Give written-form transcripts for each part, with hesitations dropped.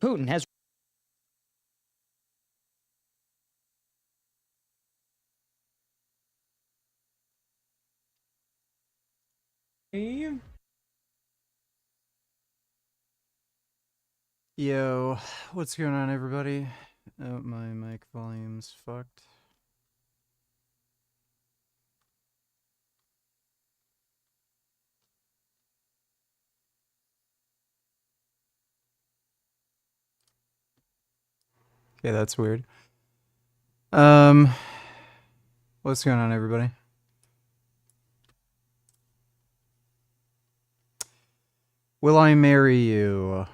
Putin has Yo, what's going on, everybody? Oh, my mic volume's fucked. Okay, that's weird. What's going on, everybody? Will I marry you?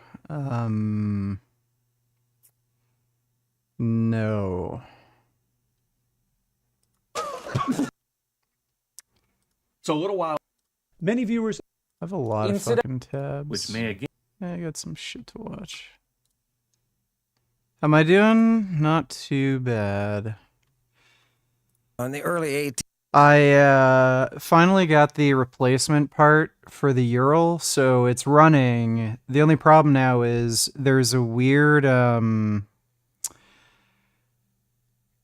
No. So a little while, many viewers I have a lot of fucking tabs. which may again. I got some shit to watch. How am I doing? Not too bad. On the early 80s. I finally got the replacement part for the Ural, so it's running. The only problem now is there's a weird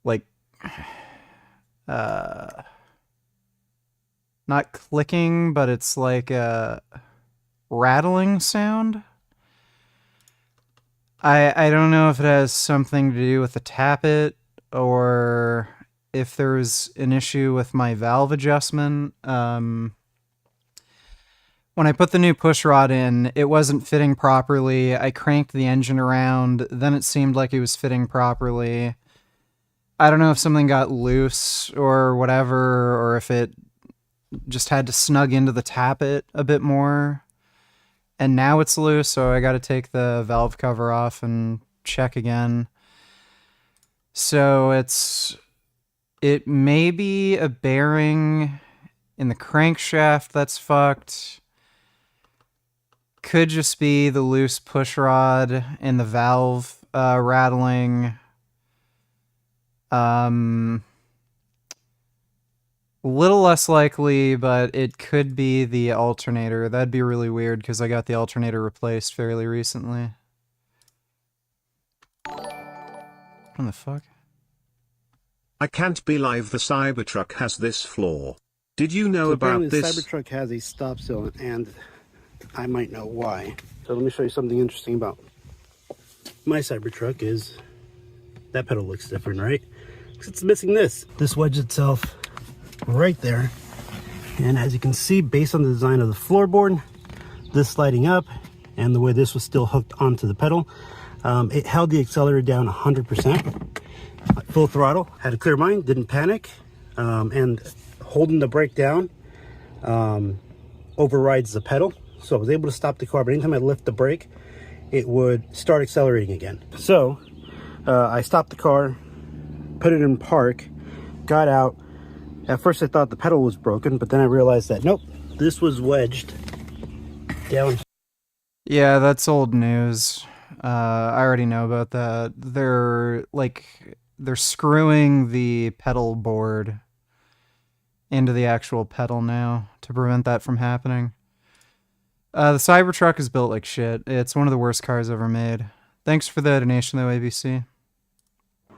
like not clicking, but it's like a rattling sound. I don't know if it has something to do with the tappet or if there's an issue with my valve adjustment. When I put the new push rod in, it wasn't fitting properly. I cranked the engine around, then it seemed like it was fitting properly. I don't know if something got loose or whatever, or if it just had to snug into the tappet a bit more. And now it's loose, so I gotta take the valve cover off and check again. So it may be a bearing in the crankshaft that's fucked. Could just be the loose push rod and the valve rattling. A little less likely, but it could be the alternator. That'd be really weird because I got the alternator replaced fairly recently. What the fuck? I can't believe the Cybertruck has this flaw. Did you know about this? The Cybertruck has a stop sill, and I might know why. So let me show you something interesting about my Cybertruck. Is that pedal looks different, right? Because it's missing this. This wedged itself right there, and as you can see, based on the design of the floorboard, this sliding up, and the way this was still hooked onto the pedal, it held the accelerator down 100%. Full throttle, had a clear mind, didn't panic, and holding the brake down overrides the pedal. So I was able to stop the car, but anytime I lift the brake, it would start accelerating again. So I stopped the car, put it in park, got out. At first I thought the pedal was broken, but then I realized that nope, this was wedged down. Yeah, that's old news. I already know about that. They're screwing the pedal board into the actual pedal now to prevent that from happening. The Cybertruck is built like shit. It's one of the worst cars ever made. Thanks for the donation though, ABC.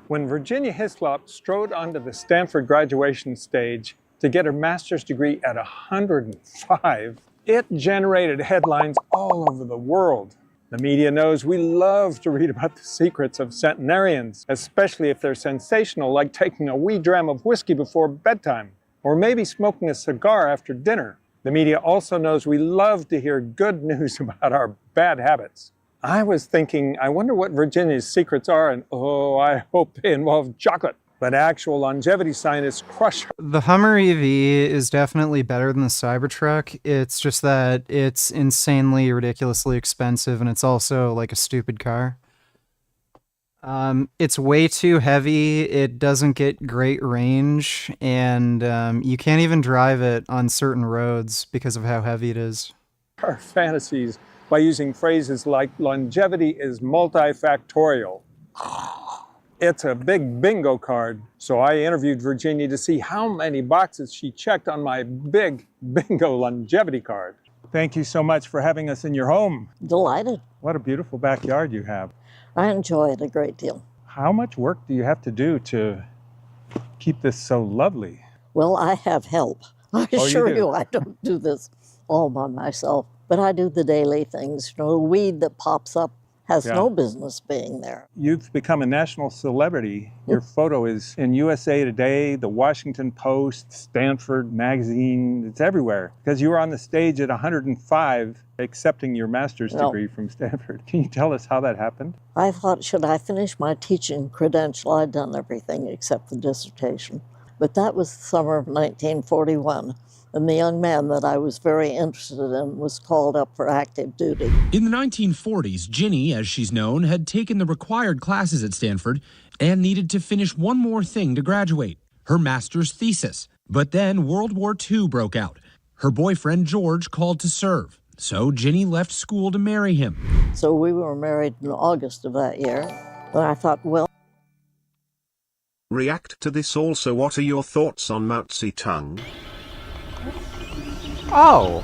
When Virginia Hislop strode onto the Stanford graduation stage to get her master's degree at 105, it generated headlines all over the world. The media knows we love to read about the secrets of centenarians, especially if they're sensational, like taking a wee dram of whiskey before bedtime, or maybe smoking a cigar after dinner. The media also knows we love to hear good news about our bad habits. I was thinking, I wonder what Virginia's secrets are, and oh, I hope they involve chocolate. But actual longevity scientists crush her. The Hummer EV is definitely better than the Cybertruck. It's just that it's insanely, ridiculously expensive, and it's also like a stupid car. It's way too heavy, it doesn't get great range, and you can't even drive it on certain roads because of how heavy it is. Our fantasies by using phrases like longevity is multifactorial. It's a big bingo card. So I interviewed Virginia to see how many boxes she checked on my big bingo longevity card. Thank you so much for having us in your home. Delighted. What a beautiful backyard you have. I enjoy it a great deal. How much work do you have to do to keep this so lovely? Well, I have help. I Oh, you assure do? you, I don't do this all by myself, but I do the daily things. You know, a weed that pops up has Yeah. no business being there. You've become a national celebrity. Your photo is in USA Today, the Washington Post, Stanford Magazine. It's everywhere because you were on the stage at 105 accepting your master's No. degree from Stanford. Can you tell us how that happened? I thought, should I finish my teaching credential? I'd done everything except the dissertation. But that was the summer of 1941, and the young man that I was very interested in was called up for active duty. In the 1940s, Ginny, as she's known, had taken the required classes at Stanford and needed to finish one more thing to graduate, her master's thesis. But then World War II broke out. Her boyfriend, George, called to serve. So Ginny left school to marry him. So we were married in August of that year, and I thought, well, React to this also. What are your thoughts on Mao Zedong? Oh!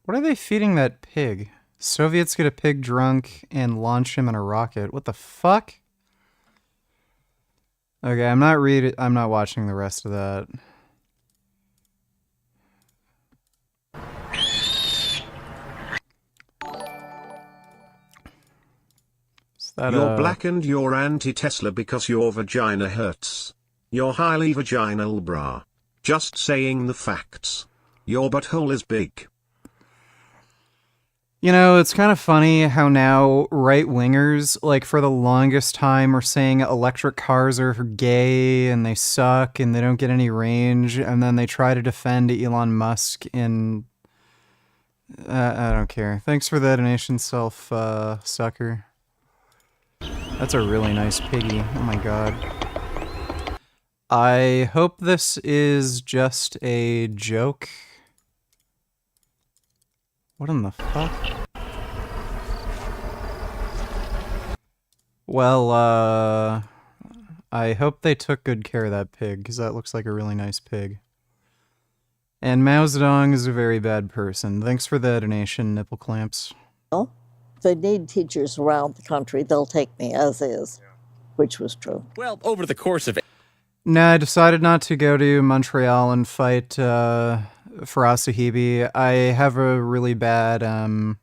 What are they feeding that pig? Soviets get a pig drunk and launch him in a rocket. What the fuck? Okay, I'm not watching the rest of that. You're black and you're anti-Tesla because your vagina hurts. You're highly vaginal, brah. Just saying the facts. Your butthole is big. You know, it's kind of funny how now right-wingers, like for the longest time, were saying electric cars are gay and they suck and they don't get any range, and then they try to defend Elon Musk in... I don't care. Thanks for the donation, sucker. That's a really nice piggy. Oh my god. I hope this is just a joke. What in the fuck? Well, I hope they took good care of that pig, because that looks like a really nice pig. And Mao Zedong is a very bad person. Thanks for the donation, nipple clamps. if they need teachers around the country, they'll take me as is, which was true. Well, over the course of... No, I decided not to go to Montreal and fight for Sv3rige. I have a really bad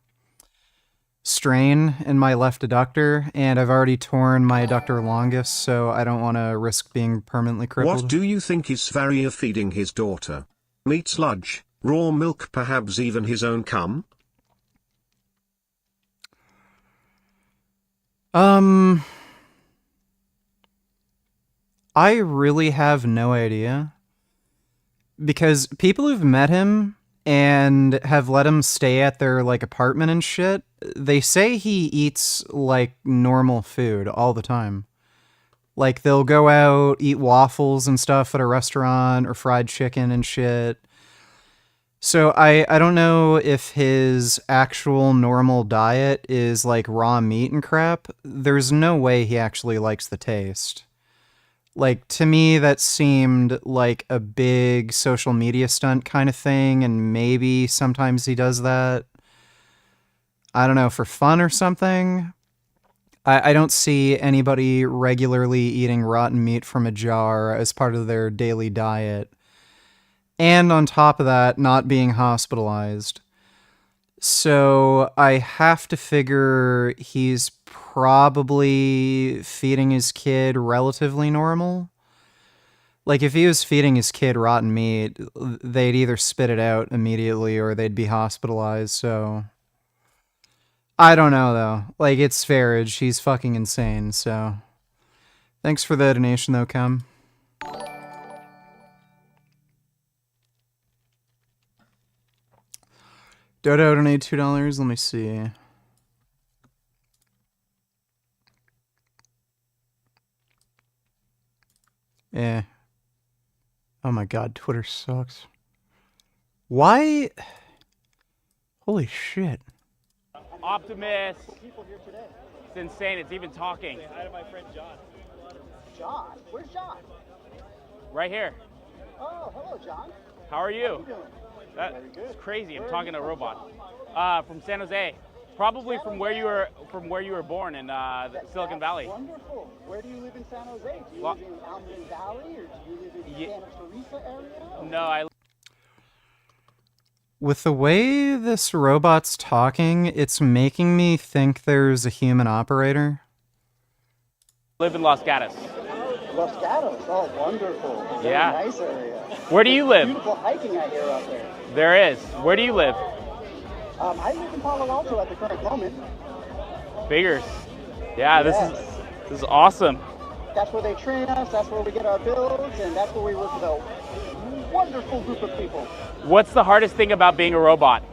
strain in my left adductor, and I've already torn my adductor longus, so I don't want to risk being permanently crippled. What do you think is Sv3rige feeding his daughter? Meat sludge, raw milk, perhaps even his own cum? I really have no idea. Because people who've met him and have let him stay at their, like, apartment and shit, they say he eats, like, normal food all the time. Like, they'll go out, eat waffles and stuff at a restaurant, or fried chicken and shit. So I don't know if his actual normal diet is, like, raw meat and crap. There's no way he actually likes the taste. Like, to me, that seemed like a big social media stunt kind of thing, and maybe sometimes he does that, I don't know, for fun or something. I don't see anybody regularly eating rotten meat from a jar as part of their daily diet. And on top of that, not being hospitalized. So I have to figure he's probably feeding his kid relatively normal. Like, if he was feeding his kid rotten meat, they'd either spit it out immediately or they'd be hospitalized, so... I don't know, though. Like, it's Sv3rige. He's fucking insane, so... Thanks for the donation, though, Cum. Dodo donated $2. Let me see. Yeah. Oh my god, Twitter sucks. Why? Holy shit. Optimus. It's insane. It's even talking. Say hi to my friend John. John? Where's John? Right here. Oh, hello, John. How are you? That's crazy. I'm talking to a robot. From San Jose. Probably from where you were born in Silicon Valley. Wonderful. Where do you live in San Jose? Do you live in Almond Valley or do you live in Sv3rige area? No, I With the way this robot's talking, it's making me think there's a human operator. live in Los Gatos. Los Gatos. Oh, wonderful. Very Yeah. nice area. Where do you live? Beautiful hiking I hear out there. There is. Where do you live? I live in Palo Alto at the current moment. Figures. Yeah, Yes. this is awesome. That's where they train us, that's where we get our builds, and that's where we work with a wonderful group of people. What's the hardest thing about being a robot?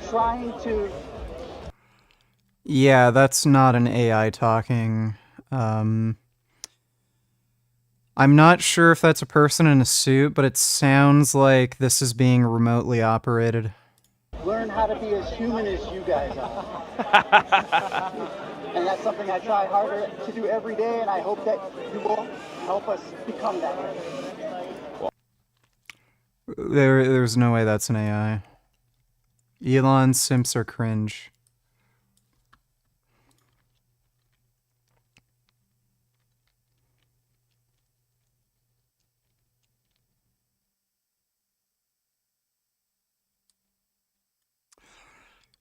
Trying to... Yeah, that's not an AI talking. I'm not sure if that's a person in a suit, but it sounds like this is being remotely operated. learn how to be as human as you guys are. And that's something I try harder to do every day, and I hope that you will help us become that way. There's no way that's an AI. Elon simps are cringe.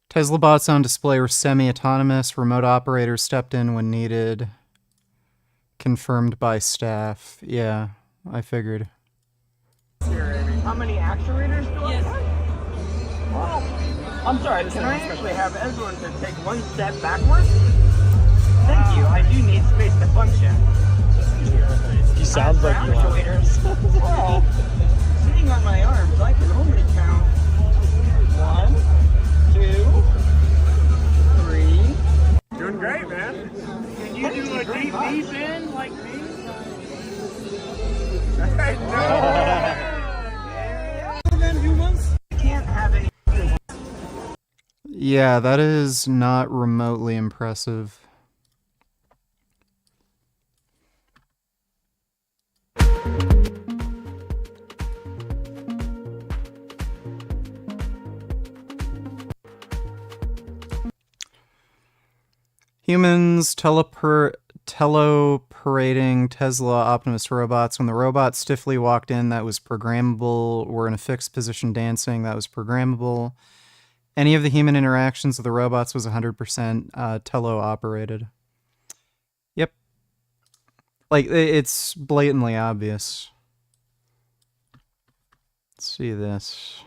Tesla bots on display were semi-autonomous. Remote operators stepped in when needed. Confirmed by staff. Yeah, I figured. How many actuators do I have? Wow. I'm sorry, can I actually have everyone to take one step backwards? Thank you, I do need space to function. He sounds like you are. Actuators. Well, sitting on my arms, I can only count 1, 2, 3. Doing great, man. Can you do a deep in like me? Then humans can't have any. Yeah, that is not remotely impressive. Humans teleoperating Tesla Optimus robots. When the robot stiffly walked in, that was programmable. Were in a fixed position dancing, that was programmable. Any of the human interactions with the robots was 100% teleoperated. Yep. Like, it's blatantly obvious. Let's see this.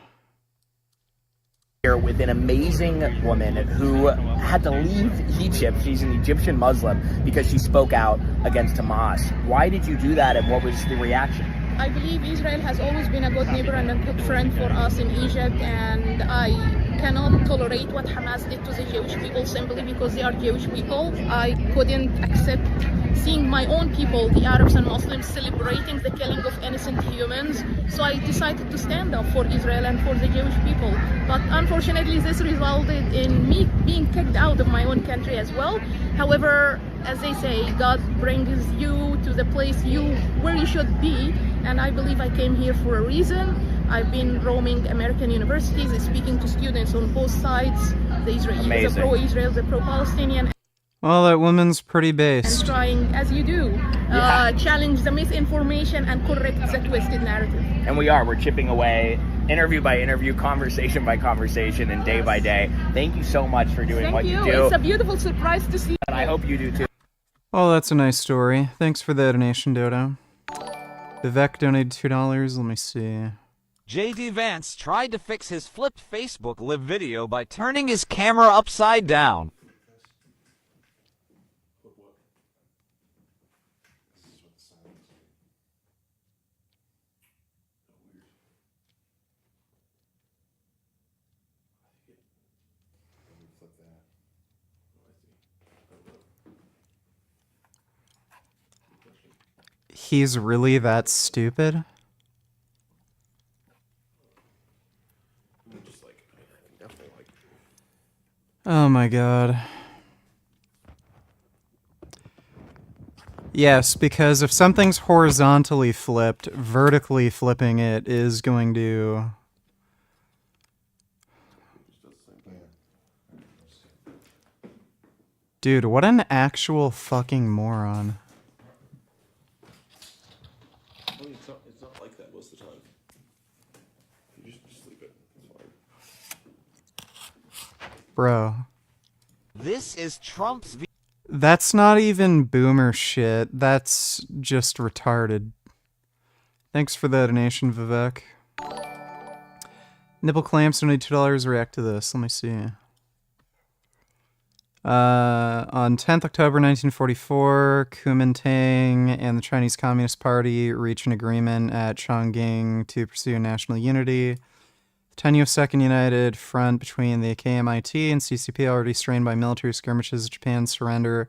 Here with an amazing woman who had to leave Egypt. She's an Egyptian Muslim because she spoke out against Hamas. Why did you do that, and what was the reaction? I believe Israel has always been a good neighbor and a good friend for us in Egypt, and I cannot tolerate what Hamas did to the Jewish people simply because they are Jewish people. I couldn't accept seeing my own people, the Arabs and Muslims, celebrating the killing of innocent humans. So I decided to stand up for Israel and for the Jewish people. But unfortunately, this resulted in me being kicked out of my own country as well. However, as they say, God brings you to the place where you should be, and I believe I came here for a reason. I've been roaming American universities, speaking to students on both sides, the Israelis, the pro-Israel, the pro-Palestinian. Well, that woman's pretty based. And trying, as you do, challenge the misinformation and correct the twisted narrative. And we're chipping away, interview by interview, conversation by conversation, and day by day. Thank you so much for doing what you do. It's a beautiful surprise to see. And I hope you do too. Oh, that's a nice story. Thanks for the donation, Dodo. Vivek donated $2. Let me see. J.D. Vance tried to fix his flipped Facebook live video by turning his camera upside down. He's really that stupid? Oh my god. Yes, because if something's horizontally flipped, vertically flipping it is going to... Dude, what an actual fucking moron. It's not like that most of the time. You just leave it. It's fine. Bro. This is Trump's... That's not even boomer shit. That's just retarded. Thanks for the donation, Vivek. Nipple clamps, donate $2. React to this. Let me see. On 10th October 1944, Kuomintang and the Chinese Communist Party reach an agreement at Chongqing to pursue national unity. The tenuous Second United Front between the KMIT and CCP, already strained by military skirmishes, Japan's surrender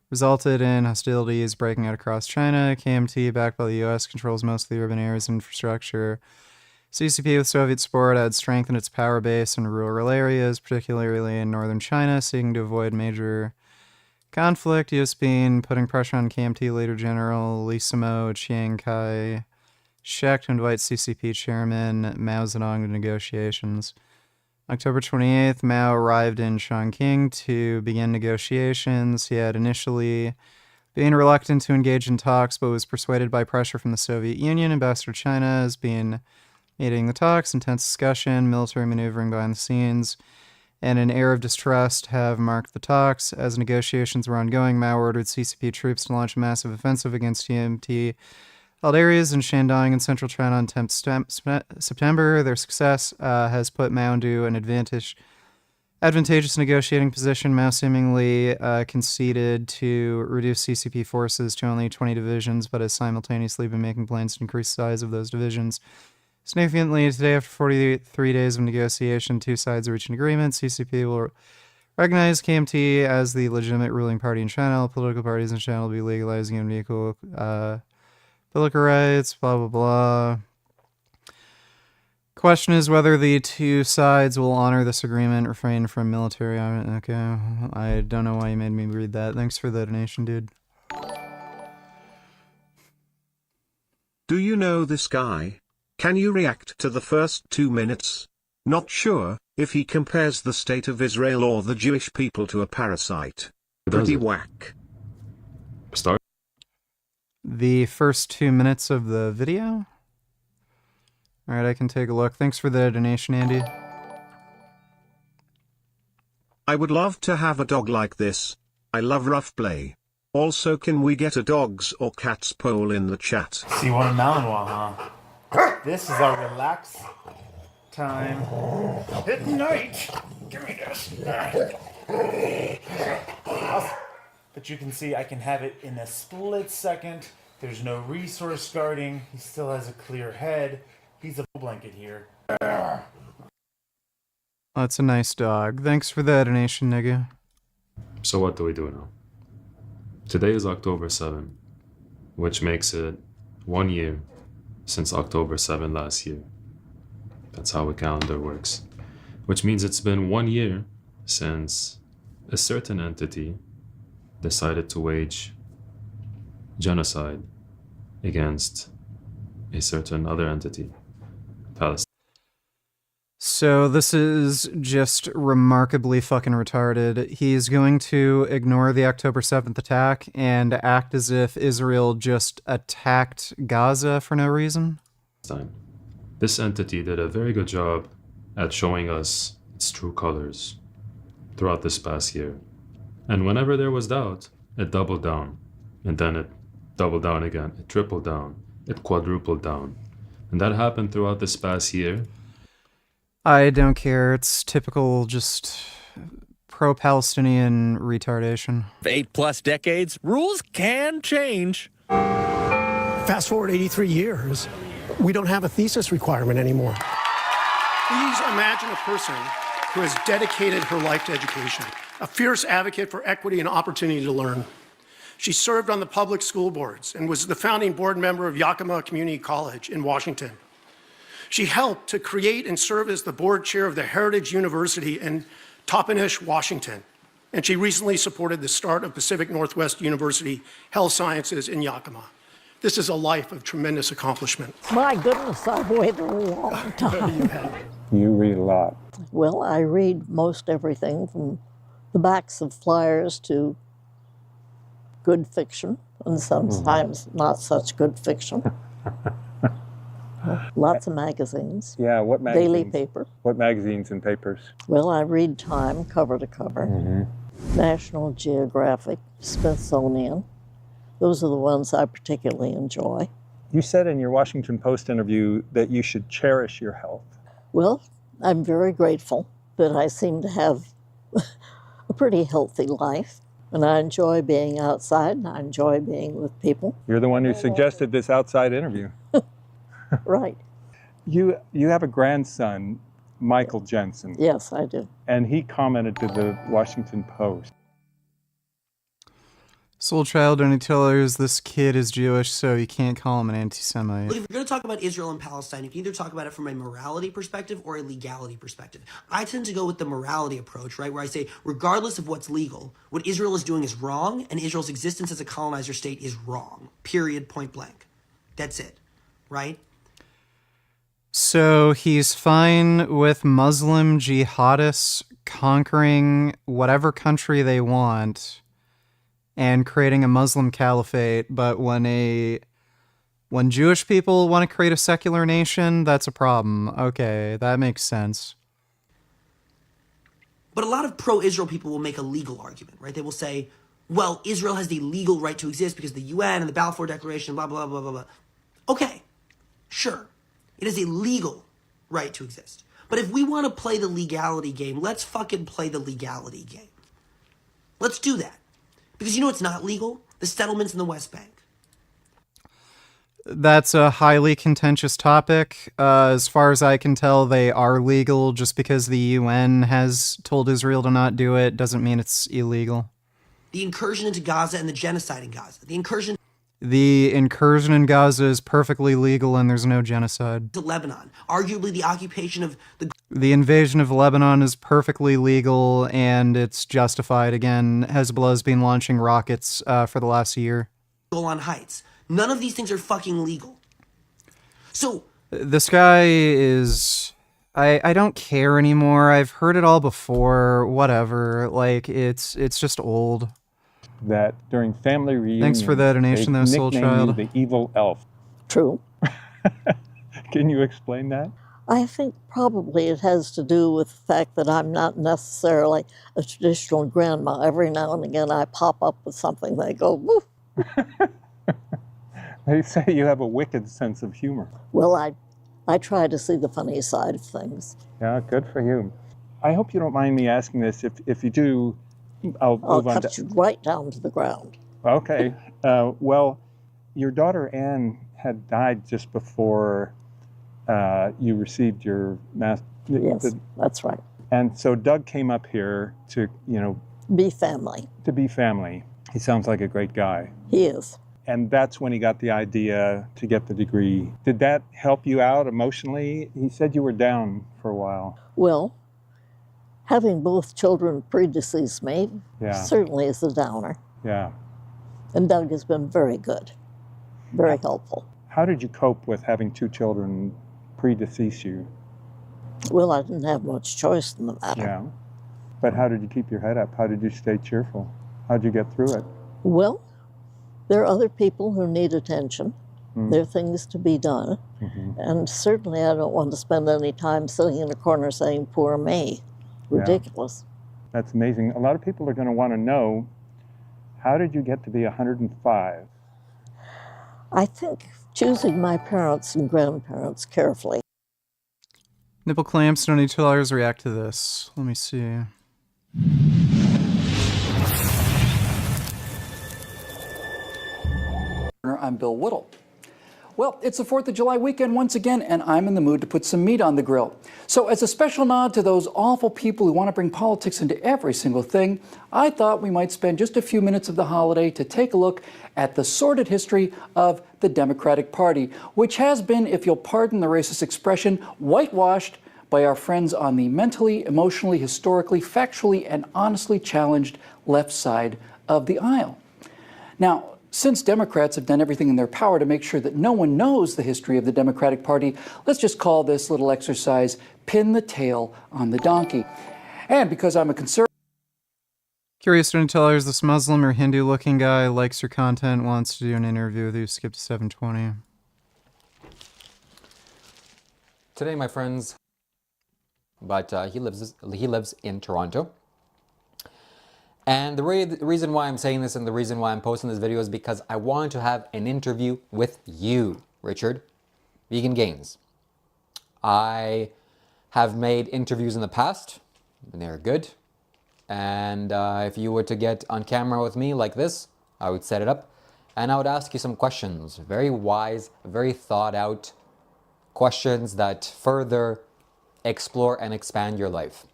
resulted in hostilities breaking out across China. KMT, backed by the U.S., controls most of the urban areas and infrastructure. CCP, with Soviet support, had strengthened its power base in rural areas, particularly in northern China, seeking to avoid major conflict. U.S. being putting pressure on KMT leader General Lee Simo Chiang Kai-shek to invite CCP chairman Mao Zedong to negotiations. October 28th, Mao arrived in Chongqing to begin negotiations. He had initially been reluctant to engage in talks, but was persuaded by pressure from the Soviet Union. Ambassador China has been mediating the talks. Intense discussion, military maneuvering behind the scenes, and an air of distrust have marked the talks. As negotiations were ongoing, Mao ordered CCP troops to launch a massive offensive against KMT held areas in Shandong and central China on 10th September. Their success has put Mao into an advantageous negotiating position. Mao seemingly conceded to reduce CCP forces to only 20 divisions, but has simultaneously been making plans to increase the size of those divisions. Significantly, today, after 43 days of negotiation, two sides reached an agreement. CCP will recognize KMT as the legitimate ruling party in China. All political parties in China will be legalizing and equal political rights, blah, blah, blah. Question is whether the two sides will honor this agreement, refrain from military... Okay, I don't know why you made me read that. Thanks for the donation, dude. Do you know this guy? Can you react to the first 2 minutes? Not sure if he compares the state of Israel or the Jewish people to a parasite. Pretty whack. Start. The first 2 minutes of the video? Alright, I can take a look. Thanks for the donation, Andy. I would love to have a dog like this. I love rough play. Also, can we get a dogs or cats poll in the chat? So you want a Malinois, huh? This is our relax time at night. Give me this. But you can see I can have it in a split second. There's no resource guarding. He still has a clear head. He's a blanket here. That's a nice dog. Thanks for the donation, nigga. So what do we do now? Today is October 7, which makes it 1 year since October 7 last year. That's how a calendar works. Which means it's been 1 year since a certain entity decided to wage genocide against a certain other entity, Palestine. So this is just remarkably fucking retarded. He's going to ignore the October 7th attack and act as if Israel just attacked Gaza for no reason? This entity did a very good job at showing us its true colors throughout this past year. And whenever there was doubt, it doubled down. And then it doubled down again. It tripled down. It quadrupled down. And that happened throughout this past year. I don't care. It's typical just pro-Palestinian retardation. 8+ decades, rules can change. Fast forward 83 years, we don't have a thesis requirement anymore. Please imagine a person who has dedicated her life to education, a fierce advocate for equity and opportunity to learn. She served on the public school boards and was the founding board member of Yakima Community College in Washington. She helped to create and serve as the board chair of the Heritage University in Toppenish, Washington, and she recently supported the start of Pacific Northwest University Health Sciences in Yakima. This is a life of tremendous accomplishment. My goodness, I've waited a long time. You have. You read a lot. Well, I read most everything from the backs of flyers to good fiction, and sometimes not such good fiction. Lots of magazines. Yeah, what magazines? Daily paper. What magazines and papers? Well, I read Time cover to cover, National Geographic, Smithsonian. Those are the ones I particularly enjoy. You said in your Washington Post interview that you should cherish your health. Well, I'm very grateful that I seem to have a pretty healthy life, and I enjoy being outside, and I enjoy being with people. You're the one who suggested this outside interview. Right. You have a grandson, Michael Jensen. Yes, I do. And he commented to the Washington Post. Soul Child only tells this kid is Jewish, so you can't call him an anti-Semite. Look, if you're going to talk about Israel and Palestine, you can either talk about it from a morality perspective or a legality perspective. I tend to go with the morality approach, right, where I say, regardless of what's legal, what Israel is doing is wrong, and Israel's existence as a colonizer state is wrong. Period, point blank. That's it, right? So he's fine with Muslim jihadists conquering whatever country they want and creating a Muslim caliphate, but when Jewish people want to create a secular nation, that's a problem. Okay, that makes sense. But a lot of pro-Israel people will make a legal argument, right? They will say, well, Israel has the legal right to exist because the UN and the Balfour Declaration, blah, blah, blah, blah, blah. Okay, sure. It is a legal right to exist. But if we want to play the legality game, let's fucking play the legality game. Let's do that. Because you know what's not legal? The settlements in the West Bank. That's a highly contentious topic. As far as I can tell, they are legal. Just because the UN has told Israel to not do it doesn't mean it's illegal. The incursion into Gaza and the genocide in Gaza. The incursion in Gaza is perfectly legal and there's no genocide. to Lebanon. Arguably the occupation of The invasion of Lebanon is perfectly legal and it's justified. Again, Hezbollah's been launching rockets for the last year. Golan Heights. None of these things are fucking legal. So This guy is... I don't care anymore. I've heard it all before. Whatever. Like, it's just old. That during family reunions, Thanks for the donation, though, Soul Child. The evil elf. True. Can you explain that? I think probably it has to do with the fact that I'm not necessarily a traditional grandma. Every now and again I pop up with something, they go, woo. They say you have a wicked sense of humor. Well, I try to see the funny side of things. Yeah, good for you. I hope you don't mind me asking this. If you do, I'll move on. Cut you right down to the ground. Okay. Well, your daughter Anne had died just before you received your master. Yes, that's right. And so Doug came up here to, Be family. To be family. He sounds like a great guy. He is. And that's when he got the idea to get the degree. Did that help you out emotionally? He said you were down for a while. Well, having both children predecease me certainly is a downer. Yeah. And Doug has been very good, very helpful. How did you cope with having two children predecease you? Well, I didn't have much choice in the matter. Yeah. But how did you keep your head up? How did you stay cheerful? How did you get through it? Well, there are other people who need attention. There are things to be done. And certainly I don't want to spend any time sitting in a corner saying, poor me. Ridiculous. Yeah. That's amazing. A lot of people are going to want to know, how did you get to be 105? I think choosing my parents and grandparents carefully. Nipple clamps, don't need $2 react to this. Let me see. I'm Bill Whittle. Well, it's the 4th of July weekend once again, and I'm in the mood to put some meat on the grill. So as a special nod to those awful people who want to bring politics into every single thing, I thought we might spend just a few minutes of the holiday to take a look at the sordid history of the Democratic Party, which has been, if you'll pardon the racist expression, whitewashed by our friends on the mentally, emotionally, historically, factually, and honestly challenged left side of the aisle. Now, since Democrats have done everything in their power to make sure that no one knows the history of the Democratic Party, let's just call this little exercise Pin the Tail on the Donkey. And because I'm a conservative... Curious storytellers, this Muslim or Hindu-looking guy likes your content, wants to do an interview with you. Skip to 720. Today, my friends, but he lives in Toronto. And the reason why I'm saying this and the reason why I'm posting this video is because I wanted to have an interview with you, Richard, Vegan Gains. I have made interviews in the past, and they're good. And if you were to get on camera with me like this, I would set it up and I would ask you some questions. Very wise, very thought out questions that further explore and expand your life.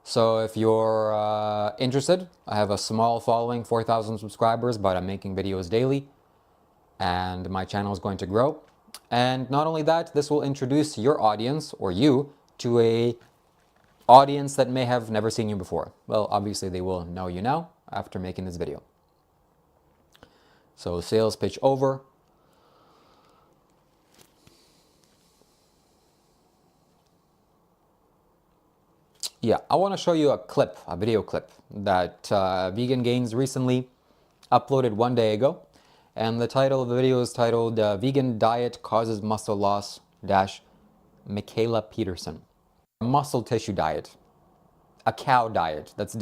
So if you're interested, I have a small following, 4,000 subscribers, but I'm making videos daily and my channel is going to grow. And not only that, this will introduce your audience or you to a audience that may have never seen you before. Well, obviously they will know you now after making this video. So sales pitch over. Yeah, I want to show you a clip, a video clip that Vegan Gains recently uploaded 1 day ago. And the title of the video is titled Vegan Diet Causes Muscle Loss - Michaela Peterson. A muscle tissue diet. A cow diet. That's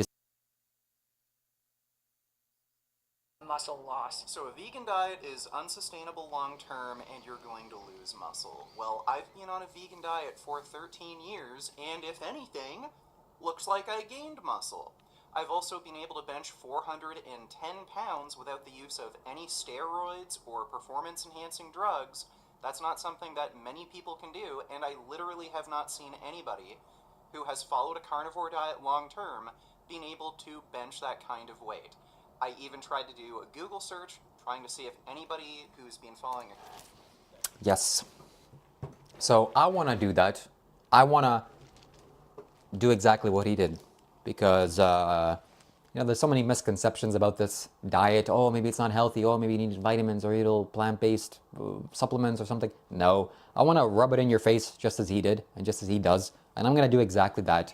muscle loss. So a vegan diet is unsustainable long term and you're going to lose muscle. Well, I've been on a vegan diet for 13 years and if anything, looks like I gained muscle. I've also been able to bench 410 pounds without the use of any steroids or performance enhancing drugs. That's not something that many people can do, and I literally have not seen anybody who has followed a carnivore diet long term being able to bench that kind of weight. I even tried to do a Google search trying to see if anybody who's been following it. Yes. So I want to do that. I want to do exactly what he did because you know, there's so many misconceptions about this diet. Oh, maybe it's not healthy. Oh, maybe you need vitamins or eat plant-based supplements or something. No, I want to rub it in your face just as he did and just as he does. And I'm going to do exactly that.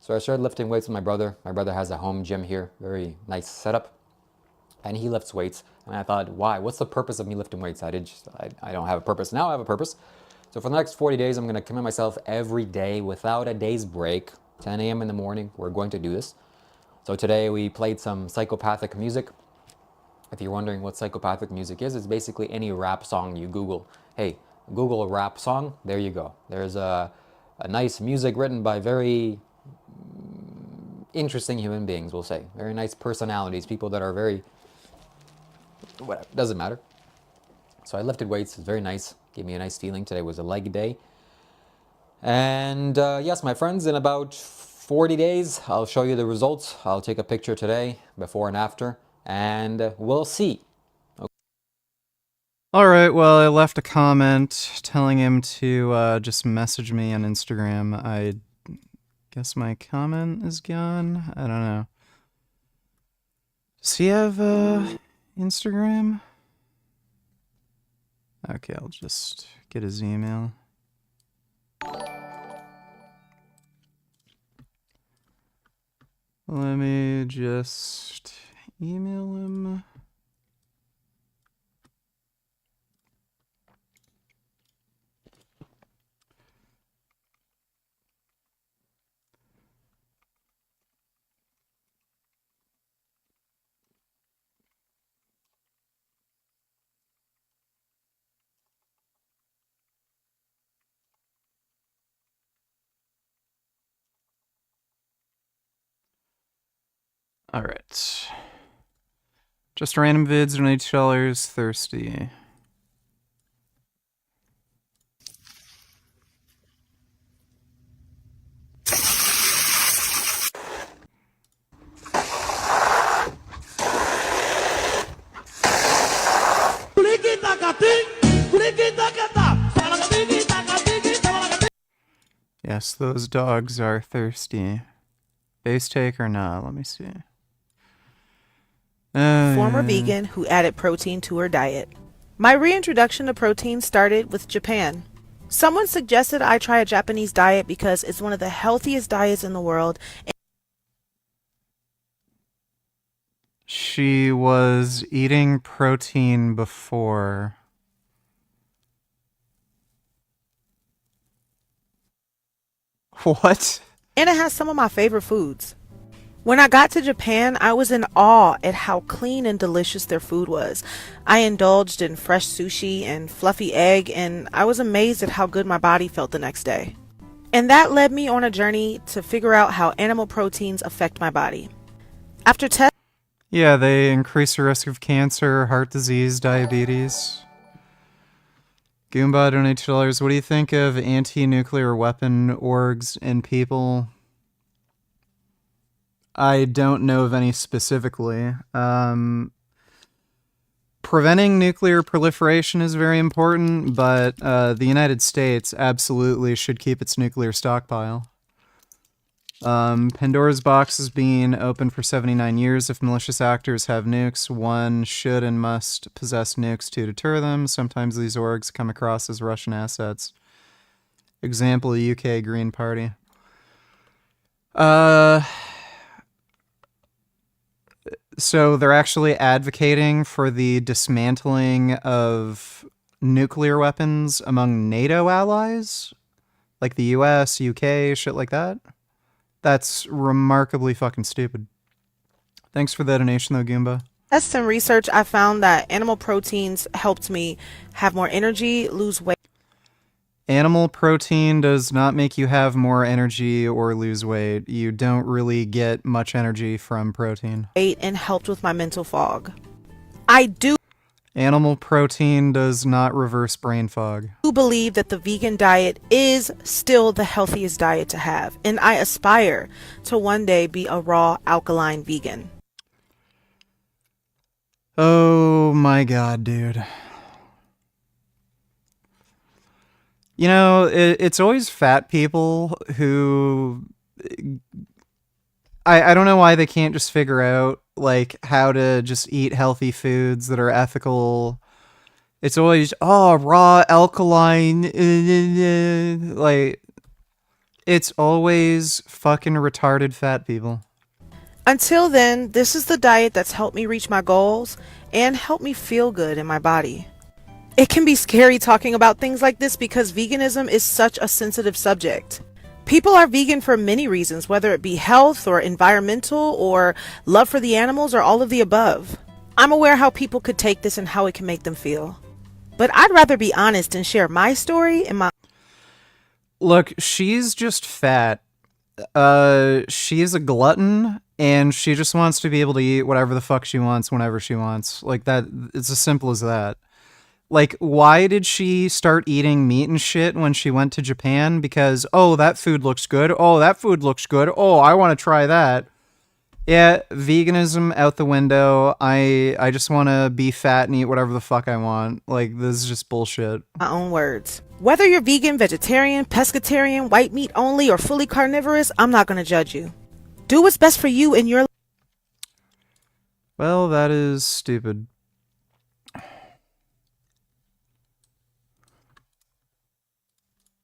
So I started lifting weights with my brother. My brother has a home gym here, very nice setup. And he lifts weights. And I thought, why? What's the purpose of me lifting weights? I don't have a purpose. Now I have a purpose. So for the next 40 days, I'm going to commit myself every day without a day's break. 10 a.m. in the morning, we're going to do this. So today we played some psychopathic music. If you're wondering what psychopathic music is, it's basically any rap song you Google. Hey, Google a rap song, there you go. There's a nice music written by very interesting human beings, we'll say. Very nice personalities, people that are very, whatever, doesn't matter. So I lifted weights, it's very nice, gave me a nice feeling. Today was a leg day. And yes, my friends, in about 40 days, I'll show you the results. I'll take a picture today, before and after, and we'll see. Okay. All right, well, I left a comment telling him to just message me on Instagram. I guess my comment is gone. I don't know. Does he have Instagram? Okay, I'll just get his email. Let me just email him. All right. Just random vids, $donate thirsty. Yes, those dogs are thirsty. Base take or not? Let me see. Former vegan who added protein to her diet. My reintroduction to protein started with Japan. Someone suggested I try a Japanese diet because it's one of the healthiest diets in the world. She was eating protein before. What? And it has some of my favorite foods. When I got to Japan, I was in awe at how clean and delicious their food was. I indulged in fresh sushi and fluffy egg, and I was amazed at how good my body felt the next day. And that led me on a journey to figure out how animal proteins affect my body. After Yeah, they increase the risk of cancer, heart disease, diabetes. Goomba donated $2. What do you think of anti-nuclear weapon orgs and people? I don't know of any specifically. Preventing nuclear proliferation is very important, but the United States absolutely should keep its nuclear stockpile. Pandora's box is being open for 79 years. If malicious actors have nukes, one should and must possess nukes to deter them. Sometimes these orgs come across as Russian assets. Example, UK Green Party. So they're actually advocating for the dismantling of nuclear weapons among NATO allies? Like the US, UK, shit like that? That's remarkably fucking stupid. Thanks for the donation though, Goomba. tests and research, I found that animal proteins helped me have more energy, lose weight. Animal protein does not make you have more energy or lose weight. You don't really get much energy from protein. And helped with my mental fog. I do Animal protein does not reverse brain fog. believe that the vegan diet is still the healthiest diet to have, and I aspire to one day be a raw alkaline vegan. Oh my god, dude. You know, it's always fat people who... I don't know why they can't just figure out, like, how to just eat healthy foods that are ethical. It's always, oh, raw, alkaline, like, it's always fucking retarded fat people. Until then, this is the diet that's helped me reach my goals and helped me feel good in my body. It can be scary talking about things like this because veganism is such a sensitive subject. People are vegan for many reasons, whether it be health or environmental or love for the animals or all of the above. I'm aware how people could take this and how it can make them feel. But I'd rather be honest and share my story and my... Look, she's just fat. She's a glutton, and she just wants to be able to eat whatever the fuck she wants whenever she wants. Like, that, it's as simple as that. Like, why did she start eating meat and shit when she went to Japan? Because, oh, that food looks good. Oh, that food looks good. Oh, I want to try that. Yeah, veganism out the window. I just want to be fat and eat whatever the fuck I want. Like, this is just bullshit. My own words. Whether you're vegan, vegetarian, pescatarian, white meat only, or fully carnivorous, I'm not going to judge you. Do what's best for you in your... Well, that is stupid.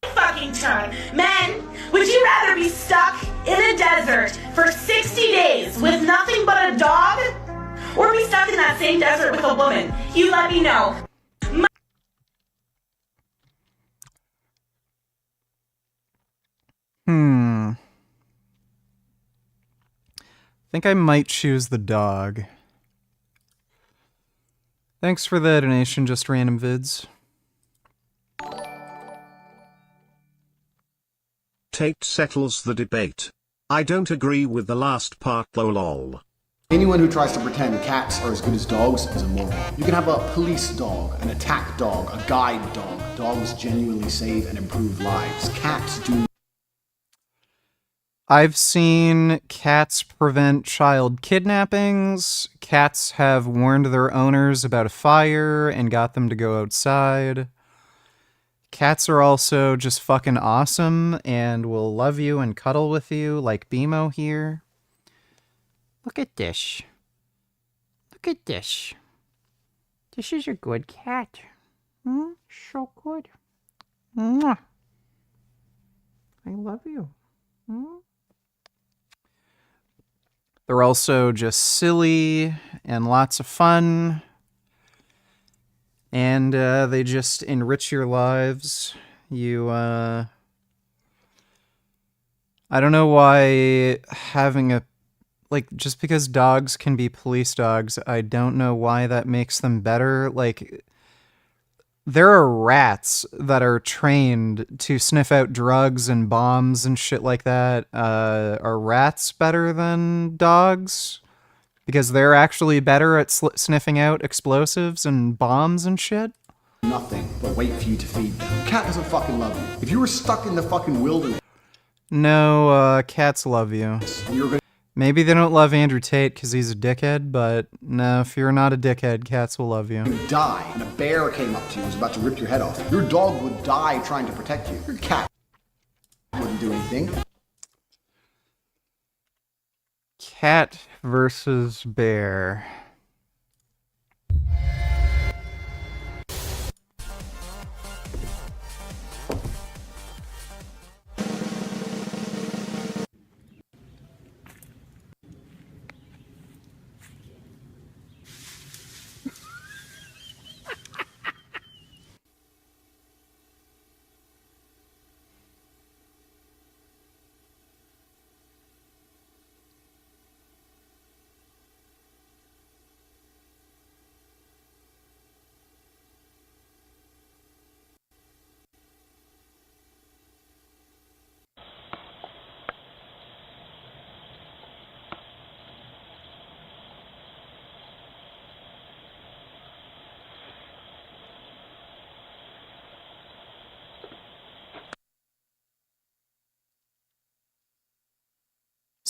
Fucking turn. Men, would you rather be stuck in a desert for 60 days with nothing but a dog? Or be stuck in that same desert with a woman? You let me know. I think I might choose the dog. Thanks for the donation, just random vids. Tate settles the debate. I don't agree with the last part though lol. Anyone who tries to pretend cats are as good as dogs is a moron. You can have a police dog, an attack dog, a guide dog. Dogs genuinely save and improve lives. Cats do. I've seen cats prevent child kidnappings. Cats have warned their owners about a fire and got them to go outside. Cats are also just fucking awesome and will love you and cuddle with you, like BMO here. Look at this. Look at this. This is a good cat. So good. Mwah. I love you. They're also just silly and lots of fun. And they just enrich your lives. You, I don't know why having a, like, just because dogs can be police dogs, I don't know why that makes them better. Like, there are rats that are trained to sniff out drugs and bombs and shit like that. Are rats better than dogs? Because they're actually better at sniffing out explosives and bombs and shit? Nothing but wait for you to feed them. Cat doesn't fucking love you. If you were stuck in the fucking wilderness... No, cats love you. You're gonna... Maybe they don't love Andrew Tate because he's a dickhead, but no, if you're not a dickhead, cats will love you. You'd die, and a bear came up to you and was about to rip your head off. Your dog would die trying to protect you. Your cat wouldn't do anything. Cat versus bear.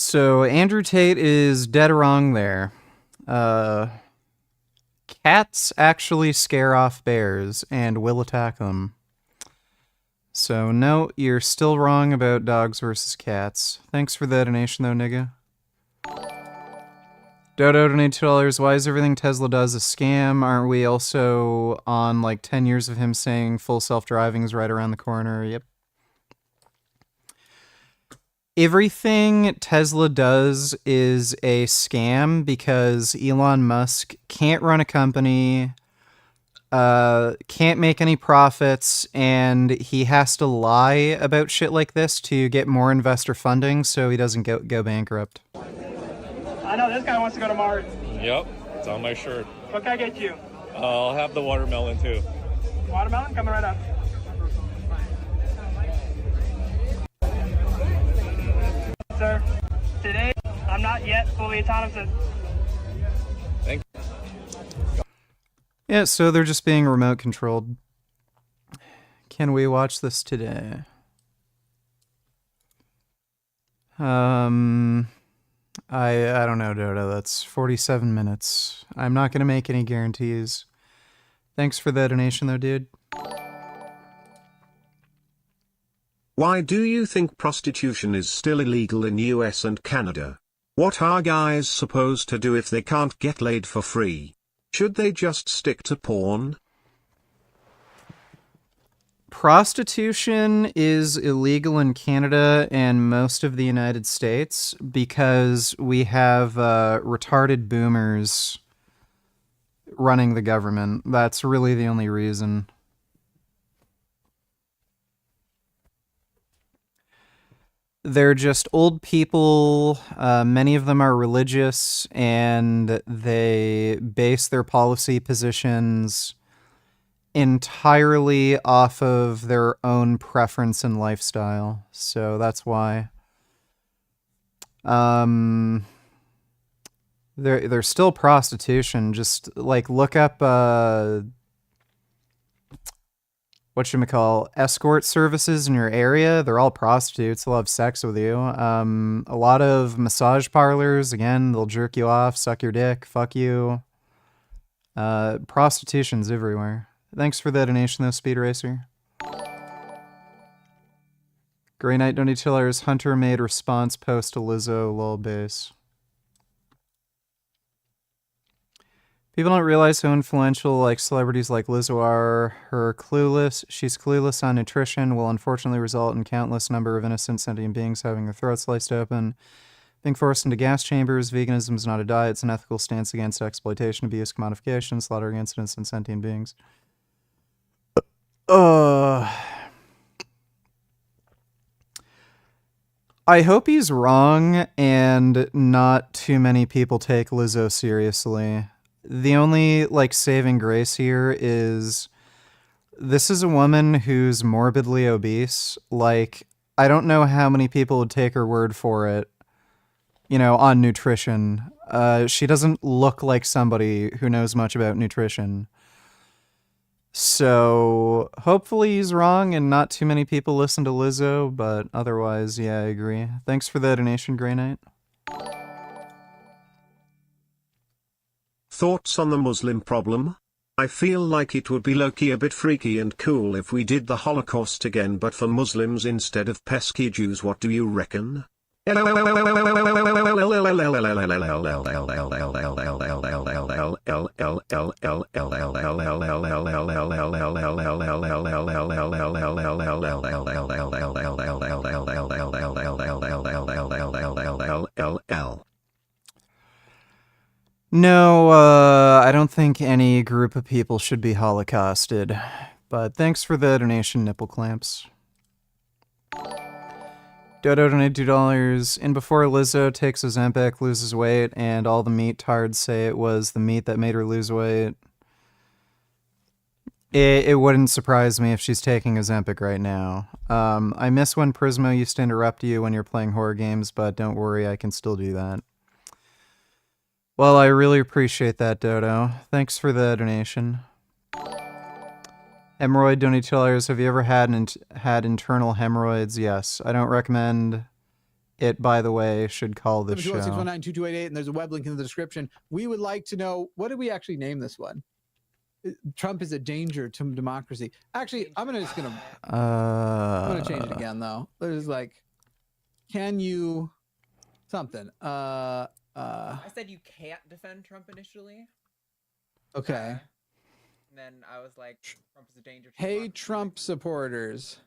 So Andrew Tate is dead wrong there. Cats actually scare off bears and will attack them. So no, you're still wrong about dogs versus cats. Thanks for the donation though, nigga. Dodo donated $2. Why is everything Tesla does a scam? Aren't we also on like 10 years of him saying full self-driving is right around the corner? Yep. Everything Tesla does is a scam because Elon Musk can't run a company, can't make any profits, and he has to lie about shit like this to get more investor funding so he doesn't go bankrupt. I know this guy wants to go to Mars. Yep, it's on my shirt. What can I get you? I'll have the watermelon too. Watermelon? Coming right up. Sir, today I'm not yet fully autonomous. Thank you. Yeah, so they're just being remote controlled. Can we watch this today? I don't know, Dodo. That's 47 minutes. I'm not going to make any guarantees. Thanks for the donation, though, dude. Why do you think prostitution is still illegal in US and Canada? What are guys supposed to do if they can't get laid for free? Should they just stick to porn? Prostitution is illegal in Canada and most of the United States because we have retarded boomers running the government. That's really the only reason. They're just old people. Many of them are religious, and they base their policy positions entirely off of their own preference and lifestyle. So that's why. There's still prostitution. Just like look up whatchamacall, escort services in your area. They're all prostitutes. They'll have sex with you. A lot of massage parlors, again, they'll jerk you off, suck your dick, fuck you. Prostitution's everywhere. Thanks for the donation though, Speed Racer. Grey Knight $20. Hunter made response post to Lizzo lol base. People don't realize how influential like celebrities like Lizzo are. She's clueless on nutrition will unfortunately result in countless number of innocent sentient beings having their throats sliced open, being forced into gas chambers. Veganism is not a diet. It's an ethical stance against exploitation, abuse, commodification, slaughtering innocent and sentient beings. I hope he's wrong and not too many people take Lizzo seriously. The only, like, saving grace here is this is a woman who's morbidly obese. Like, I don't know how many people would take her word for it, you know, on nutrition. She doesn't look like somebody who knows much about nutrition. So, hopefully he's wrong and not too many people listen to Lizzo, but otherwise, yeah, I agree. Thanks for the donation, Grey Knight. Thoughts on the Muslim problem? I feel like it would be low-key a bit freaky and cool if we did the Holocaust again but for Muslims instead of pesky Jews. What do you reckon? No, I don't think any group of people should be holocausted. But thanks for the donation, Nipple Clamps. Dodo donated $2. And before Lizzo takes Ozempic, loses weight, and all the meat tards say it was the meat that made her lose weight, it wouldn't surprise me if she's taking Ozempic right now. I miss when Prismo used to interrupt you when you're playing horror games, but don't worry, I can still do that. Well, I really appreciate that, Dodo. Thanks for the donation. Hemorrhoid $22. Have you ever had internal hemorrhoids? Yes. I don't recommend it, by the way. Should call this show. 721-619-2288, and there's a web link in the description. We would like to know, what did we actually name this one? Trump is a danger to democracy. Actually, I'm gonna change it again though. There's like, can you something? I said you can't defend Trump initially. Okay. And then I was like, Trump is a danger to Hey, democracy. Trump supporters.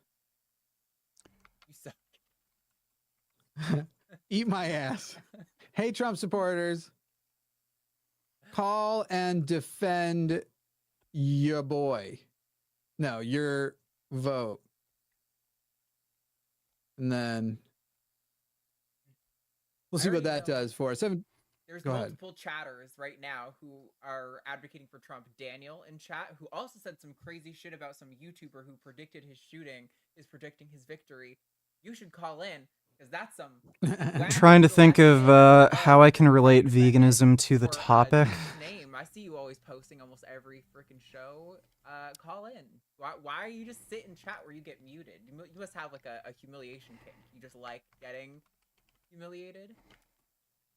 You suck. Eat my ass. Hey, Trump supporters. Call and defend your boy. No, your vote. And then we'll see what that does for us. There's Go ahead. multiple chatters right now who are advocating for Trump. Daniel in chat, who also said some crazy shit about some YouTuber who predicted his shooting, is predicting his victory. You should call in, because that's some... I'm trying to think of how I can relate veganism to the topic. Name. I see you always posting almost every freaking show. Call in. Why are you just sit in chat where you get muted? You must have like a humiliation kink. You just like getting humiliated?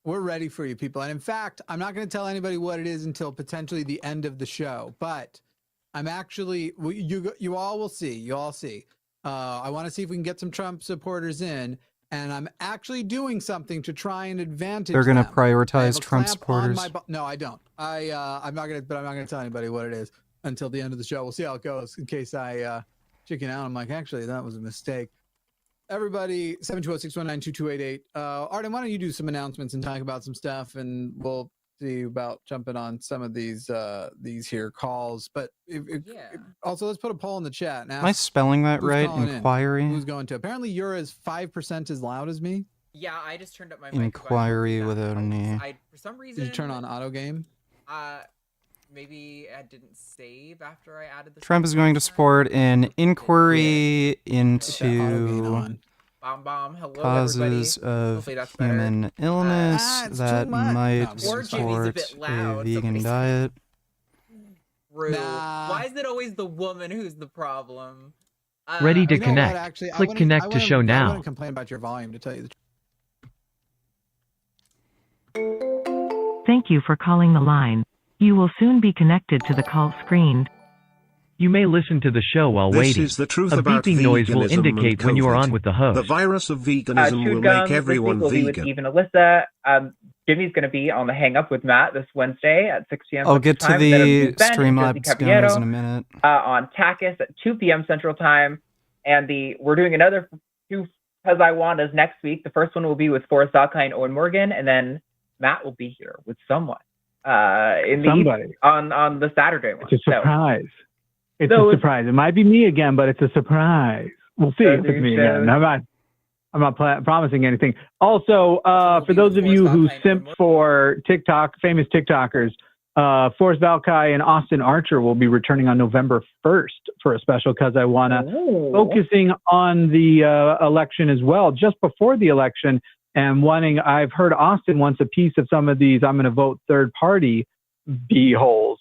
We're ready for you, people. And in fact, I'm not going to tell anybody what it is until potentially the end of the show. But I'm actually, you all will see. You all see. I want to see if we can get some Trump supporters in. And I'm actually doing something to try and advantage They're going to them. prioritize Trump supporters. No, I don't. I'm not going to tell anybody what it is until the end of the show. We'll see how it goes in case I chicken out. I'm like, actually, that was a mistake. Everybody, 720-619-2288. Arden, why don't you do some announcements and talk about some stuff, and we'll see about jumping on some of these here calls. But also, let's put a poll in the chat. And Am I spelling that right? Inquiry? Who's going to? Apparently, you're as 5% as loud as me. Yeah, I just turned up my Inquiry without an E. For some reason... Did you turn on auto game? Maybe I didn't save after I added the... Trump is going to support an inquiry into causes of human illness that might support a vegan diet. Rude. Why is it always the woman who's the problem? Ready to connect. Click connect to show now. I want to complain about your volume, to tell you the truth. Thank you for calling the line. You will soon be connected to the call screen. You may listen to the show while This waiting. is the truth A about beeping noise will veganism indicate and when you are COVID. on with the host. The virus of veganism Chewed will Gum make everyone this week will be with vegan. Eve and Alyssa. Jimmy's going to be on the Hang Up with Matt this Wednesday at 6 p.m. I'll Central get to Time. And then the it'll be Ben and Josie Streamlabs demos Caballero in a minute. on Takis at 2 p.m. Central Time. And we're doing another two Because I Wanda's next week. The first one will be with Forrest Alki and Owen Morgan, and then Matt will be here with someone on the Saturday one. It's a surprise. It's a surprise. It might be me again, but it's a surprise. We'll see if it's me again. I'm not promising anything. Also, for those of you who simp for TikTok, famous TikTokers, Forrest Valkai and Austin Archer will be returning on November 1st for a special Because I Wanna, focusing on the election as well, just before the election, and I've heard Austin wants a piece of some of these I'm going to vote third party b-holes.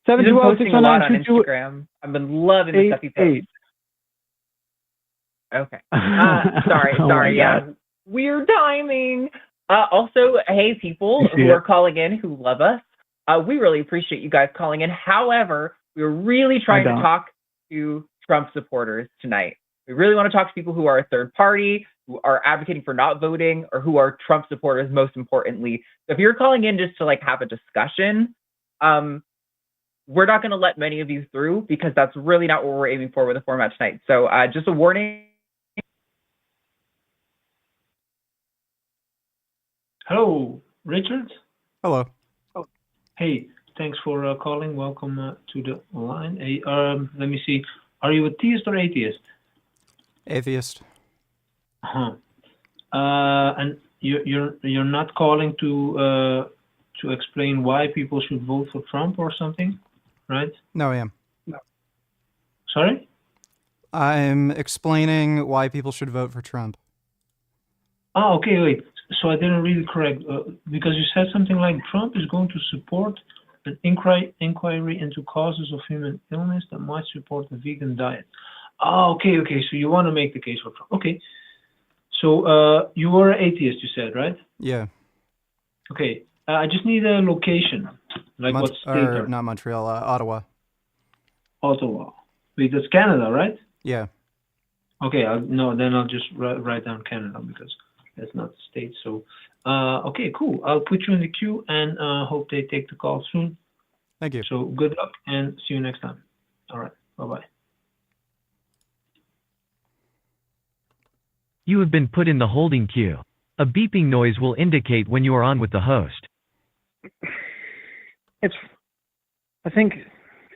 You've been posting a lot on Instagram. I've been loving the stuff you post. Okay. Sorry. Yeah. Weird timing. Also, hey, people who are calling in who love us. We really appreciate you guys calling in. However, we're really trying to talk to Trump supporters tonight. We really want to talk to people who are a third party, who are advocating for not voting, or who are Trump supporters, most importantly. So if you're calling in just to have a discussion, we're not going to let many of you through because that's really not what we're aiming for with the format tonight. So just a warning. Hello, Richard. Hello. Oh, hey, thanks for calling. Welcome to the line. Hey, let me see. Are you a theist or atheist? Atheist. And you're not calling to explain why people should vote for Trump or something, right? No, I am. No. Sorry? I'm explaining why people should vote for Trump. Oh, okay, wait. So I didn't read it correct because you said something like Trump is going to support an inquiry into causes of human illness that might support the vegan diet. Oh, okay. So you want to make the case for Trump. Okay. So you are an atheist, you said, right? Yeah. Okay. I just need a location. What state? Not Montreal, Ottawa. Ottawa. Wait, that's Canada, right? Yeah. Okay. Then I'll just write down Canada because that's not the state. So, okay, cool. I'll put you in the queue and hope they take the call soon. Thank you. So good luck and see you next time. All right. Bye-bye. You have been put in the holding queue. A beeping noise will indicate when you are on with the host. I think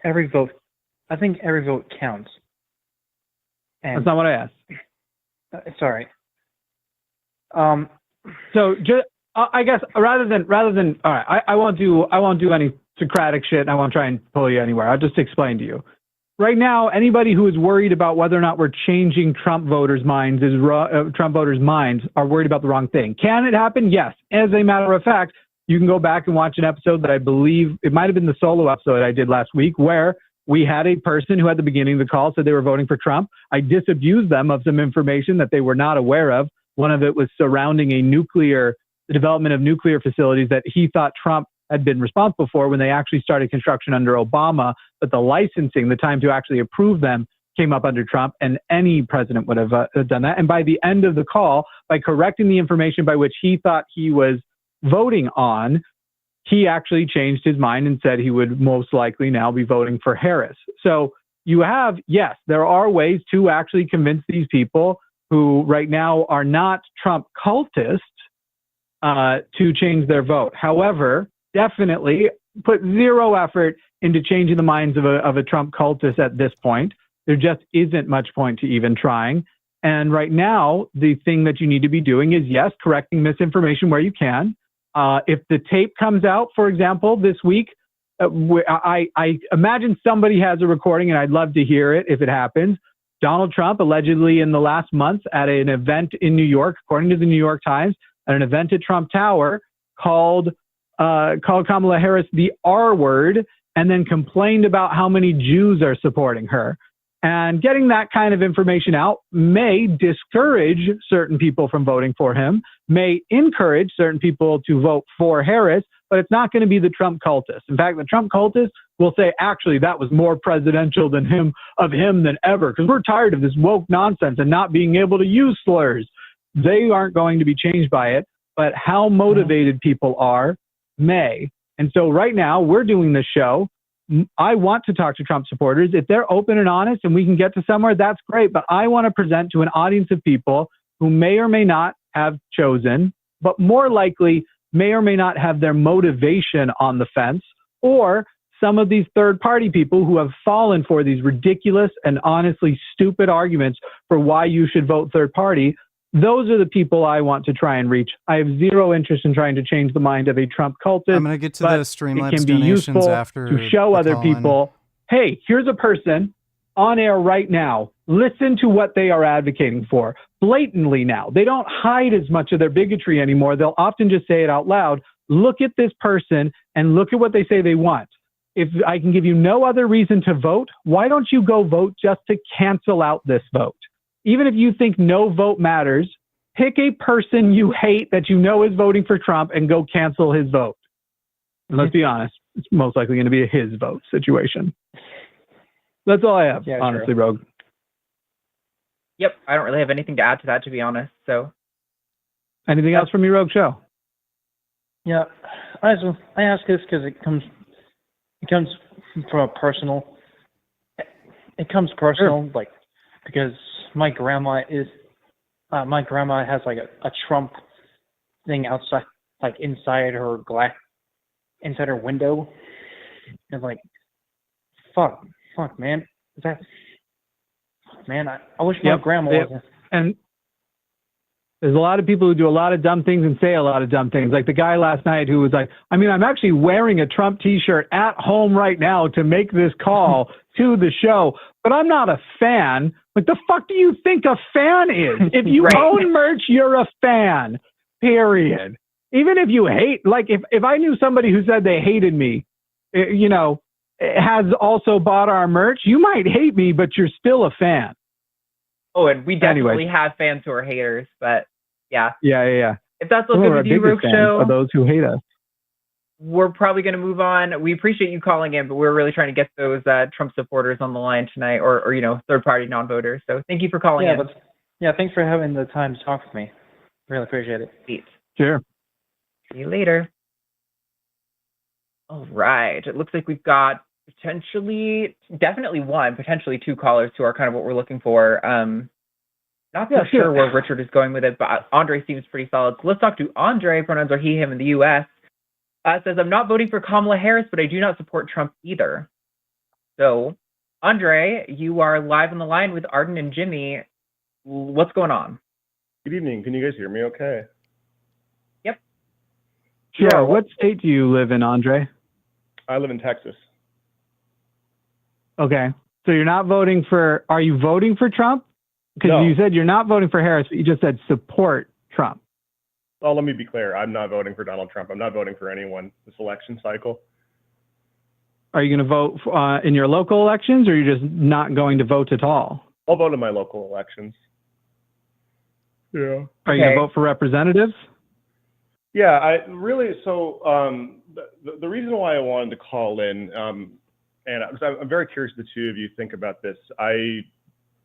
every vote counts. And, that's not what I asked. Sorry. So just, I guess rather than all right, I won't do any Socratic shit. I won't try and pull you anywhere. I'll just explain to you. Right now, anybody who is worried about whether or not we're changing Trump voters' minds are worried about the wrong thing. Can it happen? Yes. As a matter of fact, you can go back and watch an episode that I believe it might have been the solo episode I did last week where we had a person who at the beginning of the call said they were voting for Trump. I disabused them of some information that they were not aware of. One of it was surrounding the development of nuclear facilities that he thought Trump had been responsible for when they actually started construction under Obama, but the licensing, the time to actually approve them, came up under Trump, and any president would have done that. And by the end of the call, by correcting the information by which he thought he was voting on, he actually changed his mind and said he would most likely now be voting for Harris. So you have, yes, there are ways to actually convince these people who right now are not Trump cultists to change their vote. However, definitely put zero effort into changing the minds of a Trump cultist at this point. There just isn't much point to even trying. And right now, the thing that you need to be doing is, yes, correcting misinformation where you can. If the tape comes out, for example, this week, I imagine somebody has a recording, and I'd love to hear it if it happens. Donald Trump allegedly in the last month at an event in New York, according to the New York Times, at an event at Trump Tower, called Kamala Harris the R word and then complained about how many Jews are supporting her. And getting that kind of information out may discourage certain people from voting for him, may encourage certain people to vote for Harris, but it's not going to be the Trump cultists. In fact, the Trump cultists will say, actually, that was more presidential than him than ever, because we're tired of this woke nonsense and not being able to use slurs. They aren't going to be changed by it, but how motivated people are may. And so right now we're doing this show. I want to talk to Trump supporters. If they're open and honest and we can get to somewhere, that's great. But I want to present to an audience of people who may or may not have chosen, but more likely may or may not have their motivation on the fence, or some of these third-party people who have fallen for these ridiculous and honestly stupid arguments for why you should vote third party. Those are the people I want to try and reach. I have zero interest in trying to change the mind of a Trump cultist. I'm going to get to the Streamlabs it can be donations useful after to show the other call-in. people, hey, here's a person on air right now. Listen to what they are advocating for blatantly now. They don't hide as much of their bigotry anymore. They'll often just say it out loud. Look at this person and look at what they say they want. If I can give you no other reason to vote, why don't you go vote just to cancel out this vote? Even if you think no vote matters, pick a person you hate that you know is voting for Trump and go cancel his vote. And let's be honest, it's most likely going to be a his vote situation. That's all I have, honestly, Rogue. Yep, I don't really have anything to add to that, to be honest. So, anything else from your Rogue show? Yeah, I ask this because it comes from a personal. It comes personal, like because my grandma has like a Trump thing outside, like inside her window, and like, fuck, man, I wish my grandma wasn't. And there's a lot of people who do a lot of dumb things and say a lot of dumb things. Like the guy last night who was like, I'm actually wearing a Trump t-shirt at home right now to make this call to the show, but I'm not a fan. Like, the fuck do you think a fan is? If you own merch, you're a fan, period. Even if you hate, like if I knew somebody who said they hated me, has also bought our merch, you might hate me, but you're still a fan. Oh, and we definitely have fans who are haters, but yeah. Yeah. If that's Some okay of our with you, biggest Rogue fans Show, are those who hate us. we're probably going to move on. We appreciate you calling in, but we're really trying to get those Trump supporters on the line tonight, or third-party non-voters. So thank you for calling in. Thanks for having the time to talk with me. Really appreciate it. Sweet. Sure. See you later. All right. It looks like we've got definitely one, potentially two callers who are kind of what we're looking for. Not so sure where Richard is going with it, but Andre seems pretty solid. So let's talk to Andre. Pronouns are he, him in the U.S. Says, I'm not voting for Kamala Harris, but I do not support Trump either. So, Andre, you are live on the line with Arden and Jimmy. What's going on? Good evening. Can you guys hear me okay? Yep. Sure. Yeah. What state do you live in, Andre? I live in Texas. Okay. So you're not voting for, are you voting for Trump? Because you said you're not voting for Harris, but you just said support Trump. Oh, let me be clear. I'm not voting for Donald Trump. I'm not voting for anyone this election cycle. Are you going to vote in your local elections, or are you just not going to vote at all? I'll vote in my local elections. Yeah. Are you going to vote for representatives? Yeah, the reason why I wanted to call in, and I'm very curious the two of you think about this. I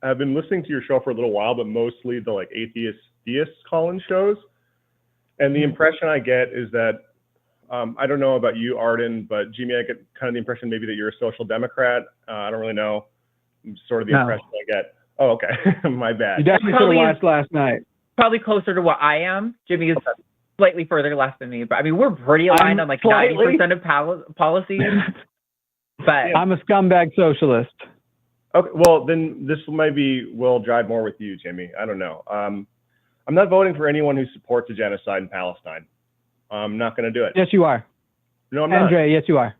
have been listening to your show for a little while, but mostly the atheist theist call-in shows. And the impression I get is that, I don't know about you, Arden, but Jimmy, I get kind of the impression maybe that you're a social democrat. I don't really know. Sort of the impression I get. Oh, okay. My bad. You definitely should have watched last night. Probably closer to what I am. Jimmy is slightly further left than me, but I mean, we're pretty aligned on 90% of policies. But I'm a scumbag socialist. Okay, well, then this maybe will drive more with you, Jimmy. I don't know. I'm not voting for anyone who supports a genocide in Palestine. I'm not going to do it. Yes, you are. No, I'm not. Andre, yes, you are.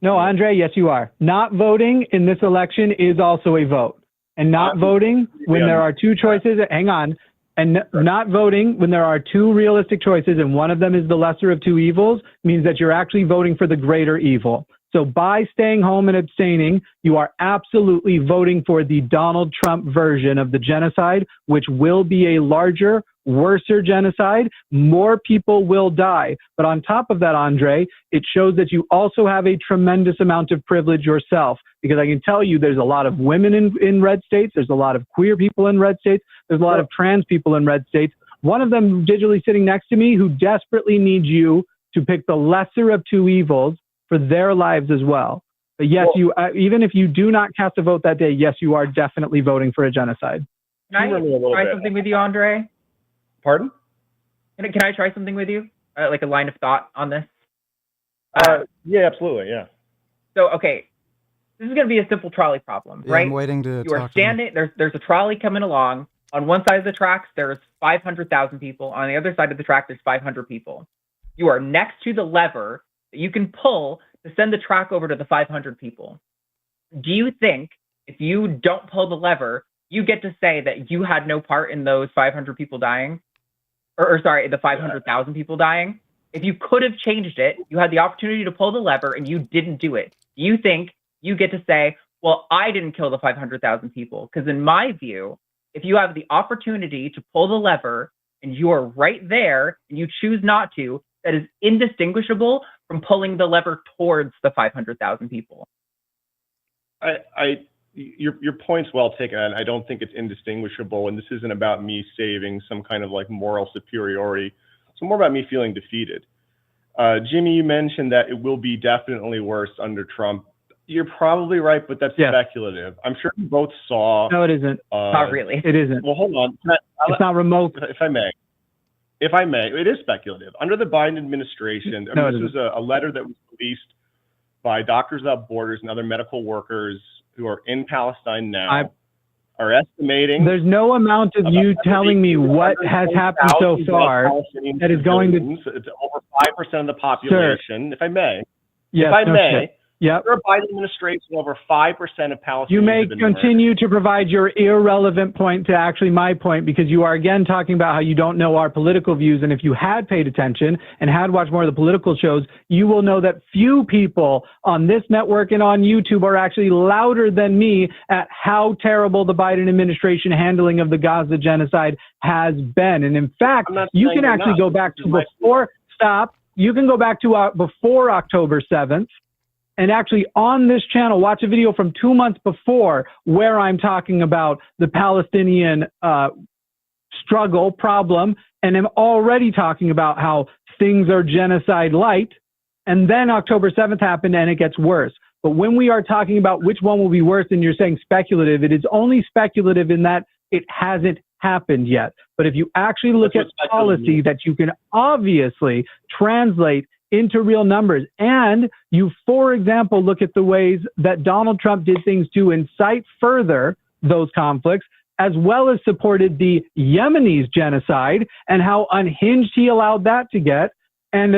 No, Andre, yes, you are. Not voting in this election is also a vote. And not voting when there are two choices, hang on, and not voting when there are two realistic choices and one of them is the lesser of two evils means that you're actually voting for the greater evil. So by staying home and abstaining, you are absolutely voting for the Donald Trump version of the genocide, which will be a larger, worser genocide. More people will die. But on top of that, Andre, it shows that you also have a tremendous amount of privilege yourself, because I can tell you there's a lot of women in red states. There's a lot of queer people in red states. There's a lot of trans people in red states. One of them digitally sitting next to me who desperately needs you to pick the lesser of two evils for their lives as well. But yes, you even if you do not cast a vote that day, yes, you are definitely voting for a genocide. Can I try something with you, Andre? Pardon? Can I try something with you? Like a line of thought on this? Yeah, absolutely, yeah. So, okay, this is going to be a simple trolley problem, Yeah, right? I'm waiting to You are talk to them. standing, there's a trolley coming along. On one side of the tracks, there's 500,000 people. On the other side of the track, there's 500 people. You are next to the lever that you can pull to send the track over to the 500 people. Do you think if you don't pull the lever, you get to say that you had no part in those 500 people dying? Or sorry, the 500,000 people dying? If you could have changed it, you had the opportunity to pull the lever and you didn't do it. Do you think you get to say, well, I didn't kill the 500,000 people? Because in my view, if you have the opportunity to pull the lever and you are right there and you choose not to, that is indistinguishable from pulling the lever towards the 500,000 people. Your point's well taken, and I don't think it's indistinguishable. And this isn't about me saving some kind of like moral superiority. It's more about me feeling defeated. Jimmy, you mentioned that it will be definitely worse under Trump. You're probably right, but that's speculative. I'm sure you both saw. No, it isn't. Not really. It isn't. Well, hold on. It's not remote. If I may, it is speculative. Under the Biden administration, this was a letter that was released by Doctors Without Borders and other medical workers who are in Palestine now, are estimating. There's no amount of you telling me what has happened so far that is going to. It's over 5% of the population, if I may. Yes, if I may. Shit. Yep. Under a Biden administration, over 5% of Palestinians. You may have been continue murdered. to provide your irrelevant point to actually my point, because you are again talking about how you don't know our political views. And if you had paid attention and had watched more of the political shows, you will know that few people on this network and on YouTube are actually louder than me at how terrible the Biden administration handling of the Gaza genocide has been. And in fact, you can actually go back to before, you can go back to before October 7th. And actually on this channel, watch a video from 2 months before where I'm talking about the Palestinian struggle problem. And I'm already talking about how things are genocide light. And then October 7th happened and it gets worse. But when we are talking about which one will be worse and you're saying speculative, it is only speculative in that it hasn't happened yet. But if you actually look at policy that you can obviously translate into real numbers, and you, for example, look at the ways that Donald Trump did things to incite further those conflicts, as well as supported the Yemenis genocide and how unhinged he allowed that to get, and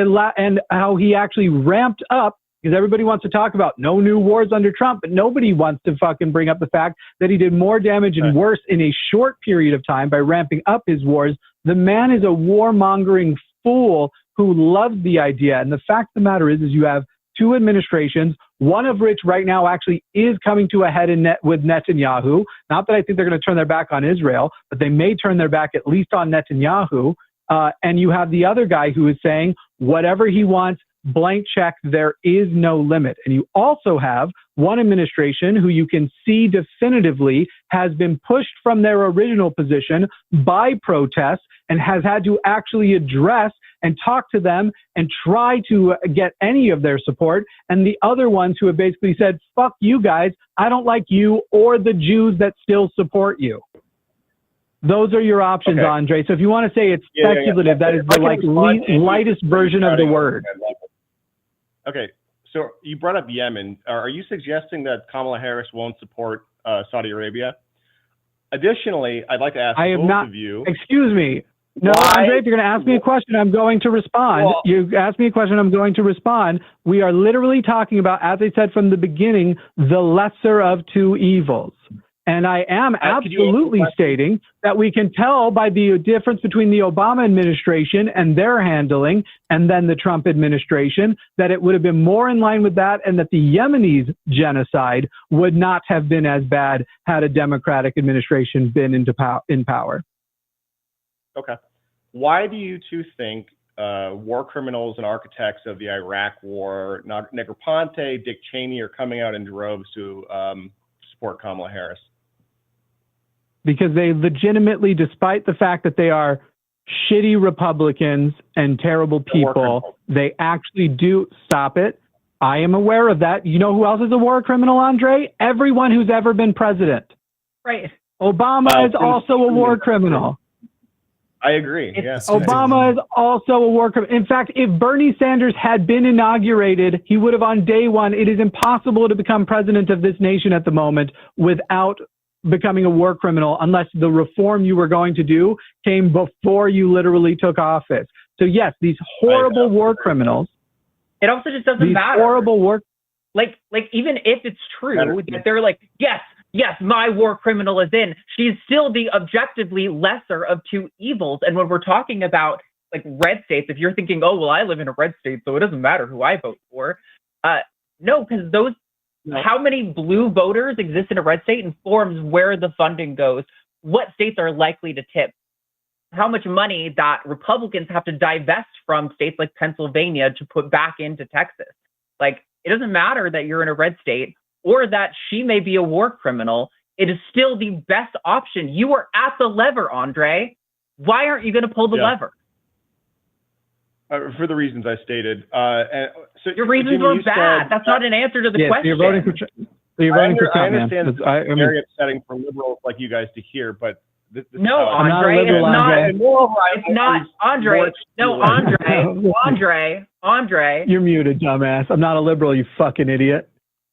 how he actually ramped up, because everybody wants to talk about no new wars under Trump, but nobody wants to fucking bring up the fact that he did more damage and worse in a short period of time by ramping up his wars. The man is a warmongering fool who loves the idea. And the fact of the matter is you have two administrations, one of which right now actually is coming to a head with Netanyahu. Not that I think they're going to turn their back on Israel, but they may turn their back at least on Netanyahu. And you have the other guy who is saying whatever he wants, blank check, there is no limit. And you also have one administration who you can see definitively has been pushed from their original position by protests and has had to actually address and talk to them and try to get any of their support. And the other ones who have basically said, fuck you guys, I don't like you or the Jews that still support you. Those are your options, Andre. So if you want to say it's speculative, that is the lightest version of the word. Okay, so you brought up Yemen. Are you suggesting that Kamala Harris won't support Saudi Arabia? Additionally, I'd like to ask both of you. Excuse me. No, Andre, if you're going to ask me a question, I'm going to respond. Well, you ask me a question, I'm going to respond. We are literally talking about, as I said from the beginning, the lesser of two evils. And I am Could you answer the absolutely question? stating that we can tell by the difference between the Obama administration and their handling and then the Trump administration that it would have been more in line with that, and that the Yemenis genocide would not have been as bad had a Democratic administration been in power. Okay. Why do you two think war criminals and architects of the Iraq War, Negroponte, Dick Cheney, are coming out in droves to support Kamala Harris? Because they legitimately, despite the fact that they are shitty Republicans and terrible people, they actually do stop it. I am aware of that. You know who else is a war criminal, Andre? Everyone who's ever been president. Right. Obama is also a war criminal. I agree. Yes. Obama is also a war criminal. In fact, if Bernie Sanders had been inaugurated, he would have on day one. It is impossible to become president of this nation at the moment without becoming a war criminal, unless the reform you were going to do came before you literally took office. So yes, these horrible war criminals. It also just doesn't these matter. Horrible war. Like even if it's true that they're like, yes, my war criminal is in, she's still the objectively lesser of two evils. And when we're talking about like red states, if you're thinking, oh, well, I live in a red state, so it doesn't matter who I vote for. No, because those, how many blue voters exist in a red state informs where the funding goes, what states are likely to tip, how much money that Republicans have to divest from states like Pennsylvania to put back into Texas. Like, it doesn't matter that you're in a red state or that she may be a war criminal. It is still the best option. You are at the lever, Andre. Why aren't you going to pull the lever? For the reasons I stated. So your reasons Jimmy, were bad. That's not an answer to the question. You're voting for I Trump, understand man. it's very upsetting for liberals like you guys to hear, but no, Andre, it's not, Andre. No, Andre. You're muted, dumbass. I'm not a liberal, you fucking idiot.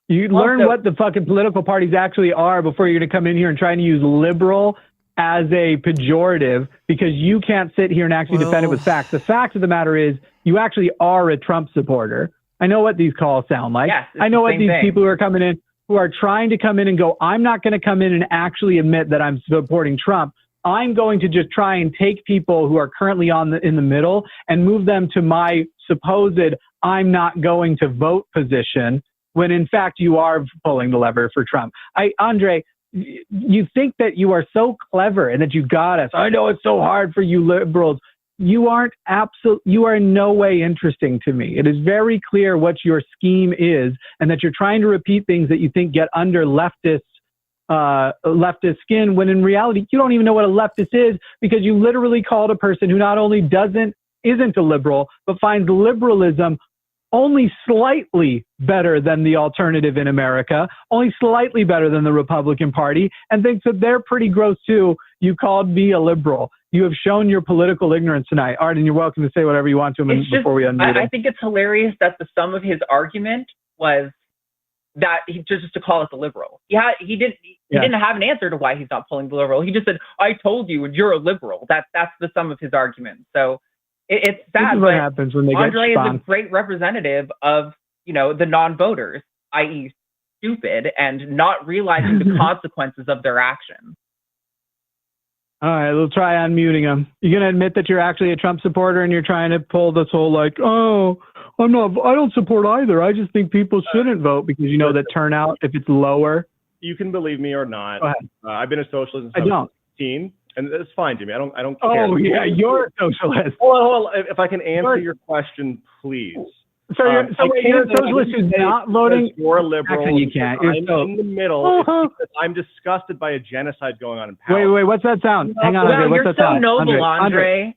You learn what the fucking political parties actually are before you're going to come in here and try to use liberal as a pejorative, because you can't sit here and actually defend it with facts. The fact of the matter is you actually are a Trump supporter. I know what these calls sound like. Yes, I know what these people who are coming in, who are trying to come in and go, I'm not going to come in and actually admit that I'm supporting Trump. I'm going to just try and take people who are currently in the middle and move them to my supposed I'm not going to vote position, when in fact you are pulling the lever for Trump. Andre, you think that you are so clever and that you got us. I know it's so hard for you liberals. You aren't you are in no way interesting to me. It is very clear what your scheme is, and that you're trying to repeat things that you think get under leftist skin, when in reality you don't even know what a leftist is, because you literally called a person who not only isn't a liberal, but finds liberalism only slightly better than the alternative in America, only slightly better than the Republican Party, and thinks that they're pretty gross too. You called me a liberal. You have shown your political ignorance tonight. Arden, you're welcome to say whatever you want to him before we unmute him. I think it's hilarious that the sum of his argument was that he just to call us a liberal. He didn't have an answer to why he's not pulling the liberal. He just said, I told you and you're a liberal. That's the sum of his argument. So it's sad. This is what happens when they Andre get is a great representative of, the non-voters, i.e. stupid and not realizing the consequences of their actions. All right, we'll try unmuting him. You're going to admit that you're actually a Trump supporter and you're trying to pull this whole I don't support either. I just think people shouldn't vote because you know that turnout, if it's lower. You can believe me or not. I've been a socialist since I don't. 17, and it's fine, Jimmy. I don't care. Oh yeah, you're a socialist. Well, if I can answer your question, please. So you're a socialist who's not voting. You're a liberal. Actually, you can't. You're I'm in the middle. It's because I'm disgusted by a genocide going on in Palestine. Wait, what's that sound? Hang on, Andre. What's that sound? You're so noble, Andre.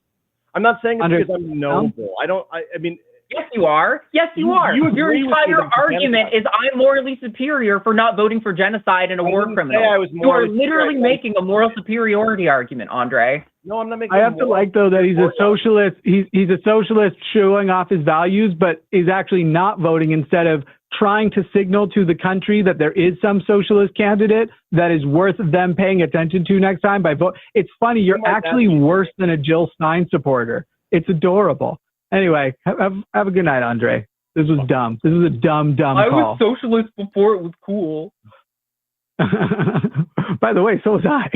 I'm not saying it's Andre, because I'm noble. I mean. Yes, you are. Yes, you are. Your entire argument is I'm morally superior for not voting for genocide and a war criminal. You are literally making a moral superiority argument, Andre. No, I'm not making. I have to like though that he's a socialist. He's a socialist showing off his values, but is actually not voting instead of trying to signal to the country that there is some socialist candidate that is worth them paying attention to next time by vote. It's funny. You're actually worse than a Jill Stein supporter. It's adorable. Anyway, have a good night, Andre. This was dumb. This was a dumb call. I was socialist before it was cool. By the way, so was I.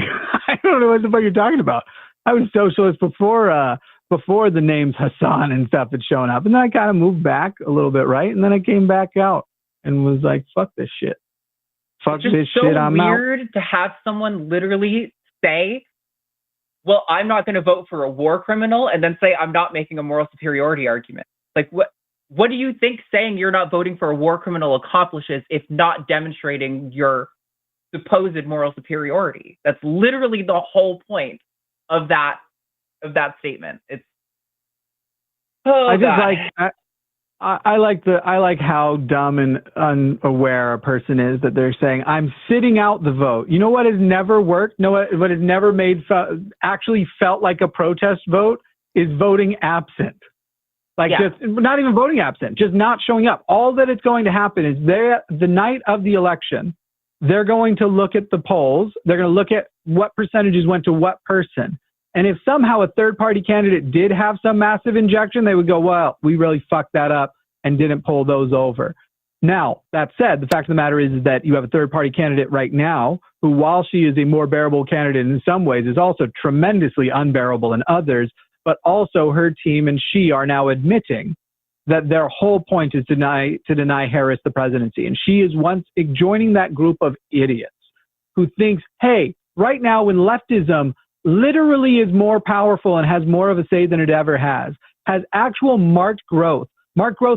I don't know what the fuck you're talking about. I was socialist before the names Hassan and stuff had shown up. And then I kind of moved back a little bit, right? And then I came back out and was like, fuck this shit. Fuck this shit, I'm out. It's weird to have someone literally say, well, I'm not going to vote for a war criminal, and then say I'm not making a moral superiority argument. Like, what do you think saying you're not voting for a war criminal accomplishes if not demonstrating your supposed moral superiority? That's literally the whole point of that statement. It's I like how dumb and unaware a person is that they're saying I'm sitting out the vote. You know what has never worked? What has never actually felt like a protest vote is voting absent. Just not even voting absent, just not showing up. All that is going to happen is the night of the election, they're going to look at the polls. They're going to look at what percentages went to what person. And if somehow a third-party candidate did have some massive injection, they would go, well, we really fucked that up and didn't pull those over. Now, that said, the fact of the matter is that you have a third-party candidate right now who, while she is a more bearable candidate in some ways, is also tremendously unbearable in others, but also her team and she are now admitting that their whole point is to deny Harris the presidency. And she is once joining that group of idiots who thinks, hey, right now when leftism literally is more powerful and has more of a say than it ever has actual marked growth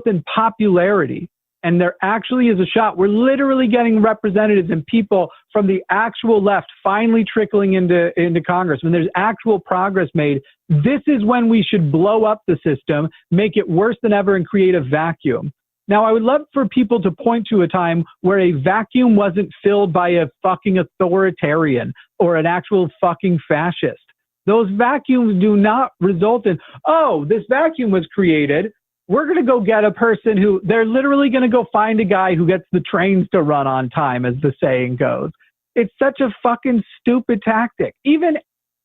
in popularity. And there actually is a shot. We're literally getting representatives and people from the actual left finally trickling into Congress. When there's actual progress made, this is when we should blow up the system, make it worse than ever, and create a vacuum. Now, I would love for people to point to a time where a vacuum wasn't filled by a fucking authoritarian or an actual fucking fascist. Those vacuums do not result in, oh, this vacuum was created. We're going to go get a person who, they're literally going to go find a guy who gets the trains to run on time, as the saying goes. It's such a fucking stupid tactic. Even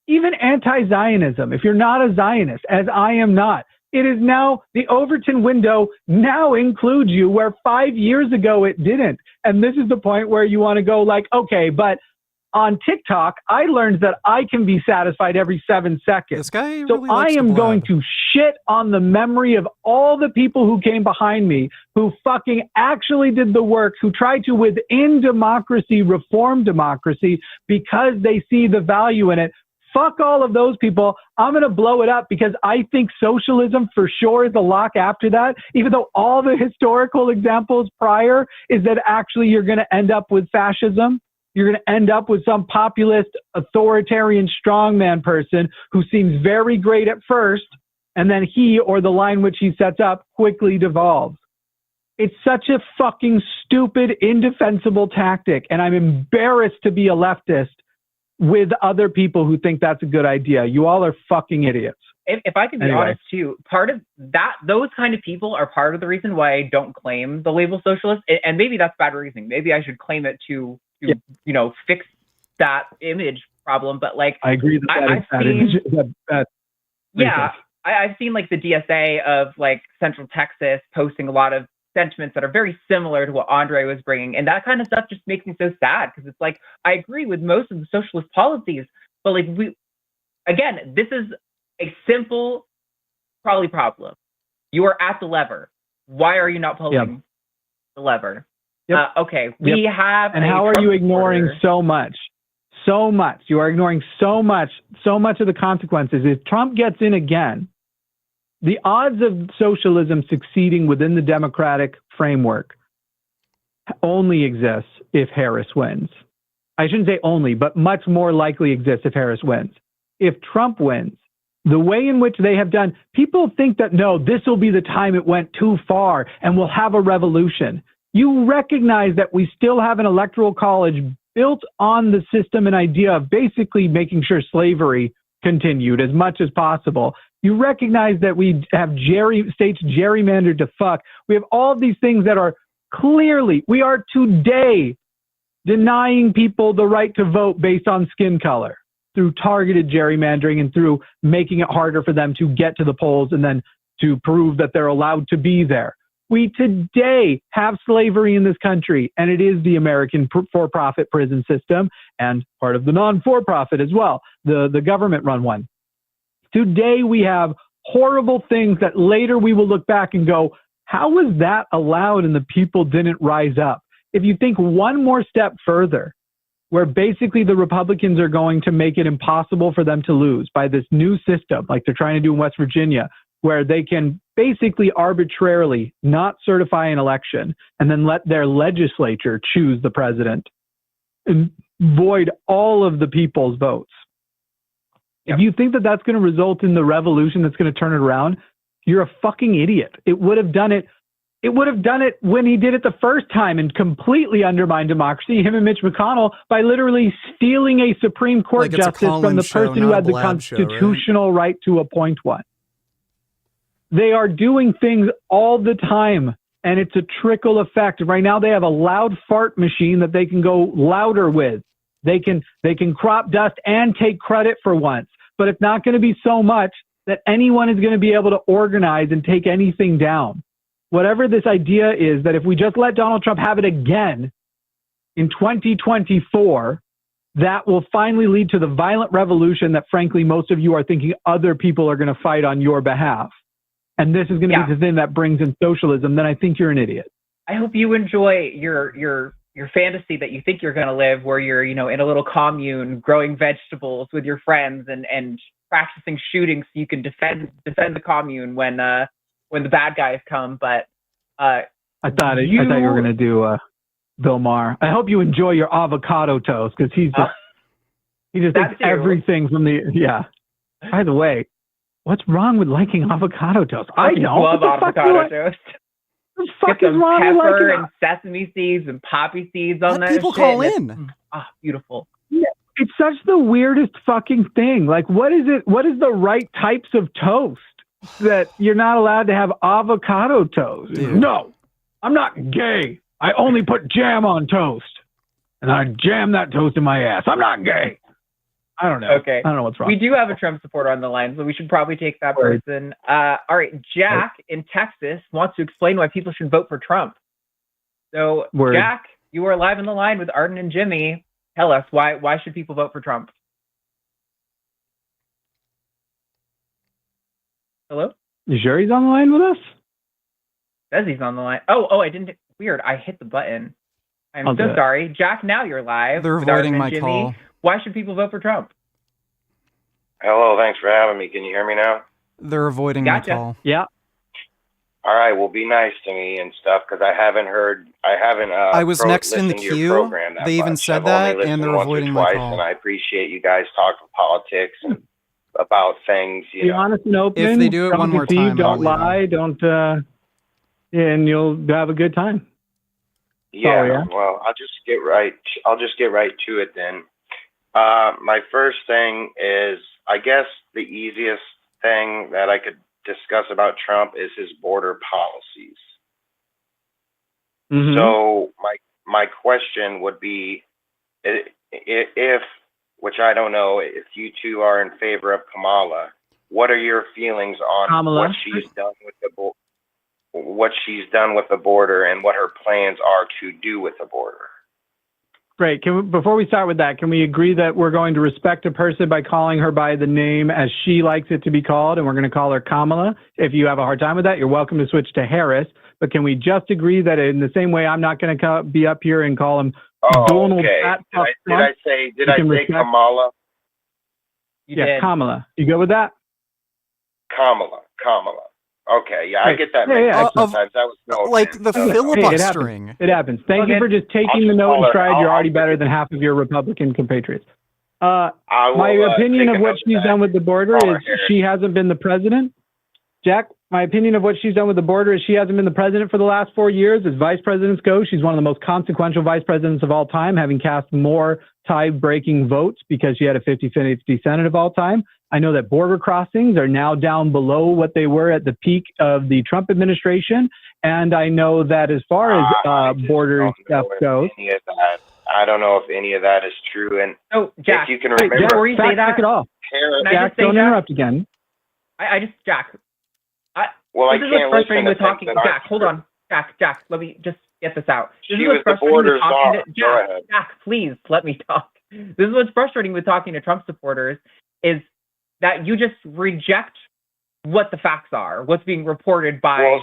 anti-Zionism, if you're not a Zionist, as I am not, it is now, the Overton window now includes you, where 5 years ago it didn't. And this is the point where you want to go like, okay, but on TikTok, I learned that I can be satisfied every 7 seconds. This guy so really I likes am to going blab. to shit on the memory of all the people who came behind me, who fucking actually did the work, who tried to, within democracy, reform democracy because they see the value in it. Fuck all of those people. I'm going to blow it up because I think socialism for sure is a lock after that, even though all the historical examples prior is that actually you're going to end up with fascism. You're going to end up with some populist, authoritarian strongman person who seems very great at first, and then he or the line which he sets up quickly devolves. It's such a fucking stupid, indefensible tactic, and I'm embarrassed to be a leftist with other people who think that's a good idea. You all are fucking idiots. If I can be honest too, part of that, those kind of people are part of the reason why I don't claim the label socialist. And maybe that's bad reasoning. Maybe I should claim it to fix that image problem. But like, I agree that I've seen like the DSA of like Central Texas posting a lot of sentiments that are very similar to what Andre was bringing. And that kind of stuff just makes me so sad, because it's like, I agree with most of the socialist policies, but like this is a simple probably problem. You are at the lever. Why are you not pulling the lever? Okay, we have. And how are you ignoring so much? So much. You are ignoring so much of the consequences. If Trump gets in again, the odds of socialism succeeding within the democratic framework only exists if Harris wins. I shouldn't say only, but much more likely exists if Harris wins. If Trump wins, the way in which they have done, people think that, no, this will be the time it went too far and we'll have a revolution. You recognize that we still have an electoral college built on the system and idea of basically making sure slavery continued as much as possible. You recognize that we have states gerrymandered to fuck. We have all these things that are clearly, we are today denying people the right to vote based on skin color through targeted gerrymandering and through making it harder for them to get to the polls and then to prove that they're allowed to be there. We today have slavery in this country, and it is the American for-profit prison system and part of the non-for-profit as well, the government-run one. Today we have horrible things that later we will look back and go, how was that allowed and the people didn't rise up? If you think one more step further, where basically the Republicans are going to make it impossible for them to lose by this new system, like they're trying to do in West Virginia, where they can basically arbitrarily not certify an election and then let their legislature choose the president and void all of the people's votes. If you think that that's going to result in the revolution that's going to turn it around, you're a fucking idiot. It would have done it. It would have done it when he did it the first time and completely undermined democracy, him and Mitch McConnell, by literally stealing a Supreme Court Like it's a justice from call-in the show, person who not a had the blab show, constitutional right to appoint one. They are doing things all the time, and it's a trickle effect. Right now they have a loud fart machine that they can go louder with. They can crop dust and take credit for once, but it's not going to be so much that anyone is going to be able to organize and take anything down. Whatever this idea is, that if we just let Donald Trump have it again in 2024, that will finally lead to the violent revolution that, frankly, most of you are thinking other people are going to fight on your behalf. And this is going to be the thing that brings in socialism, then I think you're an idiot. I hope you enjoy your fantasy that you think you're going to live, where you're, in a little commune growing vegetables with your friends and practicing shooting so you can defend the commune when the bad guys come. But I thought you were going to do Bill Maher. I hope you enjoy your avocado toast, because he just takes everything from the By the way, what's wrong with liking avocado toast? I don't love avocado toast. What the fuck Get is some wrong with pepper liking and sesame seeds and poppy seeds on Let that people shit, call and in. beautiful. Yeah, it's such the weirdest fucking thing. Like, what is it? What is the right types of toast that you're not allowed to have avocado toast? Dude. No, I'm not gay. I only put jam on toast, and I jam that toast in my ass. I'm not gay. I don't know. Okay. I don't know what's wrong. We do have a Trump supporter on the line, so we should probably take that person. All right, Jack in Texas wants to explain why people should vote for Trump. So, Word. Jack, you are live on the line with Arden and Jimmy. Tell us, why should people vote for Trump? Hello? You sure he's on the line with us? Says he's on the line. Oh, I didn't. Weird. I hit the button. I'm I'll do so it. sorry. Jack, now you're live. They're with Arden avoiding and my Jimmy. call. Why should people vote for Trump? Hello, thanks for having me. Can you hear me now? They're avoiding Gotcha. my call. Yeah. All right, well, be nice to me and stuff, because I haven't. I was next in the listened to your queue. program that They even much. said I've only that, listened and they're once or avoiding my twice, call. And I appreciate you guys talking politics and about things. Be honest and open. If they do it don't one more deceive, time, I'll don't leave them. lie. Don't. And you'll have a good time. Yeah, yeah. well, I'll just get right to it then. My first thing is, I guess the easiest thing that I could discuss about Trump is his border policies. Mhm. So my question would be, if, which I don't know, if you two are in favor of Kamala, what are your feelings on Kamala? what she's done with the border and what her plans are to do with the border? Great. Before we start with that, can we agree that we're going to respect a person by calling her by the name as she likes it to be called, and we're going to call her Kamala? If you have a hard time with that, you're welcome to switch to Harris. But can we just agree that in the same way I'm not going to be up here and call him Donald Okay. Fat Did Fuck I Trump? say You can respect- Kamala? Yeah, Kamala. You go with that? Kamala. Okay, yeah, I Right. get that. Yeah, mixed yeah. up sometimes. That was no Like offense. the Hey, filibustering. It happens. Thank you for just taking the note in stride. You're already better than half of your Republican compatriots. My opinion of what she's done with the border is she hasn't been the president. Jack, my opinion of what she's done with the border is she hasn't been the president for the last 4 years. As vice presidents go, she's one of the most consequential vice presidents of all time, having cast more tie-breaking votes because she had a 50-50 Senate of all time. I know that border crossings are now down below what they were at the peak of the Trump administration. And I know that as far as border stuff goes. I don't know if any of that is true. And Jack, if you can Hey, remember, Jack, before you say fact that, check it off. Harris, Can I Jack, just say, don't Jack? interrupt again. I just, Jack. Well, I this is can't what's frustrating listen to with talking. things that Jack, aren't hold true. on. Jack, let me just get this out. This She is was what's the frustrating with border talking czar. to Go ahead. Jack, please let me talk. This is what's frustrating with talking to Trump supporters is that you just reject what the facts are, what's being reported by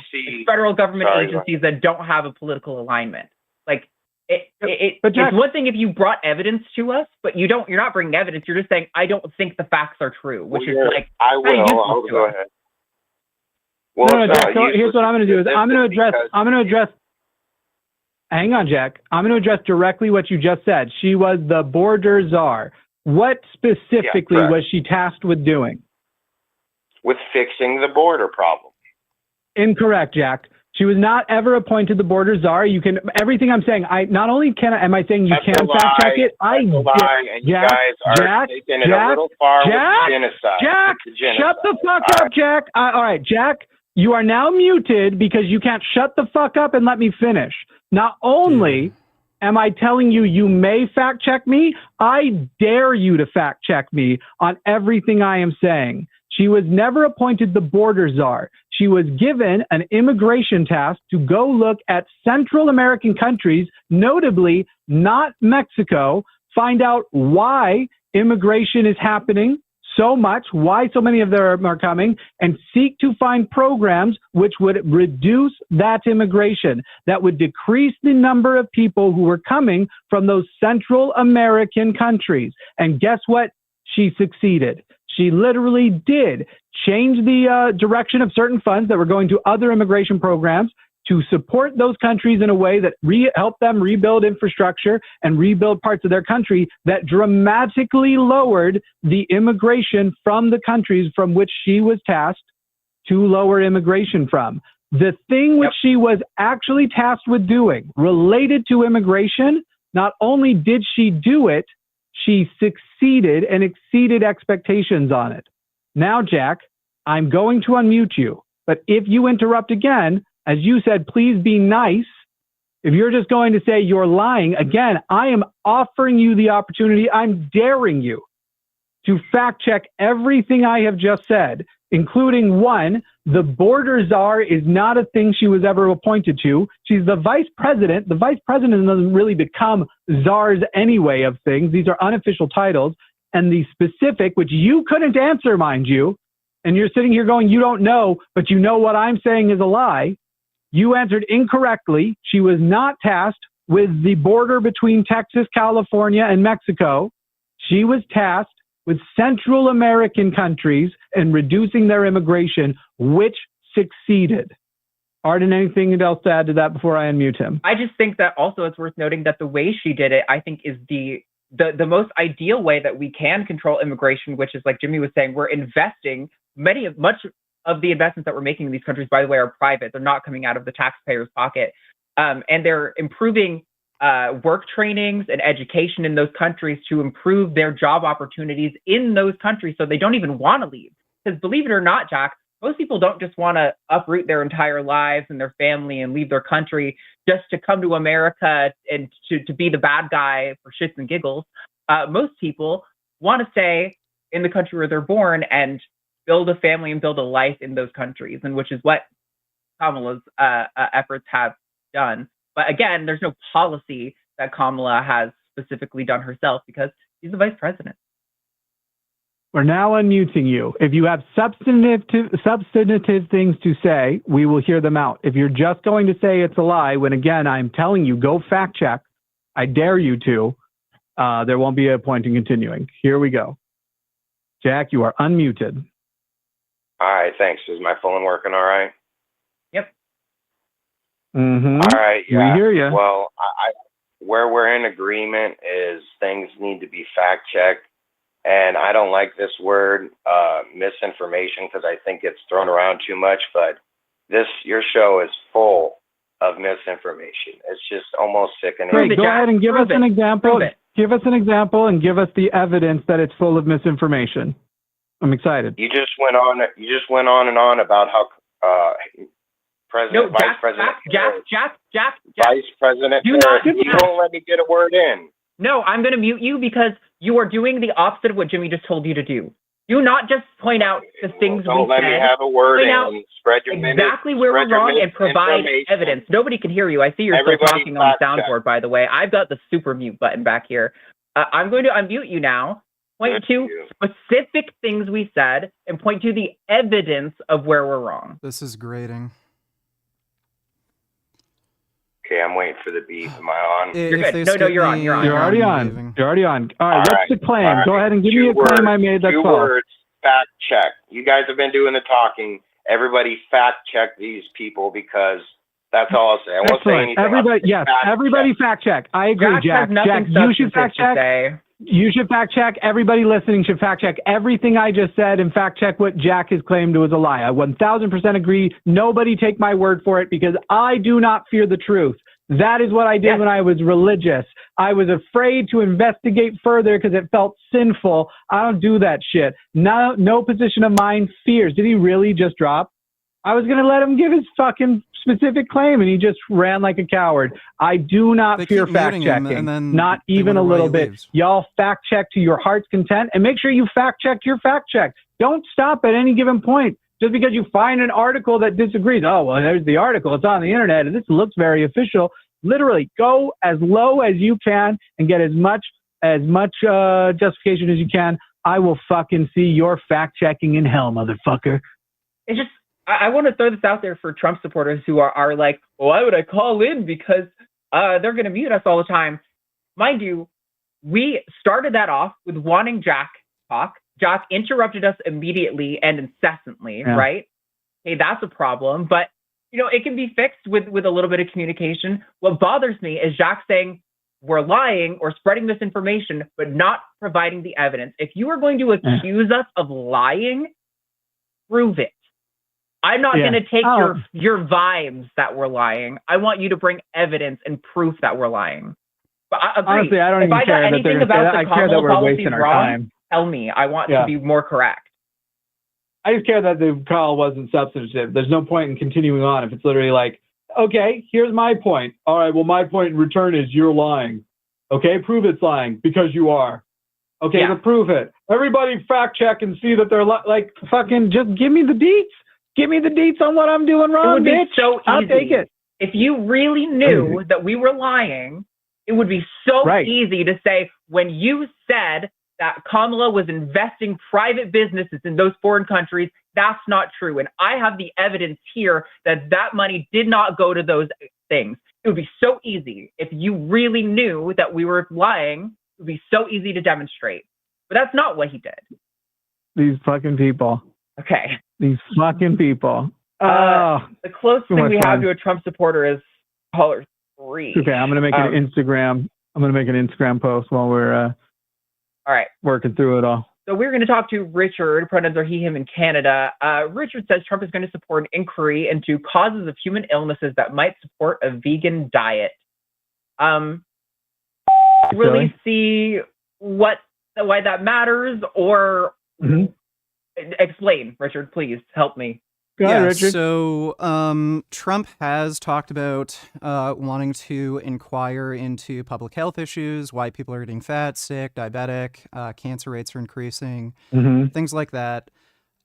federal government agencies that don't have a political alignment. Like But Jack, it's one thing if you brought evidence to us, but you're not bringing evidence. You're just saying I don't think the facts are true, which is like I kinda will. useless I'll to go us. ahead. Well, no, it's Jack. not So here's useless what I'm going to do: is to I'm going to address. because- I'm going to address. Hang on, Jack. I'm going to address directly what you just said. She was the border czar. What specifically correct. was she tasked with doing? with fixing the border problem. Incorrect, Jack. She was not ever appointed the border czar. You can everything I'm saying. I not only can am I saying you That's can a fact check lie. it. I That's a lie, and you Jack, guys are Jack, taking it Jack, a little far Jack, with genocide. Jack, With the genocide. shut the fuck All up, Jack. All right, Jack. You are now muted because you can't shut the fuck up and let me finish. Not only am I telling you you may fact check me, I dare you to fact check me on everything I am saying. She was never appointed the border czar. She was given an immigration task to go look at Central American countries, notably not Mexico, find out why immigration is happening so much, why so many of them are coming, and seek to find programs which would reduce that immigration, that would decrease the number of people who were coming from those Central American countries. And guess what? She succeeded. She literally did change the direction of certain funds that were going to other immigration programs to support those countries in a way that helped them rebuild infrastructure and rebuild parts of their country that dramatically lowered the immigration from the countries from which she was tasked to lower immigration from. The thing which she was actually tasked with doing related to immigration, not only did she do it, she succeeded and exceeded expectations on it. Now, Jack, I'm going to unmute you, but if you interrupt again, as you said, please be nice. If you're just going to say you're lying, again, I am offering you the opportunity. I'm daring you to fact check everything I have just said, including one, the border czar is not a thing she was ever appointed to. She's the vice president. The vice president doesn't really become czars anyway of things. These are unofficial titles. And the specific, which you couldn't answer, mind you, and you're sitting here going, you don't know, but you know what I'm saying is a lie. You answered incorrectly. She was not tasked with the border between Texas, California, and Mexico. She was tasked with Central American countries and reducing their immigration, which succeeded. Arden, anything else to add to that before I unmute him? I just think that also it's worth noting that the way she did it, I think, is the most ideal way that we can control immigration, which is, like Jimmy was saying, we're investing much of the investments that we're making in these countries, by the way, are private. They're not coming out of the taxpayer's pocket. And they're improving work trainings and education in those countries to improve their job opportunities in those countries so they don't even want to leave. Because believe it or not, Jack, most people don't just want to uproot their entire lives and their family and leave their country just to come to America and to be the bad guy for shits and giggles. Most people want to stay in the country where they're born and build a family and build a life in those countries, and which is what Kamala's efforts have done. But again, there's no policy that Kamala has specifically done herself because she's the vice president. We're now unmuting you. If you have substantive things to say, we will hear them out. If you're just going to say it's a lie, when again, I'm telling you, go fact check. I dare you to. There won't be a point in continuing. Here we go. Jack, you are unmuted. All right, thanks. Is my phone working all right? Yep. Mm-hmm. All right, yeah. We hear you. Well, where we're in agreement is things need to be fact-checked, and I don't like this word, misinformation, because I think it's thrown around too much, but your show is full of misinformation. It's just almost sickening. Great, go ahead and give us an example. Give us an example and give us the evidence that it's full of misinformation. I'm excited. You just went on and on about how Vice President Harris, you don't let me get a word in. No, I'm going to mute you because you are doing the opposite of what Jimmy just told you to do. Do not just point out the things we Don't let me said. have a word Point out in. Spread your exactly where we're wrong and provide evidence. Nobody can hear you. I see you're still Everybody talking on the fact check. soundboard, by the way. I've got the super mute button back here. I'm going to unmute you now. Point to specific things we said and point to the evidence of where we're wrong. This is grating. Okay, I'm waiting for the beep. Am I on? You're good. No, you're on. You're on. You're already on. You're already on. All right, All what's right, the claim? all right. Go ahead and give me a claim I made. That's Two all. words, fact check. You guys have been doing the talking. Everybody fact check these people because that's all I'll say. I won't say Excellent. anything. Everybody, yes, everybody fact check. I agree, Jack. Jack, you should fact check. You should fact check. Everybody listening should fact check everything I just said and fact check what Jack has claimed was a lie. I 1000% agree. Nobody take my word for it because I do not fear the truth. That is what I did when I was religious. I was afraid to investigate further because it felt sinful. I don't do that shit. No position of mine fears. Did he really just drop? I was going to let him give his fucking specific claim, and he just ran like a coward. I do not fear fact-checking, not even a little bit. Y'all fact-check to your heart's content, and make sure you fact-check your fact-check. Don't stop at any given point. Just because you find an article that disagrees, oh, well, there's the article. It's on the internet, and this looks very official. Literally, go as low as you can and get as much justification as you can. I will fucking see your fact-checking in hell, motherfucker. It's just, I want to throw this out there for Trump supporters who are like, why would I call in? Because they're going to mute us all the time. Mind you, we started that off with wanting Jack talk. Jack interrupted us immediately and incessantly, right? Hey, that's a problem. But, you know, it can be fixed with a little bit of communication. What bothers me is Jack saying we're lying or spreading misinformation, but not providing the evidence. If you are going to accuse us of lying, prove it. I'm not going to take your vibes that we're lying. I want you to bring evidence and proof that we're lying. But I agree. Honestly, I don't even care that they're going to say that. I care that we're wasting our time. Tell me. I want to be more correct. I just care that the call wasn't substantive. There's no point in continuing on if it's literally like, okay, here's my point. All right, well, my point in return is you're lying. Okay, prove it's lying because you are. Okay, then prove it. Everybody fact check and see that they're like fucking just give me the deets. Give me the deets on what I'm doing wrong, it would bitch. Be so easy. I'll take it. If you really knew that we were lying, it would be so easy to say, when you said that Kamala was investing private businesses in those foreign countries, that's not true. And I have the evidence here that that money did not go to those things. It would be so easy. If you really knew that we were lying, it would be so easy to demonstrate. But that's not what he did. These fucking people. Okay. These fucking people. The closest thing we have to a Trump supporter is caller 3. Okay, I'm gonna make an Instagram. I'm gonna make an Instagram post while we're all right working through it all. So we're going to talk to Richard. Pronouns are he, him in Canada. Richard says Trump is going to support an inquiry into causes of human illnesses that might support a vegan diet. Really see why that matters, or explain, Richard, please help me. Go ahead, Richard. So Trump has talked about wanting to inquire into public health issues, why people are getting fat, sick, diabetic, cancer rates are increasing, things like that.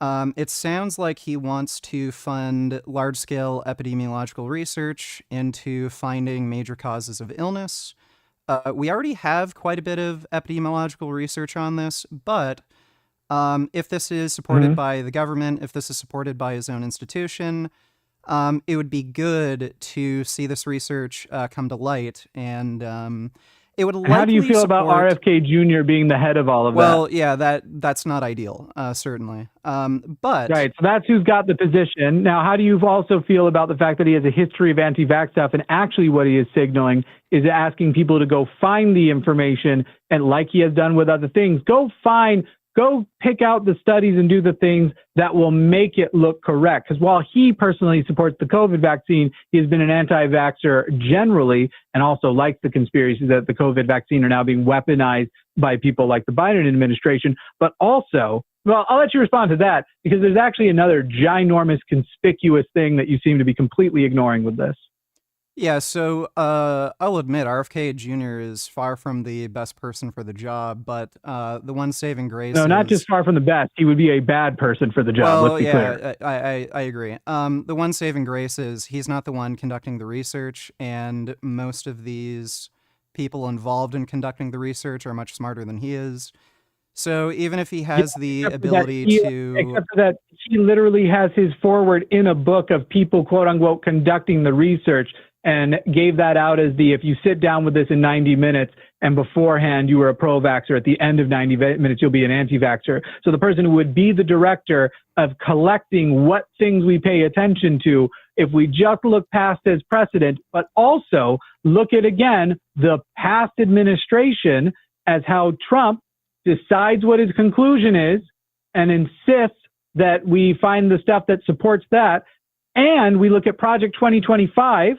It sounds like he wants to fund large-scale epidemiological research into finding major causes of illness. We already have quite a bit of epidemiological research on this, but if this is supported by the government, if this is supported by his own institution, it would be good to see this research come to light. And it would likely How do you feel about RFK Jr. being the head of all of that? Well, yeah, that's not ideal, certainly. But right, so that's who's got the position. Now, how do you also feel about the fact that he has a history of anti-vax stuff, and actually what he is signaling is asking people to go find the information, and like he has done with other things, go pick out the studies and do the things that will make it look correct. Because while he personally supports the COVID vaccine, he has been an anti-vaxxer generally, and also likes the conspiracy that the COVID vaccine are now being weaponized by people like the Biden administration. But also, well, I'll let you respond to that, because there's actually another ginormous, conspicuous thing that you seem to be completely ignoring with this. Yeah, so I'll admit RFK Jr. is far from the best person for the job, but the one saving grace No, not is just far from the best. He would be a bad person for the job. well, Let's be clear. yeah, I agree. The one saving grace is he's not the one conducting the research, and most of these people involved in conducting the research are much smarter than he is. So even if he has the Except for that ability he- to, Except for that he literally has his forward in a book of people, quote unquote, conducting the research, and gave that out as the, if you sit down with this in 90 minutes and beforehand you were a pro-vaxxer, at the end of 90 minutes you'll be an anti-vaxxer. So the person who would be the director of collecting what things we pay attention to, if we just look past as precedent, but also look at, again, the past administration as how Trump decides what his conclusion is and insists that we find the stuff that supports that. And we look at Project 2025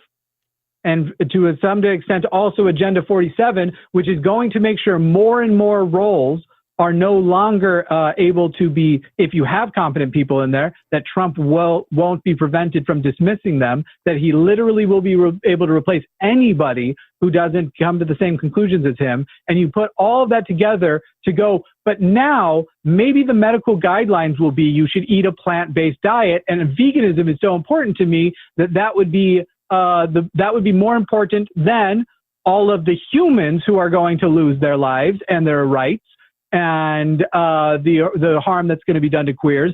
and to some extent also Agenda 47, which is going to make sure more and more roles are no longer able to be, if you have competent people in there, that Trump won't be prevented from dismissing them, that he literally will be able to replace anybody who doesn't come to the same conclusions as him. And you put all of that together to go, but now maybe the medical guidelines will be you should eat a plant-based diet. And veganism is so important to me that would be that would be more important than all of the humans who are going to lose their lives and their rights, and the harm that's going to be done to queers.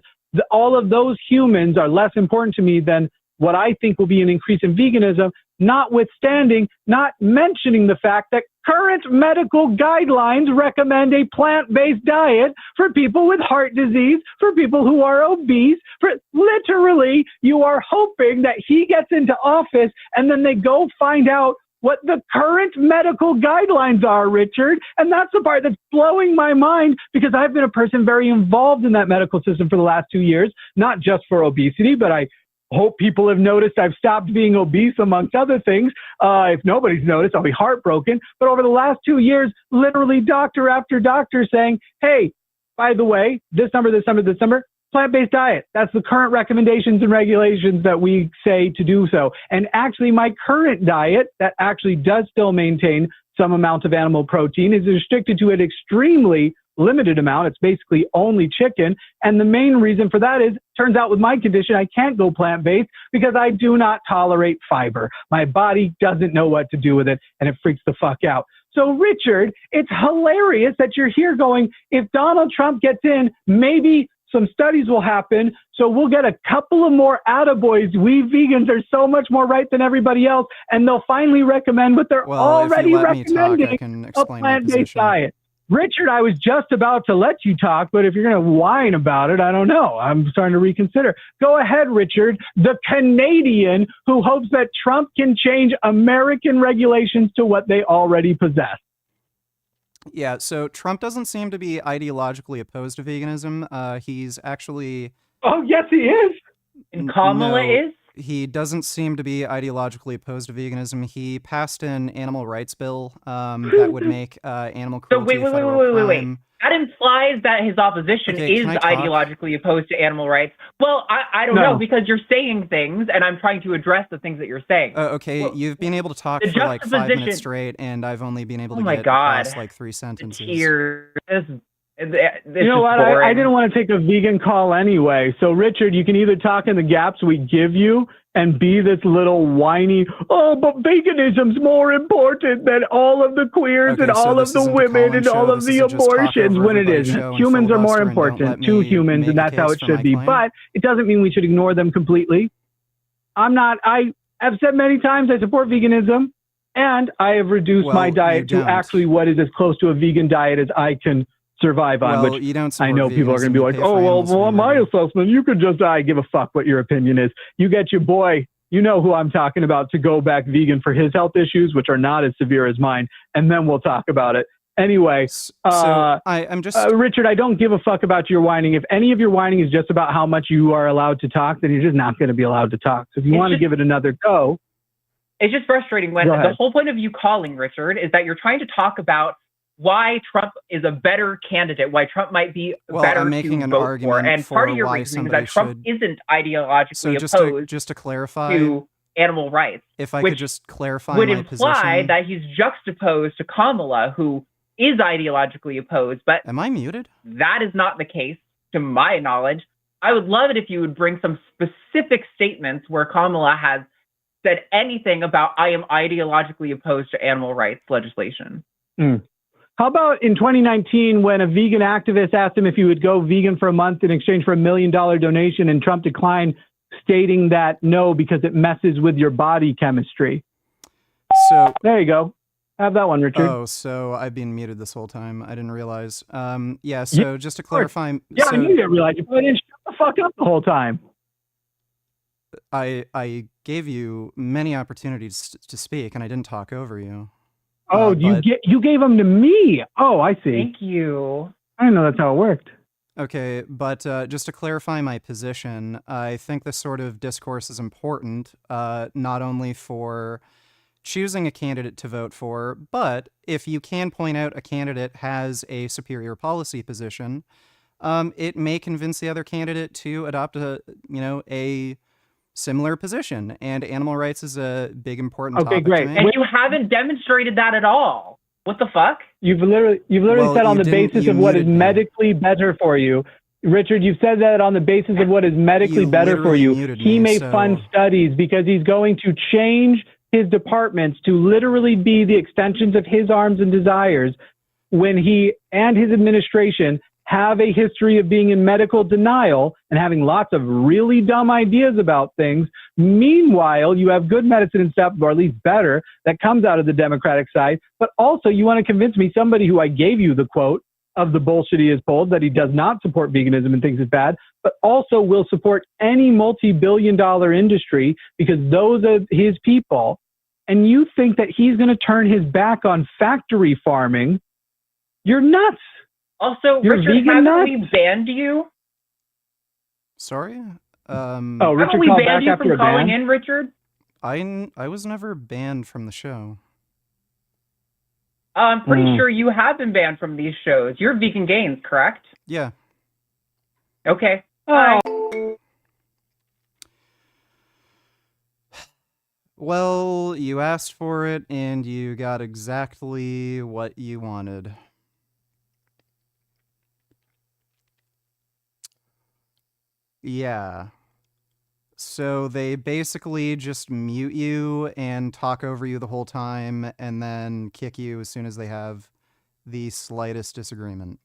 All of those humans are less important to me than what I think will be an increase in veganism, notwithstanding, not mentioning the fact that current medical guidelines recommend a plant-based diet for people with heart disease, for people who are obese. For literally, you are hoping that he gets into office and then they go find out what the current medical guidelines are, Richard. And that's the part that's blowing my mind, because I've been a person very involved in that medical system for the last 2 years, not just for obesity, but I hope people have noticed I've stopped being obese, amongst other things. If nobody's noticed, I'll be heartbroken. But over the last 2 years, literally doctor after doctor saying, hey, by the way, this number, plant-based diet. That's the current recommendations and regulations that we say to do so. And actually, my current diet that actually does still maintain some amount of animal protein is restricted to an extremely limited amount. It's basically only chicken. And the main reason for that is, turns out with my condition, I can't go plant-based because I do not tolerate fiber. My body doesn't know what to do with it, and it freaks the fuck out. So, Richard, it's hilarious that you're here going, if Donald Trump gets in, maybe some studies will happen, so we'll get a couple of more attaboys. We vegans are so much more right than everybody else, and they'll finally recommend what they're already recommending, a plant-based diet. Richard, I was just about to let you talk, but if you're going to whine about it, I don't know. I'm starting to reconsider. Go ahead, Richard, the Canadian who hopes that Trump can change American regulations to what they already possess. Yeah, so Trump doesn't seem to be ideologically opposed to veganism. He's actually... Oh, yes, he is. And Kamala is? He doesn't seem to be ideologically opposed to veganism. He passed an animal rights bill that would make animal cruelty a federal crime. That implies that his opposition is ideologically opposed to animal rights. Well, I don't know, because you're saying things, and I'm trying to address the things that you're saying. Okay, well, you've been able to talk for like 5 minutes straight, and I've only been able to get across like 3 sentences. You know what? I didn't want to take a vegan call anyway. So, Richard, you can either talk in the gaps we give you and be this little whiny, oh, but veganism's more important than all of the queers and all of the women and all of the abortions, when it isn't. Humans are more important to humans, and that's how it should be. But it doesn't mean we should ignore them completely. I have said many times I support veganism, and I have reduced my diet to actually what is as close to a vegan diet as I can survive on, which you don't I know people are going to be like, oh, well, my assessment, you could just, I give a fuck what your opinion is. You get your boy, you know who I'm talking about, to go back vegan for his health issues, which are not as severe as mine, and then we'll talk about it. Anyway, I'm just... Richard, I don't give a fuck about your whining. If any of your whining is just about how much you are allowed to talk, then you're just not going to be allowed to talk. So if you want to give it another go... It's just frustrating when the whole point of you calling, Richard, is that you're trying to talk about why Trump is a better candidate, why Trump might be better to vote for. And part of your reasoning is that Trump isn't ideologically opposed. Just to clarify, animal rights. If I which could just clarify would my imply position. that he's juxtaposed to Kamala, who is ideologically opposed. But am I muted? That is not the case, to my knowledge. I would love it if you would bring some specific statements where Kamala has said anything about I am ideologically opposed to animal rights legislation. How about in 2019 when a vegan activist asked him if he would go vegan for a month in exchange for $1 million donation, and Trump declined, stating that no, because it messes with your body chemistry. So there you go. Have that one, Richard. Oh, so I've been muted this whole time. I didn't realize. Yeah, so just to clarify. Yeah, so I knew you didn't realize. You probably didn't shut the fuck up the whole time. I gave you many opportunities to speak, and I didn't talk over you. Oh, you gave them to me. Oh, I see. Thank you. I didn't know that's how it worked. Okay, but just to clarify my position, I think this sort of discourse is important, not only for choosing a candidate to vote for, but if you can point out a candidate has a superior policy position, it may convince the other candidate to adopt a similar position. And animal rights is a big, important topic great. to me. And you haven't demonstrated that at all. What the fuck? You've literally said on the basis of what is medically better for you. Richard, you've said that on the basis of what is medically better for you. He may fund studies because he's going to change his departments to literally be the extensions of his arms and desires when he and his administration have a history of being in medical denial and having lots of really dumb ideas about things. Meanwhile, you have good medicine and stuff, or at least better, that comes out of the Democratic side. But also, you want to convince me, somebody who I gave you the quote of the bullshit he has pulled, that he does not support veganism and thinks it's bad, but also will support any multi-billion-dollar industry because those are his people. And you think that he's going to turn his back on factory farming? You're nuts. Also, You're Richard, vegan haven't nuts? we banned you? Sorry? Oh, Richard Haven't we called banned back you after from a calling ban? in, Richard? I was never banned from the show. I'm pretty sure you have been banned from these shows. You're Vegan Gains, correct? Yeah. Okay. Oh. Well, you asked for it, and you got exactly what you wanted. Yeah. So they basically just mute you and talk over you the whole time, and then kick you as soon as they have the slightest disagreement.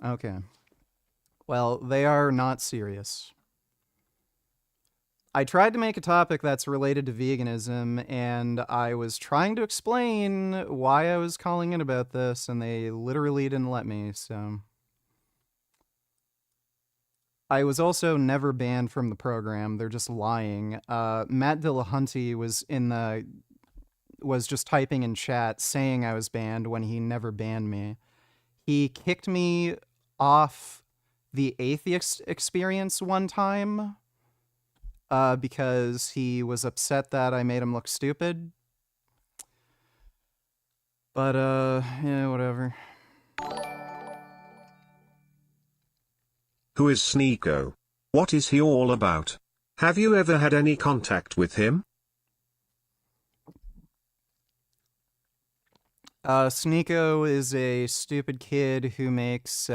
Okay. Well, they are not serious. I tried to make a topic that's related to veganism, and I was trying to explain why I was calling in about this, and they literally didn't let me, so... I was also never banned from the program. They're just lying. Matt Dillahunty was just typing in chat saying I was banned when he never banned me. He kicked me off the Atheist Experience one time because he was upset that I made him look stupid. But, yeah, whatever. Who is Sneeko? What is he all about? Have you ever had any contact with him? Sneeko is a stupid kid who makes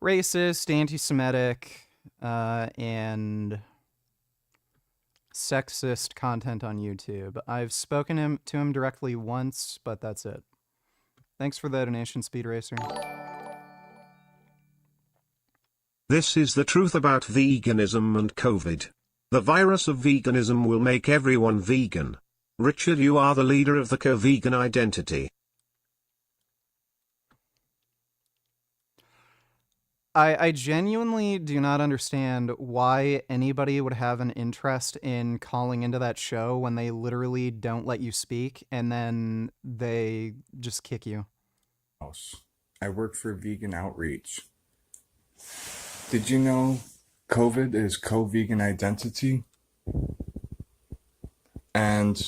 racist, anti-Semitic, and sexist content on YouTube. I've spoken to him directly once, but that's it. Thanks for the donation, Speed Racer. This is the truth about veganism and COVID. The virus of veganism will make everyone vegan. Richard, you are the leader of the co-vegan identity. I genuinely do not understand why anybody would have an interest in calling into that show when they literally don't let you speak and then they just kick you. I work for Vegan Outreach. Did you know COVID is co-vegan identity? And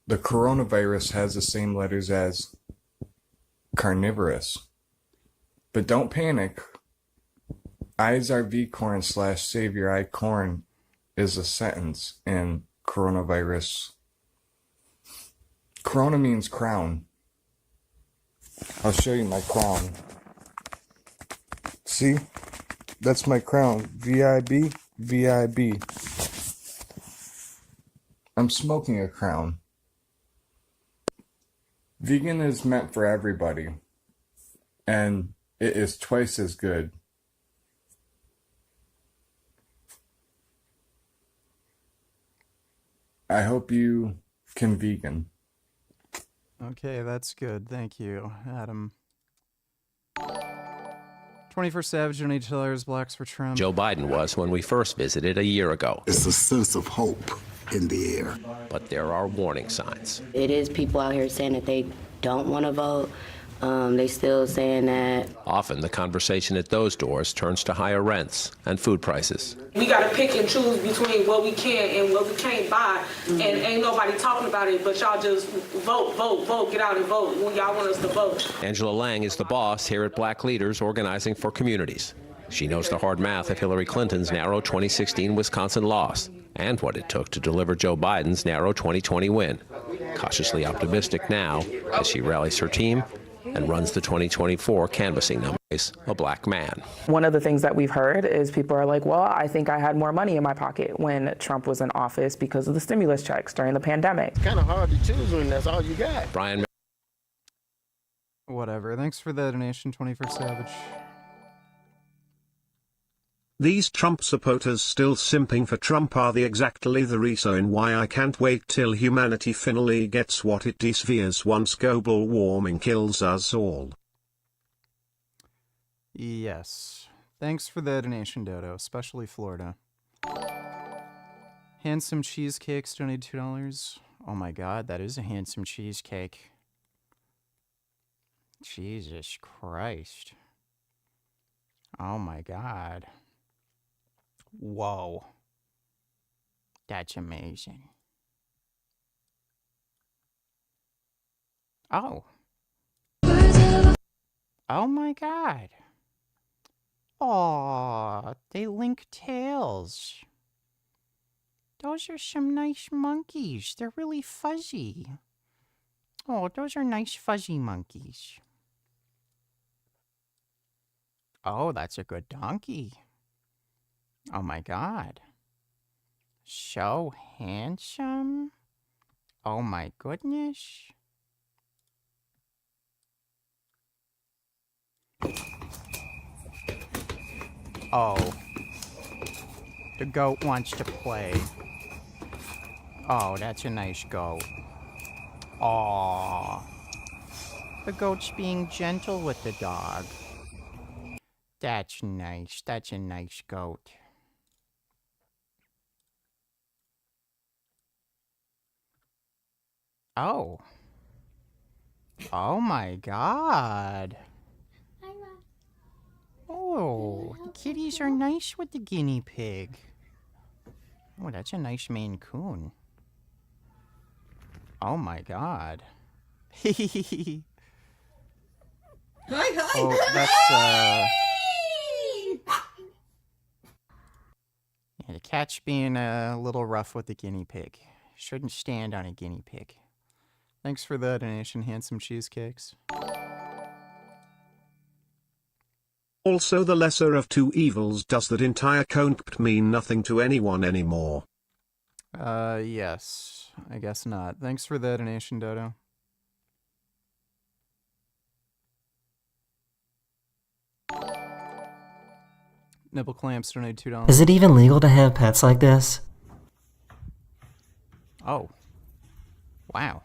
the coronavirus has the same letters as carnivorous. But don't panic. I is our V-corn / Savior I corn is a sentence in coronavirus. Corona means crown. I'll show you my crown. See? That's my crown. VIB, VIB. I'm smoking a crown. Vegan is meant for everybody, and it is twice as good. I hope you can vegan. Okay, that's good. Thank you, Adam. 21st Savage, $20, blacks for Trump. Joe Biden was when we first visited a year ago. It's a sense of hope in the air. But there are warning signs. It is people out here saying that they don't want to vote. They still saying that. Often the conversation at those doors turns to higher rents and food prices. We got to pick and choose between what we can and what we can't buy. And ain't nobody talking about it, but y'all just vote, vote, vote, get out and vote when y'all want us to vote. Angela Lang is the boss here at Black Leaders Organizing for Communities. She knows the hard math of Hillary Clinton's narrow 2016 Wisconsin loss and what it took to deliver Joe Biden's narrow 2020 win. Cautiously optimistic now as she rallies her team and runs the 2024 canvassing numbers, a black man. One of the things that we've heard is people are like, well, I think I had more money in my pocket when Trump was in office because of the stimulus checks during the pandemic. It's kind of hard to choose when that's all you got. Brian. Whatever. Thanks for the donation, 21st Savage. These Trump supporters still simping for Trump are exactly the reason why I can't wait till humanity finally gets what it deserves once global warming kills us all. Yes. Thanks for the donation, Dodo, especially Florida. Handsome Cheesecakes donated $2. Oh my god, that is a handsome cheesecake. Jesus Christ. Oh my god. Whoa. That's amazing. Oh. Oh my god. Aw, they link tails. Those are some nice monkeys. They're really fuzzy. Oh, those are nice fuzzy monkeys. Oh, that's a good donkey. Oh my god. So handsome. Oh my goodness. Oh. The goat wants to play. Oh, that's a nice goat. Aww. The goat's being gentle with the dog. That's nice. That's a nice goat. Oh. Oh my god. Oh, the kitties are nice with the guinea pig. Oh, that's a nice Maine Coon. Oh my god. Hi, hi. Oh, that's, yeah, the cat's being a little rough with the guinea pig. Shouldn't stand on a guinea pig. Thanks for the donation, Handsome Cheesecakes. Also, the lesser of two evils. Does that entire concept mean nothing to anyone anymore? Yes. I guess not. Thanks for the donation, Dodo. Nipple Clamps donated $2. Is it even legal to have pets like this? Oh. Wow.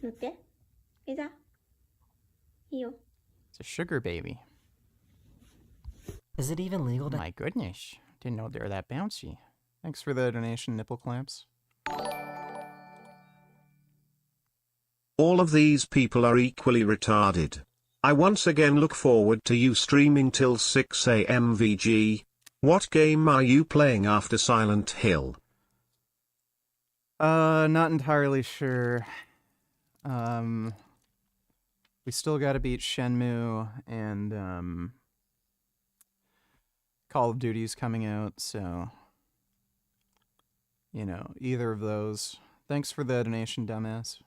어때? 이자. 이요. It's a sugar baby. Is it even legal to... My goodness. Didn't know they were that bouncy. Thanks for the donation, Nipple Clamps. All of these people are equally retarded. I once again look forward to you streaming till 6 a.m. VG. What game are you playing after Silent Hill? Not entirely sure. We still gotta beat Shenmue and, Call of Duty's coming out, so you know, either of those. Thanks for the donation, dumbass.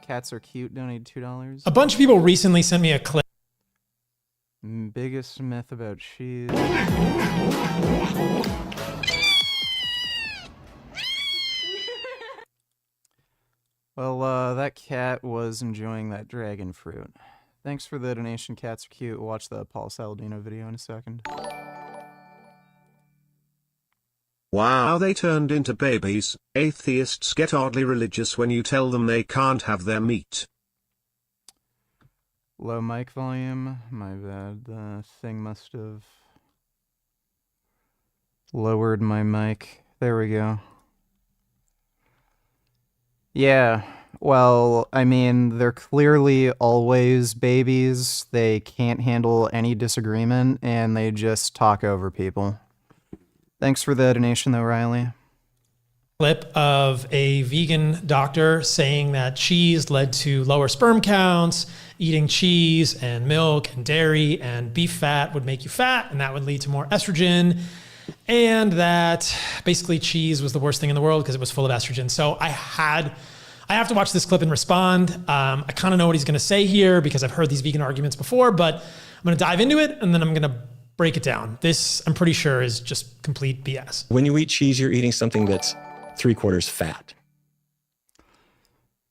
Cats are cute. Donated $2. A bunch of people recently sent me a clip. Biggest myth about cheese. Well, that cat was enjoying that dragon fruit. Thanks for the donation, cats are cute. We'll watch the Paul Saladino video in a second. Wow, they turned into babies. Atheists get oddly religious when you tell them they can't have their meat. Low mic volume. My bad. The thing must have lowered my mic. There we go. Yeah, well, I mean, they're clearly always babies. They can't handle any disagreement, and they just talk over people. Thanks for the donation, though, Riley. Clip of a vegan doctor saying that cheese led to lower sperm counts, eating cheese and milk and dairy and beef fat would make you fat, and that would lead to more estrogen, and that basically cheese was the worst thing in the world because it was full of estrogen. So I have to watch this clip and respond. I kind of know what he's going to say here because I've heard these vegan arguments before, but I'm going to dive into it and then I'm going to break it down. This, I'm pretty sure, is just complete BS. When you eat cheese, you're eating something that's 3/4 fat.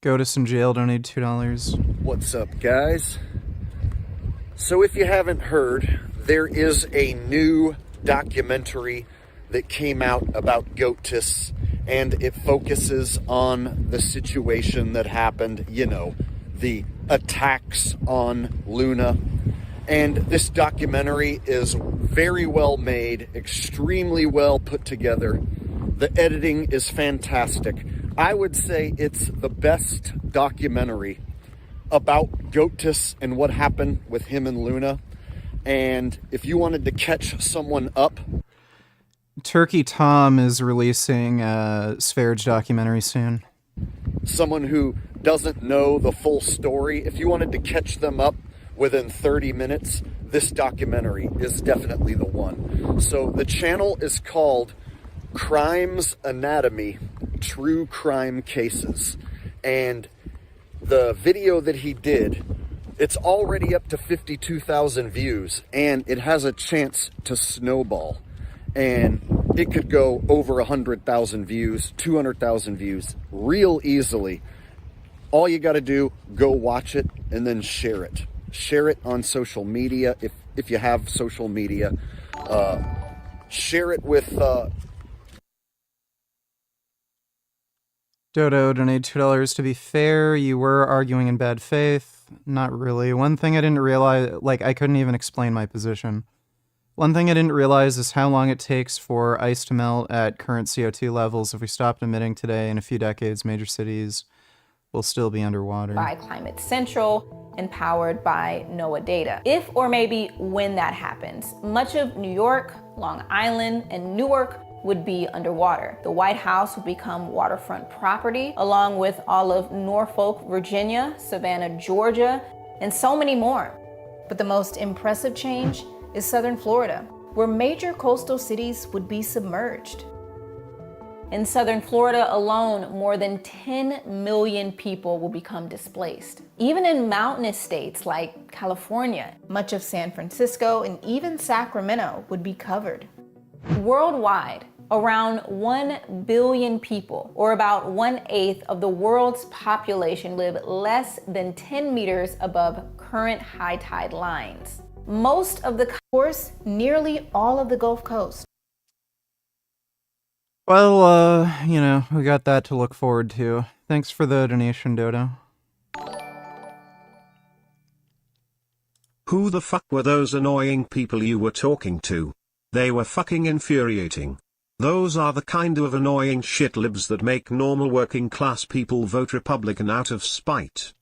Goatis in jail, donate $2. What's up, guys? So if you haven't heard, there is a new documentary that came out about Goatis, and it focuses on the situation that happened, you know, the attacks on Luna. And this documentary is very well made, extremely well put together. The editing is fantastic. I would say it's the best documentary about Goatis and what happened with him and Luna. And if you wanted to catch someone up, Turkey Tom is releasing a Sv3rige documentary soon. Someone who doesn't know the full story, if you wanted to catch them up within 30 minutes, this documentary is definitely the one. So the channel is called Crimes Anatomy, True Crime Cases. And the video that he did, it's already up to 52,000 views, and it has a chance to snowball. And it could go over 100,000 views, 200,000 views, real easily. All you got to do, go watch it and then share it. Share it on social media if you have social media. Share it with... Dodo, donate $2. To be fair, you were arguing in bad faith. Not really. One thing I didn't realize, like, I couldn't even explain my position. One thing I didn't realize is how long it takes for ice to melt at current CO2 levels. If we stopped emitting today, in a few decades, major cities will still be underwater. By Climate Central and powered by NOAA data. If or maybe when that happens, much of New York, Long Island, and Newark would be underwater. The White House would become waterfront property, along with all of Norfolk, Virginia, Savannah, Georgia, and so many more. But the most impressive change is southern Florida, where major coastal cities would be submerged. In southern Florida alone, more than 10 million people will become displaced. Even in mountainous states like California, much of San Francisco, and even Sacramento would be covered. Worldwide, around 1 billion people, or about 1/8 of the world's population, live less than 10 meters above current high tide lines. Most of the course, nearly all of the Gulf Coast. Well, you know, we got that to look forward to. Thanks for the donation, Dodo. Who the fuck were those annoying people you were talking to? They were fucking infuriating. Those are the kind of annoying shitlibs that make normal working class people vote Republican out of spite.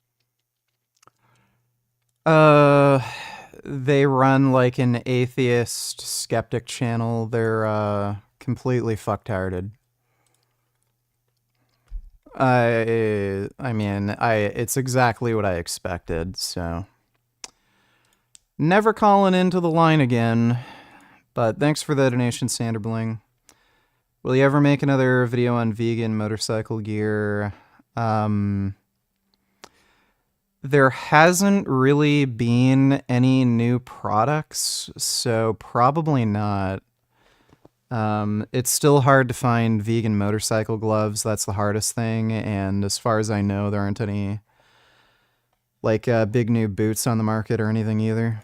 They run like an atheist skeptic channel. They're completely fucktarded. I mean, it's exactly what I expected, so Never calling into the line again, but thanks for the donation, Sanderbling. Will you ever make another video on vegan motorcycle gear? There hasn't really been any new products, so probably not. It's still hard to find vegan motorcycle gloves. That's the hardest thing, and as far as I know, there aren't any like big new boots on the market or anything either.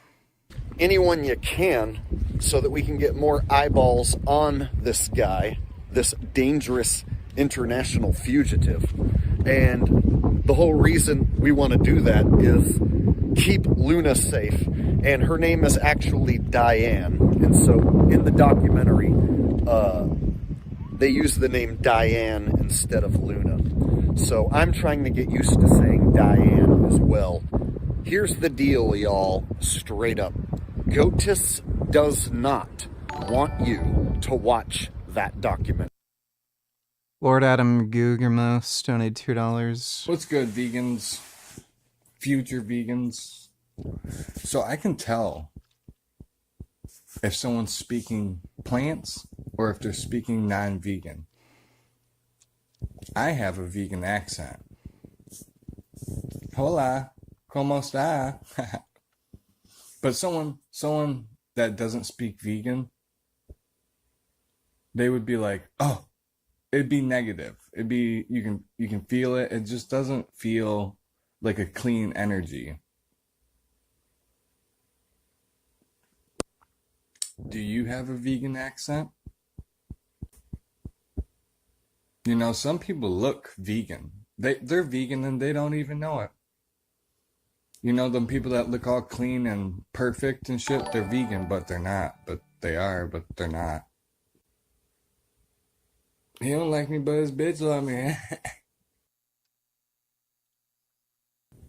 Anyone you can, so that we can get more eyeballs on this guy, this dangerous international fugitive. And the whole reason we want to do that is keep Luna safe. And her name is actually Diane. And so in the documentary, they use the name Diane instead of Luna. So I'm trying to get used to saying Diane as well. Here's the deal, y'all, straight up. Goatis does not want you to watch that documentary. Lord Adam Gugermos donated $2. What's good, vegans? Future vegans. So I can tell if someone's speaking plants or if they're speaking non-vegan. I have a vegan accent. Hola, ¿cómo está? But someone that doesn't speak vegan, they would be like, oh, it'd be negative. It'd be, you can feel it. It just doesn't feel like a clean energy. Do you have a vegan accent? You know, some people look vegan. They're vegan and they don't even know it. You know, them people that look all clean and perfect and shit, they're vegan, but they're not. But they are, but they're not. He don't like me, but his bitch love me.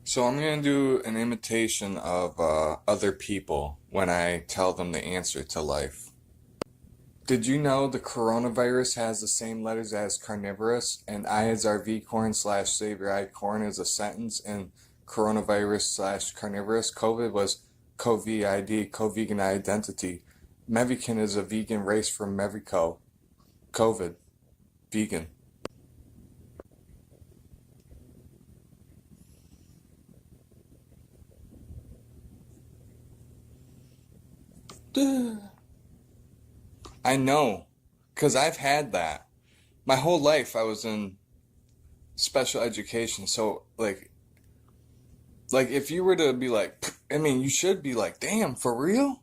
So I'm going to do an imitation of other people when I tell them the answer to life. Did you know the coronavirus has the same letters as carnivorous, and I as RV corn / Sv3rige corn is a sentence, and coronavirus / carnivorous? COVID was COVID, co-vegan identity. Mevican is a vegan race from Mevico. COVID, vegan. I know, because I've had that. My whole life I was in special education, so like if you were to be like, I mean, you should be like, damn, for real?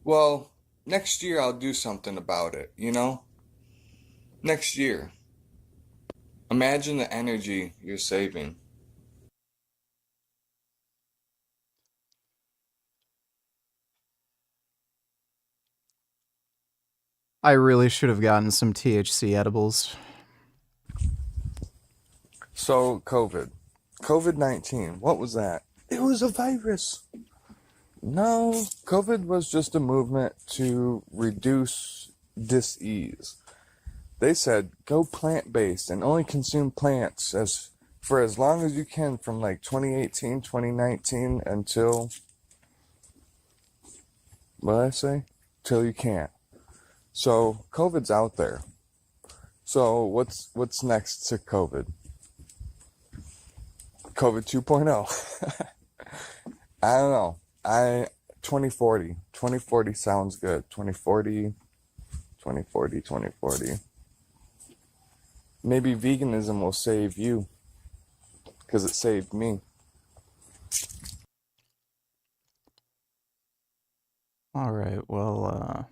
Well, next year I'll do something about it, you know? Next year. Imagine the energy you're saving. I really should have gotten some THC edibles. So, COVID-19, what was that? It was a virus. No, COVID was just a movement to reduce dis-ease. They said, go plant-based and only consume plants for as long as you can from like 2018, 2019 until, what did I say? Till you can't. So COVID's out there. So what's next to COVID? COVID 2.0. I don't know. 2040 sounds good. 2040. Maybe veganism will save you, because it saved me. All right, well,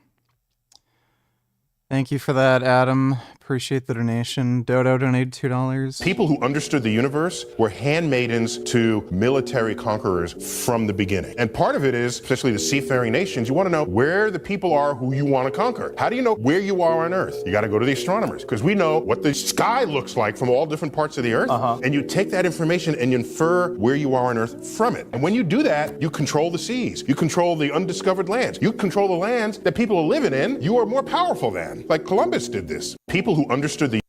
thank you for that, Adam. Appreciate the donation. Dodo donated $2. People who understood the universe were handmaidens to military conquerors from the beginning. And part of it is, especially the seafaring nations, you want to know where the people are who you want to conquer. How do you know where you are on Earth? You got to go to the astronomers, because we know what the sky looks like from all different parts of the Earth. And you take that information and you infer where you are on Earth from it. And when you do that, you control the seas. You control the undiscovered lands. You control the lands that people are living in. You are more powerful than. Like Columbus did this. People who understood the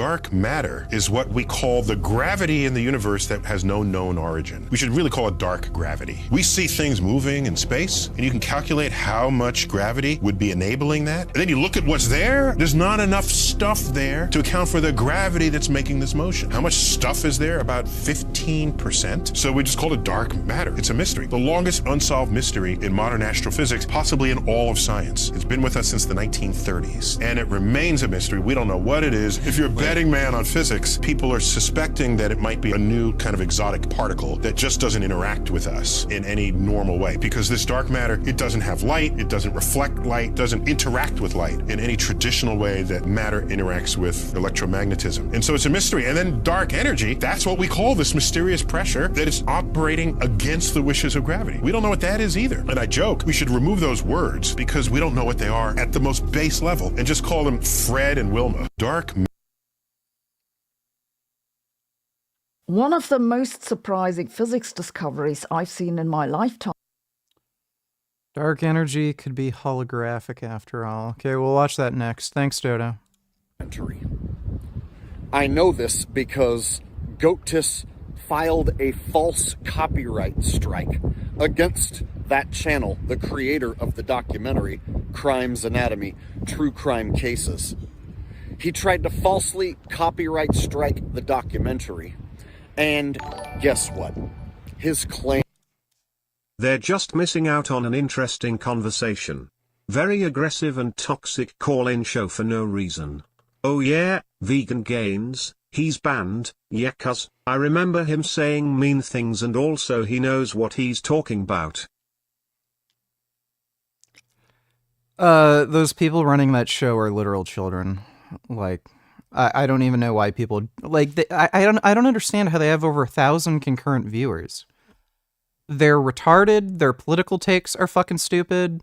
dark matter is what we call the gravity in the universe that has no known origin. We should really call it dark gravity. We see things moving in space, and you can calculate how much gravity would be enabling that. And then you look at what's there. There's not enough stuff there to account for the gravity that's making this motion. How much stuff is there? About 15%. So we just call it dark matter. It's a mystery. The longest unsolved mystery in modern astrophysics, possibly in all of science. It's been with us since the 1930s, and it remains a mystery. We don't know what it is. If you're a betting man on physics, people are suspecting that it might be a new kind of exotic particle that just doesn't interact with us in any normal way. Because this dark matter, it doesn't have light, it doesn't reflect light, doesn't interact with light in any traditional way that matter interacts with electromagnetism. And so it's a mystery. And then dark energy, that's what we call this mysterious pressure that is operating against the wishes of gravity. We don't know what that is either. And I joke, we should remove those words because we don't know what they are at the most base level and just call them Fred and Wilma. Dark. One of the most surprising physics discoveries I've seen in my lifetime. Dark energy could be holographic after all. Okay, we'll watch that next. Thanks, Dodo. I know this because Goatis filed a false copyright strike against that channel, the creator of the documentary Crimes Anatomy, True Crime Cases. He tried to falsely copyright strike the documentary, and guess what? His claim... They're just missing out on an interesting conversation. Very aggressive and toxic call-in show for no reason. Oh yeah, vegan gains, he's banned, yeah, 'cause I remember him saying mean things and also he knows what he's talking about. Those people running that show are literal children. Like, I don't even know why people like. I don't understand how they have over 1,000 concurrent viewers. They're retarded. Their political takes are fucking stupid.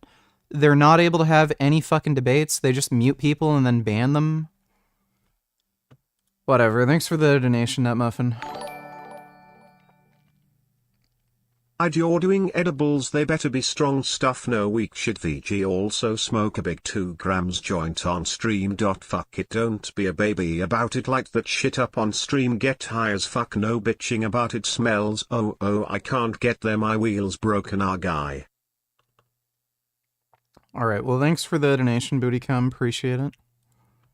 They're not able to have any fucking debates. They just mute people and then ban them. Whatever. Thanks for the donation, Nutmuffin. You're doing edibles, they better be strong stuff, no weak shit. Sv3rige also smoke a big 2 grams joint on stream. Fuck it, don't be a baby about it, light that shit up on stream, get high as fuck, no bitching about it, smells, oh I can't get there, my wheels broken, our guy. Alright, well thanks for the donation, Bootycum, appreciate it.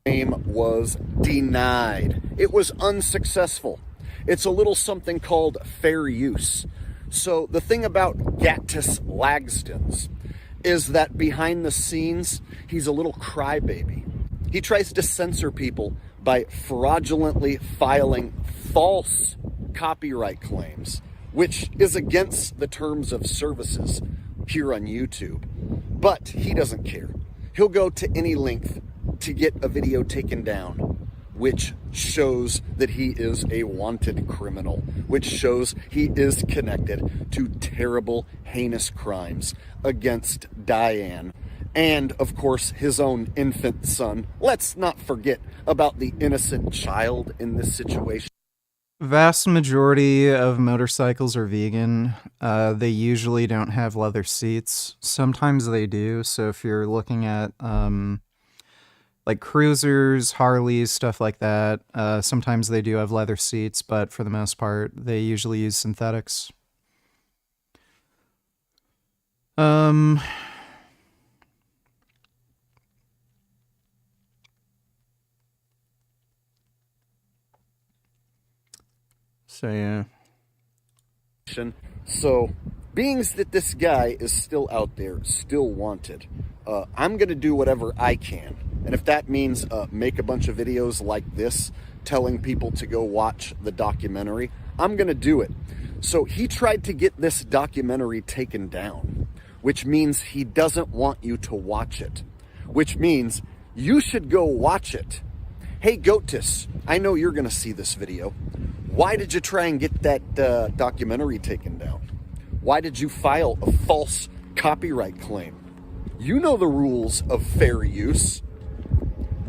Claim was denied. It was unsuccessful. It's a little something called fair use. So the thing about Goatis Lagston's is that behind the scenes, he's a little crybaby. He tries to censor people by fraudulently filing false copyright claims, which is against the terms of services here on YouTube. But he doesn't care. He'll go to any length to get a video taken down, which shows that he is a wanted criminal, which shows he is connected to terrible, heinous crimes against Diane and, of course, his own infant son. Let's not forget about the innocent child in this situation. Vast majority of motorcycles are vegan. They usually don't have leather seats. Sometimes they do, so if you're looking at... like cruisers, Harleys, stuff like that. Sometimes they do have leather seats, but for the most part, they usually use synthetics. So, yeah. So, being that this guy is still out there, still wanted, I'm going to do whatever I can. And if that means make a bunch of videos like this, telling people to go watch the documentary, I'm going to do it. So he tried to get this documentary taken down, which means he doesn't want you to watch it, which means you should go watch it. Hey, Goatis, I know you're going to see this video. Why did you try and get that documentary taken down? Why did you file a false copyright claim? You know the rules of fair use.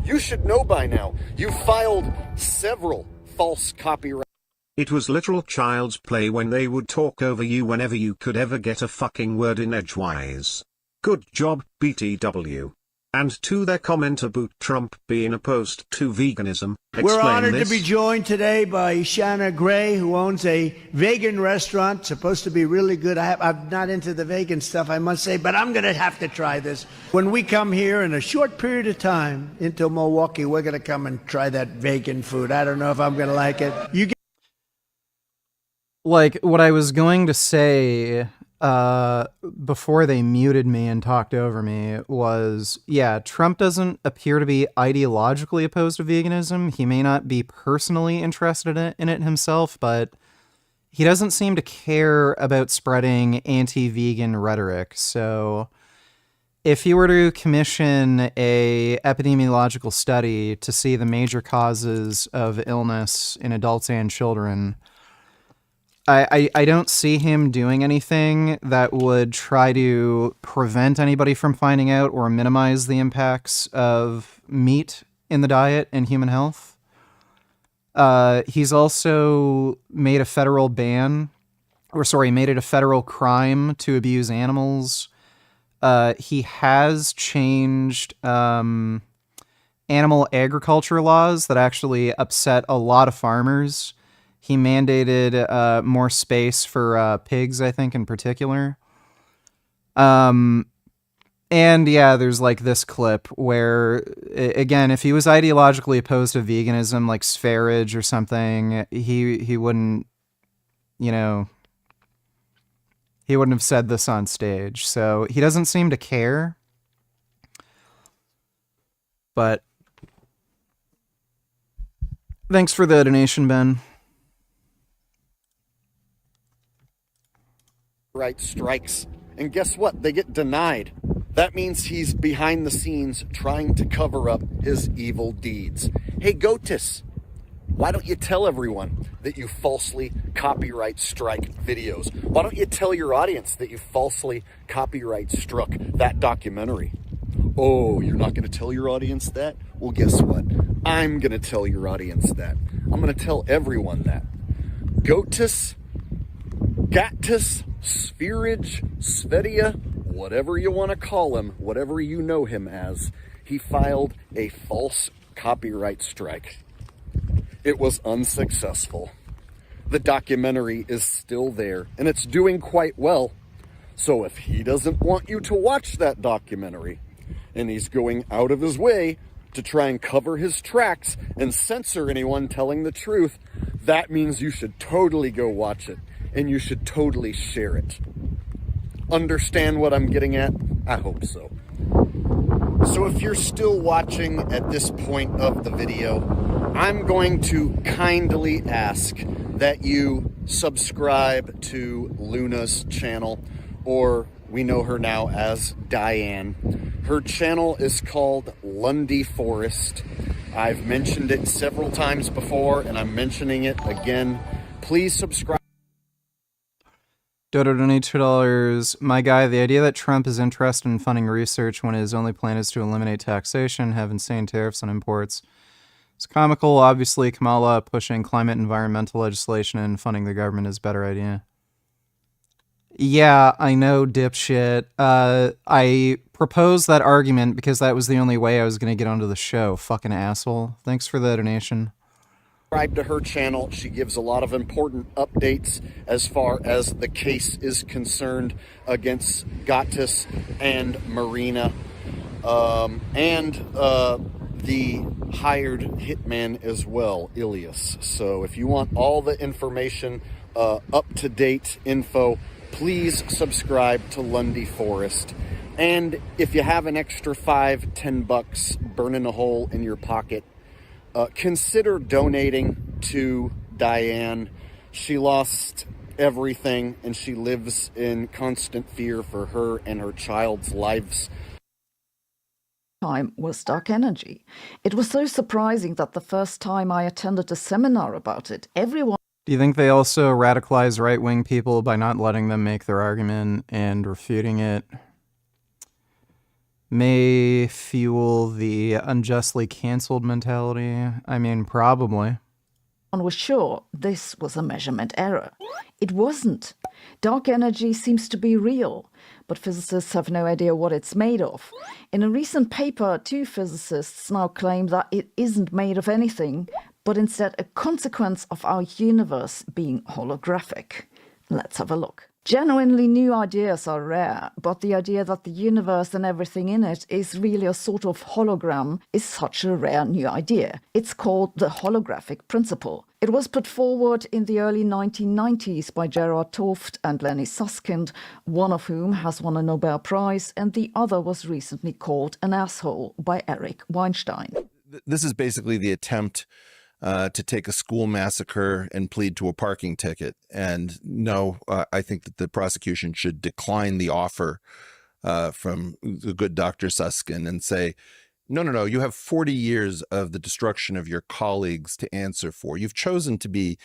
You should know by now. You filed several false copyright. It was literal child's play when they would talk over you whenever you could ever get a fucking word in edgewise. Good job, BTW. And to their comment about Trump being opposed to veganism, We're explain honored this. to be joined today by Shanna Gray, who owns a vegan restaurant, supposed to be really good. I'm not into the vegan stuff, I must say, but I'm going to have to try this. When we come here in a short period of time into Milwaukee, we're going to come and try that vegan food. I don't know if I'm going to like it. You get Like, what I was going to say before they muted me and talked over me was, yeah, Trump doesn't appear to be ideologically opposed to veganism. He may not be personally interested in it himself, but he doesn't seem to care about spreading anti-vegan rhetoric. So if he were to commission a epidemiological study to see the major causes of illness in adults and children, I don't see him doing anything that would try to prevent anybody from finding out or minimize the impacts of meat in the diet and human health. He's also made a federal ban, made it a federal crime to abuse animals. He has changed animal agriculture laws that actually upset a lot of farmers. He mandated more space for pigs, I think, in particular. And yeah, there's like this clip where, again, if he was ideologically opposed to veganism, like Sv3rige or something, he wouldn't, he wouldn't have said this on stage. So he doesn't seem to care. But thanks for the donation, Ben. Right strikes. And guess what? They get denied. That means he's behind the scenes trying to cover up his evil deeds. Hey, Goatis, why don't you tell everyone that you falsely copyright strike videos? Why don't you tell your audience that you falsely copyright struck that documentary? Oh, you're not going to tell your audience that? Well, guess what? I'm going to tell your audience that. I'm going to tell everyone that. Goatis, Sv3rige, Sv3rige, whatever you want to call him, whatever you know him as, he filed a false copyright strike. It was unsuccessful. The documentary is still there, and it's doing quite well. So if he doesn't want you to watch that documentary, and he's going out of his way to try and cover his tracks and censor anyone telling the truth, that means you should totally go watch it. And you should totally share it. Understand what I'm getting at? I hope so. So if you're still watching at this point of the video, I'm going to kindly ask that you subscribe to Luna's channel, or we know her now as Diane. Her channel is called Lundy Forest. I've mentioned it several times before, and I'm mentioning it again. Please subscribe. Dodo donate $2. My guy, the idea that Trump is interested in funding research when his only plan is to eliminate taxation, have insane tariffs on imports. It's comical. Obviously, Kamala pushing climate and environmental legislation and funding the government is a better idea. Yeah, I know, dipshit. I proposed that argument because that was the only way I was going to get onto the show. Fucking asshole. Thanks for the donation. Subscribe to her channel. She gives a lot of important updates as far as the case is concerned against Goatis and Marina, and the hired hitman as well, Ilias. So if you want all the information, up-to-date info, please subscribe to Lundy Forest. And if you have an extra $5-10 burning a hole in your pocket, consider donating to Diane. She lost everything, and she lives in constant fear for her and her child's lives. Time was dark energy. It was so surprising that the first time I attended a seminar about it, everyone... Do you think they also radicalize right-wing people by not letting them make their argument and refuting it? May fuel the unjustly canceled mentality? I mean, probably. One was sure this was a measurement error. It wasn't. Dark energy seems to be real, but physicists have no idea what it's made of. In a recent paper, 2 physicists now claim that it isn't made of anything, but instead a consequence of our universe being holographic. Let's have a look. Genuinely new ideas are rare, but the idea that the universe and everything in it is really a sort of hologram is such a rare new idea. It's called the holographic principle. It was put forward in the early 1990s by Gerard 't Hooft and Lenny, one of whom has won a Nobel Prize, and the other was recently called an asshole by Eric Weinstein. This is basically the attempt to take a school massacre and plead to a parking ticket. And no, I think that the prosecution should decline the offer from the good Dr. Susskind and say, no, you have 40 years of the destruction of your colleagues to answer for. You've chosen to be,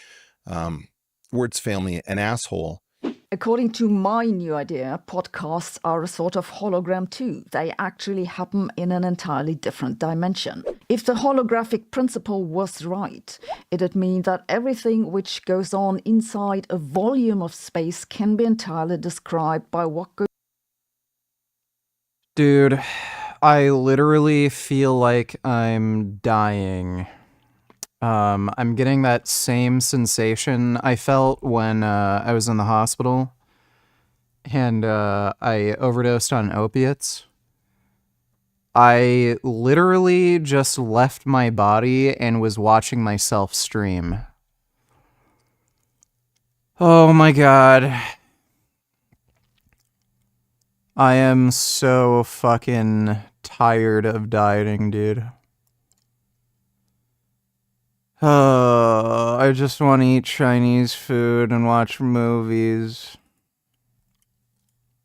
Wirt's family, an asshole. According to my new idea, podcasts are a sort of hologram too. They actually happen in an entirely different dimension. If the holographic principle was right, it'd mean that everything which goes on inside a volume of space can be entirely described by what goes... Dude, I literally feel like I'm dying. I'm getting that same sensation I felt when I was in the hospital and I overdosed on opiates. I literally just left my body and was watching myself stream. Oh my god. I am so fucking tired of dieting, dude. I just want to eat Chinese food and watch movies.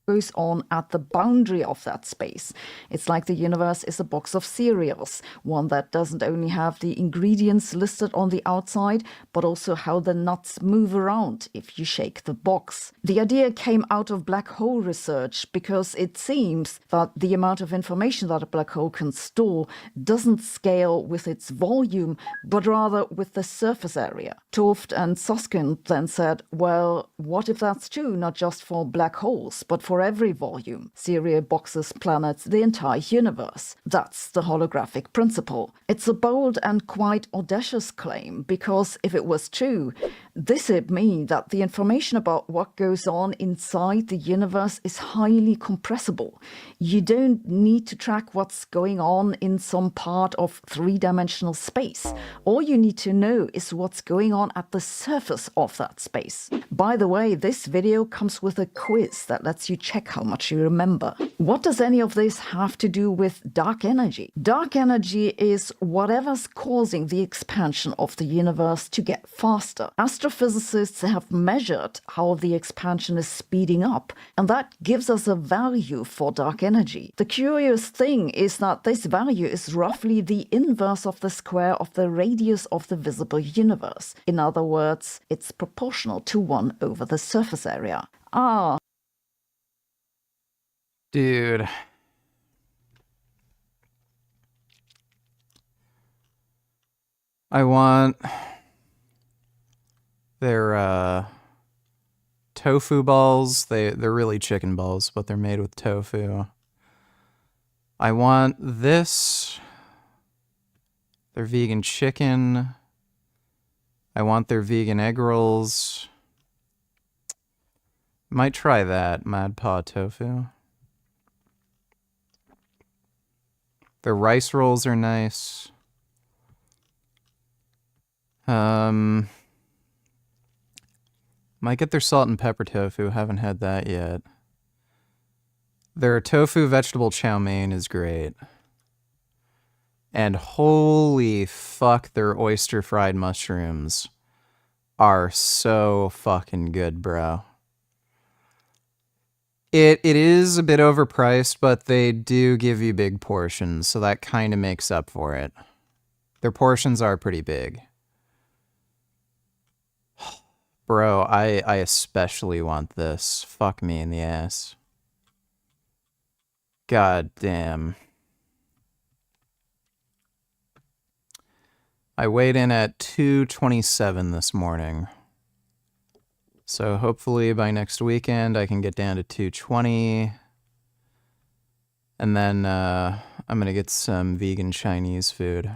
Goes on at the boundary of that space. It's like the universe is a box of cereals, one that doesn't only have the ingredients listed on the outside, but also how the nuts move around if you shake the box. The idea came out of black hole research because it seems that the amount of information that a black hole can store doesn't scale with its volume, but rather with the surface area. 't Hooft and Susskind then said, well, what if that's true, not just for black holes, but for every volume, cereal boxes, planets, the entire universe? That's the holographic principle. It's a bold and quite audacious claim, because if it was true, this would mean that the information about what goes on inside the universe is highly compressible. You don't need to track what's going on in some part of three-dimensional space. All you need to know is what's going on at the surface of that space. By the way, this video comes with a quiz that lets you check how much you remember. What does any of this have to do with dark energy? Dark energy is whatever's causing the expansion of the universe to get faster. Astrophysicists have measured how the expansion is speeding up, and that gives us a value for dark energy. The curious thing is that this value is roughly the inverse of the square of the radius of the visible universe. In other words, it's proportional to 1 over the surface area. Dude. I want their tofu balls. They're really chicken balls, but they're made with tofu. I want this. Their vegan chicken. I want their vegan egg rolls. Might try that, Mad Paw tofu. Their rice rolls are nice. Might get their salt and pepper tofu. Haven't had that yet. Their tofu vegetable chow mein is great. And holy fuck, their oyster fried mushrooms are so fucking good, bro. It is a bit overpriced, but they do give you big portions, so that kind of makes up for it. Their portions are pretty big. Bro, I especially want this. Fuck me in the ass. God damn. I weighed in at 227 this morning. So hopefully by next weekend I can get down to 220. And then I'm going to get some vegan Chinese food.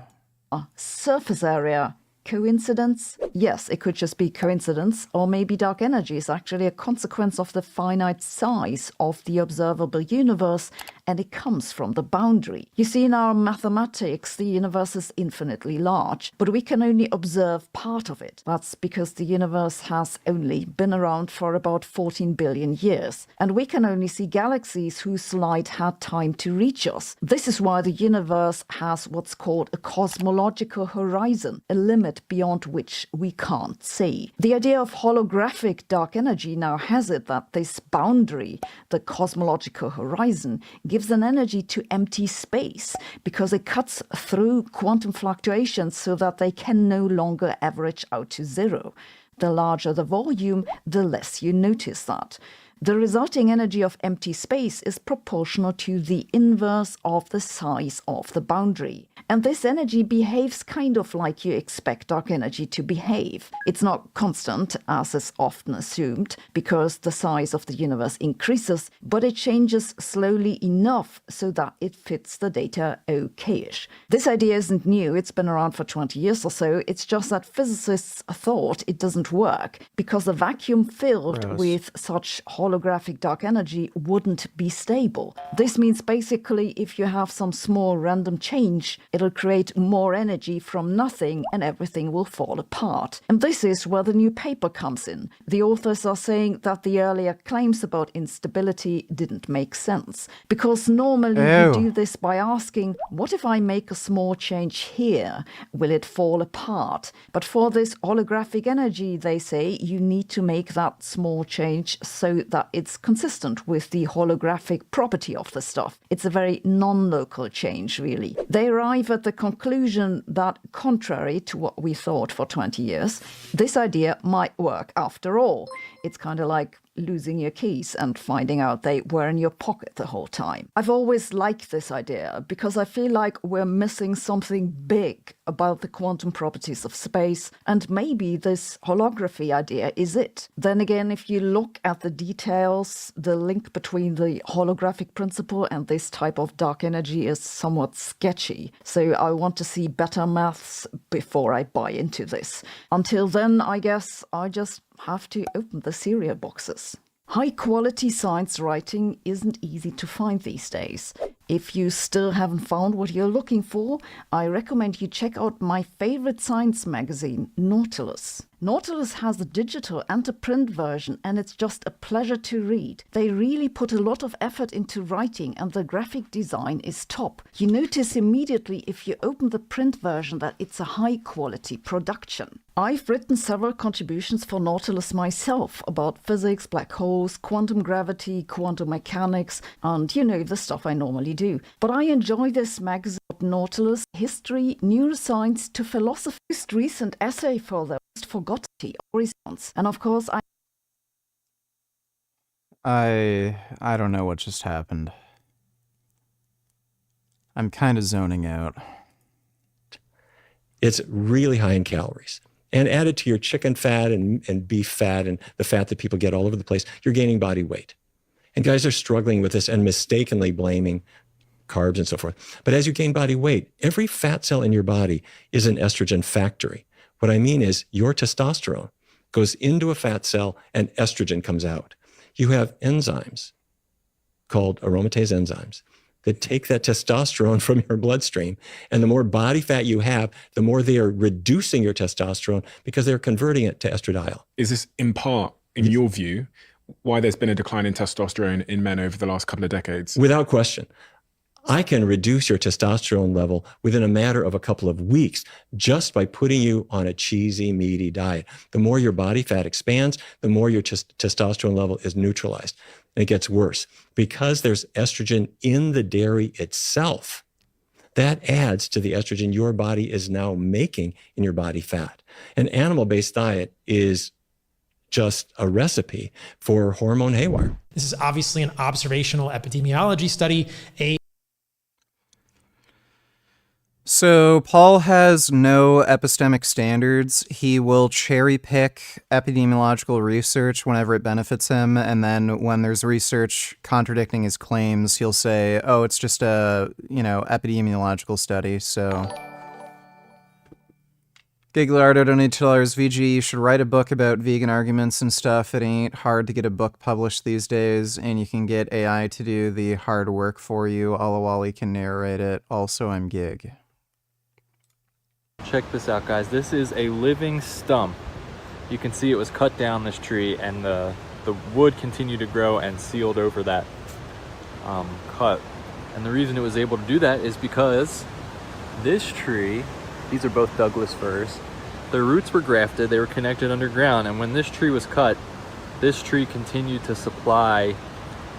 Surface area. Coincidence? Yes, it could just be coincidence, or maybe dark energy is actually a consequence of the finite size of the observable universe, and it comes from the boundary. You see, in our mathematics, the universe is infinitely large, but we can only observe part of it. That's because the universe has only been around for about 14 billion years, and we can only see galaxies whose light had time to reach us. This is why the universe has what's called a cosmological horizon, a limit beyond which we can't see. The idea of holographic dark energy now has it that this boundary, the cosmological horizon, gives an energy to empty space because it cuts through quantum fluctuations so that they can no longer average out to zero. The larger the volume, the less you notice that. The resulting energy of empty space is proportional to the inverse of the size of the boundary. And this energy behaves kind of like you expect dark energy to behave. It's not constant, as is often assumed, because the size of the universe increases, but it changes slowly enough so that it fits the data okay-ish. This idea isn't new, it's been around for 20 years or so, it's just that physicists thought it doesn't work, because a vacuum filled with such holographic dark energy wouldn't be stable. This means basically if you have some small random change, it'll create more energy from nothing and everything will fall apart. And this is where the new paper comes in. The authors are saying that the earlier claims about instability didn't make sense, because normally you do this by asking, what if I make a small change here? Will it fall apart? But for this holographic energy, they say, you need to make that small change so that it's consistent with the holographic property of the stuff. It's a very non-local change, really. They arrive at the conclusion that, contrary to what we thought for 20 years, this idea might work after all. It's kind of like losing your keys and finding out they were in your pocket the whole time. I've always liked this idea because I feel like we're missing something big about the quantum properties of space, and maybe this holography idea is it. Then again, if you look at the details, the link between the holographic principle and this type of dark energy is somewhat sketchy. So I want to see better maths before I buy into this. Until then, I guess I just have to open the cereal boxes. High-quality science writing isn't easy to find these days. If you still haven't found what you're looking for, I recommend you check out my favorite science magazine, Nautilus. Nautilus has a digital and a print version, and it's just a pleasure to read. They really put a lot of effort into writing, and the graphic design is top. You notice immediately if you open the print version that it's a high-quality production. I've written several contributions for Nautilus myself about physics, black holes, quantum gravity, quantum mechanics, and the stuff I normally do. But I enjoy this magazine, Nautilus, history, neuroscience to philosophy. Most recent essay for the most forgotten horizons. And of course, I don't know what just happened. I'm kind of zoning out. It's really high in calories. And added to your chicken fat and beef fat and the fat that people get all over the place, you're gaining body weight. And guys are struggling with this and mistakenly blaming carbs and so forth. But as you gain body weight, every fat cell in your body is an estrogen factory. What I mean is your testosterone goes into a fat cell and estrogen comes out. You have enzymes called aromatase enzymes that take that testosterone from your bloodstream. And the more body fat you have, the more they are reducing your testosterone because they're converting it to estradiol. Is this in part, in your view, why there's been a decline in testosterone in men over the last couple of decades? Without question. I can reduce your testosterone level within a matter of a couple of weeks just by putting you on a cheesy, meaty diet. The more your body fat expands, the more your testosterone level is neutralized. And it gets worse. Because there's estrogen in the dairy itself, that adds to the estrogen your body is now making in your body fat. An animal-based diet is just a recipe for hormone haywire. This is obviously an observational epidemiology study. So Paul has no epistemic standards. He will cherry pick epidemiological research whenever it benefits him, and then when there's research contradicting his claims, he'll say, "Oh, it's just a, epidemiological study." So Giglardo donated $2. VG, you should write a book about vegan arguments and stuff. It ain't hard to get a book published these days, and you can get AI to do the hard work for you. Alawali can narrate it. Also, I'm Gig. Check this out, guys. This is a living stump. You can see it was cut down this tree, and the wood continued to grow and sealed over that cut. And the reason it was able to do that is because this tree, these are both Douglas firs, their roots were grafted, they were connected underground, and when this tree was cut, this tree continued to supply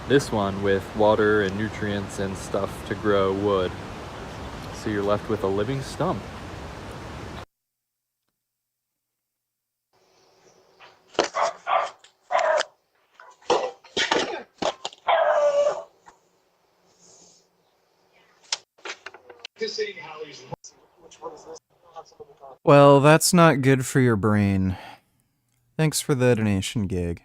this one with water and nutrients and stuff to grow wood. So you're left with a living stump. Well, that's not good for your brain. Thanks for the donation, Gig.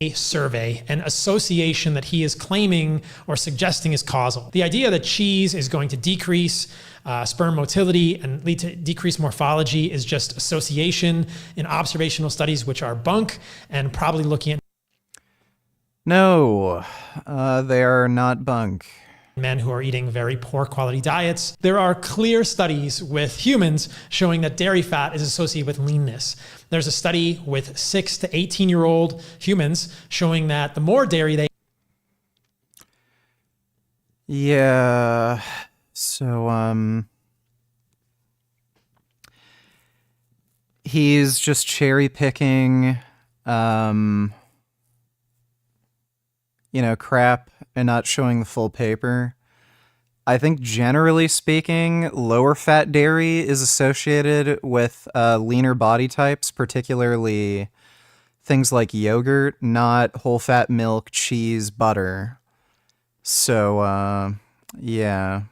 A survey, an association that he is claiming or suggesting is causal. The idea that cheese is going to decrease sperm motility and lead to decreased morphology is just association in observational studies, which are bunk and probably looking at No, they are not bunk. Men who are eating very poor quality diets. There are clear studies with humans showing that dairy fat is associated with leanness. There's a study with 6 to 18-year-old humans showing that the more dairy they Yeah. So he's just cherry picking crap and not showing the full paper. I think generally speaking, lower fat dairy is associated with leaner body types, particularly things like yogurt, not whole fat milk, cheese, butter. So, yeah.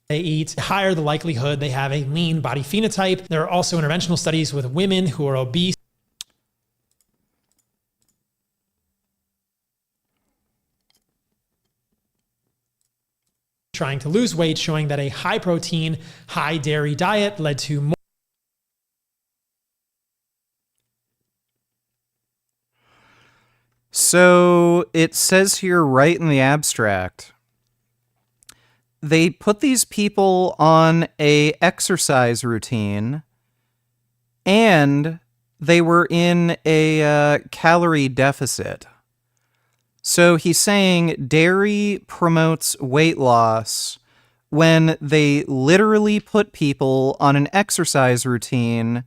They eat, the higher the likelihood they have a lean body phenotype. There are also interventional studies with women who are obese. Trying to lose weight, showing that a high protein, high dairy diet led to more. So it says here right in the abstract, they put these people on a exercise routine and they were in a calorie deficit. So he's saying dairy promotes weight loss when they literally put people on an exercise routine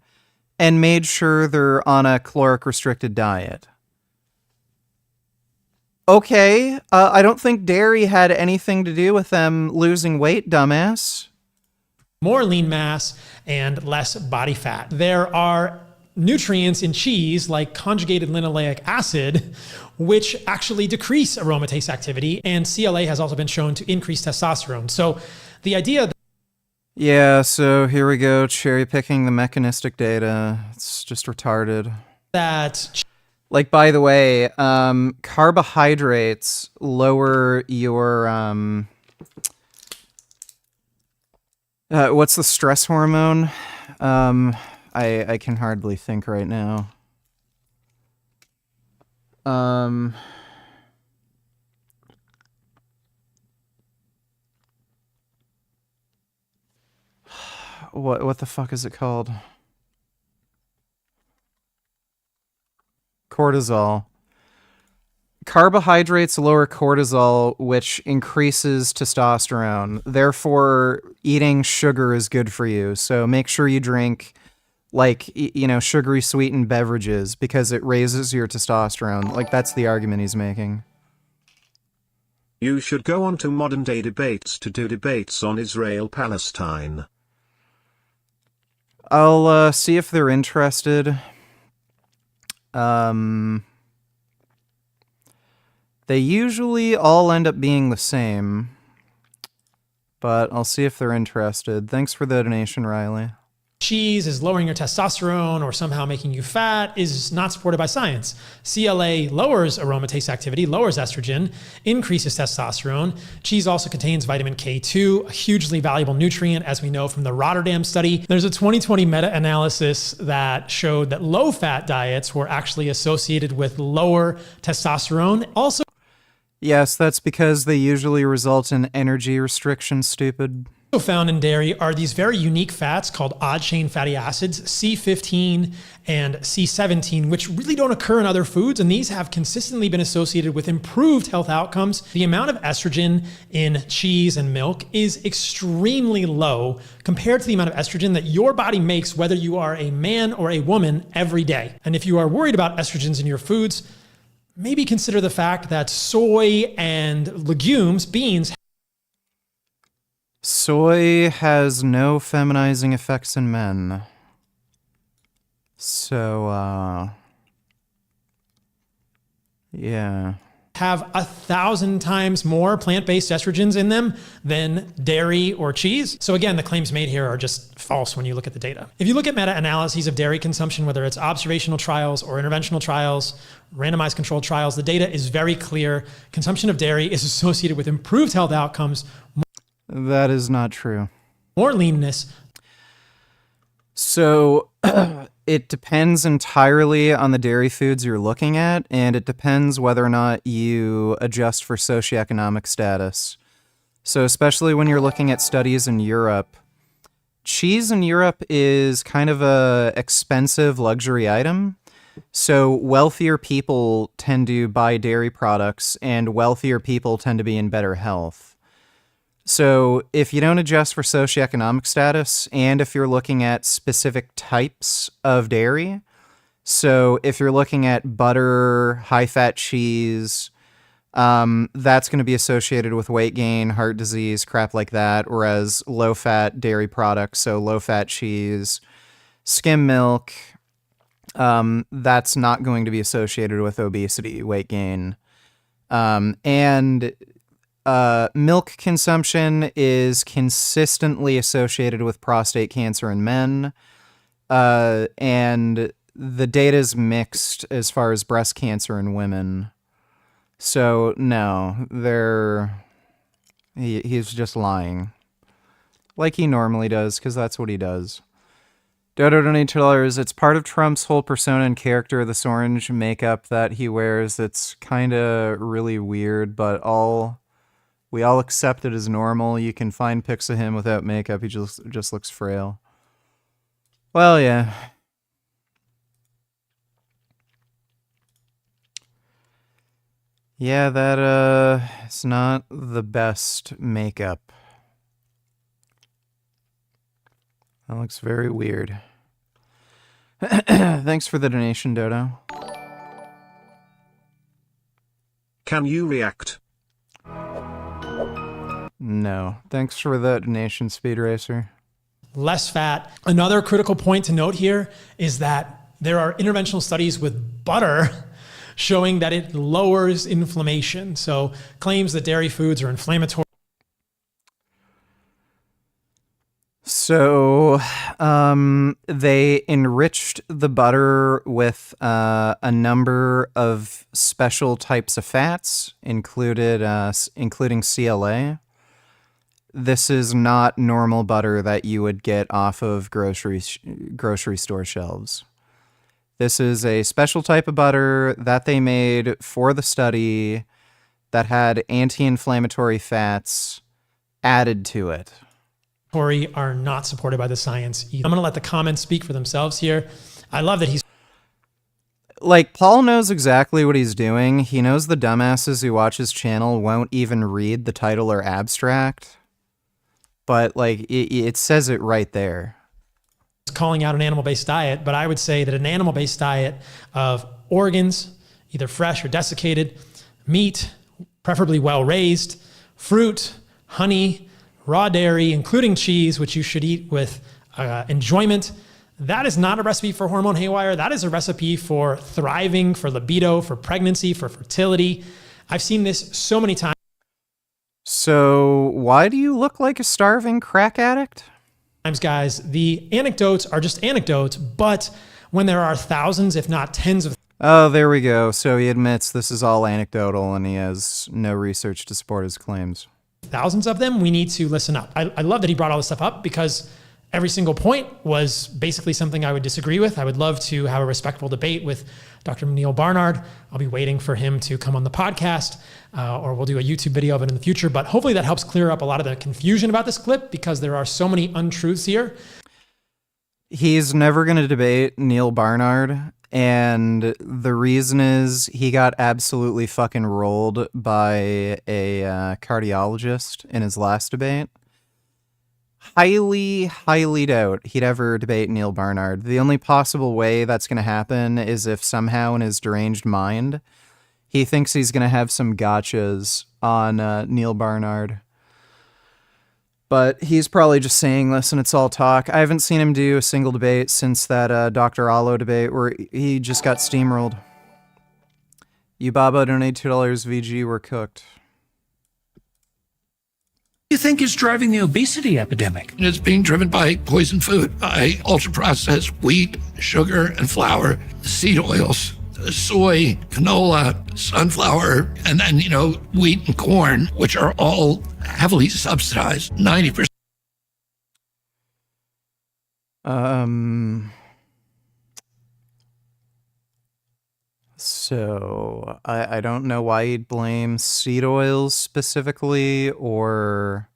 and made sure they're on a caloric restricted diet. Okay, I don't think dairy had anything to do with them losing weight, dumbass. More lean mass and less body fat. There are nutrients in cheese like conjugated linoleic acid, which actually decrease aromatase activity, and CLA has also been shown to increase testosterone. So the idea that yeah, so here we go, cherry picking the mechanistic data. It's just retarded. That, like, by the way, carbohydrates lower your what's the stress hormone? I can hardly think right now. What the fuck is it called? Cortisol. Carbohydrates lower cortisol, which increases testosterone. Therefore, eating sugar is good for you. So make sure you drink, like, sugary sweetened beverages because it raises your testosterone. Like, that's the argument he's making. You should go on to Modern Day Debates to do debates on Israel-Palestine. I'll see if they're interested. They usually all end up being the same. but I'll see if they're interested. Thanks for the donation, Riley. Cheese is lowering your testosterone or somehow making you fat is not supported by science. CLA lowers aromatase activity, lowers estrogen, increases testosterone. Cheese also contains vitamin K2, a hugely valuable nutrient, as we know from the Rotterdam study. There's a 2020 meta-analysis that showed that low-fat diets were actually associated with lower testosterone. Also, yes, that's because they usually result in energy restriction, stupid. found in dairy are these very unique fats called odd-chain fatty acids, C15 and C17, which really don't occur in other foods, and these have consistently been associated with improved health outcomes. The amount of estrogen in cheese and milk is extremely low compared to the amount of estrogen that your body makes, whether you are a man or a woman, every day. And if you are worried about estrogens in your foods, maybe consider the fact that soy and legumes, beans, Soy has no feminizing effects in men. So, yeah. have 1,000 times more plant-based estrogens in them than dairy or cheese. So again, the claims made here are just false when you look at the data. If you look at meta-analyses of dairy consumption, whether it's observational trials or interventional trials, randomized controlled trials, the data is very clear. Consumption of dairy is associated with improved health outcomes. That is not true. More leanness. So it depends entirely on the dairy foods you're looking at, and it depends whether or not you adjust for socioeconomic status. So especially when you're looking at studies in Europe, cheese in Europe is kind of a expensive luxury item. So wealthier people tend to buy dairy products, and wealthier people tend to be in better health. So if you don't adjust for socioeconomic status, and if you're looking at specific types of dairy, so if you're looking at butter, high-fat cheese, that's going to be associated with weight gain, heart disease, crap like that, whereas low-fat dairy products, so low-fat cheese, skim milk, that's not going to be associated with obesity, weight gain. And milk consumption is consistently associated with prostate cancer in men, and the data is mixed as far as breast cancer in women. So no, he's just lying, like he normally does, because that's what he does. Dodo $2, it's part of Trump's whole persona and character, this orange makeup that he wears. It's kind of really weird, but we all accept it as normal. You can find pics of him without makeup. He just looks frail. Well, yeah. Yeah, that is not the best makeup. That looks very weird. Thanks for the donation, Dodo. Can you react? No. Thanks for the donation, Speed Racer. Less fat. Another critical point to note here is that there are interventional studies with butter showing that it lowers inflammation. So claims that dairy foods are inflammatory. So they enriched the butter with a number of special types of fats, including CLA. This is not normal butter that you would get off of grocery store shelves. This is a special type of butter that they made for the study that had anti-inflammatory fats added to it. Are not supported by the science either. I'm going to let the comments speak for themselves here. I love that he's... Like, Paul knows exactly what he's doing. He knows the dumbasses who watch his channel won't even read the title or abstract. But, like, it says it right there. Calling out an animal-based diet, but I would say that an animal-based diet of organs, either fresh or desiccated, meat, preferably well-raised, fruit, honey, raw dairy, including cheese, which you should eat with enjoyment. That is not a recipe for hormone haywire. That is a recipe for thriving, for libido, for pregnancy, for fertility. I've seen this so many times. So, why do you look like a starving crack addict? Sometimes, guys, the anecdotes are just anecdotes, but when there are thousands, if not tens of Oh, there we go. So he admits this is all anecdotal and he has no research to support his claims. thousands of them, we need to listen up. I love that he brought all this stuff up because every single point was basically something I would disagree with. I would love to have a respectful debate with Dr. Neil Barnard. I'll be waiting for him to come on the podcast, or we'll do a YouTube video of it in the future. But hopefully that helps clear up a lot of the confusion about this clip because there are so many untruths here. He's never going to debate Neil Barnard. And the reason is he got absolutely fucking rolled by a cardiologist in his last debate. Highly, highly doubt he'd ever debate Neil Barnard. The only possible way that's going to happen is if somehow in his deranged mind, he thinks he's going to have some gotchas on Neil Barnard. But he's probably just saying this and it's all talk. I haven't seen him do a single debate since that Dr. Allo debate where he just got steamrolled. You Baba donate $2 VG, we're cooked. You think is driving the obesity epidemic? It's being driven by poison food, by ultra-processed wheat, sugar, and flour, seed oils, soy, canola, sunflower, and then, wheat and corn, which are all heavily subsidized, 90%. So I don't know why you'd blame seed oils specifically or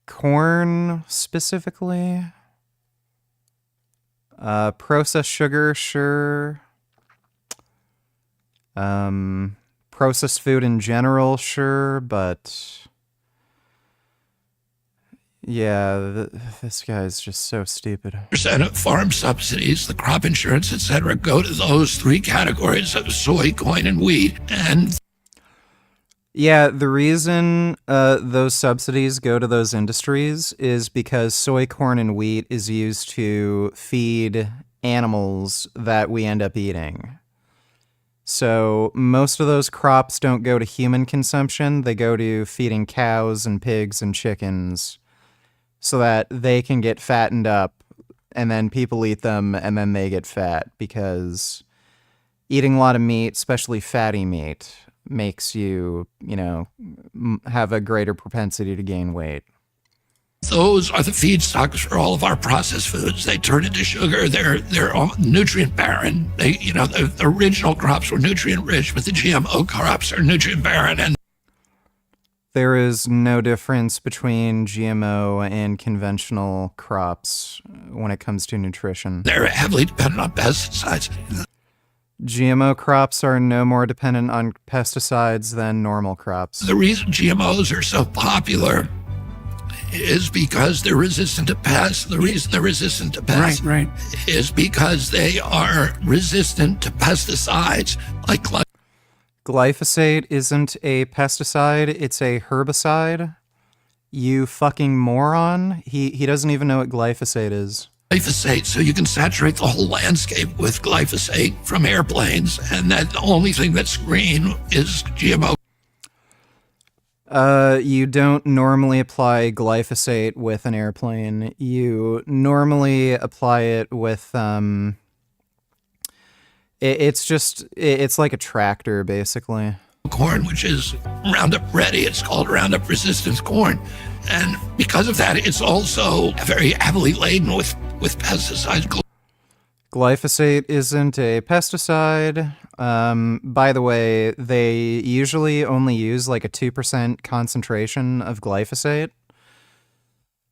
corn specifically. Processed sugar, sure. Processed food in general, sure, but yeah, this guy's just so stupid. Percent of farm subsidies, the crop insurance, etc., go to those three categories of soy, corn, and wheat. And yeah, the reason those subsidies go to those industries is because soy, corn, and wheat is used to feed animals that we end up eating. So most of those crops don't go to human consumption. They go to feeding cows and pigs and chickens so that they can get fattened up and then people eat them and then they get fat because eating a lot of meat, especially fatty meat, makes you, have a greater propensity to gain weight. those are the feedstocks for all of our processed foods. They turn into sugar. They're all nutrient barren. The original crops were nutrient rich, but the GMO crops are nutrient barren. And there is no difference between GMO and conventional crops when it comes to nutrition. They're heavily dependent on pesticides. GMO crops are no more dependent on pesticides than normal crops. The reason GMOs are so popular is because they're resistant to pests. The reason they're resistant to pests is because they are resistant to pesticides like glyphosate isn't a pesticide, it's a herbicide. You fucking moron. He doesn't even know what glyphosate is. Glyphosate, so you can saturate the whole landscape with glyphosate from airplanes, and that the only thing that's green is GMO. You don't normally apply glyphosate with an airplane. You normally apply it with, it's like a tractor, basically. Corn, which is Roundup Ready. It's called Roundup Resistant Corn. And because of that, it's also very heavily laden with pesticides. Glyphosate isn't a pesticide. By the way, they usually only use like a 2% concentration of glyphosate.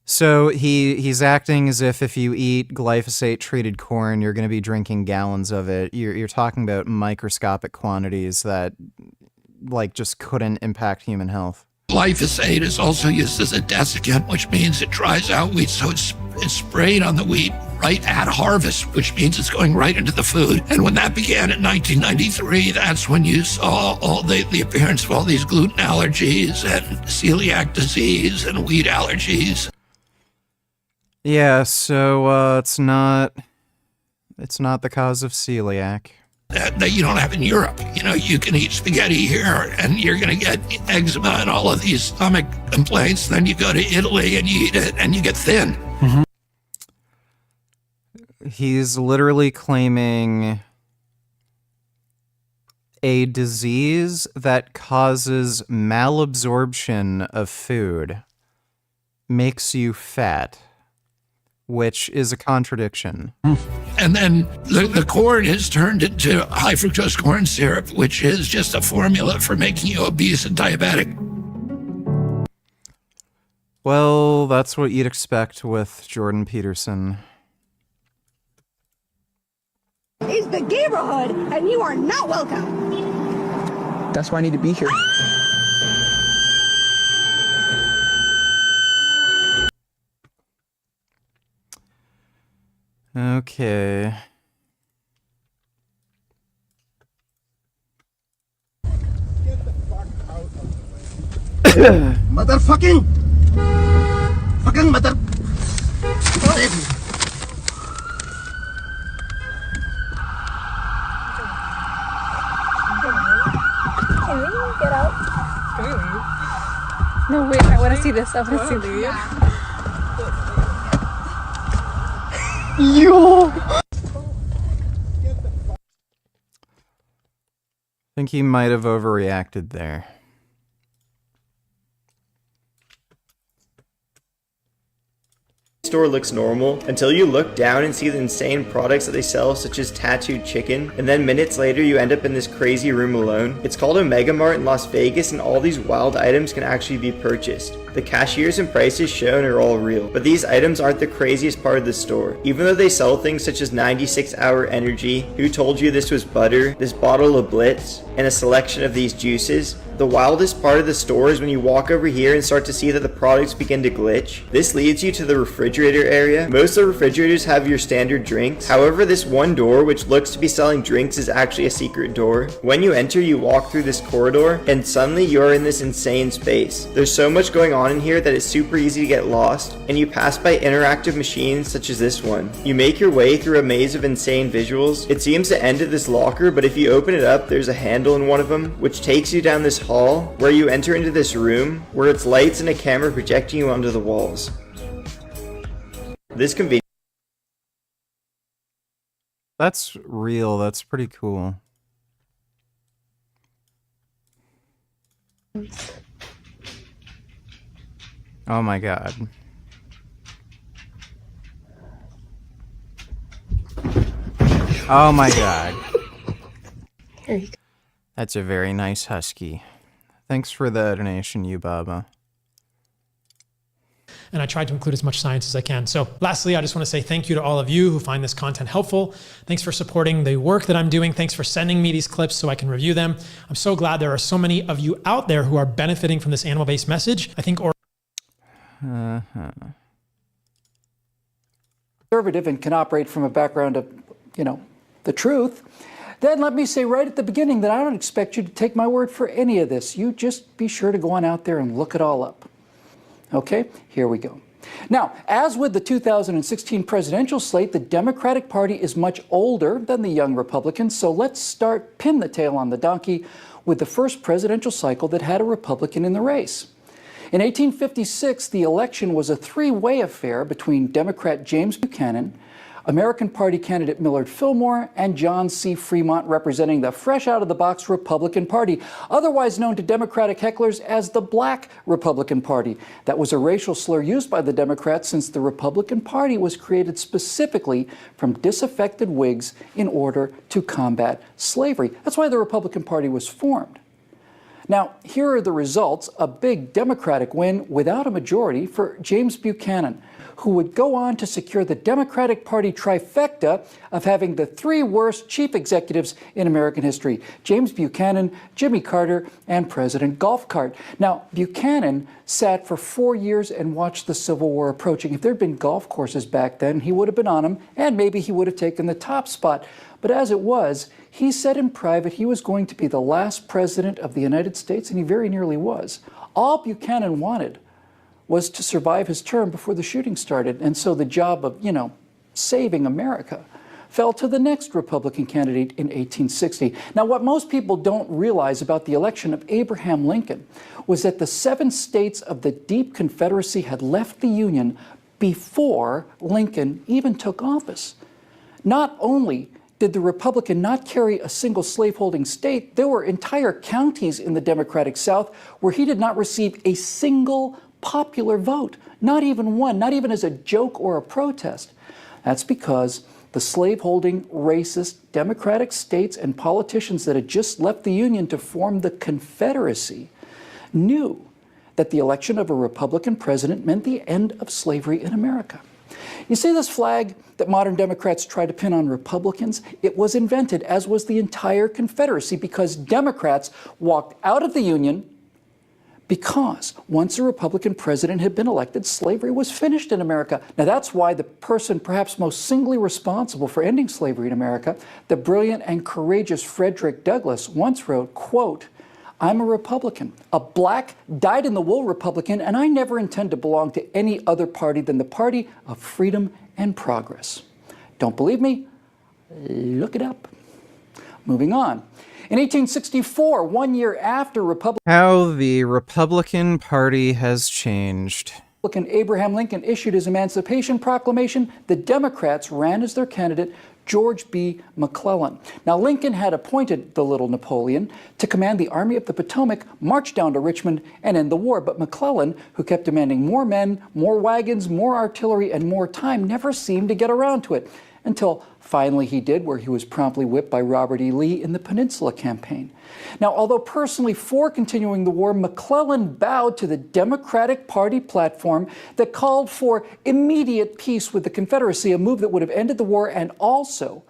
So he's acting as if you eat glyphosate-treated corn, you're going to be drinking gallons of it. You're talking about microscopic quantities that just couldn't impact human health. Glyphosate is also used as a desiccant, which means it dries out wheat, so it's sprayed on the wheat right at harvest, which means it's going right into the food. And when that began in 1993, that's when you saw all the appearance of all these gluten allergies and celiac disease and wheat allergies. Yeah, so it's not the cause of celiac. that you don't have in Europe. You know, you can eat spaghetti here and you're going to get eczema and all of these stomach complaints. Then you go to Italy and you eat it and you get thin. He's literally claiming a disease that causes malabsorption of food makes you fat, which is a contradiction. And then the corn is turned into high fructose corn syrup, which is just a formula for making you obese and diabetic. Well, that's what you'd expect with Jordan Peterson. It's the neighborhood, and you are not welcome. That's why I need to be here. Okay. Motherfucking! Fucking mother... Can we get out? Can we leave? No, wait, I want to see this. I want to see this. Yo! I think he might have overreacted there. Store looks normal until you look down and see the insane products that they sell, such as tattooed chicken, and then minutes later you end up in this crazy room alone. It's called a Mega Mart in Las Vegas, and all these wild items can actually be purchased. The cashiers and prices shown are all real, but these items aren't the craziest part of the store. Even though they sell things such as 96-hour energy, who told you this was butter, this bottle of Blitz, and a selection of these juices, the wildest part of the store is when you walk over here and start to see that the products begin to glitch. This leads you to the refrigerator area. Most of the refrigerators have your standard drinks. However, this one door, which looks to be selling drinks, is actually a secret door. When you enter, you walk through this corridor, and suddenly you're in this insane space. There's so much going on in here that it's super easy to get lost, and you pass by interactive machines such as this one. You make your way through a maze of insane visuals. It seems to end at this locker, but if you open it up, there's a handle in one of them, which takes you down this hall, where you enter into this room, where it's lights and a camera projecting you onto the walls. This convenience. That's real. That's pretty cool. Oh my god. Oh my god. That's a very nice husky. Thanks for the donation, Baba. And I tried to include as much science as I can. So lastly, I just want to say thank you to all of you who find this content helpful. Thanks for supporting the work that I'm doing. Thanks for sending me these clips so I can review them. I'm so glad there are so many of you out there who are benefiting from this animal-based message. I think conservative and can operate from a background of, the truth, then let me say right at the beginning that I don't expect you to take my word for any of this. You just be sure to go on out there and look it all up. Okay, here we go. Now, as with the 2016 presidential slate, the Democratic Party is much older than the young Republicans, so let's pin the tail on the donkey with the first presidential cycle that had a Republican in the race. In 1856, the election was a three-way affair between Democrat James Buchanan, American Party candidate Millard Fillmore, and John C. Fremont, representing the fresh-out-of-the-box Republican Party, otherwise known to Democratic hecklers as the Black Republican Party. That was a racial slur used by the Democrats since the Republican Party was created specifically from disaffected Whigs in order to combat slavery. That's why the Republican Party was formed. Now, here are the results: a big Democratic win without a majority for James Buchanan, who would go on to secure the Democratic Party trifecta of having the three worst chief executives in American history: James Buchanan, Jimmy Carter, and President Golf Cart. Now, Buchanan sat for 4 years and watched the Civil War approaching. If there'd been golf courses back then, he would have been on them, and maybe he would have taken the top spot. But as it was, he said in private he was going to be the last president of the United States, and he very nearly was. All Buchanan wanted was to survive his term before the shooting started, and so the job of, saving America fell to the next Republican candidate in 1860. Now, what most people don't realize about the election of Abraham Lincoln was that the 7 states of the deep Confederacy had left the Union before Lincoln even took office. Not only did the Republican not carry a single slaveholding state, there were entire counties in the Democratic South where he did not receive a single popular vote, not even one, not even as a joke or a protest. That's because the slaveholding, racist, Democratic states and politicians that had just left the Union to form the Confederacy knew that the election of a Republican president meant the end of slavery in America. You see this flag that modern Democrats try to pin on Republicans? It was invented, as was the entire Confederacy, because Democrats walked out of the Union because once a Republican president had been elected, slavery was finished in America. Now, that's why the person perhaps most singly responsible for ending slavery in America, the brilliant and courageous Frederick Douglass, once wrote, quote, "I'm a Republican, a black, dyed-in-the-wool Republican, and I never intend to belong to any other party than the party of freedom and progress." Don't believe me? Look it up. Moving on. In 1864, 1 year after How the Republican Party has changed. Abraham Lincoln issued his Emancipation Proclamation, the Democrats ran as their candidate George B. McClellan. Now, Lincoln had appointed the little Napoleon to command the Army of the Potomac, march down to Richmond, and end the war. But McClellan, who kept demanding more men, more wagons, more artillery, and more time, never seemed to get around to it, until finally he did, where he was promptly whipped by Robert E. Lee in the Peninsula Campaign. Now, although personally for continuing the war, McClellan bowed to the Democratic Party platform that called for immediate peace with the Confederacy, a move that would have ended the war and also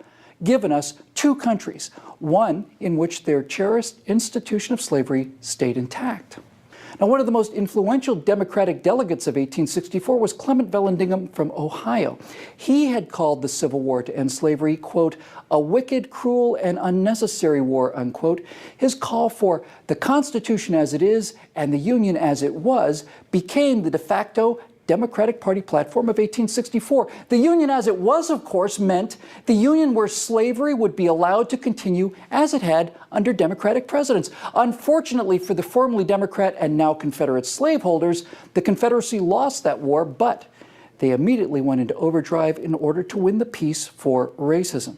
given us 2 countries, one in which their cherished institution of slavery stayed intact. Now, one of the most influential Democratic delegates of 1864 was Clement Vallandigham from Ohio. He had called the Civil War to end slavery, quote, "a wicked, cruel, and unnecessary war," unquote. His call for the Constitution as it is and the Union as it was became the de facto Democratic Party platform of 1864. The Union as it was, of course, meant the Union where slavery would be allowed to continue as it had under Democratic presidents. Unfortunately for the formerly Democrat and now Confederate slaveholders, the Confederacy lost that war, but they immediately went into overdrive in order to win the peace for racism.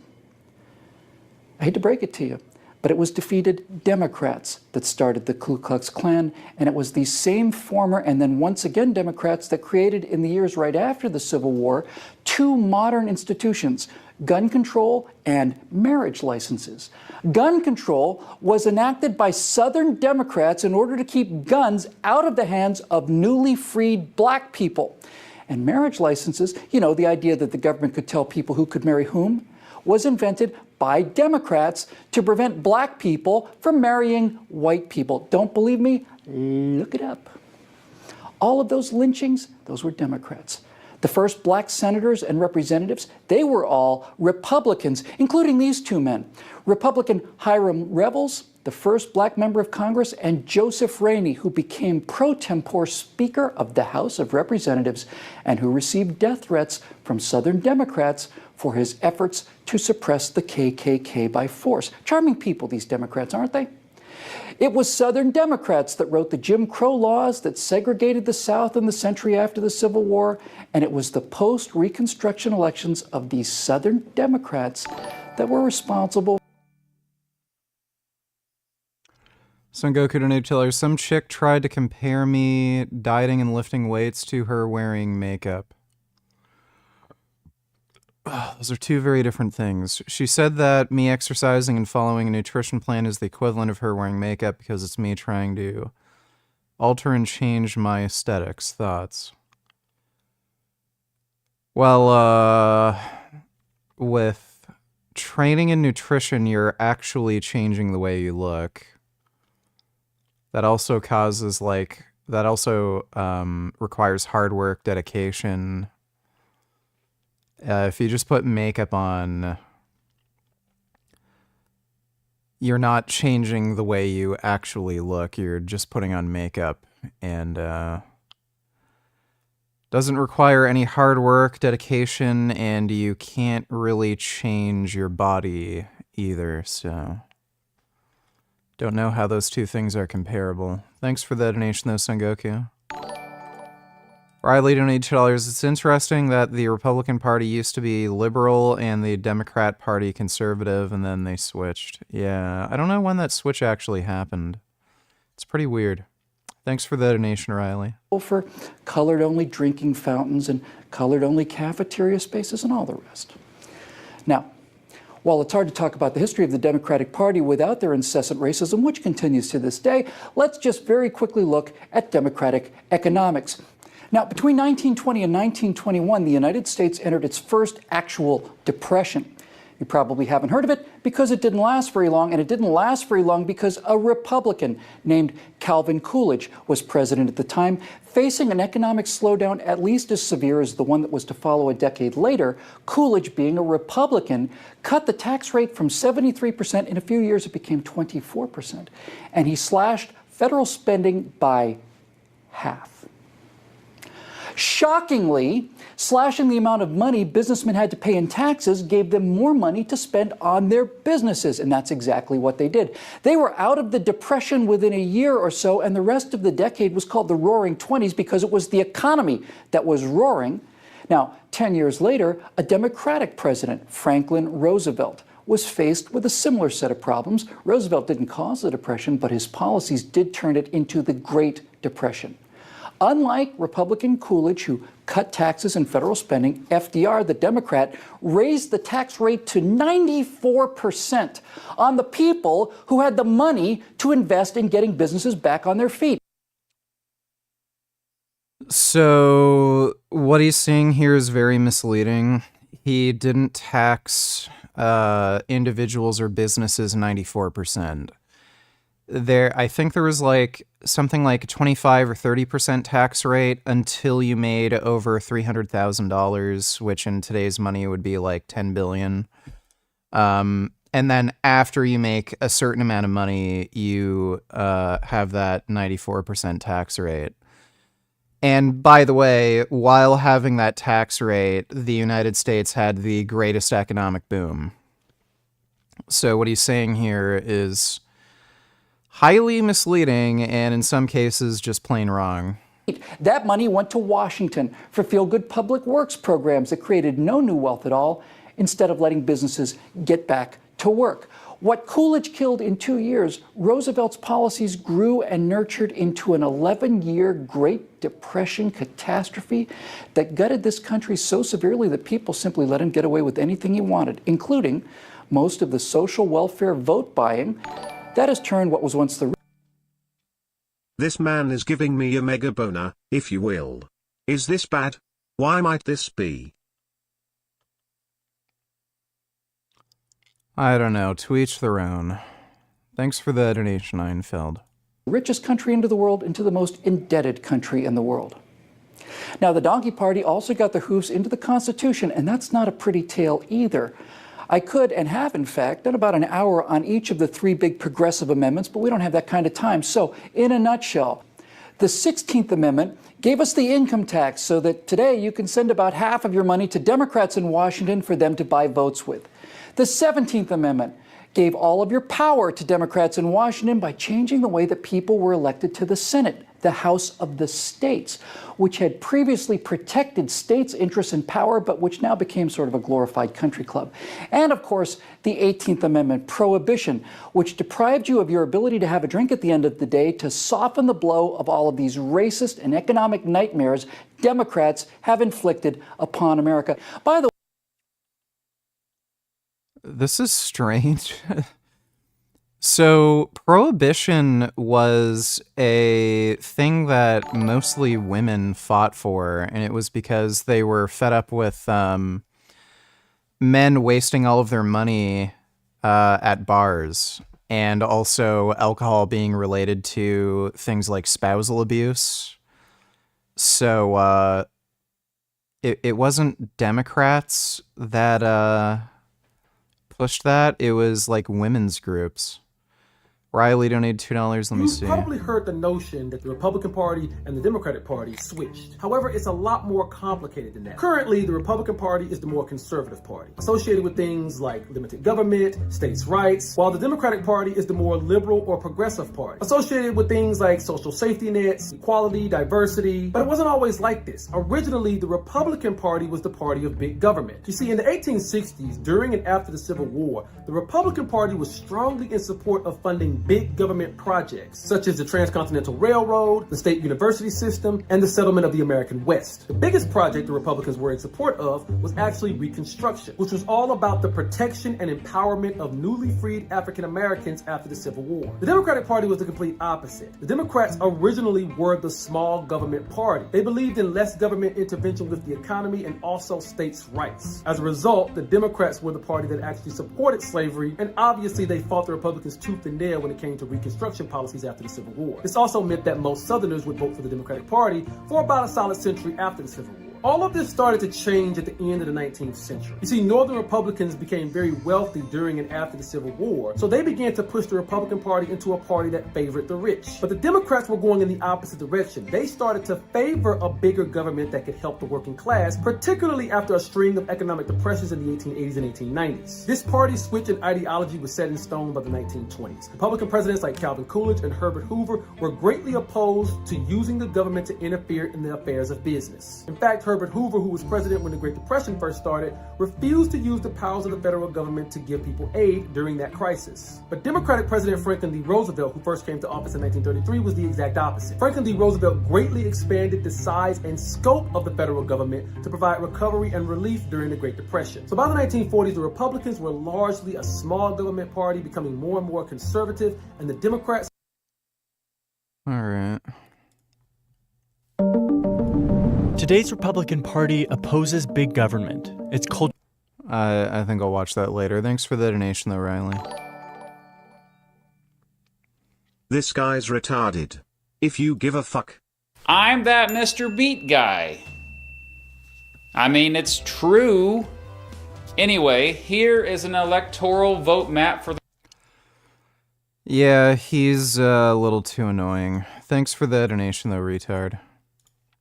I hate to break it to you, but it was defeated Democrats that started the Ku Klux Klan, and it was these same former and then once again Democrats that created in the years right after the Civil War 2 modern institutions, gun control and marriage licenses. Gun control was enacted by Southern Democrats in order to keep guns out of the hands of newly freed black people. And marriage licenses, you know, the idea that the government could tell people who could marry whom, was invented by Democrats to prevent black people from marrying white people. Don't believe me? Look it up. All of those lynchings, those were Democrats. The first black senators and representatives, they were all Republicans, including these 2 men. Republican Hiram Revels, the first black member of Congress, and Joseph Rainey, who became pro tempore Speaker of the House of Representatives and who received death threats from Southern Democrats for his efforts to suppress the KKK by force. Charming people, these Democrats, aren't they? It was Southern Democrats that wrote the Jim Crow laws that segregated the South in the century after the Civil War, and it was the post-Reconstruction elections of these Southern Democrats that were responsible. Son Goku to Noob Tiller, some chick tried to compare me dieting and lifting weights to her wearing makeup. Those are 2 very different things. She said that me exercising and following a nutrition plan is the equivalent of her wearing makeup because it's me trying to alter and change my aesthetics. Thoughts? Well, with training and nutrition, you're actually changing the way you look. That also causes, like, that also requires hard work, dedication. If you just put makeup on, you're not changing the way you actually look. You're just putting on makeup. And Doesn't require any hard work, dedication, and you can't really change your body either, so... Don't know how those two things are comparable. Thanks for the donation, though, Sengoku. Riley donated $2. It's interesting that the Republican Party used to be liberal and the Democrat Party conservative, and then they switched. Yeah, I don't know when that switch actually happened. It's pretty weird. Thanks for the donation, Riley. For colored-only drinking fountains and colored-only cafeteria spaces and all the rest. Now, while it's hard to talk about the history of the Democratic Party without their incessant racism, which continues to this day, let's just very quickly look at democratic economics. Now, between 1920 and 1921, the United States entered its first actual depression. You probably haven't heard of it because it didn't last very long, and it didn't last very long because a Republican named Calvin Coolidge was president at the time, facing an economic slowdown at least as severe as the one that was to follow a decade later. Coolidge, being a Republican, cut the tax rate from 73%. In a few years, it became 24%. And he slashed federal spending by half. Shockingly, slashing the amount of money businessmen had to pay in taxes gave them more money to spend on their businesses, and that's exactly what they did. They were out of the Depression within a year or so, and the rest of the decade was called the Roaring Twenties because it was the economy that was roaring. Now, 10 years later, a Democratic president, Franklin Roosevelt, was faced with a similar set of problems. Roosevelt didn't cause the Depression, but his policies did turn it into the Great Depression. Unlike Republican Coolidge, who cut taxes and federal spending, FDR, the Democrat, raised the tax rate to 94% on the people who had the money to invest in getting businesses back on their feet. So, what he's saying here is very misleading. He didn't tax individuals or businesses 94%. I think there was like something like a 25 or 30% tax rate until you made over $300,000, which in today's money would be like 10 billion. And then after you make a certain amount of money, you have that 94% tax rate. And by the way, while having that tax rate, the United States had the greatest economic boom. So what he's saying here is highly misleading, and in some cases, just plain wrong. That money went to Washington for feel-good public works programs that created no new wealth at all, instead of letting businesses get back to work. What Coolidge killed in 2 years, Roosevelt's policies grew and nurtured into an 11-year Great Depression catastrophe that gutted this country so severely that people simply let him get away with anything he wanted, including most of the social welfare vote buying that has turned what was once the... This man is giving me a mega boner, if you will. Is this bad? Why might this be? I don't know. To each their own. Thanks for the donation, Einfeld. Richest country into the world into the most indebted country in the world. Now, the Donkey Party also got their hoofs into the Constitution, and that's not a pretty tale either. I could and have, in fact, done about an hour on each of the 3 big progressive amendments, but we don't have that kind of time. So, in a nutshell, the 16th Amendment gave us the income tax so that today you can send about half of your money to Democrats in Washington for them to buy votes with. The 17th Amendment gave all of your power to Democrats in Washington by changing the way that people were elected to the Senate, the House of the States, which had previously protected states' interests and power, but which now became sort of a glorified country club. And of course, the 18th Amendment, prohibition, which deprived you of your ability to have a drink at the end of the day to soften the blow of all of these racist and economic nightmares Democrats have inflicted upon America. By the way, this is strange. So, prohibition was a thing that mostly women fought for, and it was because they were fed up with men wasting all of their money at bars, and also alcohol being related to things like spousal abuse. So, it wasn't Democrats that pushed that, it was like women's groups. Riley donated $2. Let me You've see. probably heard the notion that the Republican Party and the Democratic Party switched. However, it's a lot more complicated than that. Currently, the Republican Party is the more conservative party, associated with things like limited government, states' rights, while the Democratic Party is the more liberal or progressive party, associated with things like social safety nets, equality, diversity. But it wasn't always like this. Originally, the Republican Party was the party of big government. You see, in the 1860s, during and after the Civil War, the Republican Party was strongly in support of funding big government projects, such as the Transcontinental Railroad, the state university system, and the settlement of the American West. The biggest project the Republicans were in support of was actually Reconstruction, which was all about the protection and empowerment of newly freed African Americans after the Civil War. The Democratic Party was the complete opposite. The Democrats originally were the small government party. They believed in less government intervention with the economy and also states' rights. As a result, the Democrats were the party that actually supported slavery, and obviously they fought the Republicans tooth and nail when it came to Reconstruction policies after the Civil War. This also meant that most Southerners would vote for the Democratic Party for about a solid century after the Civil War. All of this started to change at the end of the 19th century. You see, Northern Republicans became very wealthy during and after the Civil War, so they began to push the Republican Party into a party that favored the rich. But the Democrats were going in the opposite direction. They started to favor a bigger government that could help the working class, particularly after a string of economic depressions in the 1880s and 1890s. This party switch in ideology was set in stone by the 1920s. Republican presidents like Calvin Coolidge and Herbert Hoover were greatly opposed to using the government to interfere in the affairs of business. In fact, Herbert Hoover, who was president when the Great Depression first started, refused to use the powers of the federal government to give people aid during that crisis. But Democratic President Franklin D. Roosevelt, who first came to office in 1933, was the exact opposite. Franklin D. Roosevelt greatly expanded the size and scope of the federal government to provide recovery and relief during the Great Depression. So by the 1940s, the Republicans were largely a small government party, becoming more and more conservative, and the Democrats... All right. Today's Republican Party opposes big government. It's called... I think I'll watch that later. Thanks for the donation, though, Riley. This guy's retarded. If you give a fuck. I'm that Mr. Beat guy. I mean, it's true. Anyway, here is an electoral vote map for the... Yeah, he's a little too annoying. Thanks for the donation, though, retard.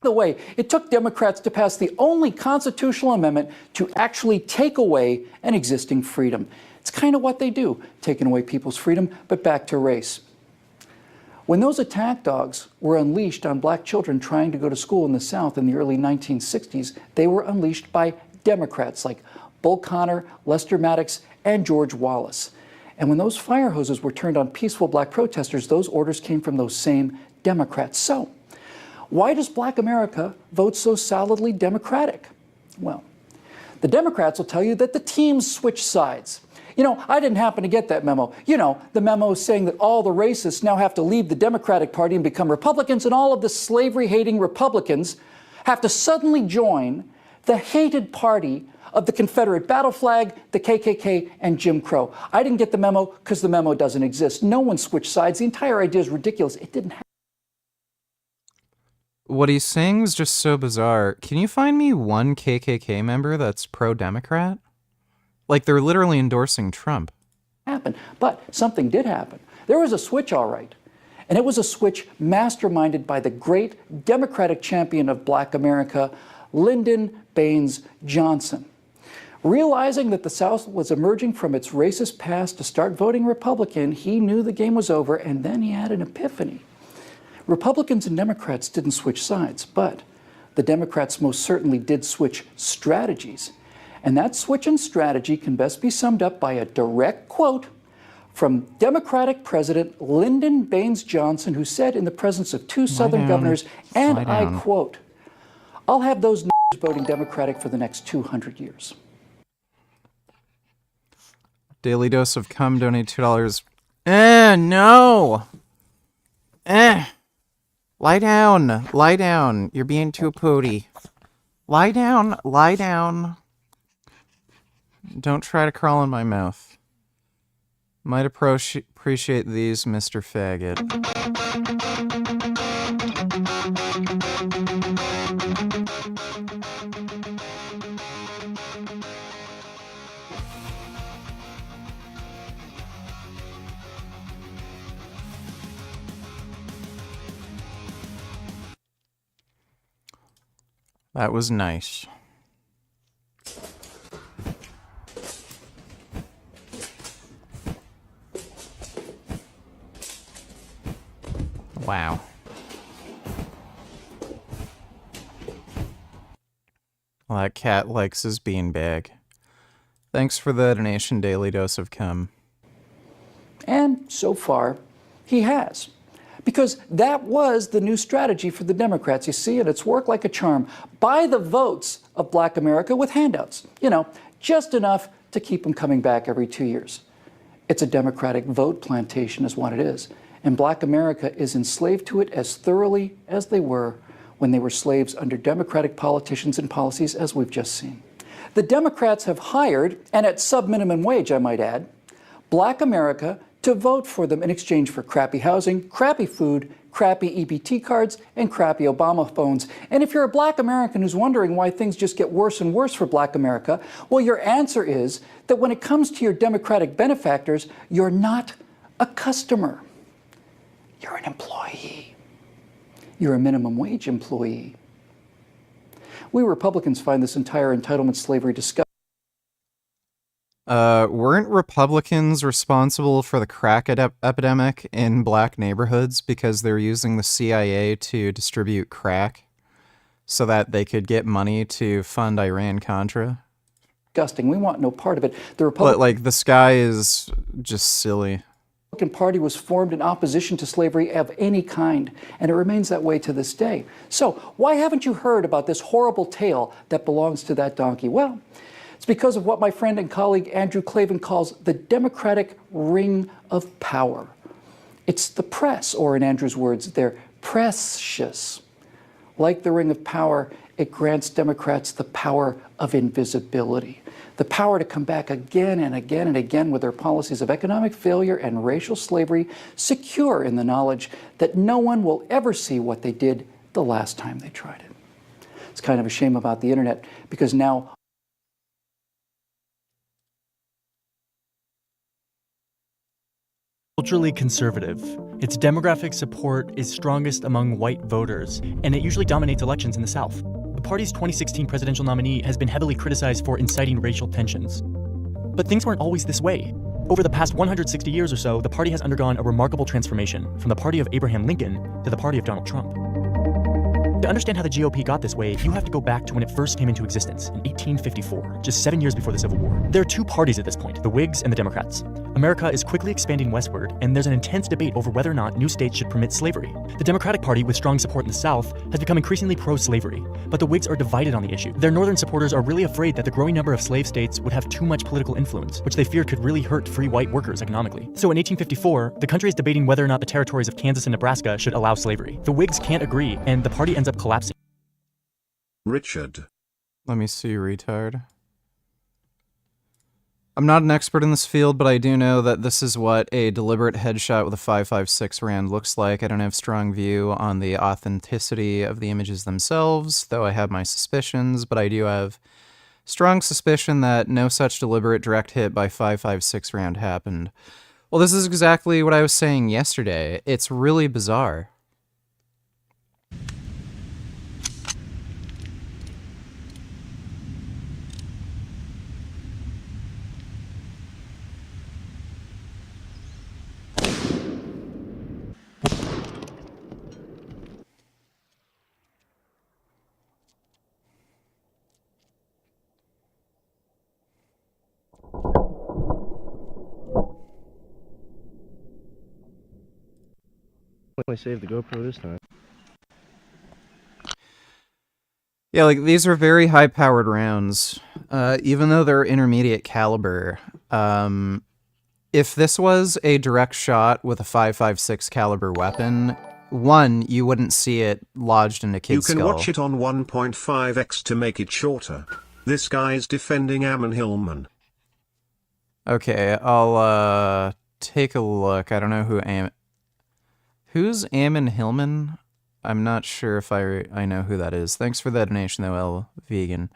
By the way, it took Democrats to pass the only constitutional amendment to actually take away an existing freedom. It's kind of what they do, taking away people's freedom, but back to race. When those attack dogs were unleashed on black children trying to go to school in the South in the early 1960s, they were unleashed by Democrats like Bull Connor, Lester Maddox, and George Wallace. And when those fire hoses were turned on peaceful black protesters, those orders came from those same Democrats. So, why does black America vote so solidly Democratic? Well, the Democrats will tell you that the teams switch sides. You know, I didn't happen to get that memo. You know, the memo saying that all the racists now have to leave the Democratic Party and become Republicans, and all of the slavery-hating Republicans have to suddenly join the hated party of the Confederate battle flag, the KKK, and Jim Crow. I didn't get the memo because the memo doesn't exist. No one switched sides. The entire idea is ridiculous. It didn't happen. What he's saying is just so bizarre. Can you find me one KKK member that's pro-Democrat? Like, they're literally endorsing Trump. But something did happen. There was a switch, all right. And it was a switch masterminded by the great Democratic champion of black America, Lyndon Baines Johnson. Realizing that the South was emerging from its racist past to start voting Republican, he knew the game was over, and then he had an epiphany. Republicans and Democrats didn't switch sides, but the Democrats most certainly did switch strategies. And that switch in strategy can best be summed up by a direct quote from Democratic President Lyndon Baines Johnson, who said in the presence of two Southern governors, and I quote, "I'll have those voting Democratic for the next 200 years. Daily Dose of Cum, donate $2. No! Lie down. Lie down. You're being too pooty. Lie down. Lie down. Don't try to crawl in my mouth. Might appreciate these, Mr. Faggot. That was nice. Wow. Well, that cat likes his beanbag. Thanks for the donation, Daily Dose of Cum. And so far, he has. Because that was the new strategy for the Democrats, you see, and it's worked like a charm. Buy the votes of Black America with handouts. You know, just enough to keep them coming back every 2 years. It's a Democratic vote plantation is what it is. And Black America is enslaved to it as thoroughly as they were when they were slaves under Democratic politicians and policies, as we've just seen. The Democrats have hired, and at sub-minimum wage, I might add, Black America to vote for them in exchange for crappy housing, crappy food, crappy EBT cards, and crappy Obama phones. And if you're a Black American who's wondering why things just get worse and worse for Black America, well, your answer is that when it comes to your Democratic benefactors, you're not a customer. You're an employee. You're a minimum wage employee. We Republicans find this entire entitlement slavery disgusting. Weren't Republicans responsible for the crack epidemic in black neighborhoods because they were using the CIA to distribute crack so that they could get money to fund Iran-Contra? We want no part of it. The Republican Like, this guy is just silly. Party was formed in opposition to slavery of any kind, and it remains that way to this day. So why haven't you heard about this horrible tale that belongs to that donkey? Well, it's because of what my friend and colleague Andrew Klavan calls the Democratic ring of power. It's the press, or in Andrew's words, they're precious. Like the ring of power, it grants Democrats the power of invisibility, the power to come back again and again and again with their policies of economic failure and racial slavery, secure in the knowledge that no one will ever see what they did the last time they tried it. It's kind of a shame about the internet, because now Culturally conservative. Its demographic support is strongest among white voters, and it usually dominates elections in the South. The party's 2016 presidential nominee has been heavily criticized for inciting racial tensions. But things weren't always this way. Over the past 160 years or so, the party has undergone a remarkable transformation from the party of Abraham Lincoln to the party of Donald Trump. To understand how the GOP got this way, you have to go back to when it first came into existence in 1854, just 7 years before the Civil War. There are two parties at this point, the Whigs and the Democrats. America is quickly expanding westward, and there's an intense debate over whether or not new states should permit slavery. The Democratic Party, with strong support in the South, has become increasingly pro-slavery, but the Whigs are divided on the issue. Their northern supporters are really afraid that the growing number of slave states would have too much political influence, which they feared could really hurt free white workers economically. So in 1854, the country is debating whether or not the territories of Kansas and Nebraska should allow slavery. The Whigs can't agree, and the party ends up collapsing. Richard. Let me see, retard. I'm not an expert in this field, but I do know that this is what a deliberate headshot with a 5.56 round looks like. I don't have strong view on the authenticity of the images themselves, though I have my suspicions, but I do have strong suspicion that no such deliberate direct hit by 5.56 round happened. Well, this is exactly what I was saying yesterday. It's really bizarre. I saved the GoPro this time. Yeah, like, these are very high-powered rounds, even though they're intermediate caliber. If this was a direct shot with a 5.56 caliber weapon, one, you wouldn't see it lodged in a kid's skull. You can watch it on 1.5x to make it shorter. This guy's defending Ammon Hillman. Okay, I'll, take a look. I don't know who's Ammon Hillman? I'm not sure if I know who that is. Thanks for the donation, though, El Vegan.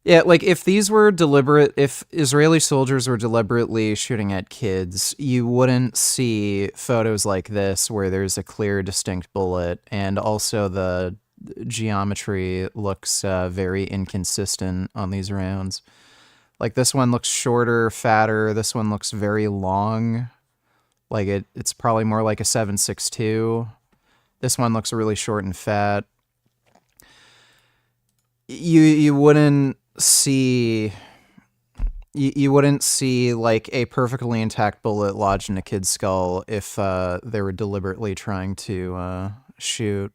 Yeah, like, if Israeli soldiers were deliberately shooting at kids, you wouldn't see photos like this where there's a clear, distinct bullet, and also the geometry looks very inconsistent on these rounds. Like this one looks shorter, fatter. This one looks very long. Like it's probably more like a 7.62. This one looks really short and fat. You wouldn't see like a perfectly intact bullet lodged in a kid's skull if they were deliberately trying to shoot.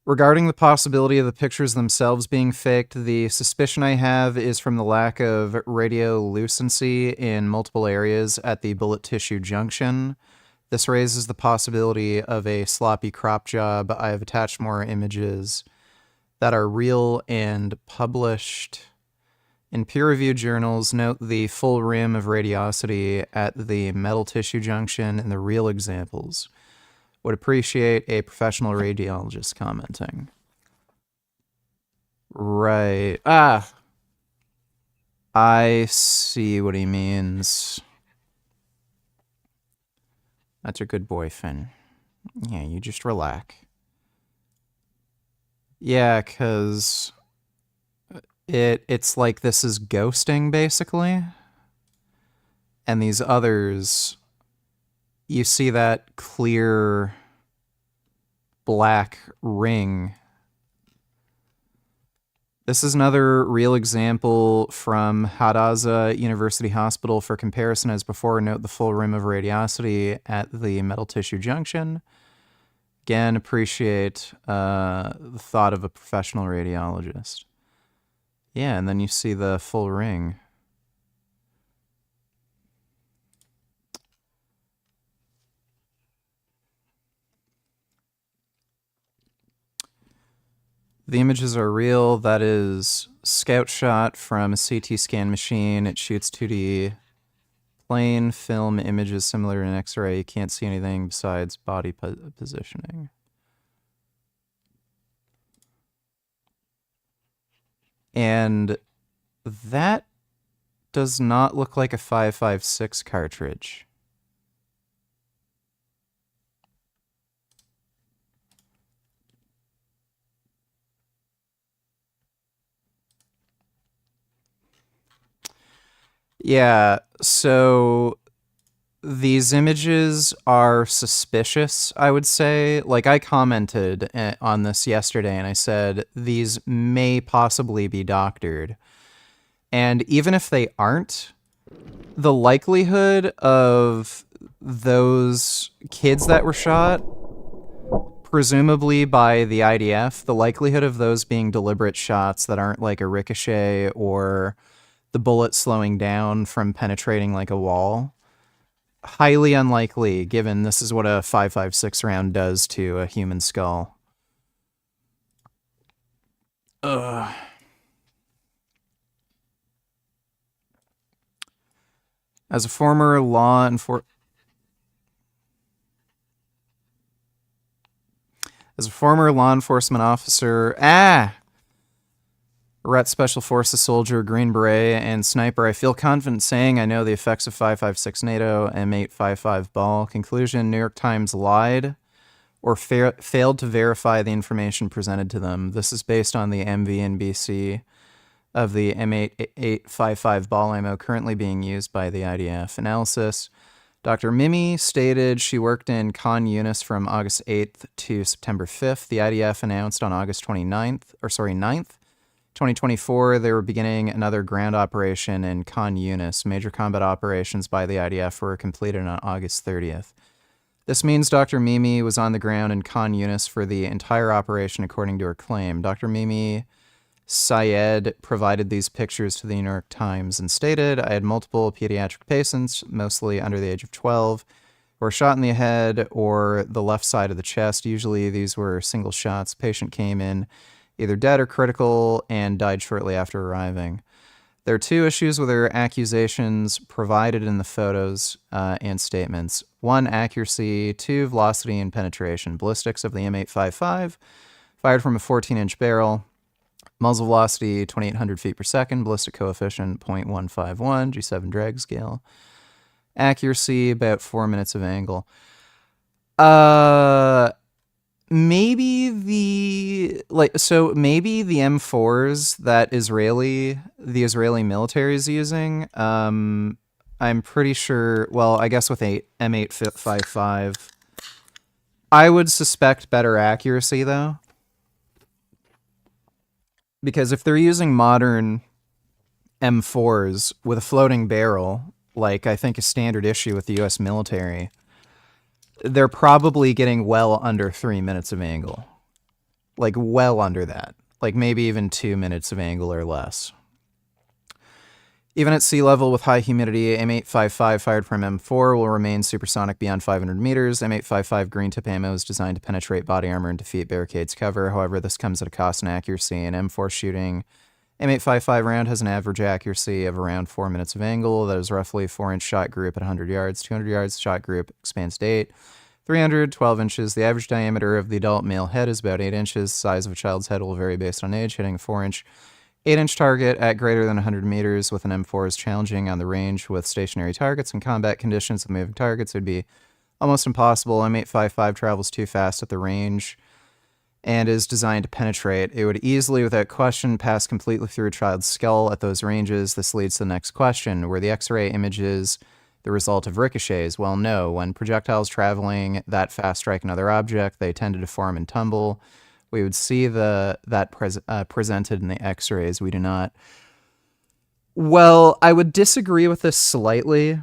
Regarding the possibility of the pictures themselves being faked, the suspicion I have is from the lack of radiolucency in multiple areas at the bullet tissue junction. This raises the possibility of a sloppy crop job. I have attached more images that are real and published in peer-reviewed journals. Note the full rim of radiosity at the metal tissue junction in the real examples. Would appreciate a professional radiologist commenting. Right. I see what he means. That's a good boy, Finn. Yeah, you just relax. Yeah, because it's like this is ghosting, basically. And these others, you see that clear black ring. This is another real example from Hadaza University Hospital. For comparison, as before, note the full rim of radiosity at the metal tissue junction. Again, appreciate the thought of a professional radiologist. Yeah, and then you see the full ring. The images are real. That is scout shot from a CT scan machine. It shoots 2D plain film images similar to an X-ray. You can't see anything besides body positioning. And that does not look like a 5.56 cartridge. Yeah, so these images are suspicious, I would say. Like, I commented on this yesterday, and I said, these may possibly be doctored. And even if they aren't, the likelihood of those kids that were shot, presumably by the IDF, the likelihood of those being deliberate shots that aren't like a ricochet or the bullet slowing down from penetrating like a wall, highly unlikely, given this is what a 5.56 round does to a human skull. Ugh. As a former law enforcement officer, Ret Special Forces soldier, Green Beret, and sniper, I feel confident saying I know the effects of 5.56 NATO, M855 ball. Conclusion, New York Times lied or failed to verify the information presented to them. This is based on the MV and BC of the M855 ball ammo currently being used by the IDF. Analysis, Dr. Mimi stated she worked in Khan Yunis from August 8th to September 5th. The IDF announced on August 9th, 2024, they were beginning another ground operation in Khan Yunis. Major combat operations by the IDF were completed on August 30th. This means Dr. Mimi was on the ground in Khan Yunis for the entire operation, according to her claim. Dr. Mimi Syed provided these pictures to the New York Times and stated, I had multiple pediatric patients, mostly under the age of 12, who were shot in the head or the left side of the chest. Usually these were single shots. Patient came in either dead or critical and died shortly after arriving. There are two issues with her accusations provided in the photos and statements. One, accuracy. Two, velocity and penetration. Ballistics of the M855, fired from a 14-inch barrel. Muzzle velocity, 2,800 feet per second. Ballistic coefficient, 0.151. G7 drag scale. Accuracy, about 4 minutes of angle. Maybe the like, so maybe the M4s that the Israeli military is using, I'm pretty sure, well, I guess with a M855, I would suspect better accuracy, though. Because if they're using modern M4s with a floating barrel, like I think a standard issue with the US military, they're probably getting well under 3 minutes of angle. Like, well under that. Like, maybe even 2 minutes of angle or less. Even at sea level with high humidity, M855 fired from M4 will remain supersonic beyond 500 meters. M855 green tip ammo is designed to penetrate body armor and defeat barricades cover. However, this comes at a cost in accuracy. An M4 shooting M855 round has an average accuracy of around 4 minutes of angle. That is roughly a 4-inch shot group at 100 yards. 200 yards, shot group expands to 8. 300, 12 inches. The average diameter of the adult male head is about 8 inches. Size of a child's head will vary based on age. Hitting a 4-inch, 8-inch target at greater than 100 meters with an M4 is challenging on the range with stationary targets. In combat conditions with moving targets, it would be almost impossible. M855 travels too fast at the range and is designed to penetrate. It would easily, without question, pass completely through a child's skull at those ranges. This leads to the next question. Were the X-ray images the result of ricochets? Well, no. When projectiles traveling that fast strike another object, they tend to deform and tumble. We would see that presented in the X-rays. We do not. Well, I would disagree with this slightly.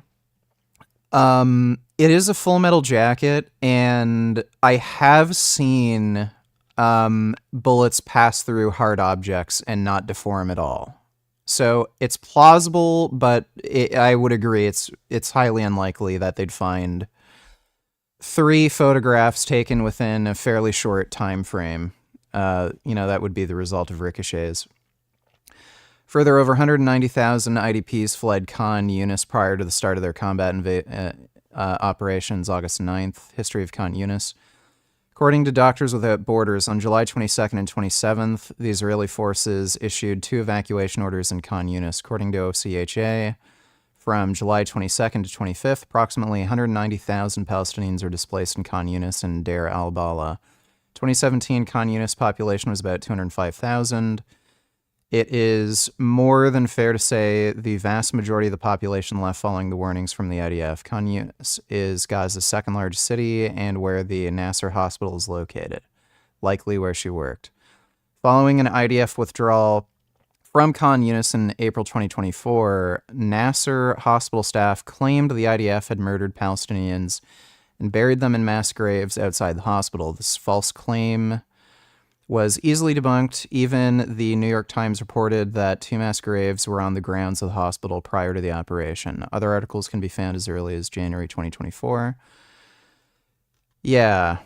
It is a full metal jacket, and I have seen bullets pass through hard objects and not deform at all. So it's plausible, but I would agree it's highly unlikely that they'd find 3 photographs taken within a fairly short time frame. That would be the result of ricochets. Further, over 190,000 IDPs fled Khan Yunis prior to the start of their combat operations August 9th. History of Khan Yunis. According to Doctors Without Borders, on July 22nd and 27th, the Israeli forces issued 2 evacuation orders in Khan Yunis. According to OCHA, from July 22nd to 25th, approximately 190,000 Palestinians were displaced in Khan Yunis and Deir al-Bala. 2017 Khan Yunis population was about 205,000. It is more than fair to say the vast majority of the population left following the warnings from the IDF. Khan Yunis is Gaza's second largest city and where the Nasser hospital is located, likely where she worked. Following an IDF withdrawal from Khan Yunis in April 2024, Nasser hospital staff claimed the IDF had murdered Palestinians and buried them in mass graves outside the hospital. This false claim was easily debunked. Even the New York Times reported that 2 mass graves were on the grounds of the hospital prior to the operation. Other articles can be found as early as January 2024. Yeah.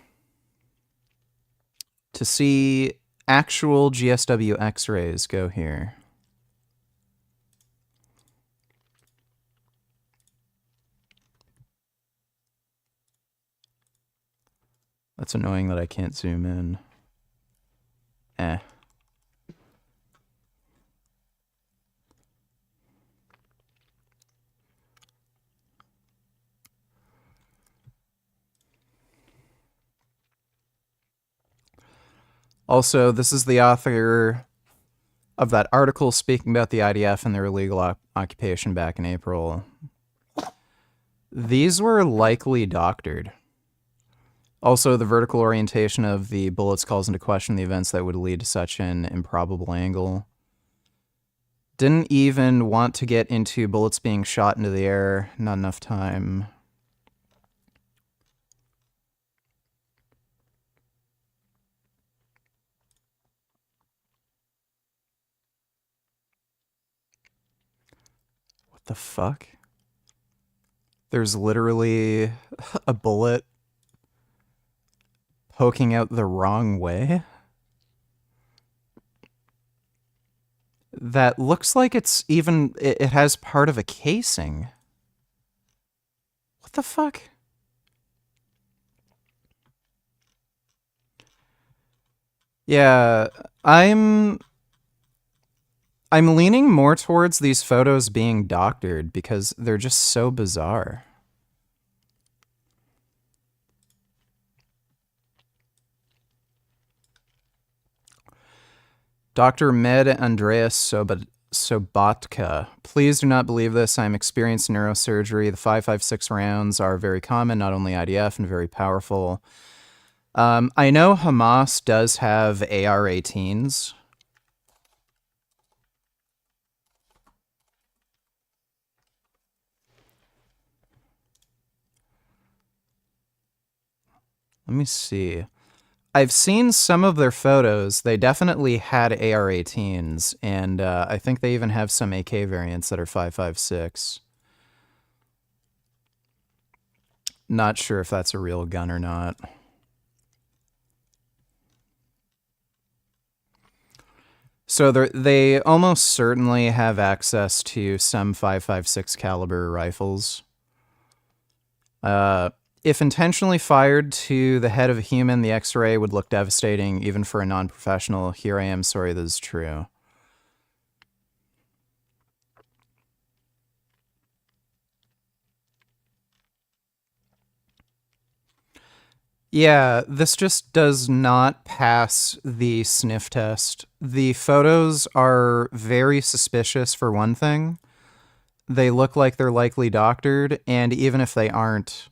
To see actual GSW X-rays, go here. That's annoying that I can't zoom in. Also, this is the author of that article speaking about the IDF and their illegal occupation back in April. These were likely doctored. Also, the vertical orientation of the bullets calls into question the events that would lead to such an improbable angle. Didn't even want to get into bullets being shot into the air. Not enough time. What the fuck? There's literally a bullet poking out the wrong way? That looks like it has part of a casing. What the fuck? Yeah, I'm leaning more towards these photos being doctored because they're just so bizarre. Dr. Med Andreas Sobotka. Please do not believe this. I am experienced in neurosurgery. The 5.56 rounds are very common, not only IDF, and very powerful. I know Hamas does have AR-18s. Let me see. I've seen some of their photos. They definitely had AR-18s, and I think they even have some AK variants that are 5.56. Not sure if that's a real gun or not. So they almost certainly have access to some 5.56 caliber rifles. If intentionally fired to the head of a human, the X-ray would look devastating, even for a non-professional. Here I am, sorry this is true. Yeah, this just does not pass the sniff test. The photos are very suspicious, for one thing. They look like they're likely doctored, and even if they aren't,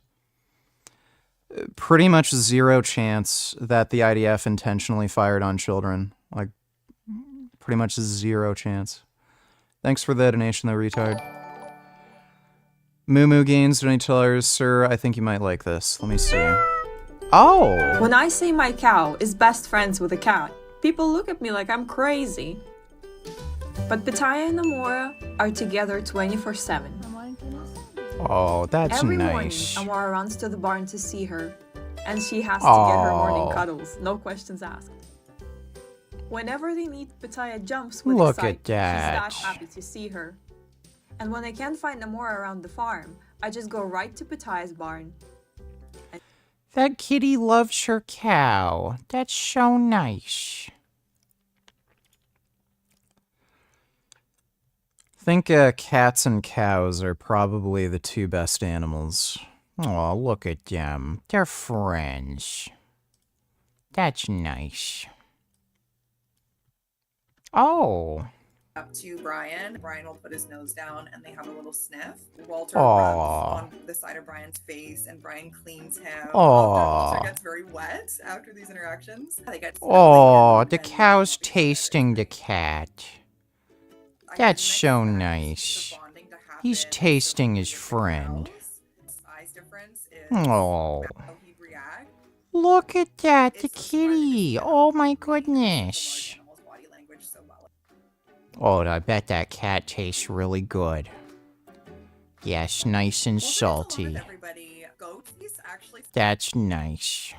pretty much zero chance that the IDF intentionally fired on children. Like, pretty much zero chance. Thanks for the donation, though, retard. Moo Moo Gains, $20, sir. I think you might like this. Let me see. Oh! When I say my cow is best friends with a cat, people look at me like I'm crazy. But Pitaya and Amora are together 24/7. Oh, that's Every nice. morning, Amora runs to the barn to see her, and she has to get her morning Oh. cuddles, no questions asked. Whenever they meet, Pitaya jumps with Look excitement. at that. She's that happy to see her. And when I can't find Amora around the farm, I just go right to Pitaya's barn. That kitty loves her cow. That's so nice. I think cats and cows are probably the two best animals. Oh, look at them. They're friends. That's nice. Oh. Up to Brian. Brian will put his nose down and they have a little sniff. Walter Aw. rubs on the side of Brian's face and Brian cleans him. Aw. Walter gets very wet after these interactions. They get Oh, the cow's tasting the cat. That's so nice. He's tasting his friend. Oh. Look at that, the kitty. Oh my goodness. Oh, I bet that cat tastes really good. Yes, nice and salty. That's nice.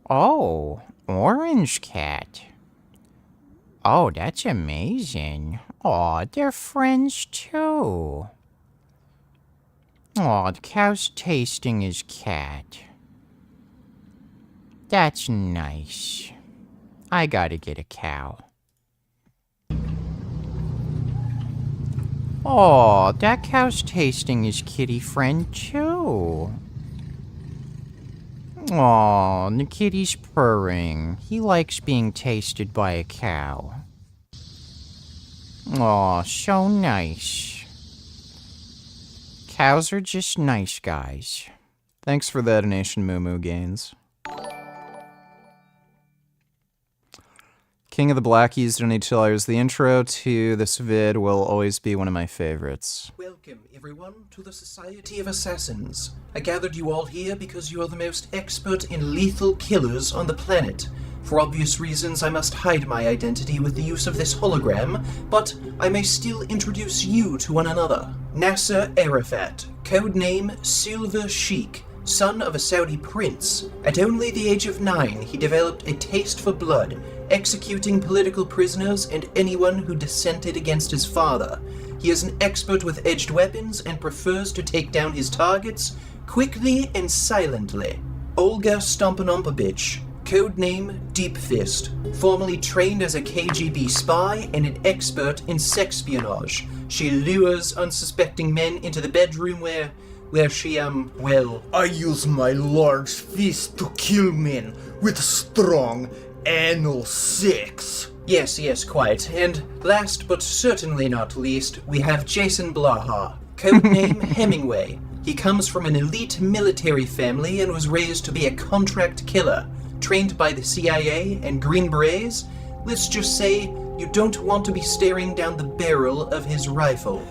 Oh, orange cat. Oh, that's amazing. Oh, they're friends too. Oh, the cow's tasting his cat. That's nice. I gotta get a cow. Oh, that cow's tasting his kitty friend too. Oh, the kitty's purring. He likes being tasted by a cow. Oh, so nice. Cows are just nice guys. Thanks for the donation, Moo Moo Gains. King of the Blackies, $22. The intro to this vid will always be one of my favorites. Welcome, everyone, to the Society of Assassins. I gathered you all here because you are the most expert in lethal killers on the planet. For obvious reasons, I must hide my identity with the use of this hologram, but I may still introduce you to one another. Nasser Arafat, codename Sv3rige, son of a Saudi prince. At only the age of 9, he developed a taste for blood, executing political prisoners and anyone who dissented against his father. He is an expert with edged weapons and prefers to take down his targets quickly and silently. Olga Stompanumpovich, codename Deep Fist, formerly trained as a KGB spy and an expert in sexpionage. She lures unsuspecting men into the bedroom where she, well, I use my large fist to kill men with strong, Anal 6. Yes, quite. And last but certainly not least, we have Jason Blaha, codename Hemingway. He comes from an elite military family and was raised to be a contract killer, trained by the CIA and Green Berets. Let's just say you don't want to be staring down the barrel of his rifle.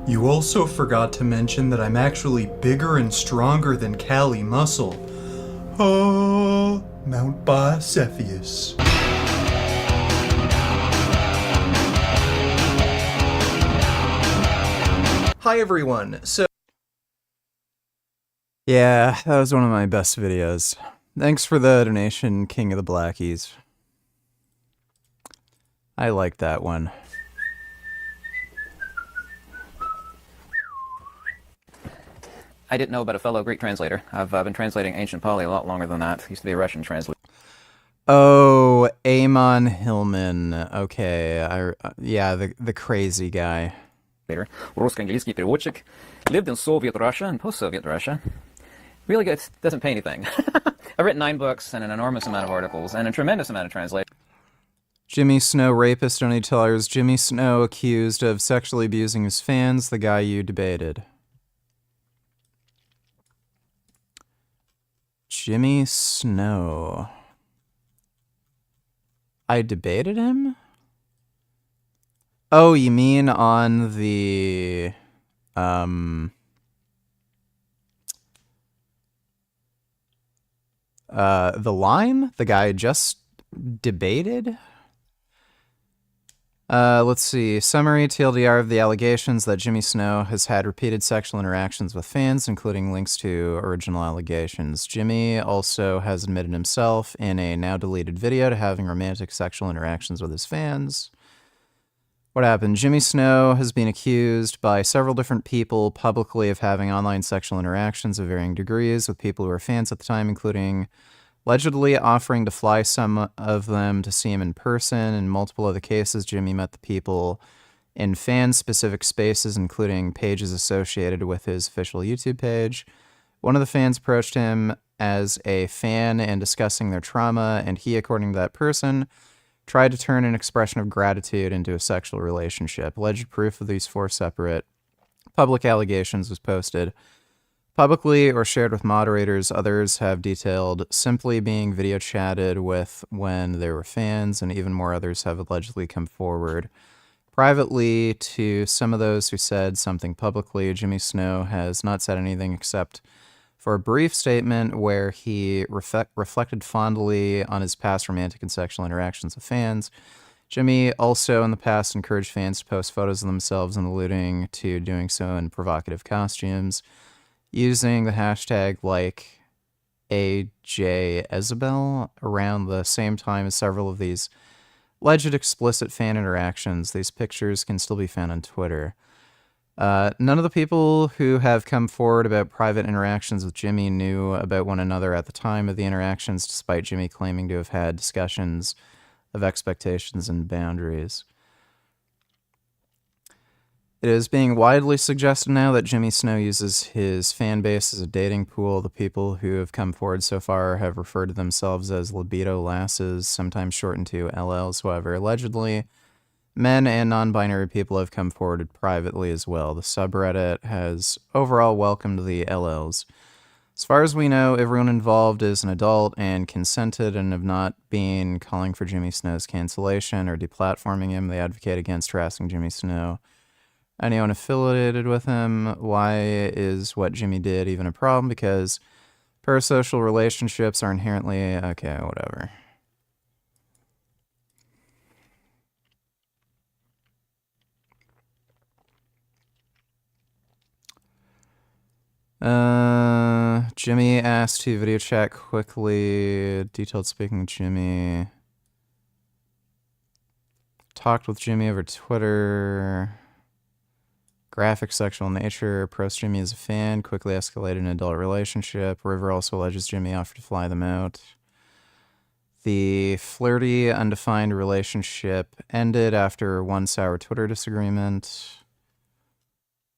You also forgot to mention that I'm actually bigger and stronger than Cali Muscle. Oh, Mount Bicephalus. Hi everyone, so... Yeah, that was one of my best videos. Thanks for the donation, King of the Blackies. I liked that one. I didn't know about a fellow Greek translator. I've been translating ancient Pali a lot longer than that. Used to be a Russian translator. Oh, Amon Hillman. Okay, yeah, the crazy guy. Русско-английский переводчик. Lived in Soviet Russia and post-Soviet Russia. Really good. Doesn't pay anything. I've written 9 books and an enormous amount of articles and a tremendous amount of translation. Jimmy Snow rapist only tellers. Jimmy Snow accused of sexually abusing his fans, the guy you debated. Jimmy Snow. I debated him? Oh, you mean on the The line? The guy just debated? Let's see. Summary TLDR of the allegations that Jimmy Snow has had repeated sexual interactions with fans, including links to original allegations. Jimmy also has admitted himself in a now-deleted video to having romantic sexual interactions with his fans. What happened? Jimmy Snow has been accused by several different people publicly of having online sexual interactions of varying degrees with people who were fans at the time, including allegedly offering to fly some of them to see him in person. In multiple other cases, Jimmy met the people in fan-specific spaces, including pages associated with his official YouTube page. One of the fans approached him as a fan and discussing their trauma, and he, according to that person, tried to turn an expression of gratitude into a sexual relationship. Alleged proof of these 4 separate public allegations was posted publicly or shared with moderators. Others have detailed simply being video chatted with when they were fans, and even more others have allegedly come forward privately. To some of those who said something publicly, Jimmy Snow has not said anything except for a brief statement where he reflected fondly on his past romantic and sexual interactions with fans. Jimmy also in the past encouraged fans to post photos of themselves and alluding to doing so in provocative costumes, using the hashtag like AJEzabel around the same time as several of these alleged explicit fan interactions. These pictures can still be found on Twitter. None of the people who have come forward about private interactions with Jimmy knew about one another at the time of the interactions, despite Jimmy claiming to have had discussions of expectations and boundaries. It is being widely suggested now that Jimmy Snow uses his fan base as a dating pool. The people who have come forward so far have referred to themselves as libido lasses, sometimes shortened to LLs. However, allegedly, men and non-binary people have come forward privately as well. The subreddit has overall welcomed the LLs. As far as we know, everyone involved is an adult and consented and have not been calling for Jimmy Snow's cancellation or deplatforming him. They advocate against harassing Jimmy Snow. Anyone affiliated with him? Why is what Jimmy did even a problem? Because parasocial relationships are inherently... Okay, whatever. Jimmy asked to video chat quickly. Detailed speaking with Jimmy. Talked with Jimmy over Twitter. Graphic sexual nature. Approached Jimmy as a fan. Quickly escalated an adult relationship. River also alleges Jimmy offered to fly them out. The flirty, undefined relationship ended after one sour Twitter disagreement.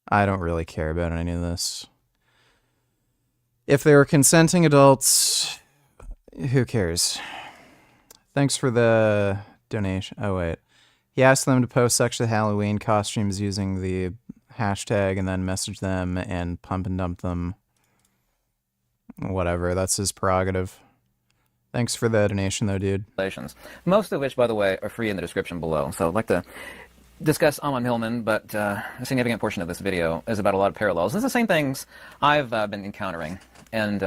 I don't really care about any of this. If they were consenting adults, who cares? Thanks for the donation. Oh, wait. He asked them to post extra Halloween costumes using the hashtag and then message them and pump and dump them. Whatever, that's his prerogative. Thanks for the donation, though, dude. Most of which, by the way, are free in the description below. So I'd like to discuss Amon Hillman, but a significant portion of this video is about a lot of parallels. It's the same things I've been encountering. And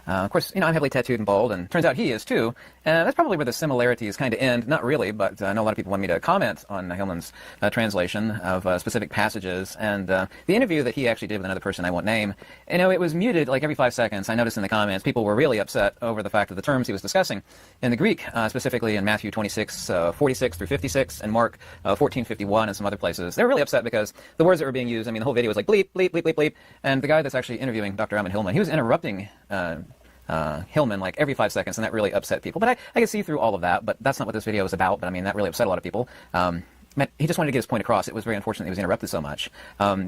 of course, I'm heavily tattooed and bald, and turns out he is too. And that's probably where the similarities kind of end. Not really, but I know a lot of people want me to comment on Hillman's translation of specific passages. And the interview that he actually did with another person I won't name, it was muted like every 5 seconds. I noticed in the comments people were really upset over the fact that the terms he was discussing in the Greek, specifically in Matthew 26, 46 through 56, and Mark 14, 51, and some other places, they were really upset because the words that were being used, the whole video was like bleep, bleep, bleep, bleep, bleep. And the guy that's actually interviewing Dr. Amon Hillman, he was interrupting Hillman like every 5 seconds, and that really upset people. But I could see through all of that, but that's not what this video is about. But that really upset a lot of people. He just wanted to get his point across. It was very unfortunate he was interrupted so much.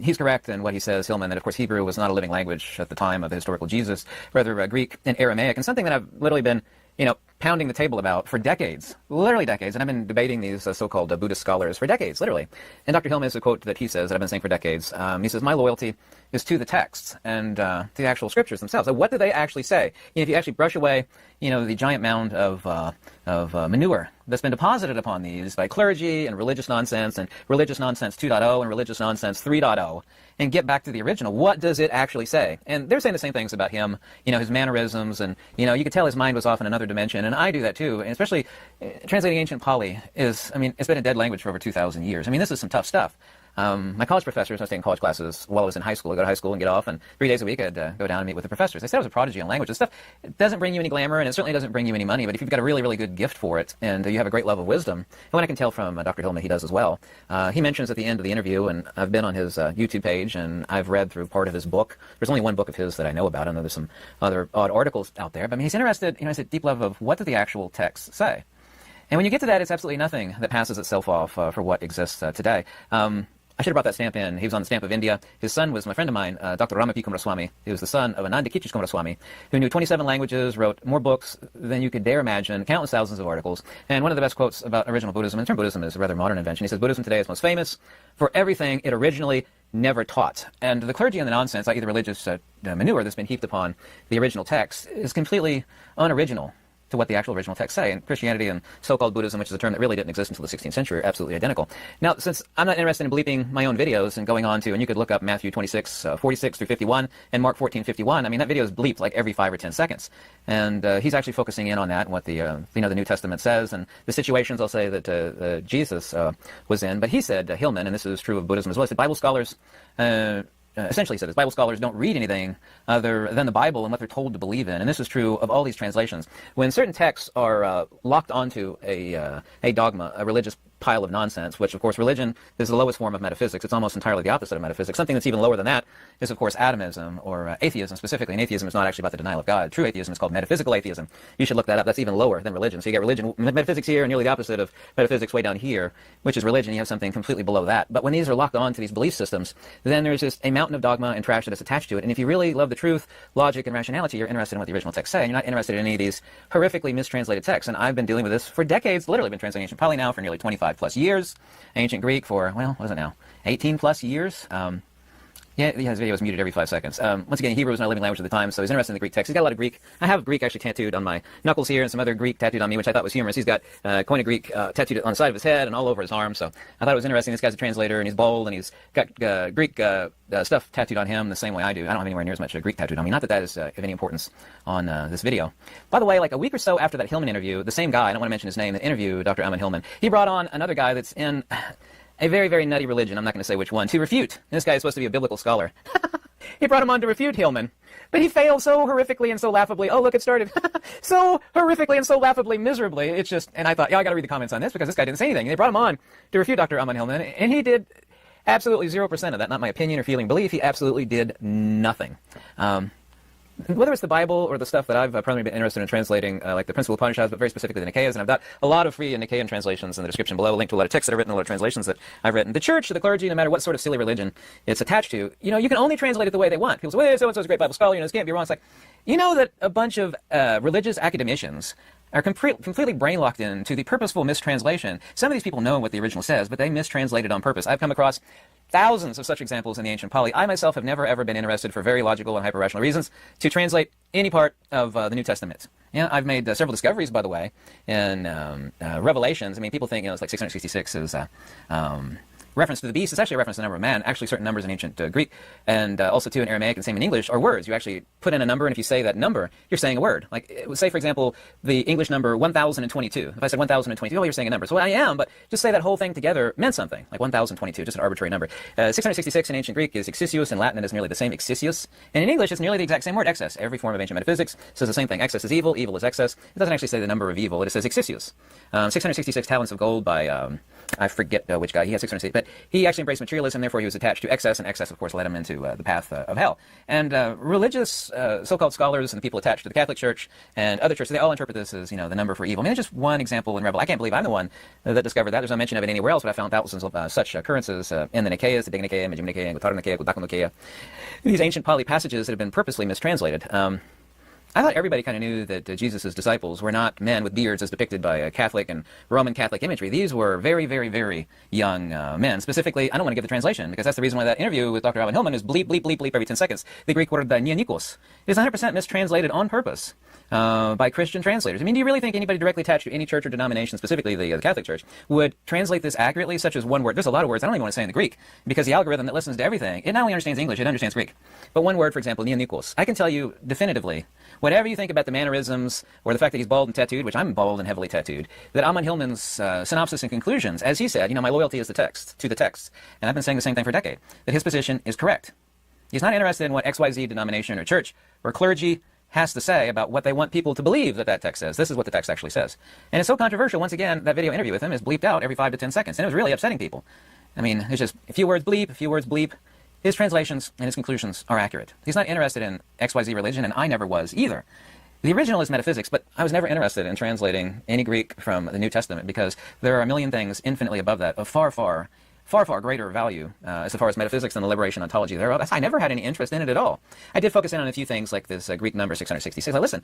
He's correct in what he says, Hillman, that of course Hebrew was not a living language at the time of the historical Jesus, rather Greek and Aramaic, and something that I've literally been pounding the table about for decades, literally decades, and I've been debating these so-called Buddhist scholars for decades, literally. And Dr. Hillman has a quote that he says that I've been saying for decades. He says, my loyalty is to the texts and to the actual scriptures themselves. So what do they actually say? If you actually brush away, the giant mound of manure that's been deposited upon these by clergy and religious nonsense and religious nonsense 2.0 and religious nonsense 3.0, and get back to the original, what does it actually say? And they're saying the same things about him, his mannerisms, and, you could tell his mind was off in another dimension, and I do that too, and especially translating ancient Pali is, it's been a dead language for over 2,000 years. This is some tough stuff. My college professors, I was taking college classes while I was in high school. I'd go to high school and get off, and 3 days a week I'd go down and meet with the professors. They said I was a prodigy in language. This stuff doesn't bring you any glamour, and it certainly doesn't bring you any money, but if you've got a really, really good gift for it, and you have a great love of wisdom, and what I can tell from Dr. Hillman, he does as well. He mentions at the end of the interview, and I've been on his YouTube page, and I've read through part of his book. There's only one book of his that I know about. I know there's some other odd articles out there, but he's interested, it's a deep level of what do the actual texts say. And when you get to that, it's absolutely nothing that passes itself off for what exists today. I should have brought that stamp in. He was on the stamp of India. His son was my friend of mine, Dr. Ramapi Kumaraswamy. He was the son of Ananda Kichis Kumaraswamy, who knew 27 languages, wrote more books than you could dare imagine, countless thousands of articles. And one of the best quotes about original Buddhism, and the term Buddhism is a rather modern invention. He says, Buddhism today is most famous for everything it originally never taught. And the clergy and the nonsense, i.e. the religious manure that's been heaped upon the original text, is completely unoriginal to what the actual original texts say. And Christianity and so-called Buddhism, which is a term that really didn't exist until the 16th century, are absolutely identical. Now, since I'm not interested in bleeping my own videos and going on to, and you could look up Matthew 26, 46 through 51, and Mark 14, 51, that video is bleeped like every 5 or 10 seconds. And he's actually focusing in on that, and what the New Testament says, and the situations, I'll say, that Jesus was in. But he said, Hillman, and this is true of Buddhism as well, he said Bible scholars essentially said, Bible scholars don't read anything other than the Bible and what they're told to believe in. And this is true of all these translations. When certain texts are locked onto a dogma, a religious pile of nonsense, which, of course, religion is the lowest form of metaphysics. It's almost entirely the opposite of metaphysics. Something that's even lower than that is, of course, atomism, or atheism specifically. And atheism is not actually about the denial of God. True atheism is called metaphysical atheism. You should look that up. That's even lower than religion. So you get religion, metaphysics here, and nearly the opposite of metaphysics way down here, which is religion. You have something completely below that. But when these are locked on to these belief systems, then there's just a mountain of dogma and trash that is attached to it. And if you really love the truth, logic, and rationality, you're interested in what the original texts say, and you're not interested in any of these horrifically mistranslated texts. And I've been dealing with this for decades, literally been translating ancient Pali now for nearly 25 plus years. Ancient Greek for, well, what is it now? 18 plus years. Yeah, his video was muted every 5 seconds. Once again, Hebrew was not a living language at the time, so he's interested in the Greek text. He's got a lot of Greek. I have Greek actually tattooed on my knuckles here, and some other Greek tattooed on me, which I thought was humorous. He's got Koine Greek tattooed on the side of his head and all over his arm, so I thought it was interesting. This guy's a translator, and he's bold, and he's got Greek stuff tattooed on him the same way I do. I don't have anywhere near as much Greek tattooed on me. Not that that is of any importance on this video. By the way, like a week or so after that Hillman interview, the same guy, I don't want to mention his name, that interviewed Dr. Amon Hillman, he brought on another guy that's in a very, very nutty religion, I'm not going to say which one, to refute. This guy is supposed to be a biblical scholar. He brought him on to refute Hillman. But he failed so horrifically and so laughably. Oh, look, it started. So horrifically and so laughably miserably. It's just, and I thought, yeah, I got to read the comments on this because this guy didn't say anything. And they brought him on to refute Dr. Amon Hillman, and he did absolutely 0% of that. Not my opinion or feeling belief. He absolutely did nothing. Whether it's the Bible or the stuff that I've primarily been interested in translating, like the Principal Upanishads, but very specifically the Nikayas, and I've got a lot of free Nikayan translations in the description below, a link to a lot of texts that I've written, a lot of translations that I've written. The church, the clergy, no matter what sort of silly religion it's attached to, you can only translate it the way they want. People say, well, so-and-so's a great Bible scholar, this can't be wrong. It's like, you know that a bunch of religious academicians are completely brain locked into the purposeful mistranslation. Some of these people know what the original says, but they mistranslated on purpose. I've come across thousands of such examples in the ancient Pali. I myself have never ever been interested, for very logical and hyper-rational reasons, to translate any part of the New Testament. Yeah, I've made several discoveries, by the way, in Revelations. I mean, people think, it's like 666 is reference to the beast. It's actually a reference to the number of man. Actually, certain numbers in ancient Greek and also too in Aramaic and same in English are words. You actually put in a number, and if you say that number, you're saying a word. Like, say, for example, the English number 1022. If I said 1022, you're saying a number. So I am, but just say that whole thing together meant something, like 1022, just an arbitrary number. 666 in ancient Greek is exisius. In Latin, it is nearly the same, exisius. And in English, it's nearly the exact same word, excess. Every form of ancient metaphysics says the same thing. Excess is evil, evil is excess. It doesn't actually say the number of evil. It says exisius. 666 talents of gold by, I forget which guy. He had 660, but he actually embraced materialism, therefore he was attached to excess, and excess, of course, led him into the path of hell. And religious so-called scholars and the people attached to the Catholic Church and other churches, they all interpret this as, the number for evil. I mean, it's just one example in Rebel. I can't believe I'm the one that discovered that. There's no mention of it anywhere else, but I found thousands of such occurrences in the Nicaeas, the Dignicaea, Majjhima Nicaea, Guttara Nicaea, Guttaka Nicaea. These ancient Pali passages that have been purposely mistranslated. I thought everybody kind of knew that Jesus' disciples were not men with beards as depicted by Catholic and Roman Catholic imagery. These were very, very, very young men. Specifically, I don't want to give the translation, because that's the reason why that interview with Dr. Alvin Hillman is bleep, bleep, bleep, bleep every 10 seconds. The Greek word neonikos is 100% mistranslated on purpose by Christian translators. I mean, do you really think anybody directly attached to any church or denomination, specifically the Catholic Church, would translate this accurately, such as one word? There's a lot of words I don't even want to say in the Greek, because the algorithm that listens to everything, it not only understands English, it understands Greek. But one word, for example, neonikos, I can tell you definitively, whatever you think about the mannerisms or the fact that he's bald and tattooed, which I'm bald and heavily tattooed, that Amon Hillman's synopsis and conclusions, as he said, my loyalty is to the text, and I've been saying the same thing for a decade, that his position is correct. He's not interested in what XYZ denomination or church or clergy has to say about what they want people to believe that text says. This is what the text actually says. And it's so controversial, once again, that video interview with him is bleeped out every 5 to 10 seconds, and it was really upsetting people. I mean, it's just a few words bleep, a few words bleep. His translations and his conclusions are accurate. He's not interested in XYZ religion, and I never was either. The original is metaphysics, but I was never interested in translating any Greek from the New Testament, because there are a million things infinitely above that of far, far greater value as far as metaphysics and the liberation ontology thereof. I never had any interest in it at all. I did focus in on a few things like this Greek number 666. Now listen,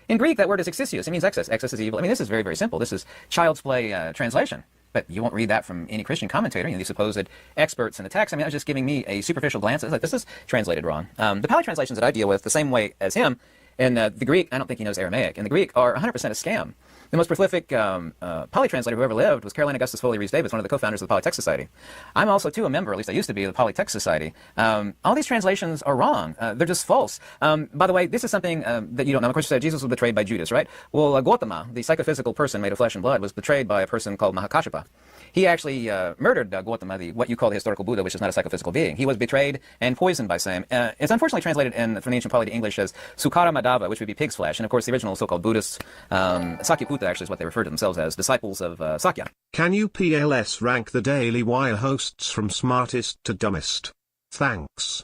in Greek that word is exisius. It means excess. Excess is evil. I mean, this is very, very simple. This is child's play translation. But you won't read that from any Christian commentator, these supposed experts in the text. I mean, that was just giving me a superficial glance. I was like, this is translated wrong. The Pali translations that I deal with, the same way as him, in the Greek, I don't think he knows Aramaic. In the Greek, are 100% a scam. The most prolific Pali translator who ever lived was Caroline Augustus Foley Rees Davis, one of the co-founders of the Polytext Society. I'm also, too, a member, at least I used to be, of the Polytext Society. All these translations are wrong. They're just false. By the way, this is something that you don't know. Of course, you said Jesus was betrayed by Judas, right? Well, Gautama, the psychophysical person made of flesh and blood, was betrayed by a person called Mahakashapa. He actually murdered Gautama, what you call the historical Buddha, which is not a psychophysical being. He was betrayed and poisoned by same. It's unfortunately translated from the ancient Pali to English as Sukara Madhava, which would be pig's flesh. And of course, the original so-called Buddhists, Sakyaputta actually is what they refer to themselves as, disciples of Sakya. Can you PLS rank the Daily Wire hosts from smartest to dumbest? Thanks.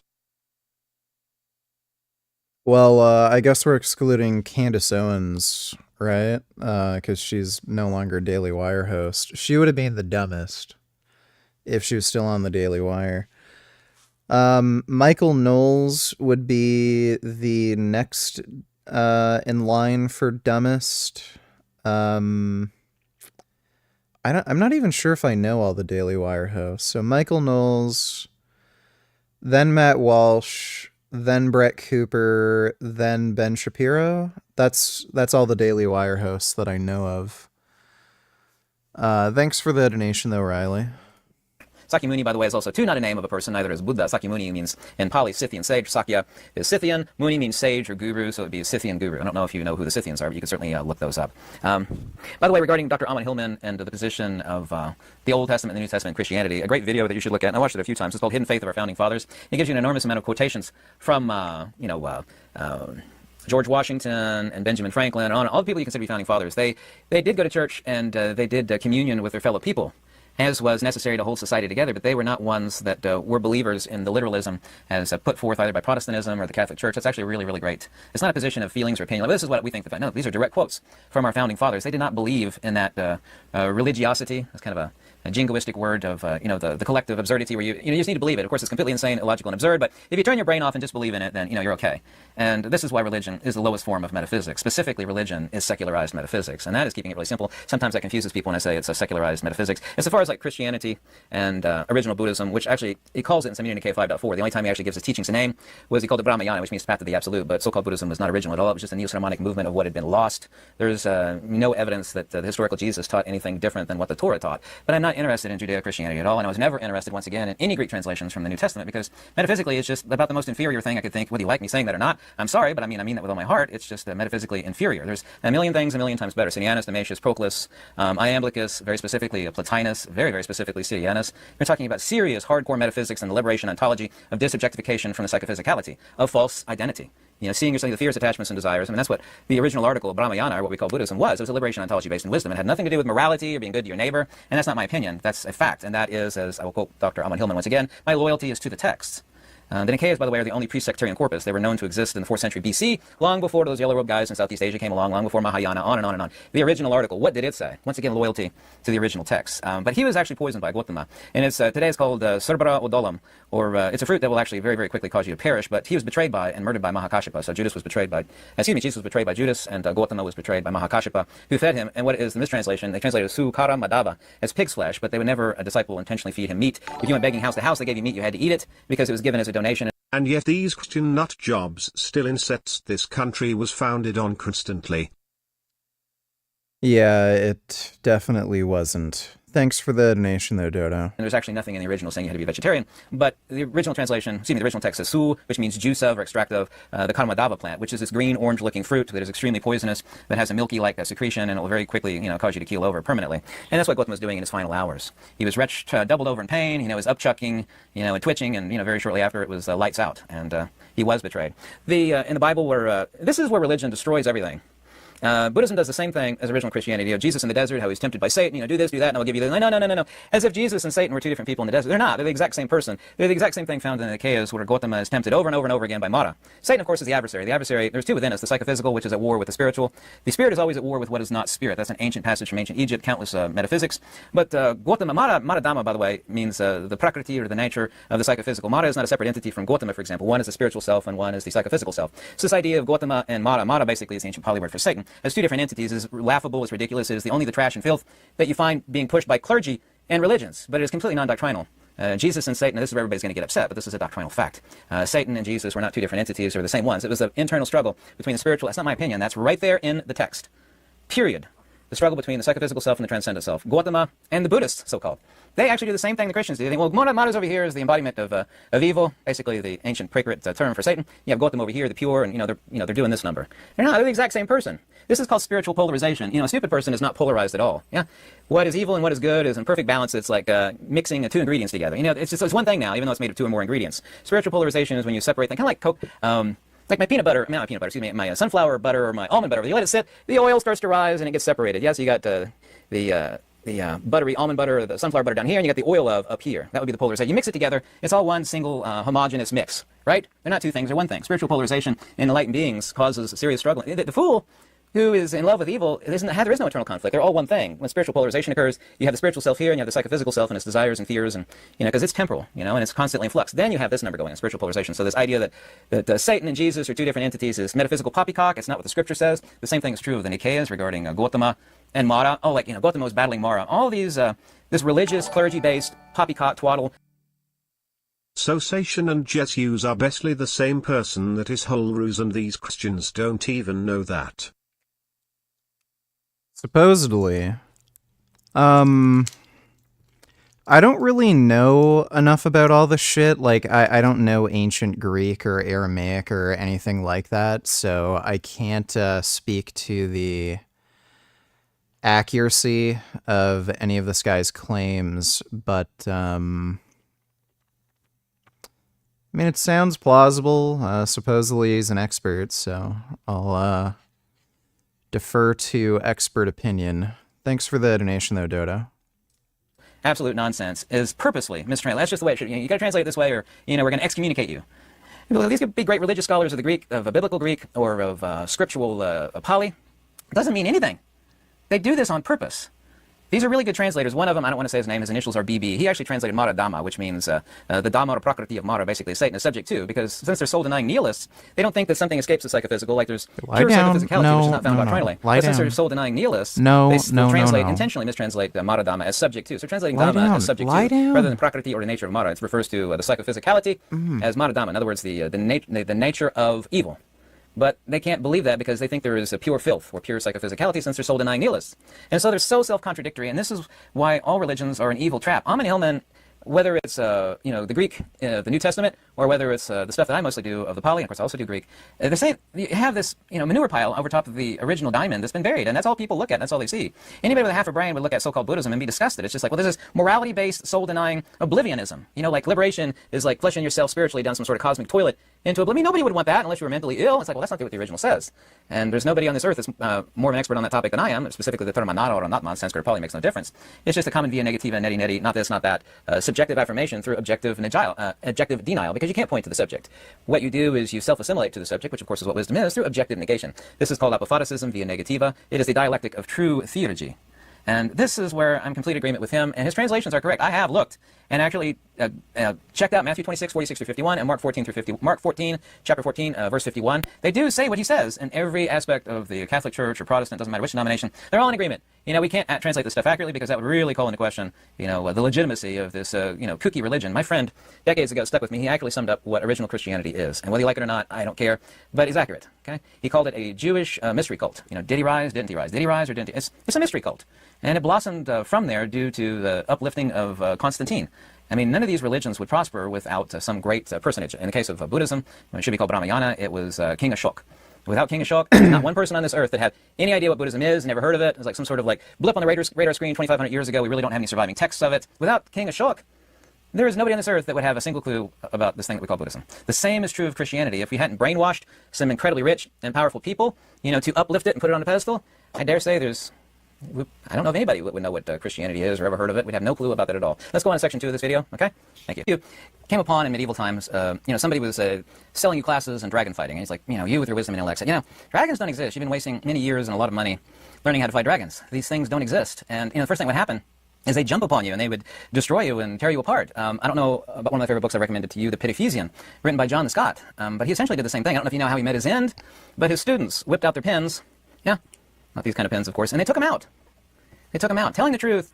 Well, I guess we're excluding Candace Owens, right? Because she's no longer Daily Wire host. She would have been the dumbest if she was still on the Daily Wire. Michael Knowles would be the next in line for dumbest. I'm not even sure if I know all the Daily Wire hosts. So Michael Knowles, then Matt Walsh, then Brett Cooper, then Ben Shapiro. That's all the Daily Wire hosts that I know of. Thanks for the donation, though, Riley. Sakyamuni, by the way, is also, too, not a name of a person. Neither is Buddha. Sakyamuni means, in Pali, Scythian sage. Sakya is Scythian. Muni means sage or guru, so it would be a Scythian guru. I don't know if you know who the Scythians are, but you can certainly look those up. By the way, regarding Dr. Amon Hillman and the position of the Old Testament and the New Testament in Christianity, a great video that you should look at, and I watched it a few times. It's called Hidden Faith of Our Founding Fathers. It gives you an enormous amount of quotations from, George Washington and Benjamin Franklin, and all the people you consider to be founding fathers. They did go to church, and they did communion with their fellow people, as was necessary to hold society together, but they were not ones that were believers in the literalism as put forth either by Protestantism or the Catholic Church. That's actually really, really great. It's not a position of feelings or opinion. Like, this is what we think about. No, these are direct quotes from our founding fathers. They did not believe in that religiosity. That's kind of jingoistic word of, the collective absurdity where you just need to believe it. Of course, it's completely insane, illogical, and absurd, but if you turn your brain off and just believe in it, then, you're okay. And this is why religion is the lowest form of metaphysics. Specifically, religion is secularized metaphysics, and that is keeping it really simple. Sometimes that confuses people when I say it's a secularized metaphysics. As far as like Christianity and original Buddhism, which actually, he calls it in Samyutta K 5.4. The only time he actually gives his teachings a name was he called it Brahmayana, which means path to the absolute, but so-called Buddhism was not original at all. It was just a neo-Saramanic movement of what had been lost. There's no evidence that the historical Jesus taught anything different than what the Torah taught. But I'm not interested in Judeo-Christianity at all, and I was never interested, once again, in any Greek translations from the New Testament, because metaphysically it's just about the most inferior thing I could think, whether you like me saying that or not. I'm sorry, but I mean that with all my heart. It's just metaphysically inferior. There's a million things a million times better. Cynianus, Damasius, Proclus, Iamblichus, very specifically Plotinus, very, very specifically Cyrianus. We're talking about serious, hardcore metaphysics and the liberation ontology of disobjectification from the psychophysicality of false identity. Seeing yourself, the fears, attachments, and desires. I mean, that's what the original article of Brahmayana, or what we call Buddhism, was. It was a liberation ontology based in wisdom. It had nothing to do with morality or being good to your neighbor, and that's not my opinion. That's a fact, and that is, as I will quote Dr. Amon Hillman once again, my loyalty is to the texts. The Nicaeans, by the way, are the only pre-sectarian corpus. They were known to exist in the 4th century BC, long before those yellow-robed guys in Southeast Asia came along, long before Mahayana, on and on and on. The original article, what did it say? Once again, loyalty to the original text. But he was actually poisoned by Gautama. And today it's called Cerbera odolam, or it's a fruit that will actually very, very quickly cause you to perish. But he was betrayed by and murdered by Mahakashapa. So Jesus was betrayed by Judas, and Gautama was betrayed by Mahakashapa, who fed him. And what is the mistranslation? They translated Sukara Madava as pig's flesh, but they would never, a disciple, intentionally feed him meat. If you went begging house to house, they gave you meat, you had to eat it, because it was given as a donation. And yet these Christian nut jobs still insist this country was founded on constantly. Yeah, it definitely wasn't. Thanks for the donation, though, Dodo. And there's actually nothing in the original saying you had to be vegetarian. But the original translation, the original text says su, which means juice of or extract of the Karamadava plant, which is this green, orange-looking fruit that is extremely poisonous, that has a milky-like secretion, and it will very quickly, cause you to keel over permanently. And that's what Gautama was doing in his final hours. He was wretched, doubled over in pain, was upchucking, and twitching, and, very shortly after it was lights out, and he was betrayed. In the Bible, this is where religion destroys everything. Buddhism does the same thing as original Christianity. Jesus in the desert, how he's tempted by Satan, do this, do that, and I'll give you this. No. As if Jesus and Satan were two different people in the desert. They're not. They're the exact same person. They're the exact same thing found in the Nicaeans, where Gautama is tempted over and over and over again by Mara. Satan, of course, is the adversary. The adversary, there's two within us, the psychophysical, which is at war with the spiritual. The spirit is always at war with what is not spirit. That's an ancient passage from ancient Egypt, countless metaphysics. But Gautama, Mara Dhamma, by the way, means the prakriti, or the nature of the psychophysical. Mara is not a separate entity from Gautama, for example. One is the spiritual self, and one is the psychophysical self. So this idea of Gautama and Mara basically is the ancient Pali word for Satan, as two different entities, is laughable, is ridiculous. It is the trash and filth that you find being pushed by clergy and religions, but it is completely non-doctrinal. Jesus and Satan, this is where everybody's going to get upset, but this is a doctrinal fact. Satan and Jesus were not two different entities, or the same ones. It was an internal struggle between the spiritual. That's not my opinion. That's right there in the text. Period. The struggle between the psychophysical self and the transcendent self. Gautama and the Buddhists, so-called. They actually do the same thing the Christians do. They think, well, Mara's over here is the embodiment of evil, basically the ancient Prakrit term for Satan. You have Gautama over here, the pure, and they're doing this number. They're not. They're the exact same person. This is called spiritual polarization. A stupid person is not polarized at all. Yeah, what is evil and what is good is in perfect balance. It's like mixing two ingredients together. It's one thing now, even though it's made of two or more ingredients. Spiritual polarization is when you separate them, kind of like Coke. Like my peanut butter, not my peanut butter, excuse me, my sunflower butter or my almond butter. You let it sit, the oil starts to rise and it gets separated. Yes, you got the buttery almond butter, or the sunflower butter down here, and you got the oil up here. That would be the polarization. You mix it together, it's all one single homogeneous mix, right? They're not two things, they're one thing. Spiritual polarization in enlightened beings causes a serious struggle. The fool who is in love with evil, there is no eternal conflict. They're all one thing. When spiritual polarization occurs, you have the spiritual self here, and you have the psychophysical self and its desires and fears, and because it's temporal, and it's constantly in flux. Then you have this number going on, spiritual polarization. So this idea that Satan and Jesus are two different entities is metaphysical poppycock. It's not what the scripture says. The same thing is true of the Nicaeans regarding Gautama and Mara. Oh, Gautama was battling Mara. All these, this religious, clergy-based poppycock twaddle. So Satan and Jesus are basically the same person. That is whole ruse, and these Christians don't even know that. Supposedly. I don't really know enough about all this shit. Like, I don't know ancient Greek or Aramaic or anything like that, so I can't speak to the accuracy of any of this guy's claims, but, I mean, it sounds plausible. Supposedly he's an expert, so I'll, defer to expert opinion. Thanks for the donation, though, Dodo. Absolute nonsense is purposely mistranslated. That's just the way it should. You got to translate it this way, or we're going to excommunicate you. These could be great religious scholars of the Greek, of biblical Greek, or of scriptural Pali. It doesn't mean anything. They do this on purpose. These are really good translators. One of them, I don't want to say his name, his initials are BB. He actually translated Mara Dhamma, which means the Dhamma or Prakriti of Mara, basically Satan, is subject to, because since they're soul-denying nihilists, they don't think that something escapes the psychophysical, like there's pure psychophysicality, which is not found doctrinally. But since they're soul-denying nihilists, they intentionally mistranslate Mara Dhamma as subject to. So translating Dhamma as subject to, rather than Prakriti or the nature of Mara, it refers to the psychophysicality as Mara Dhamma. In other words, the nature of evil. But they can't believe that because they think there is a pure filth or pure psychophysicality since they're soul-denying nihilists. And so they're so self-contradictory, and this is why all religions are an evil trap. Ammon Hillman, whether it's the Greek, the New Testament, or whether it's the stuff that I mostly do of the Pali, and of course I also do Greek, they say you have this manure pile over top of the original diamond that's been buried, and that's all people look at, and that's all they see. Anybody with a half a brain would look at so-called Buddhism and be disgusted. It's just like, well, this is morality-based, soul-denying oblivionism. Like liberation is like flushing yourself spiritually down some sort of cosmic toilet into oblivion. Nobody would want that unless you were mentally ill. It's like, well, that's not what the original says. And there's nobody on this earth that's more of an expert on that topic than I am, specifically the term anata or anatma, Sanskrit probably makes no difference. It's just a common via negativa, neti, not this, not that, subjective affirmation through objective denial, because you can't point to the subject. What you do is you self-assimilate to the subject, which of course is what wisdom is, through objective negation. This is called apophaticism via negativa. It is the dialectic of true Sv3rige. And this is where I'm in complete agreement with him, and his translations are correct. I have looked and actually checked out Matthew 26, 46 through 51, and Mark 14, chapter 14, verse 51. They do say what he says in every aspect of the Catholic Church or Protestant, doesn't matter which denomination. They're all in agreement. We can't translate this stuff accurately because that would really call into question, the legitimacy of this, kooky religion. My friend, decades ago, stuck with me. He actually summed up what original Christianity is. And whether you like it or not, I don't care, but he's accurate, okay? He called it a Jewish mystery cult. Did he rise, didn't he rise? Did he rise or didn't he? It's a mystery cult. And it blossomed from there due to the uplifting of Constantine. I mean, none of these religions would prosper without some great personage. In the case of Buddhism, it should be called Brahmayana, it was King Ashoka. Without King Ashoka, there's not one person on this earth that had any idea what Buddhism is, never heard of it. It was like some sort of blip on the radar screen 2,500 years ago. We really don't have any surviving texts of it. Without King Ashoka, there is nobody on this earth that would have a single clue about this thing that we call Buddhism. The same is true of Christianity. If we hadn't brainwashed some incredibly rich and powerful people, to uplift it and put it on a pedestal, I dare say I don't know of anybody that would know what Christianity is or ever heard of it. We'd have no clue about that at all. Let's go on to section 2 of this video, okay? Thank you. You came upon in medieval times, somebody was selling you classes in dragon fighting. And he's like, you with your wisdom and intellect said, dragons don't exist. You've been wasting many years and a lot of money learning how to fight dragons. These things don't exist. And, the first thing that would happen is they'd jump upon you and they would destroy you and tear you apart. I don't know about one of my favorite books I recommended to you, The Pitaphesian, written by John the Scot. But he essentially did the same thing. I don't know if you know how he met his end, but his students whipped out their pens. Yeah, not these kind of pens, of course, and they took him out. They took him out. Telling the truth,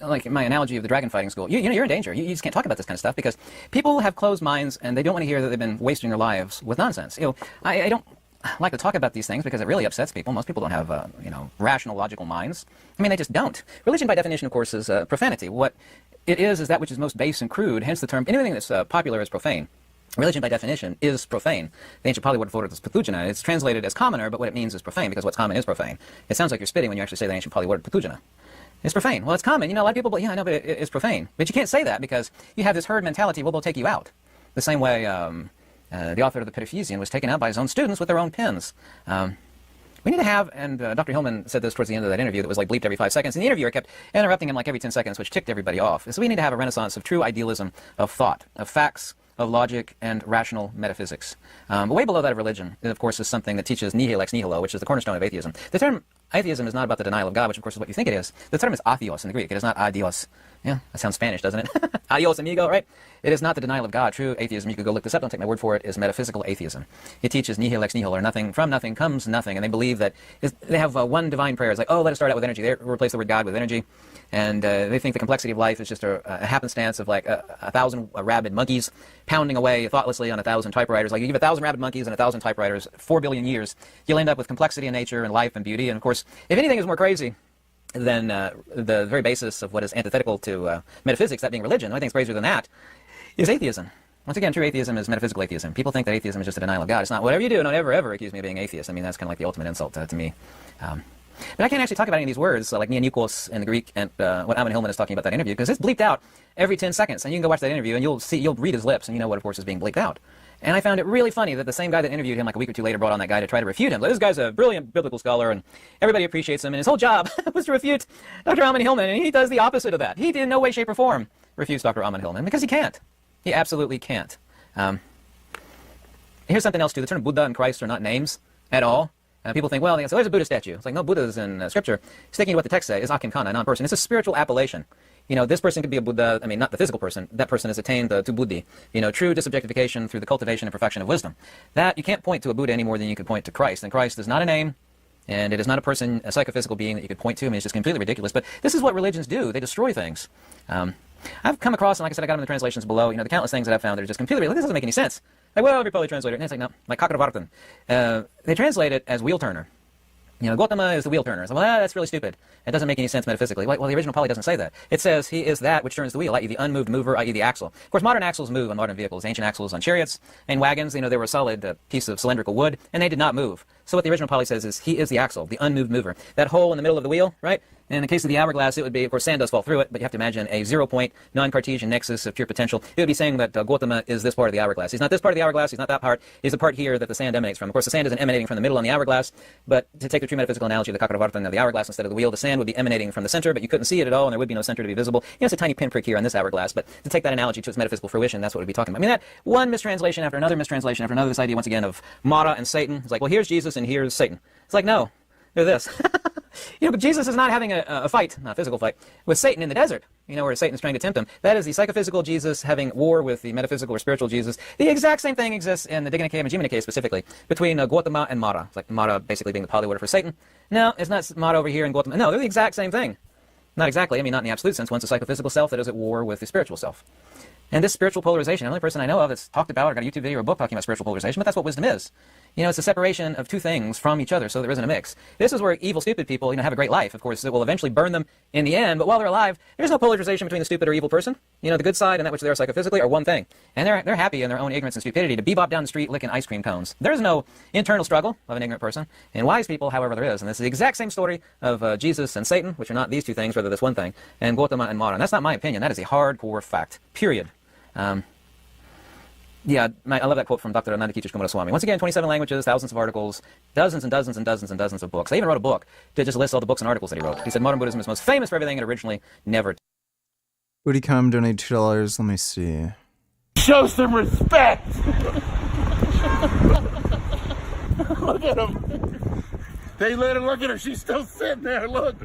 like my analogy of the dragon fighting school, you're in danger. You just can't talk about this kind of stuff because people have closed minds and they don't want to hear that they've been wasting their lives with nonsense. I don't like to talk about these things because it really upsets people. Most people don't have, rational, logical minds. I mean, they just don't. Religion, by definition, of course, is profanity. What it is that which is most base and crude, hence the term, anything that's popular is profane. Religion, by definition, is profane. The ancient Pali word for it is pathugena. It's translated as commoner, but what it means is profane, because what's common is profane. It sounds like you're spitting when you actually say the ancient Pali word pathugena. It's profane. Well, it's common. A lot of people, but I know, but it's profane. But you can't say that because you have this herd mentality, well, they'll take you out. The same way the author of the Pitaphesian was taken out by his own students with their own pens. We need to have, and Dr. Hillman said this towards the end of that interview that was bleeped every 5 seconds, and the interviewer kept interrupting him every 10 seconds, which ticked everybody off. So we need to have a renaissance of true idealism of thought, of facts, of logic and rational metaphysics. But way below that of religion, of course, is something that teaches nihil ex nihilo, which is the cornerstone of atheism. The term atheism is not about the denial of God, which of course is what you think it is. The term is atheos in the Greek. It is not adios. Yeah, that sounds Spanish, doesn't it? Adios, amigo, right? It is not the denial of God. True atheism, you could go look this up, don't take my word for it, is metaphysical atheism. It teaches nihil ex nihilo, or nothing, from nothing comes nothing, and they believe that they have one divine prayer. It's like, let us start out with energy. They replace the word God with energy. And they think the complexity of life is just a happenstance of 1,000 rabid monkeys pounding away thoughtlessly on 1,000 typewriters. Like you give 1,000 rabid monkeys and 1,000 typewriters 4 billion years, you'll end up with complexity in nature and life and beauty. And of course, if anything is more crazy than the very basis of what is antithetical to metaphysics, that being religion, the only thing that's crazier than that is atheism. Once again, true atheism is metaphysical atheism. People think that atheism is just a denial of God. It's not. Whatever you do, don't ever accuse me of being atheist. I mean, that's kind of like the ultimate insult to me. But I can't actually talk about any of these words, like neonikos in the Greek and what Ammon Hillman is talking about that interview, because it's bleeped out every 10 seconds. And you can go watch that interview and you'll read his lips and you know what, of course, is being bleeped out. And I found it really funny that the same guy that interviewed him a week or two later brought on that guy to try to refute him. Like, this guy's a brilliant biblical scholar and everybody appreciates him. And his whole job was to refute Dr. Ammon Hillman. And he does the opposite of that. He in no way, shape, or form refutes Dr. Ammon Hillman because he can't. He absolutely can't. Here's something else too. The term Buddha and Christ are not names at all. People think, well, they say, there's a Buddha statue. It's like, no, Buddha's in Scripture. Sticking to what the text says is Akinkana, a non-person. It's a spiritual appellation. This person could be a Buddha, I mean, not the physical person. That person has attained to Buddhi. True disobjectification through the cultivation and perfection of wisdom. That, you can't point to a Buddha any more than you can point to Christ. And Christ is not a name, and it is not a person, a psychophysical being that you could point to. I mean, it's just completely ridiculous. But this is what religions do. They destroy things. I've come across, and like I said, I got them in the translations below, the countless things that I've found that are just completely, this doesn't make any sense. Like, well, every Pali translator, and it's like, no, like Kakravartan. They translate it as wheel turner. Gautama is the wheel turner. So, well, that's really stupid. It doesn't make any sense metaphysically. Well, the original Pali doesn't say that. It says he is that which turns the wheel, i.e. the unmoved mover, i.e. the axle. Of course, modern axles move on modern vehicles. Ancient axles on chariots and wagons, they were a solid piece of cylindrical wood, and they did not move. So what the original Pali says is he is the axle, the unmoved mover. That hole in the middle of the wheel, right? In the case of the hourglass, it would be, of course, sand does fall through it, but you have to imagine a zero-point, non-Cartesian nexus of pure potential. It would be saying that Gautama is this part of the hourglass. He's not this part of the hourglass, he's not that part, he's the part here that the sand emanates from. Of course, the sand isn't emanating from the middle on the hourglass, but to take the true metaphysical analogy of the Kakravartan of the hourglass instead of the wheel, the sand would be emanating from the center, but you couldn't see it at all, and there would be no center to be visible. It's a tiny pinprick here on this hourglass, but to take that analogy to its metaphysical fruition, that's what we'd be talking about. I mean, that one mistranslation after another mistranslation after another, this idea, once again, of Mara and Satan. It's like, well, here's Jesus and here's Satan. It's like, no, they're this. But Jesus is not having a fight, not a physical fight, with Satan in the desert, where Satan is trying to tempt him. That is the psychophysical Jesus having war with the metaphysical or spiritual Jesus. The exact same thing exists in the Dignike and Jiminike specifically, between Gautama and Mara. It's like Mara basically being the Pali word for Satan. No, it's not Mara over here and Gautama. No, they're the exact same thing. Not exactly, I mean, not in the absolute sense. One's a psychophysical self that is at war with the spiritual self. And this spiritual polarization, the only person I know of that's talked about or got a YouTube video or a book talking about spiritual polarization, but that's what wisdom is. It's a separation of two things from each other, so there isn't a mix. This is where evil, stupid people, have a great life. Of course, it will eventually burn them in the end, but while they're alive, there's no polarization between the stupid or evil person. The good side and that which they are psychophysically are one thing. And they're happy in their own ignorance and stupidity to bebop down the street licking ice cream cones. There's no internal struggle of an ignorant person. And wise people, however, there is. And this is the exact same story of Jesus and Satan, which are not these two things, rather this one thing, and Gautama and Mara. And that's not my opinion. That is a hardcore fact. Period. I love that quote from Dr. Nandakishore Kumaraswamy. Once again, 27 languages, thousands of articles, dozens and dozens and dozens and dozens of books. I even wrote a book to just list all the books and articles that he wrote. He said modern Buddhism is most famous for everything it originally never. Would he come donate $2? Let me see. Show some respect! Look at him. They let her look at her. She's still sitting there. Look.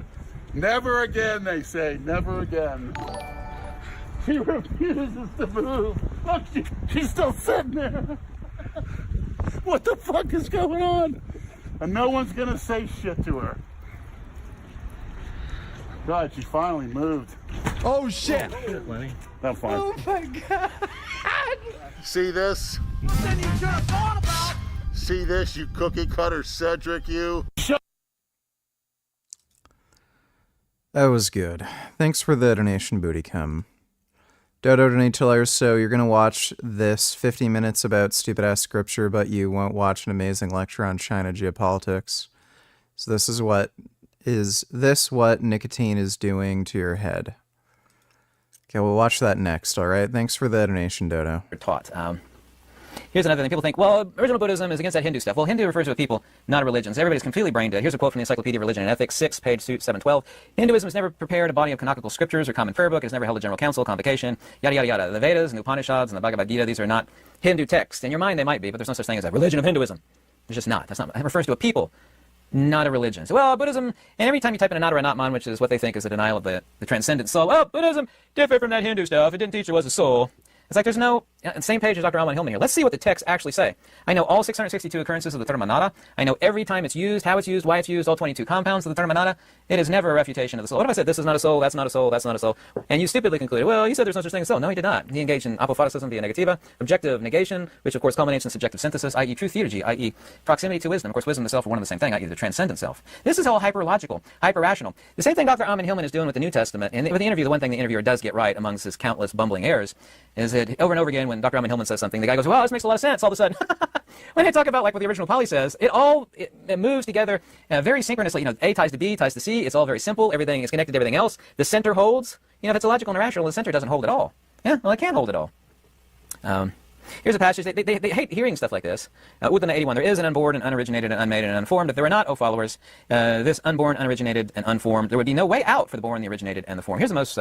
Never again, they say. Never again. She refuses to move. Look, she's still sitting there. What the fuck is going on? And no one's gonna say shit to her. God, she finally moved. Oh shit! Oh, shit, Lenny. I'm fine. Oh my god! See this? Then you should have thought about. See this, you cookie cutter Cedric, you. That was good. Thanks for the donation, Booty Cum. Dodo donate $2, so you're going to watch this 50 minutes about stupid-ass scripture, but you won't watch an amazing lecture on China geopolitics. So this is what nicotine is doing to your head. Okay, we'll watch that next, alright? Thanks for the donation, Dodo. Taught. Here's another thing. People think, well, original Buddhism is against that Hindu stuff. Well, Hindu refers to a people, not a religion. So everybody's completely brain dead. Here's a quote from the Encyclopedia of Religion and Ethics, 6, page 712. Hinduism has never prepared a body of canonical scriptures or common prayer book. It has never held a general council, convocation, yada, yada, yada. The Vedas and the Upanishads and the Bhagavad Gita, these are not Hindu texts. In your mind, they might be, but there's no such thing as a religion of Hinduism. There's just not. That's not. It refers to a people, not a religion. So, well, Buddhism, and every time you type in a not or a not man, which is what they think is a denial of the transcendent soul, oh, Buddhism different from that Hindu stuff. It didn't teach there was a soul. It's like there's no, same page as Dr. Alman Hillman here. Let's see what the texts actually say. I know all 662 occurrences of the term anatta. I know every time it's used, how it's used, why it's used, all 22 compounds of the term anatta. It is never a refutation of the soul. What if I said this is not a soul, that's not a soul, that's not a soul? And you stupidly concluded, well, he said there's no such thing as soul. No, he did not. He engaged in apophatism via negativa, objective negation, which of course culminates in subjective synthesis, i.e. true theurgy, i.e. proximity to wisdom. Of course, wisdom and the self are one and the same thing, i.e. the transcendent self. This is all hyper-logical, hyper-rational. The same thing Dr. Alman Hillman is doing with the New Testament. And with the interview, the one thing the interviewer does get right amongst his countless bumbling errors is that over and over again when Dr. Alman Hillman says something, the guy goes, well, this makes a lot of sense all of a sudden. When they talk about like what the original Pali says, it moves together very synchronously. A ties to B, ties to C. It's all very simple. Everything is connected to everything else. The center holds. If it's illogical and irrational, the center doesn't hold at all. Yeah, well, it can't hold at all. Here's a passage. They hate hearing stuff like this. Udana 81. There is an unborn and unoriginated and unmade and unformed. If there were not, O followers, this unborn, unoriginated, and unformed, there would be no way out for the born, the originated, and the formed. Here's the most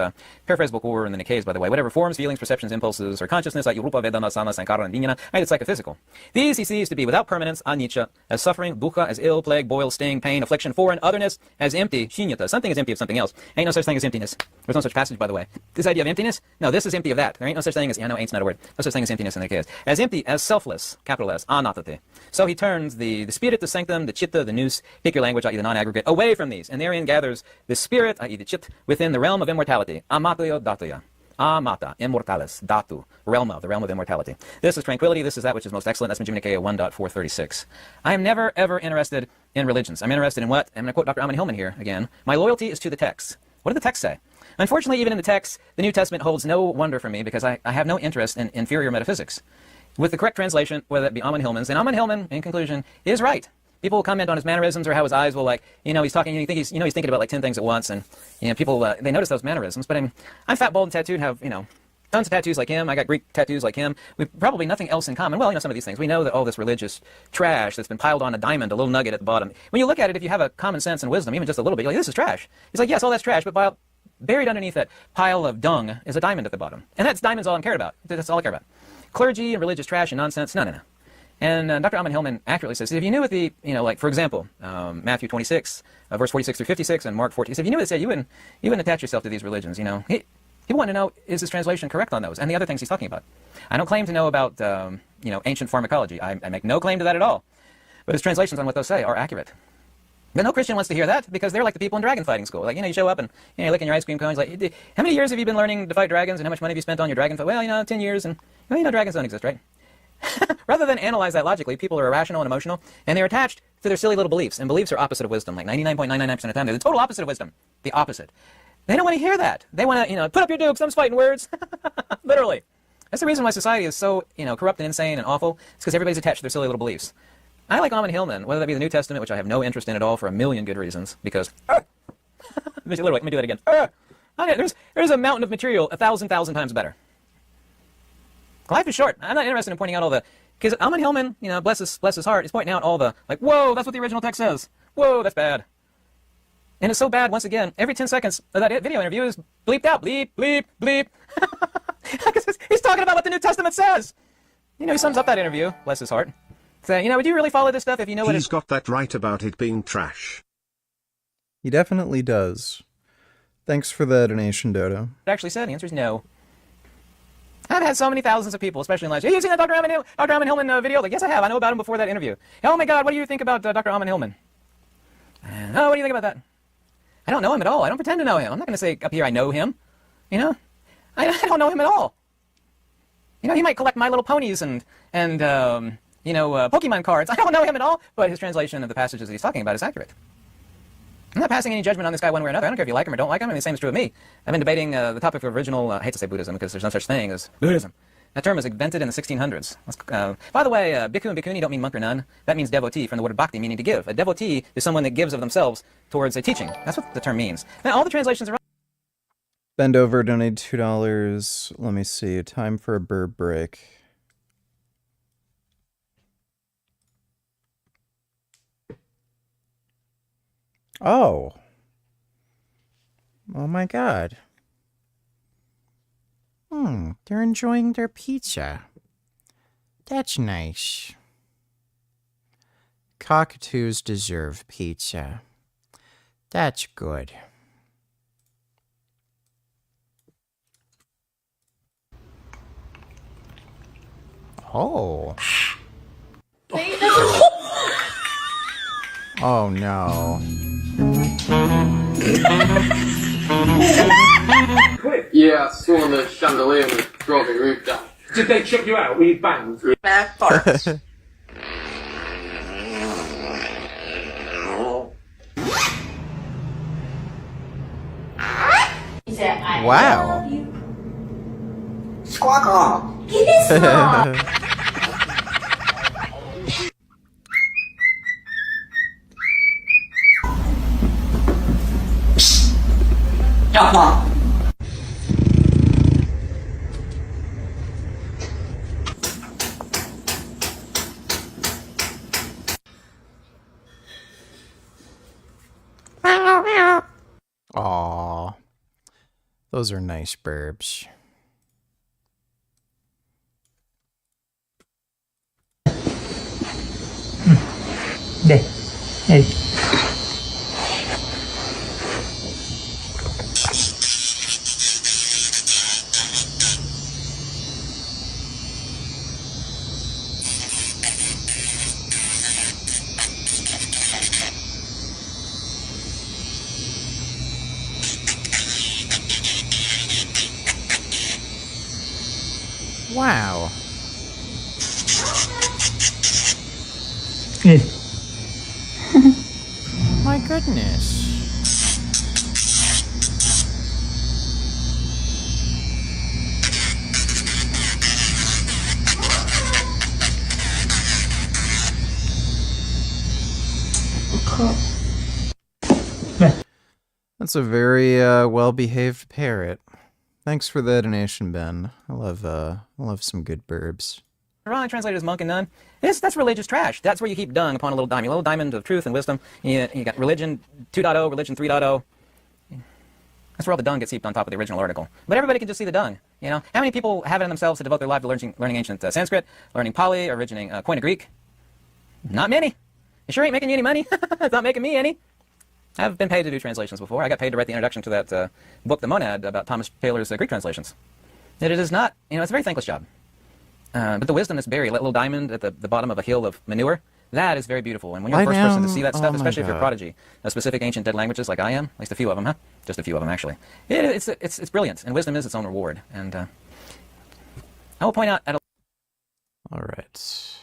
paraphrasable core in the Nikkeis, by the way. Whatever forms, feelings, perceptions, impulses, or consciousness, like Rupa, Vedana, Sana, Sankara, and Vijnana, it's psychophysical. These he sees to be without permanence, anicca, as suffering, dukkha, as ill, plague, boil, sting, pain, affliction, foreign, otherness, as empty, shunyata. Something is empty of something else. Ain't no such thing as emptiness. There's no such passage, by the way. This idea of emptiness? No, this is empty of that. There ain't no such thing as, no, ain't's not a word. No such thing as emptiness in the case. As empty, as selfless, capital S, anatate. So he turns the spirit, the sanctum, the chitta, the nous, pick your language, i.e. the non-aggregate, away from these, and therein gathers the spirit, i.e. the chit, within the realm of immortality. Amatoyo datoya. Amata, immortalis, datu, realm of, the realm of immortality. This is tranquility, this is that which is most excellent. That's Majjhima Nikkeya 1.436. I am never, ever interested in religions. I'm interested in what? I'm going to quote Dr. Amman Hillman here again. My loyalty is to the text. What did the text say? Unfortunately, even in the text, the New Testament holds no wonder for me because I have no interest in inferior metaphysics. With the correct translation, whether it be Amman Hillman's, and Amman Hillman, in conclusion, is right. People will comment on his mannerisms or how his eyes will he's talking, you think he's thinking about like 10 things at once, and people they notice those mannerisms. But I'm fat, bald, and tattooed, have tons of tattoos like him. I got Greek tattoos like him. We've probably nothing else in common. Well, some of these things. We know that all this religious trash that's been piled on a diamond, a little nugget at the bottom. When you look at it, if you have a common sense and wisdom, even just a little bit, you're like, this is trash. He's like, yes, all that's trash, but buried underneath that pile of dung is a diamond at the bottom. And that's diamond's all I'm cared about. That's all I care about. Clergy and religious trash and nonsense, no. And Dr. Amman Hillman accurately says, if you knew what the, like, for example, Matthew 26, verse 46 through 56, and Mark 14, if you knew what it said, you wouldn't attach yourself to these religions, He wanted to know, is his translation correct on those, and the other things he's talking about. I don't claim to know about, ancient pharmacology. I make no claim to that at all. But his translations on what those say are accurate. But no Christian wants to hear that because they're like the people in dragon fighting school. Like, you show up and you're licking your ice cream cones. Like, how many years have you been learning to fight dragons, and how much money have you spent on your dragon fight? Well, 10 years, and, dragons don't exist, right? Rather than analyze that logically, people are irrational and emotional, and they're attached to their silly little beliefs. And beliefs are opposite of wisdom, like 99.99% of the time. They're the total opposite of wisdom. The opposite. They don't want to hear that. They want to, put up your dukes, I'm fighting words. Literally. That's the reason why society is so, corrupt and insane and awful. It's because everybody's attached to their silly little beliefs. I like Amman Hillman, whether that be the New Testament, which I have no interest in at all for a million good reasons, because, literally, let me do that again. There's a mountain of material 1,000 times better. Life is short. I'm not interested in pointing out all the, because Amman Hillman, bless his heart, is pointing out all the, like, whoa, that's what the original text says. Whoa, that's bad. And it's so bad, once again, every 10 seconds of that video interview is bleeped out. Bleep, bleep, bleep. He's talking about what the New Testament says. He sums up that interview, bless his heart. Saying, would you really follow this stuff if you know what He's got that right about it being trash. He definitely does. Thanks for the donation, Dodo. it actually said? The answer is no. I've had so many thousands of people, especially in live. Have you seen that Dr. Amman Hillman video? Like, yes, I have. I know about him before that interview. Oh my God, what do you think about Dr. Amman Hillman? Oh, what do you think about that? I don't know him at all. I don't pretend to know him. I'm not going to say up here I know him. I don't know him at all. He might collect My Little Ponies and Pokemon cards. I don't know him at all, but his translation of the passages that he's talking about is accurate. I'm not passing any judgment on this guy one way or another. I don't care if you like him or don't like him. The same is true of me. I've been debating the topic of original, I hate to say Buddhism because there's no such thing as Buddhism. That term was invented in the 1600s. By the way, bhikkhu and bhikkhuni don't mean monk or nun. That means devotee from the word bhakti, meaning to give. A devotee is someone that gives of themselves towards a teaching. That's what the term means. Now, all the translations are wrong. Bend over, donate $2. Let me see. Time for a bird break. Oh. Oh my God. They're enjoying their pizza. That's nice. Cockatoos deserve pizza. That's good. Oh. Oh no. Yeah, I saw on the chandelier and drove the roof down. Did they check you out when you banged? Bad farts. Wow. Squawk off. Give it some. Stop, Mom. Aw. Those are nice burbs. Hey. Wow. Hey. My goodness. That's a very well-behaved parrot. Thanks for the donation, Ben. I love some good burbs. Quran translated as monk and nun. That's religious trash. That's where you keep dung upon a little diamond of truth and wisdom. You got religion 2.0, religion 3.0. That's where all the dung gets heaped on top of the original article. But everybody can just see the dung. You know, how many people have it in themselves to devote their life to learning ancient Sanskrit, learning Pali, originating Koine Greek? Not many. It sure ain't making you any money. It's not making me any. I've been paid to do translations before. I got paid to write the introduction to that book, The Monad, about Thomas Taylor's Greek translations. It is not, it's a very thankless job. But the wisdom that's buried, that little diamond at the bottom of a hill of manure, that is very beautiful. And when you're the first person to see that stuff, especially if you're a prodigy of specific ancient dead languages like I am, at least a few of them, just a few of them, actually. It's brilliant, and wisdom is its own reward. And I will point out at a... All right.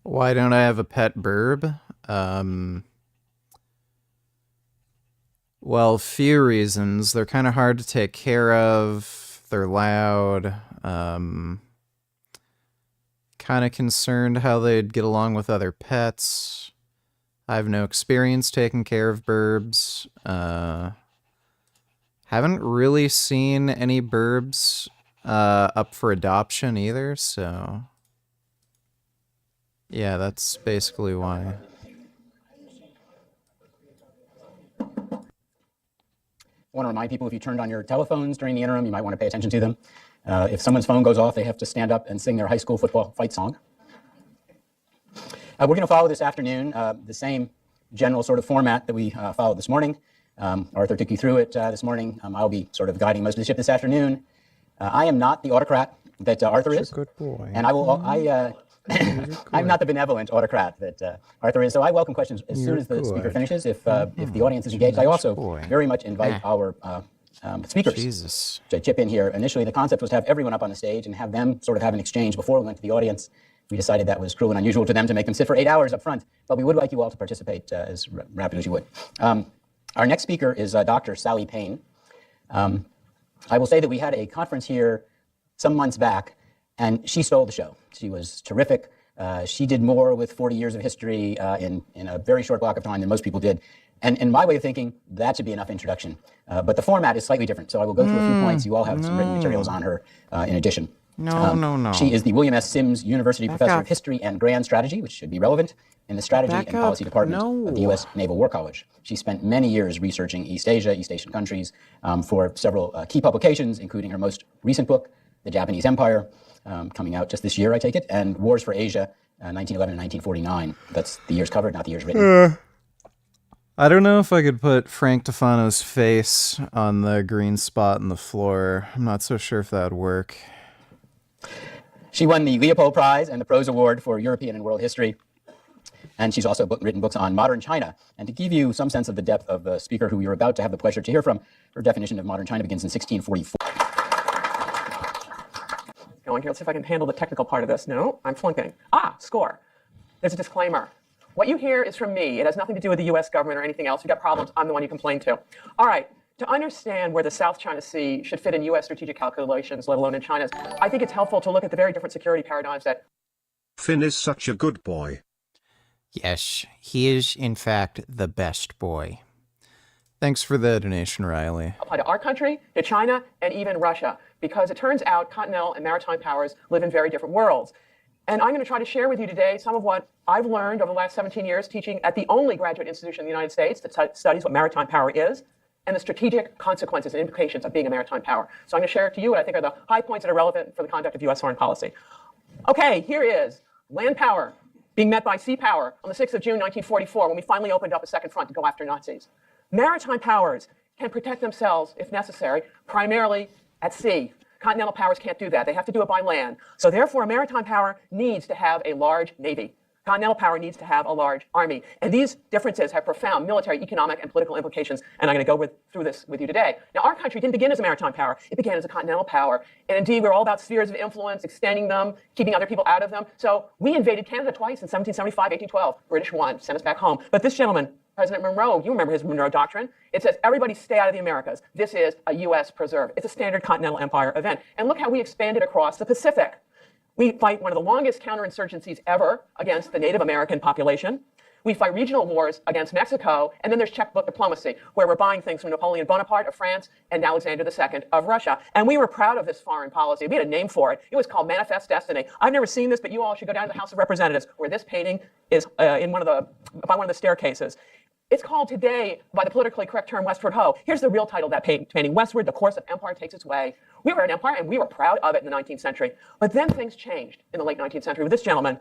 Why don't I have a pet burb? Well, few reasons. They're kind of hard to take care of. They're loud. Kind of concerned how they'd get along with other pets. I have no experience taking care of burbs. Haven't really seen any burbs up for adoption either, so... Yeah, that's basically why. I want to remind people, if you turned on your telephones during the interim, you might want to pay attention to them. If someone's phone goes off, they have to stand up and sing their high school football fight song. We're going to follow this afternoon the same general sort of format that we followed this morning. Arthur took you through it this morning. I'll be sort of guiding most of the ship this afternoon. I am not the autocrat that Arthur is. Good boy. And I'm not the benevolent autocrat that Arthur is, so I welcome questions as soon as the speaker finishes. If the audience is engaged, I also very much invite our speakers to chip in here. Initially, the concept was to have everyone up on the stage and have them sort of have an exchange before we went to the audience. We decided that was cruel and unusual to them to make them sit for 8 hours up front, but we would like you all to participate as rapidly as you would. Our next speaker is Dr. Sally Payne. I will say that we had a conference here some months back, and she stole the show. She was terrific. She did more with 40 years of history in a very short block of time than most people did. And in my way of thinking, that should be enough introduction. But the format is slightly different, so I will go through a few points. You all have some written materials on her in addition. No. She is the William S. Sims University Professor of History and Grand Strategy, which should be relevant, in the Strategy and Policy Department of the U.S. Naval War College. She spent many years researching East Asia, East Asian countries, for several key publications, including her most recent book, The Japanese Empire, coming out just this year, I take it, and Wars for Asia, 1911 and 1949. That's the years covered, not the years written. I don't know if I could put Frank Tufano's face on the green spot in the floor. I'm not so sure if that would work. She won the Leopold Prize and the Prose Award for European and World History. And she's also written books on modern China. And to give you some sense of the depth of the speaker who you're about to have the pleasure to hear from, her definition of modern China begins in 1644. Going here, let's see if I can handle the technical part of this. No, I'm flunking. Score. There's a disclaimer. What you hear is from me. It has nothing to do with the U.S. government or anything else. If you've got problems, I'm the one you complain to. All right. To understand where the South China Sea should fit in U.S. strategic calculations, let alone in China's, I think it's helpful to look at the very different security paradigms that... Finn is such a good boy. Yes, he is, in fact, the best boy. Thanks for the donation, Riley. Apply to our country, to China, and even Russia, because it turns out continental and maritime powers live in very different worlds. And I'm going to try to share with you today some of what I've learned over the last 17 years teaching at the only graduate institution in the United States that studies what maritime power is and the strategic consequences and implications of being a maritime power. So I'm going to share it to you what I think are the high points that are relevant for the conduct of U.S. foreign policy. Okay, here is land power being met by sea power on the 6th of June, 1944, when we finally opened up a second front to go after Nazis. Maritime powers can protect themselves, if necessary, primarily at sea. Continental powers can't do that. They have to do it by land. So therefore, a maritime power needs to have a large navy. Continental power needs to have a large army. And these differences have profound military, economic, and political implications. And I'm going to go through this with you today. Now, our country didn't begin as a maritime power. It began as a continental power. And indeed, we're all about spheres of influence, extending them, keeping other people out of them. So we invaded Canada twice in 1775, 1812. British won, sent us back home. But this gentleman, President Monroe, you remember his Monroe Doctrine. It says, everybody stay out of the Americas. This is a U.S. preserve. It's a standard continental empire event. And look how we expanded across the Pacific. We fight one of the longest counterinsurgencies ever against the Native American population. We fight regional wars against Mexico. And then there's checkbook diplomacy, where we're buying things from Napoleon Bonaparte of France and Alexander II of Russia. And we were proud of this foreign policy. We had a name for it. It was called Manifest Destiny. I've never seen this, but you all should go down to the House of Representatives, where this painting is by one of the staircases. It's called today, by the politically correct term, Westward Ho. Here's the real title of that painting. Westward, the course of empire takes its way. We were an empire, and we were proud of it in the 19th century. But then things changed in the late 19th century with this gentleman,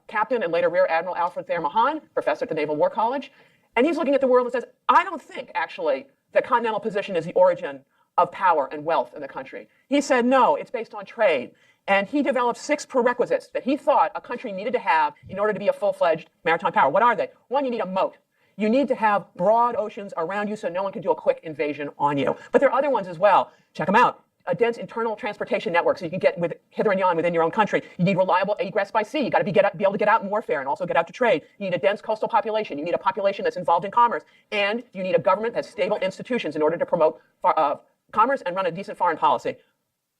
Captain and later Rear Admiral Alfred Thayer Mahan, professor at the Naval War College. And he's looking at the world and says, I don't think, actually, the continental position is the origin of power and wealth in the country. He said, no, it's based on trade. And he developed 6 prerequisites that he thought a country needed to have in order to be a full-fledged maritime power. What are they? One, you need a moat. You need to have broad oceans around you so no one can do a quick invasion on you. But there are other ones as well. Check them out. A dense internal transportation network so you can get hither and yon within your own country. You need reliable egress by sea. You got to be able to get out in warfare and also get out to trade. You need a dense coastal population. You need a population that's involved in commerce. And you need a government that has stable institutions in order to promote commerce and run a decent foreign policy.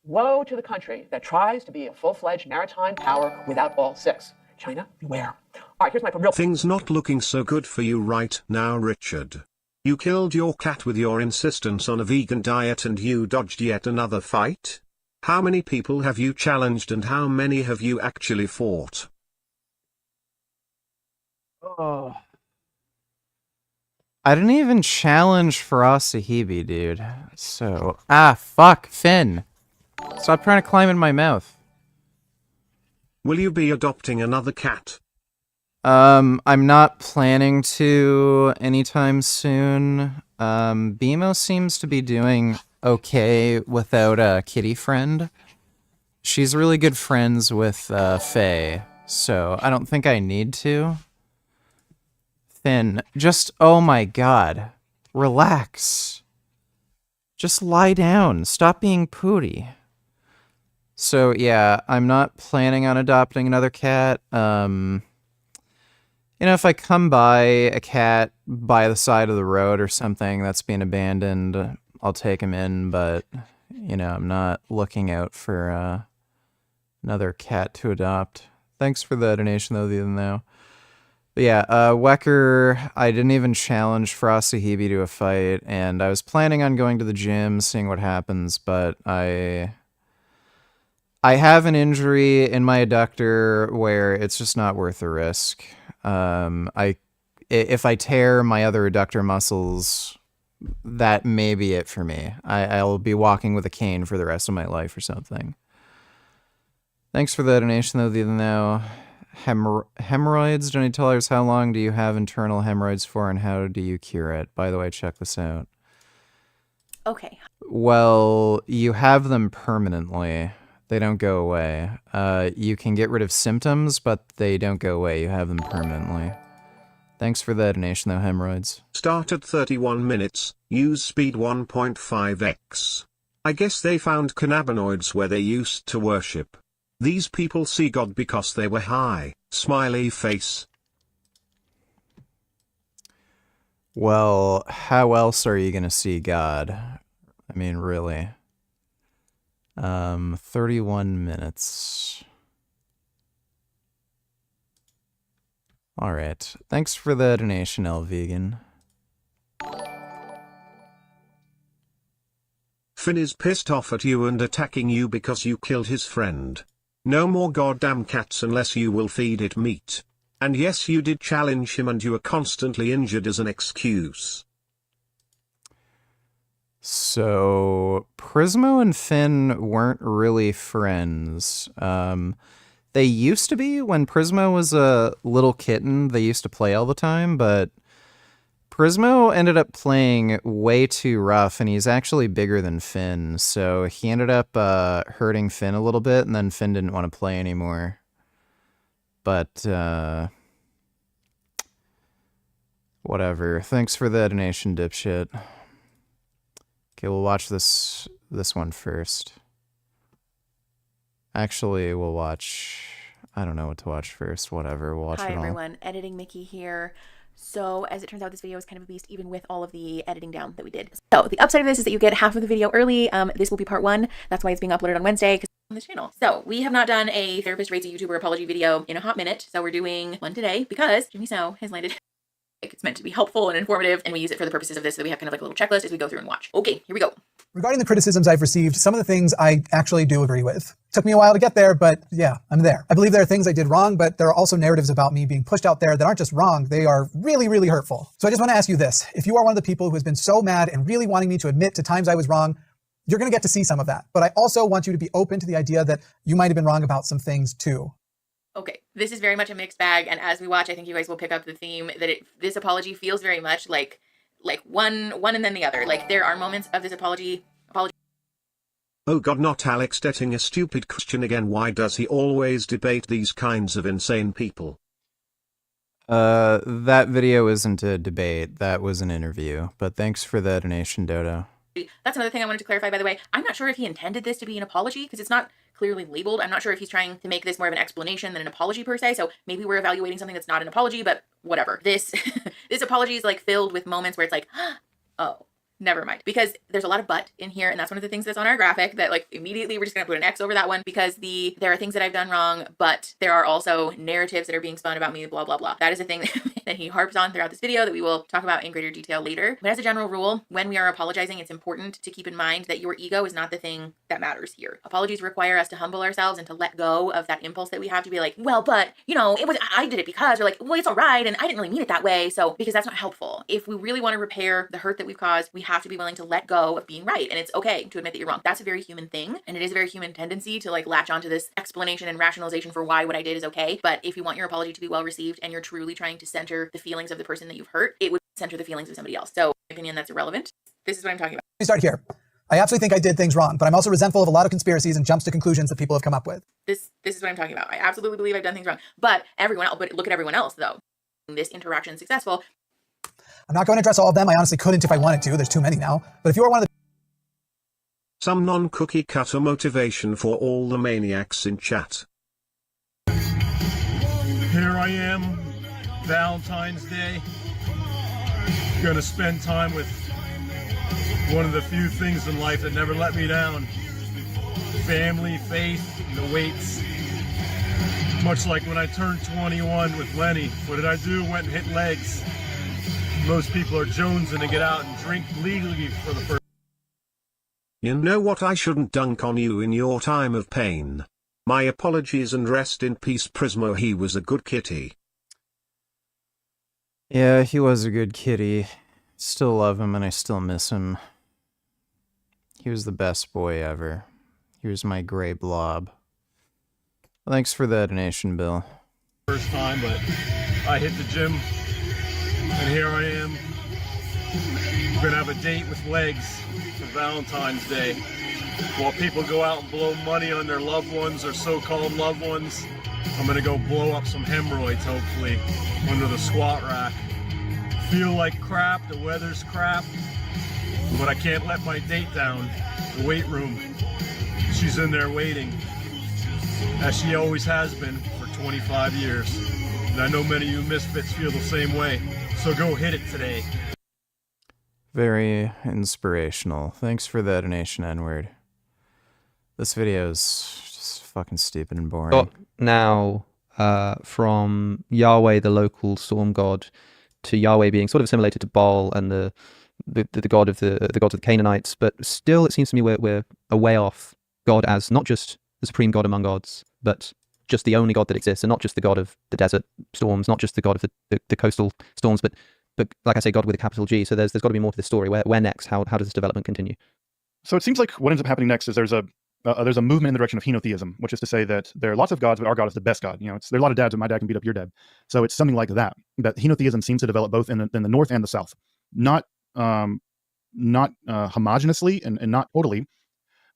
Woe to the country that tries to be a full-fledged maritime power without all 6. China, beware. All right, here's my real... Things not looking so good for you right now, Richard. You killed your cat with your insistence on a vegan diet and you dodged yet another fight? How many people have you challenged and how many have you actually fought? Oh. I didn't even challenge Sv3rige, dude. So... fuck, Finn. Stop trying to climb in my mouth. Will you be adopting another cat? I'm not planning to anytime soon. BMO seems to be doing okay without a kitty friend. She's really good friends with Faye, so I don't think I need to. Finn, just, oh my god, relax. Just lie down, stop being pooty. So yeah, I'm not planning on adopting another cat. You know, if I come by a cat by the side of the road or something that's being abandoned, I'll take him in, but, you know, I'm not looking out for another cat to adopt. Thanks for the donation, though, even though. But yeah, Wecker, I didn't even challenge Sv3rige to a fight, and I was planning on going to the gym, seeing what happens, but I have an injury in my adductor where it's just not worth the risk. If I tear my other adductor muscles, that may be it for me. I'll be walking with a cane for the rest of my life or something. Thanks for the donation, though, even though hemorrhoids, do you need to tell us how long do you have internal hemorrhoids for and how do you cure it? By the way, check this out. Okay. Well, you have them permanently. They don't go away. You can get rid of symptoms, but they don't go away. You have them permanently. Thanks for the donation, though, hemorrhoids. Start at 31 minutes, use speed 1.5x. I guess they found cannabinoids where they used to worship. These people see God because they were high, smiley face. Well, how else are you gonna see God? I mean, really. 31 minutes. Alright. Thanks for the donation, El Vegan. Finn is pissed off at you and attacking you because you killed his friend. No more goddamn cats unless you will feed it meat. And yes, you did challenge him and you are constantly injured as an excuse. So, Prismo and Finn weren't really friends. They used to be when Prismo was a little kitten. They used to play all the time, but Prismo ended up playing way too rough, and he's actually bigger than Finn, so he ended up hurting Finn a little bit, and then Finn didn't want to play anymore. But, whatever. Thanks for the donation, dipshit. Okay, we'll watch this one first. Actually, we'll watch... I don't know what to watch first. Whatever, we'll watch it all. Hi, everyone. Editing Mickey here. So, as it turns out, this video is kind of a beast, even with all of the editing down that we did. So, the upside of this is that you get half of the video early. This will be part 1. That's why it's being uploaded on Wednesday, because on this channel. So, we have not done a therapist rates a YouTuber apology video in a hot minute. So, we're doing one today because Jimmy So has landed. It's meant to be helpful and informative, and we use it for the purposes of this, so we have kind of like a little checklist as we go through and watch. Okay, here we go. Regarding the criticisms I've received, some of the things I actually do agree with. Took me a while to get there, but yeah, I'm there. I believe there are things I did wrong, but there are also narratives about me being pushed out there that aren't just wrong, they are really, really hurtful. So I just want to ask you this. If you are one of the people who has been so mad and really wanting me to admit to times I was wrong, you're going to get to see some of that. But I also want you to be open to the idea that you might have been wrong about some things too. Okay, this is very much a mixed bag, and as we watch, I think you guys will pick up the theme that this apology feels very much like one and then the other. Like, there are moments of this apology. Oh god, not Alex dating a stupid question again. Why does he always debate these kinds of insane people? That video isn't a debate, that was an interview, but thanks for the donation, Dodo. That's another thing I wanted to clarify, by the way. I'm not sure if he intended this to be an apology, because it's not clearly labeled. I'm not sure if he's trying to make this more of an explanation than an apology per se, so maybe we're evaluating something that's not an apology, but whatever. This apology is like filled with moments where it's like, oh, never mind. Because there's a lot of but in here, and that's one of the things that's on our graphic that like immediately we're just gonna put an X over that one, because there are things that I've done wrong, but there are also narratives that are being spun about me, blah, blah, blah. That is a thing that he harps on throughout this video that we will talk about in greater detail later. But as a general rule, when we are apologizing, it's important to keep in mind that your ego is not the thing that matters here. Apologies require us to humble ourselves and to let go of that impulse that we have to be like, well, but, you know, I did it because, or like, well, it's all right, and I didn't really mean it that way, so, because that's not helpful. If we really want to repair the hurt that we've caused, we have to be willing to let go of being right, and it's okay to admit that you're wrong. That's a very human thing, and it is a very human tendency to like latch onto this explanation and rationalization for why what I did is okay. But if you want your apology to be well received and you're truly trying to center the feelings of the person that you've hurt, it would center the feelings of somebody else. So, in my opinion, that's irrelevant. This is what I'm talking about. Let me start here. I absolutely think I did things wrong, but I'm also resentful of a lot of conspiracies and jumps to conclusions that people have come up with. This is what I'm talking about. I absolutely believe I've done things wrong, but look at everyone else though. This interaction is successful. I'm not going to address all of them. I honestly couldn't if I wanted to. There's too many now. But if you are one of the... Some non-cookie cutter motivation for all the maniacs in chat. Here I am, Valentine's Day. Gonna spend time with one of the few things in life that never let me down. Family, faith, and the weights. Much like when I turned 21 with Lenny. What did I do? Went and hit legs. Most people are jonesing to get out and drink legally for the first. You know what, I shouldn't dunk on you in your time of pain. My apologies and rest in peace, Prismo. He was a good kitty. Yeah, he was a good kitty. Still love him and I still miss him. He was the best boy ever. He was my gray blob. Thanks for the donation, Bill. First time, but I hit the gym, and here I am. We're gonna have a date with legs for Valentine's Day. While people go out and blow money on their loved ones or so-called loved ones, I'm gonna go blow up some hemorrhoids, hopefully, under the squat rack. Feel like crap, the weather's crap, but I can't let my date down. The weight room, she's in there waiting, as she always has been for 25 years. And I know many of you misfits feel the same way, so go hit it today. Very inspirational. Thanks for the donation, N-word. This video is just fucking stupid and boring. Got now from Yahweh, the local storm god, to Yahweh being sort of assimilated to Baal and the the god of the gods of the Canaanites, but still it seems to me we're a way off God as not just the supreme God among gods, but just the only God that exists, and not just the God of the desert storms, not just the God of the coastal storms, but like I say, God with a capital G. So there's got to be more to this story. Where next? How does this development continue? So it seems like what ends up happening next is there's a movement in the direction of henotheism, which is to say that there are lots of gods, but our God is the best God. There's a lot of dads, but my dad can beat up your dad. So it's something like that. That henotheism seems to develop both in the north and the south, not homogeneously and not totally.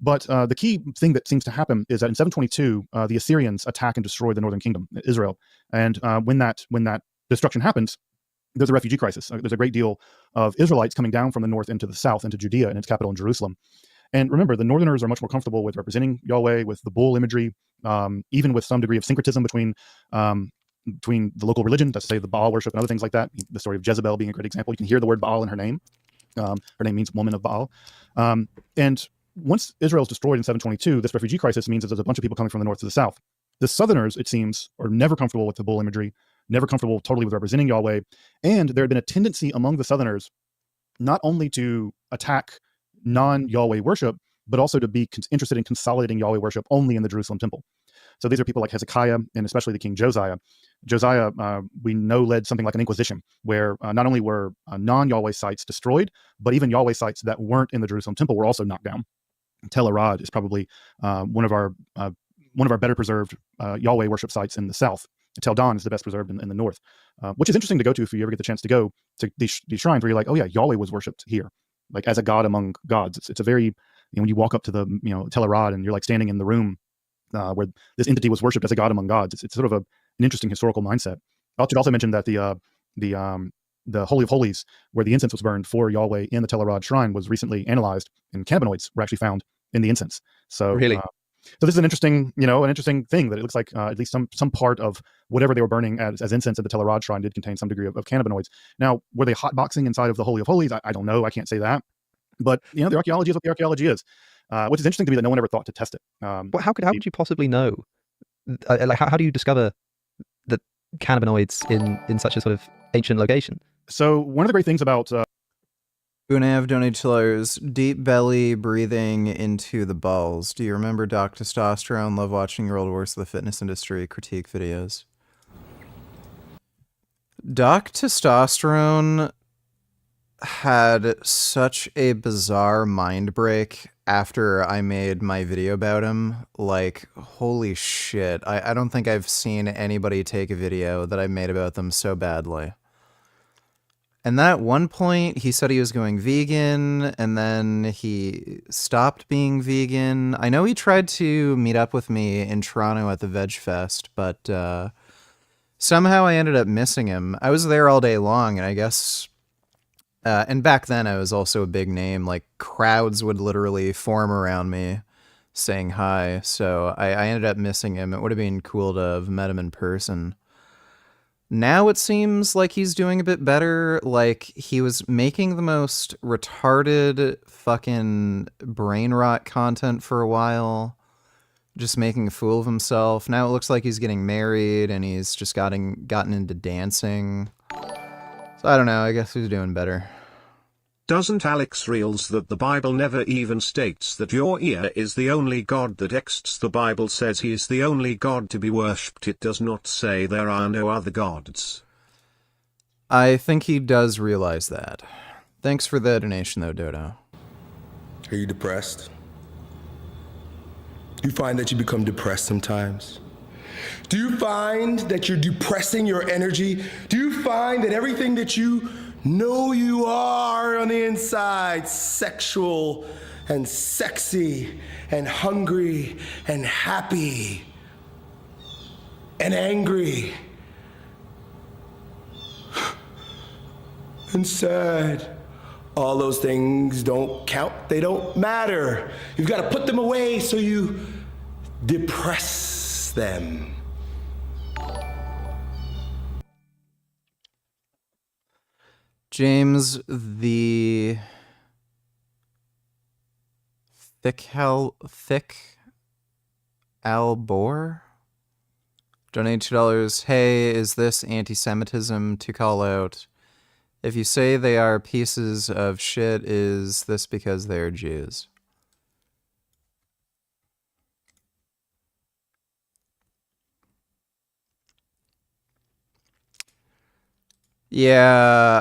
But the key thing that seems to happen is that in 722, the Assyrians attack and destroy the northern kingdom, Israel. And when that destruction happens, there's a refugee crisis. There's a great deal of Israelites coming down from the north into the south, into Judea and its capital in Jerusalem. And remember, the northerners are much more comfortable with representing Yahweh, with the bull imagery, even with some degree of syncretism between the local religion, let's say the Baal worship and other things like that. The story of Jezebel being a great example. You can hear the word Baal in her name. Her name means woman of Baal. And once Israel is destroyed in 722, this refugee crisis means that there's a bunch of people coming from the north to the south. The southerners, it seems, are never comfortable with the bull imagery, never comfortable totally with representing Yahweh. And there had been a tendency among the southerners not only to attack non-Yahweh worship, but also to be interested in consolidating Yahweh worship only in the Jerusalem temple. So these are people like Hezekiah and especially the king Josiah. Josiah, we know, led something like an inquisition where not only were non-Yahweh sites destroyed, but even Yahweh sites that weren't in the Jerusalem temple were also knocked down. Tel Arad is probably one of our better preserved Yahweh worship sites in the south. Tel Dan is the best preserved in the north, which is interesting to go to if you ever get the chance to go to these shrines where you're like, oh yeah, Yahweh was worshipped here, like as a god among gods. It's a very, when you walk up to the Tel Arad and you're like standing in the room where this entity was worshipped as a god among gods. It's sort of an interesting historical mindset. I should also mention that the Holy of Holies, where the incense was burned for Yahweh in the Tel Arad shrine, was recently analyzed, and cannabinoids were actually found in the incense. So really, so this is an interesting thing that it looks like at least some part of whatever they were burning as incense at the Tel Arad shrine did contain some degree of cannabinoids. Now, were they hotboxing inside of the Holy of Holies? I don't know. I can't say that. But the archaeology is what the archaeology is, which is interesting to me that no one ever thought to test it. But how could you possibly know? Like, how do you discover the cannabinoids in such a sort of ancient location? So one of the great things about Unav donated deep belly breathing into the balls. Do you remember Doc Testosterone? Love watching your old works of the fitness industry critique videos. Doc Testosterone had such a bizarre mind break after I made my video about him. Like, holy shit. I don't think I've seen anybody take a video that I made about them so badly. And then at one point, he said he was going vegan, and then he stopped being vegan. I know he tried to meet up with me in Toronto at the Veg Fest, but somehow I ended up missing him. I was there all day long, and I guess... and back then, I was also a big name. Like, crowds would literally form around me saying hi, so I ended up missing him. It would have been cool to have met him in person. Now it seems like he's doing a bit better. Like, he was making the most retarded fucking brain rot content for a while, just making a fool of himself. Now it looks like he's getting married and he's just gotten into dancing. So I don't know, I guess he's doing better. Doesn't Alex reals that the Bible never even states that Yahweh is the only God that exists? The Bible says he is the only God to be worshipped. It does not say there are no other gods. I think he does realize that. Thanks for the donation though, Dodo. Are you depressed? Do you find that you become depressed sometimes? Do you find that you're depressing your energy? Do you find that everything that you know you are on the inside, sexual and sexy and hungry and happy and angry and sad, all those things don't count, they don't matter. You've got to put them away so you depress them. James the Thick Albor donate $2. Hey, is this anti-Semitism to call out If you say they are pieces of shit, is this because they're Jews? Yeah,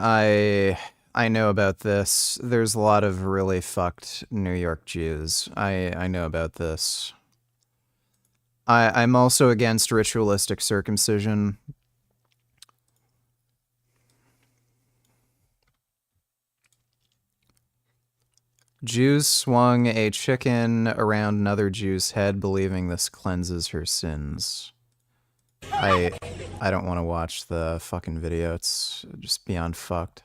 I know about this. There's a lot of really fucked New York Jews. I know about this. I'm also against ritualistic circumcision. Jews swung a chicken around another Jew's head, believing this cleanses her sins. I don't want to watch the fucking video. It's just beyond fucked.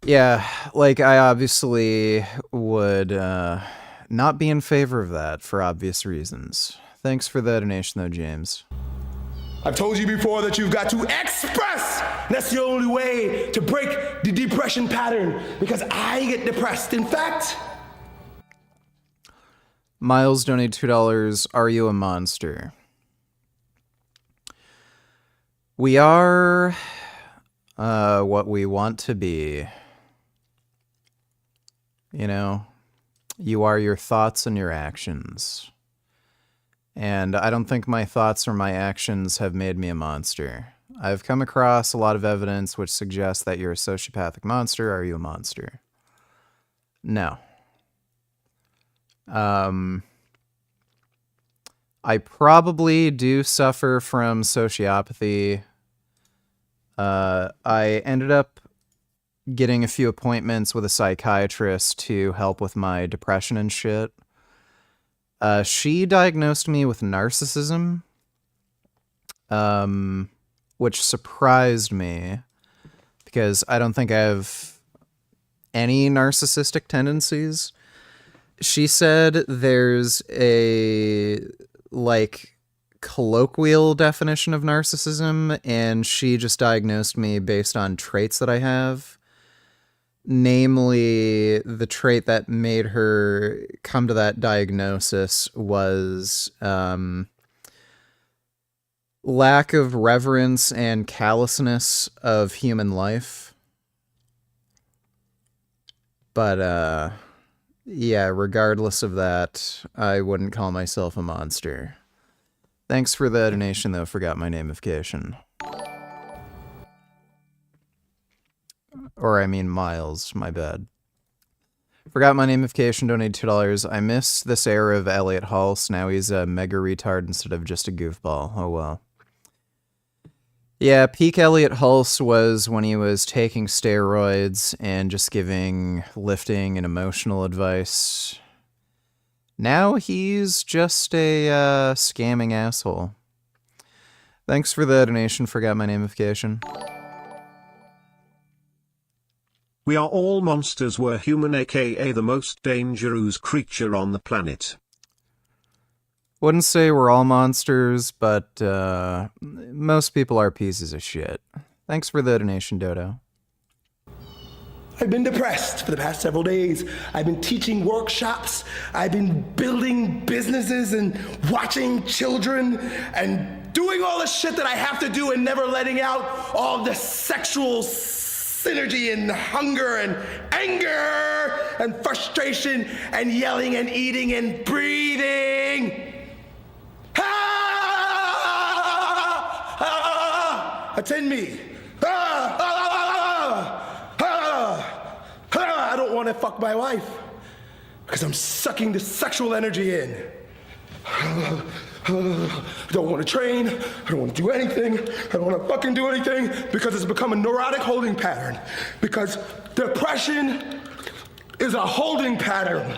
Yeah, like, I obviously would not be in favor of that for obvious reasons. Thanks for the donation, though, James. I've told you before that you've got to express. That's the only way to break the depression pattern, because I get depressed. In fact, Miles donated $2. Are you a monster? We are what we want to be. You know, you are your thoughts and your actions. And I don't think my thoughts or my actions have made me a monster. I've come across a lot of evidence which suggests that you're a sociopathic monster. Are you a monster? No. I probably do suffer from sociopathy. I ended up getting a few appointments with a psychiatrist to help with my depression and shit. She diagnosed me with narcissism, which surprised me because I don't think I have any narcissistic tendencies. She said there's a, like, colloquial definition of narcissism, and she just diagnosed me based on traits that I have. Namely, the trait that made her come to that diagnosis was lack of reverence and callousness of human life. But, yeah, regardless of that, I wouldn't call myself a monster. Thanks for the donation, though. Forgot my namification. Or, I mean, Miles. My bad. Forgot my namification. Donated $2. I miss this era of Elliot Hulse. Now he's a mega retard instead of just a goofball. Oh, well. Yeah, peak Elliot Hulse was when he was taking steroids and just giving lifting and emotional advice. Now he's just a scamming asshole. Thanks for the donation. Forgot my namification. We are all monsters. We're human, aka the most dangerous creature on the planet. Wouldn't say we're all monsters, but most people are pieces of shit. Thanks for the donation, Dodo. I've been depressed for the past several days. I've been teaching workshops. I've been building businesses and watching children and doing all the shit that I have to do and never letting out all the sexual synergy and hunger and anger and frustration and yelling and eating and breathing. Attend me. I don't want to fuck my wife because I'm sucking the sexual energy in. I don't want to train. I don't want to do anything. I don't want to fucking do anything because it's become a neurotic holding pattern. Because depression is a holding pattern.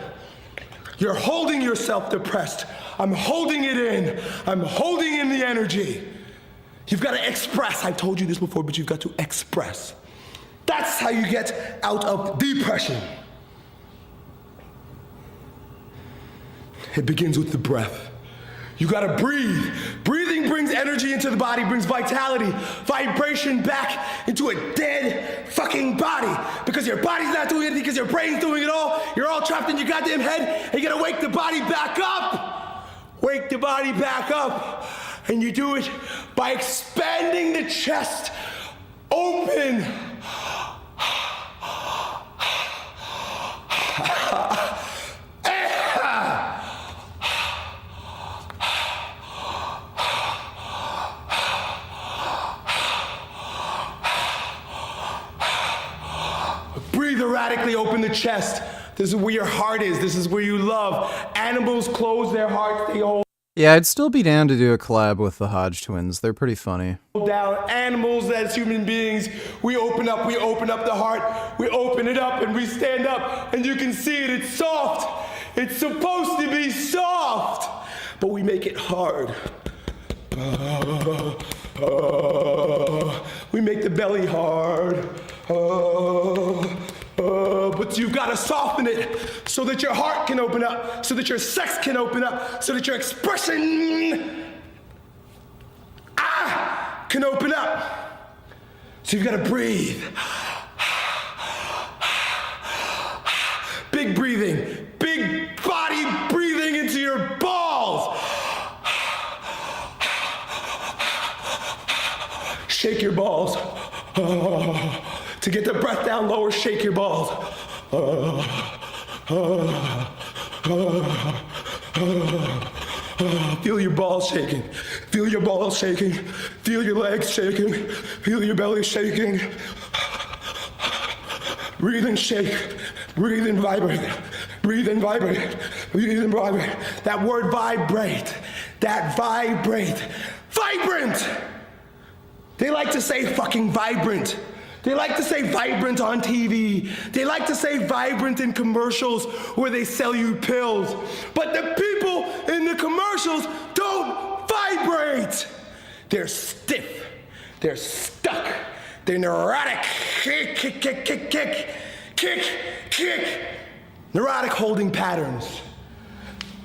You're holding yourself depressed. I'm holding it in. I'm holding in the energy. You've got to express. I've told you this before, but you've got to express. That's how you get out of depression. It begins with the breath. You gotta breathe. Breathing brings energy into the body, brings vitality, vibration back into a dead fucking body. Because your body's not doing anything, because your brain's doing it all. You're all trapped in your goddamn head, and you gotta wake the body back up. Wake the body back up. And you do it by expanding the chest, opening open. Breathe erratically, open the chest. This is where your heart is. This is where you love. Animals close their hearts, they hold Yeah, I'd still be down to do a collab with the Hodge twins. They're pretty funny. down. Animals, as human beings, we open up the heart, we open it up and we stand up and you can see it, it's soft. It's supposed to be soft, but we make it hard. We make the belly hard. But you've got to soften it so that your heart can open up, so that your sex can open up, so that your expression can open up. So you've got to breathe. Big breathing, big body breathing into your balls. Shake your balls. To get the breath down lower, shake your balls. Feel your balls shaking. Feel your balls shaking. Feel your legs shaking. Feel your belly shaking. Breathe and shake. Breathe and vibrate. Breathe and vibrate. Breathe and vibrate. That word vibrate. That vibrate. Vibrant! They like to say fucking vibrant. They like to say vibrant on TV. They like to say vibrant in commercials where they sell you pills. But the people in the commercials don't vibrate. They're stiff. They're stuck. They're neurotic. Kick, kick, kick, kick, kick. Kick, kick. Neurotic holding patterns.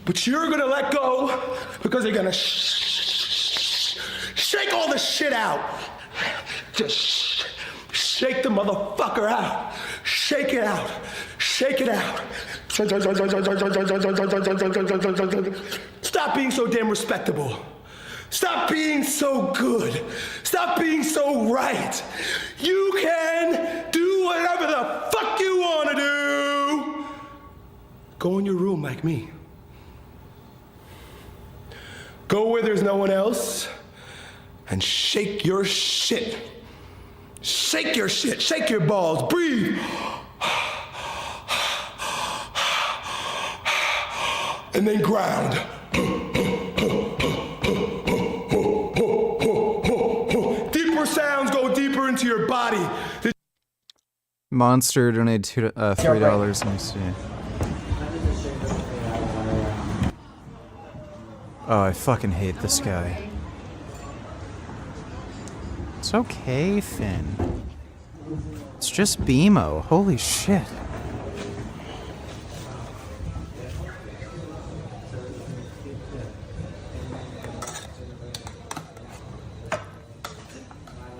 But you're gonna let go because they're gonna shake all the shit out. Just shake the motherfucker out. Shake it out. Shake it out. Stop being so damn respectable. Stop being so good. Stop being so right. You can do whatever the fuck you want to do. Go in your room like me. Go where there's no one else and shake your shit. Shake your shit. Shake your balls. Breathe. And then ground. Deeper sounds go deeper into your body. Monster donated $3. Let me see. Oh, I fucking hate this guy. It's okay, Finn. It's just BMO. Holy shit.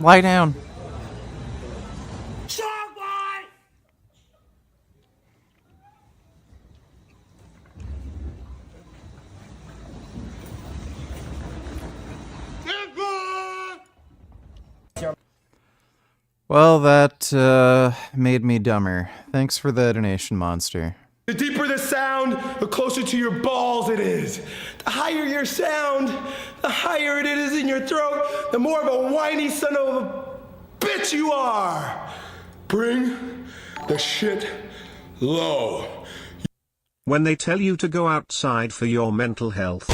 Lie down. Well, that made me dumber. Thanks for the donation, Monster. The deeper the sound, the closer to your balls it is. The higher your sound, the higher it is in your throat, the more of a whiny son of a bitch you are. Bring the shit low. When they tell you to go outside for your mental health.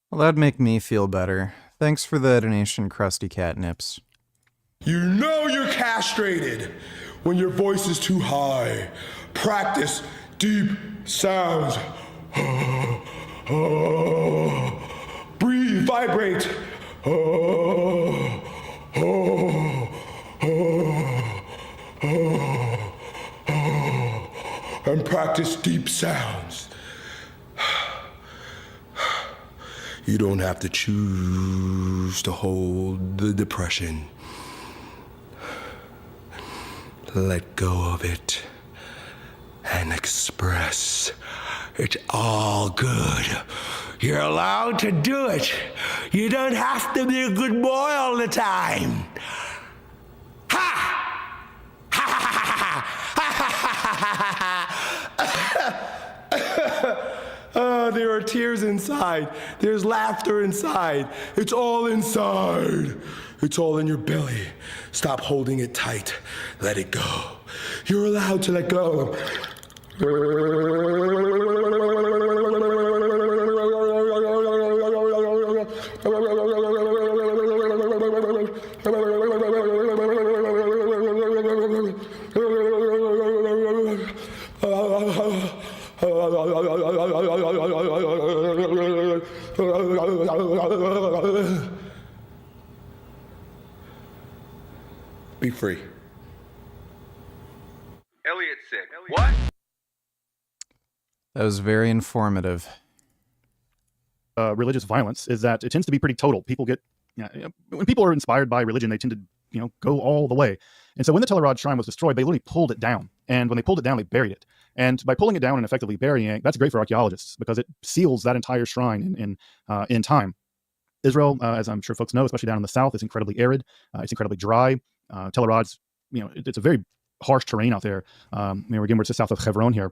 Well, that'd make me feel better. Thanks for the donation, Krusty Catnips. You know you're castrated when your voice is too high. Practice deep sounds. Breathe, vibrate. And practice deep sounds. You don't have to choose to hold the depression. Let go of it and express. It's all good. You're allowed to do it. You don't have to be a good boy all the time. There are tears inside. There's laughter inside. It's all inside. It's all in your belly. Stop holding it tight. Let it go. You're allowed to let go. Be free. Elliot's sick. What? That was very informative. Religious violence is that it tends to be pretty total. People get, when people are inspired by religion, they tend to, go all the way. And so when the Telerod shrine was destroyed, they literally pulled it down. And when they pulled it down, they buried it. And by pulling it down and effectively burying it, that's great for archaeologists because it seals that entire shrine in time. Israel, as I'm sure folks know, especially down in the south, is incredibly arid. It's incredibly dry. Telerod's, it's a very harsh terrain out there. Again, we're just south of Hebron here.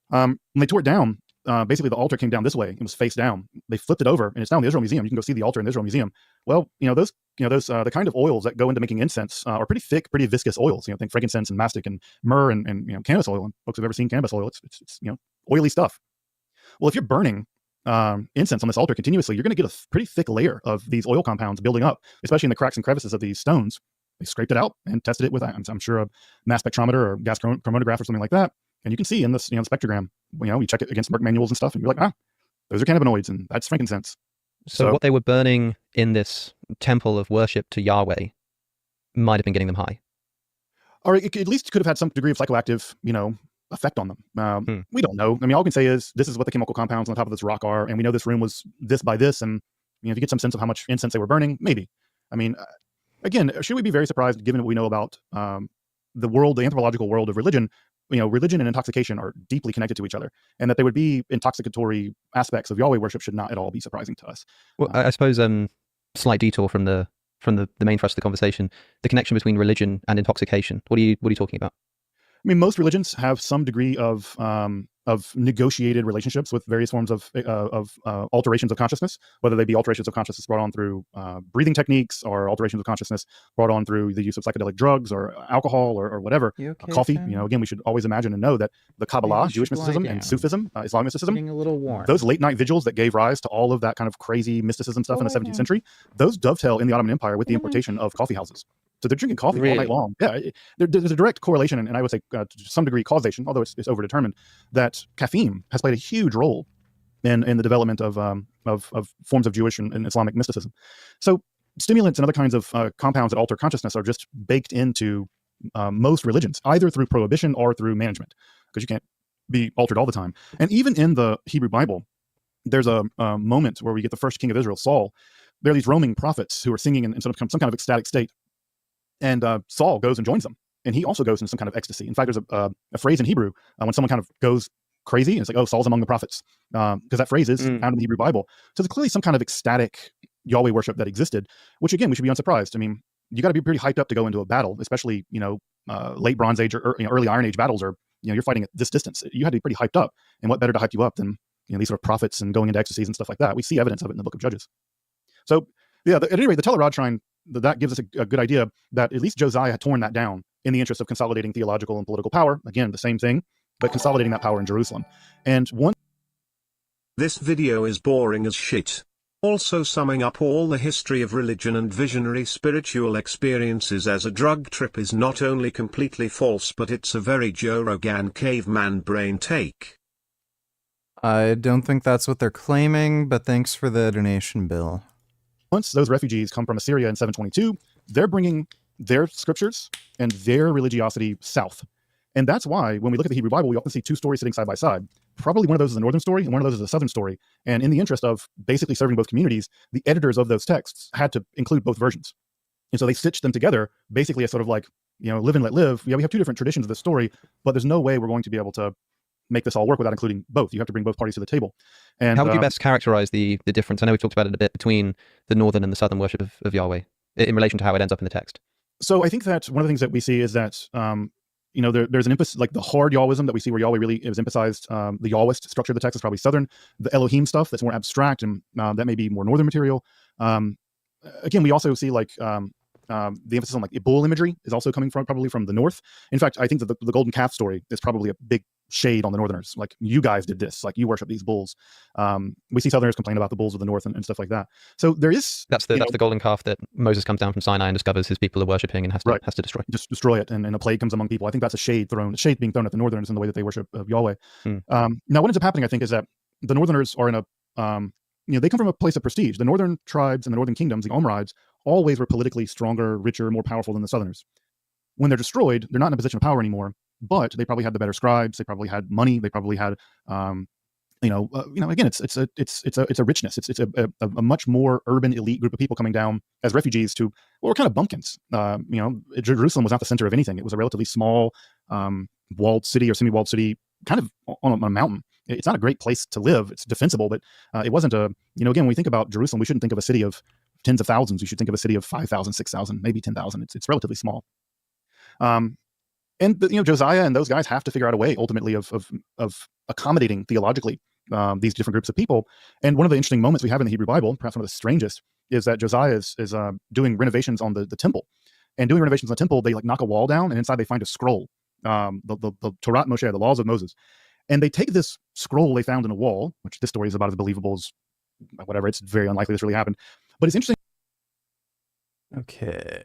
When they tore it down, basically the altar came down this way. It was face down. They flipped it over, and it's now in the Israel Museum. You can go see the altar in the Israel Museum. Well, those the kind of oils that go into making incense are pretty thick, pretty viscous oils. Think frankincense and mastic and myrrh and cannabis oil. And folks have ever seen cannabis oil? It's oily stuff. Well, if you're burning incense on this altar continuously, you're going to get a pretty thick layer of these oil compounds building up, especially in the cracks and crevices of these stones. They scraped it out and tested it with, I'm sure, a mass spectrometer or gas chromatograph or something like that. And you can see in this, spectrogram, you check it against Merck manuals and stuff, and you're like, those are cannabinoids, and that's frankincense. So what they were burning in this temple of worship to Yahweh might have been getting them high. Or it at least could have had some degree of psychoactive, effect on them. We don't know. I mean, all we can say is this is what the chemical compounds on top of this rock are, and we know this room was this by this, and if you get some sense of how much incense they were burning, maybe. I mean, again, should we be very surprised given what we know about the world, the anthropological world of religion? Religion and intoxication are deeply connected to each other, and that there would be intoxicatory aspects of Yahweh worship should not at all be surprising to us. Well, I suppose slight detour from the main thrust of the conversation, the connection between religion and intoxication. What are you talking about? I mean, most religions have some degree of negotiated relationships with various forms of alterations of consciousness, whether they be alterations of consciousness brought on through breathing techniques or alterations of consciousness brought on through the use of psychedelic drugs or alcohol or whatever. Okay, coffee. Again, we should always imagine and know that the Kabbalah, Jewish mysticism, and Sufism, Islamic mysticism, Getting a little warm. those late night vigils that gave rise to all of that kind of crazy mysticism stuff in the 17th century, those dovetail in the Ottoman Empire with the importation of coffee houses. So they're drinking coffee all night long. Yeah, there's a direct correlation, and I would say to some degree causation, although it's overdetermined, that caffeine has played a huge role in the development of forms of Jewish and Islamic mysticism. So stimulants and other kinds of compounds that alter consciousness are just baked into most religions, either through prohibition or through management, because you can't be altered all the time. And even in the Hebrew Bible, there's a moment where we get the first king of Israel, Saul. There are these roaming prophets who are singing in some kind of ecstatic state. And Saul goes and joins them, and he also goes into some kind of ecstasy. In fact, there's a phrase in Hebrew when someone kind of goes crazy, and it's like, oh, Saul's among the prophets, because that phrase is found in the Hebrew Bible. So there's clearly some kind of ecstatic Yahweh worship that existed, which again, we should be unsurprised. I mean, you got to be pretty hyped up to go into a battle, especially late Bronze Age or early Iron Age battles, or you're fighting at this distance. You had to be pretty hyped up, and what better to hype you up than these sort of prophets and going into ecstasies and stuff like that. We see evidence of it in the Book of Judges. So yeah, at any rate, the Telerod shrine, that gives us a good idea that at least Josiah had torn that down in the interest of consolidating theological and political power. Again, the same thing, but consolidating that power in Jerusalem. And one. This video is boring as shit. Also summing up all the history of religion and visionary spiritual experiences as a drug trip is not only completely false but it's a very Joe Rogan caveman brain take. I don't think that's what they're claiming, but thanks for the donation, Bill. Once those refugees come from Assyria in 722, they're bringing their scriptures and their religiosity south. And that's why when we look at the Hebrew Bible, we often see two stories sitting side by side. Probably one of those is a northern story and one of those is a southern story. And in the interest of basically serving both communities, the editors of those texts had to include both versions. And so they stitched them together basically as sort of like, live and let live. Yeah, we have two different traditions of this story, but there's no way we're going to be able to make this all work without including both. You have to bring both parties to the table. And how would you best characterize the difference? I know we've talked about it a bit between the northern and the southern worship of Yahweh in relation to how it ends up in the text. So I think that one of the things that we see is that there's an emphasis, like the hard Yahwism that we see where Yahweh really is emphasized. The Yahwist structure of the text is probably southern. The Elohim stuff that's more abstract and that may be more northern material. Again, we also see like the emphasis on like bull imagery is also coming probably from the north. In fact, I think that the golden calf story is probably a big shade on the northerners. Like, you guys did this, like you worship these bulls. We see southerners complain about the bulls of the north and stuff like that. So there is that's the golden calf that Moses comes down from Sinai and discovers his people are worshipping and has to destroy. Just destroy it, and a plague comes among people. I think that's a shade being thrown at the northerners in the way that they worship Yahweh. Now what ends up happening, I think, is that the northerners are in a they come from a place of prestige. The northern tribes and the northern kingdoms, the Omrides, always were politically stronger, richer, more powerful than the southerners. When they're destroyed, they're not in a position of power anymore, but they probably had the better scribes. They probably had money. They probably had, again, it's a richness. It's a much more urban elite group of people coming down as refugees to, well, we're kind of bumpkins. Jerusalem was not the center of anything. It was a relatively small walled city or semi-walled city, kind of on a mountain. It's not a great place to live. It's defensible, but it wasn't again, when we think about Jerusalem, we shouldn't think of a city of tens of thousands. We should think of a city of 5,000, 6,000, maybe 10,000. It's relatively small. And Josiah and those guys have to figure out a way ultimately of accommodating theologically these different groups of people. And one of the interesting moments we have in the Hebrew Bible, perhaps one of the strangest, is that Josiah is doing renovations on the temple. And doing renovations on the temple, they like knock a wall down, and inside they find a scroll, the Torah Moshe, the laws of Moses. And they take this scroll they found in a wall, which this story is about as believable as whatever. It's very unlikely this really happened. But it's interesting. Okay.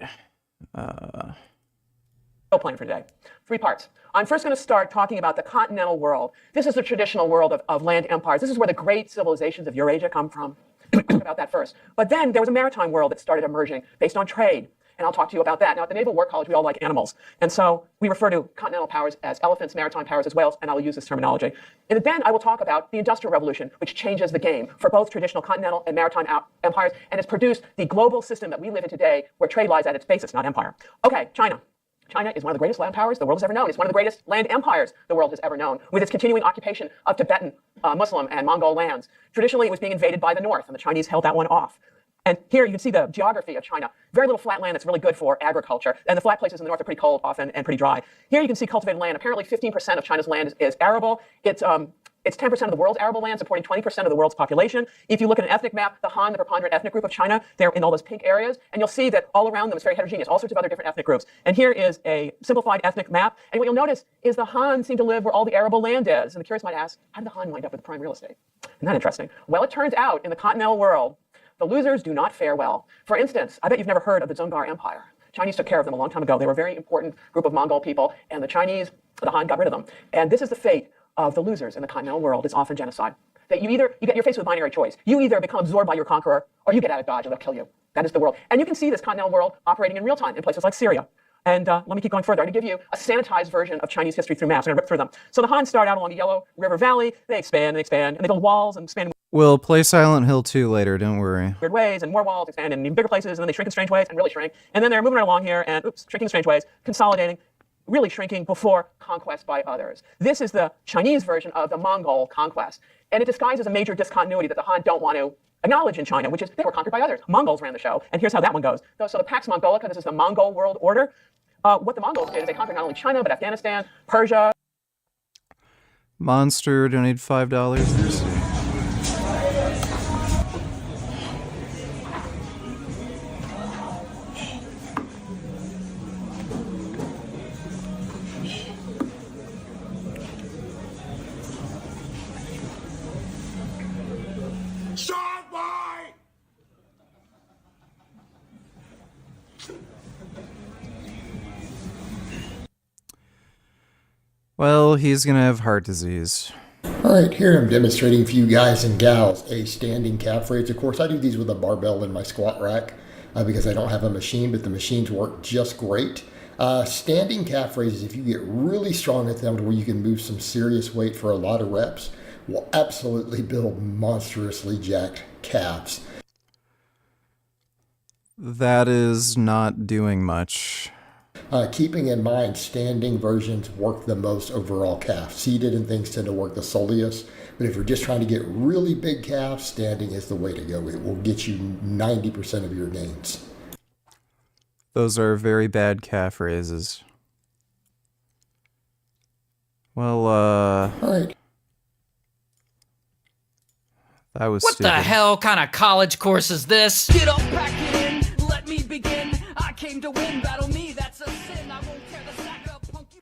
Plan for today. 3 parts. I'm first going to start talking about the continental world. This is the traditional world of land empires. This is where the great civilizations of Eurasia come from. I'll talk about that first. But then there was a maritime world that started emerging based on trade. And I'll talk to you about that. Now, at the Naval War College, we all like animals. And so we refer to continental powers as elephants, maritime powers as whales, and I'll use this terminology. And then I will talk about the Industrial Revolution, which changes the game for both traditional continental and maritime empires, and has produced the global system that we live in today, where trade lies at its basis, not empire. Okay, China. China is one of the greatest land powers the world has ever known. It's one of the greatest land empires the world has ever known, with its continuing occupation of Tibetan, Muslim, and Mongol lands. Traditionally, it was being invaded by the north, and the Chinese held that one off. And here you can see the geography of China. Very little flat land that's really good for agriculture. And the flat places in the north are pretty cold often and pretty dry. Here you can see cultivated land. Apparently 15% of China's land is arable. It's 10% of the world's arable land, supporting 20% of the world's population. If you look at an ethnic map, the Han, the preponderant ethnic group of China, they're in all those pink areas. And you'll see that all around them it's very heterogeneous, all sorts of other different ethnic groups. And here is a simplified ethnic map. And what you'll notice is the Han seem to live where all the arable land is. And the curious might ask, how did the Han wind up with prime real estate? Isn't that interesting? Well, it turns out in the continental world, the losers do not fare well. For instance, I bet you've never heard of the Dzungar Empire. Chinese took care of them a long time ago. They were a very important group of Mongol people, and the Chinese, the Han, got rid of them. And this is the fate of the losers in the continental world. It's often genocide. That you're faced with a binary choice. You either become absorbed by your conqueror, or you get out of Dodge and they'll kill you. That is the world. And you can see this continental world operating in real time in places like Syria. And let me keep going further. I'm going to give you a sanitized version of Chinese history through maps. I'm going to rip through them. So the Han start out along the Yellow River Valley. They expand and expand, and they build walls and expand. We'll play Silent Hill 2 later, don't worry. Weird ways, and more walls expand in even bigger places, and then they shrink in strange ways and really shrink. And then they're moving right along here and shrinking in strange ways, consolidating, really shrinking before conquest by others. This is the Chinese version of the Mongol conquest. And it disguises a major discontinuity that the Han don't want to acknowledge in China, which is they were conquered by others. Mongols ran the show, and here's how that one goes. So the Pax Mongolica, this is the Mongol world order. What the Mongols did is they conquered not only China, but Afghanistan, Persia. Monster donated $5. Start by Well, he's gonna have heart disease. Alright, here I'm demonstrating for you guys and gals a standing calf raise. Of course, I do these with a barbell in my squat rack because I don't have a machine, but the machines work just great. Standing calf raises, if you get really strong at them to where you can move some serious weight for a lot of reps, will absolutely build monstrously jacked calves. That is not doing much. Keeping in mind, standing versions work the most overall calf. Seated and things tend to work the soleus, but if you're just trying to get really big calves, standing is the way to go. It will get you 90% of your gains. Those are very bad calf raises. Well, Alright. That was What stupid. the hell kind of college course is this? Get up, pack it in, let me begin. I came to win, battle me, that's a sin. I won't tear the sack up, punk you.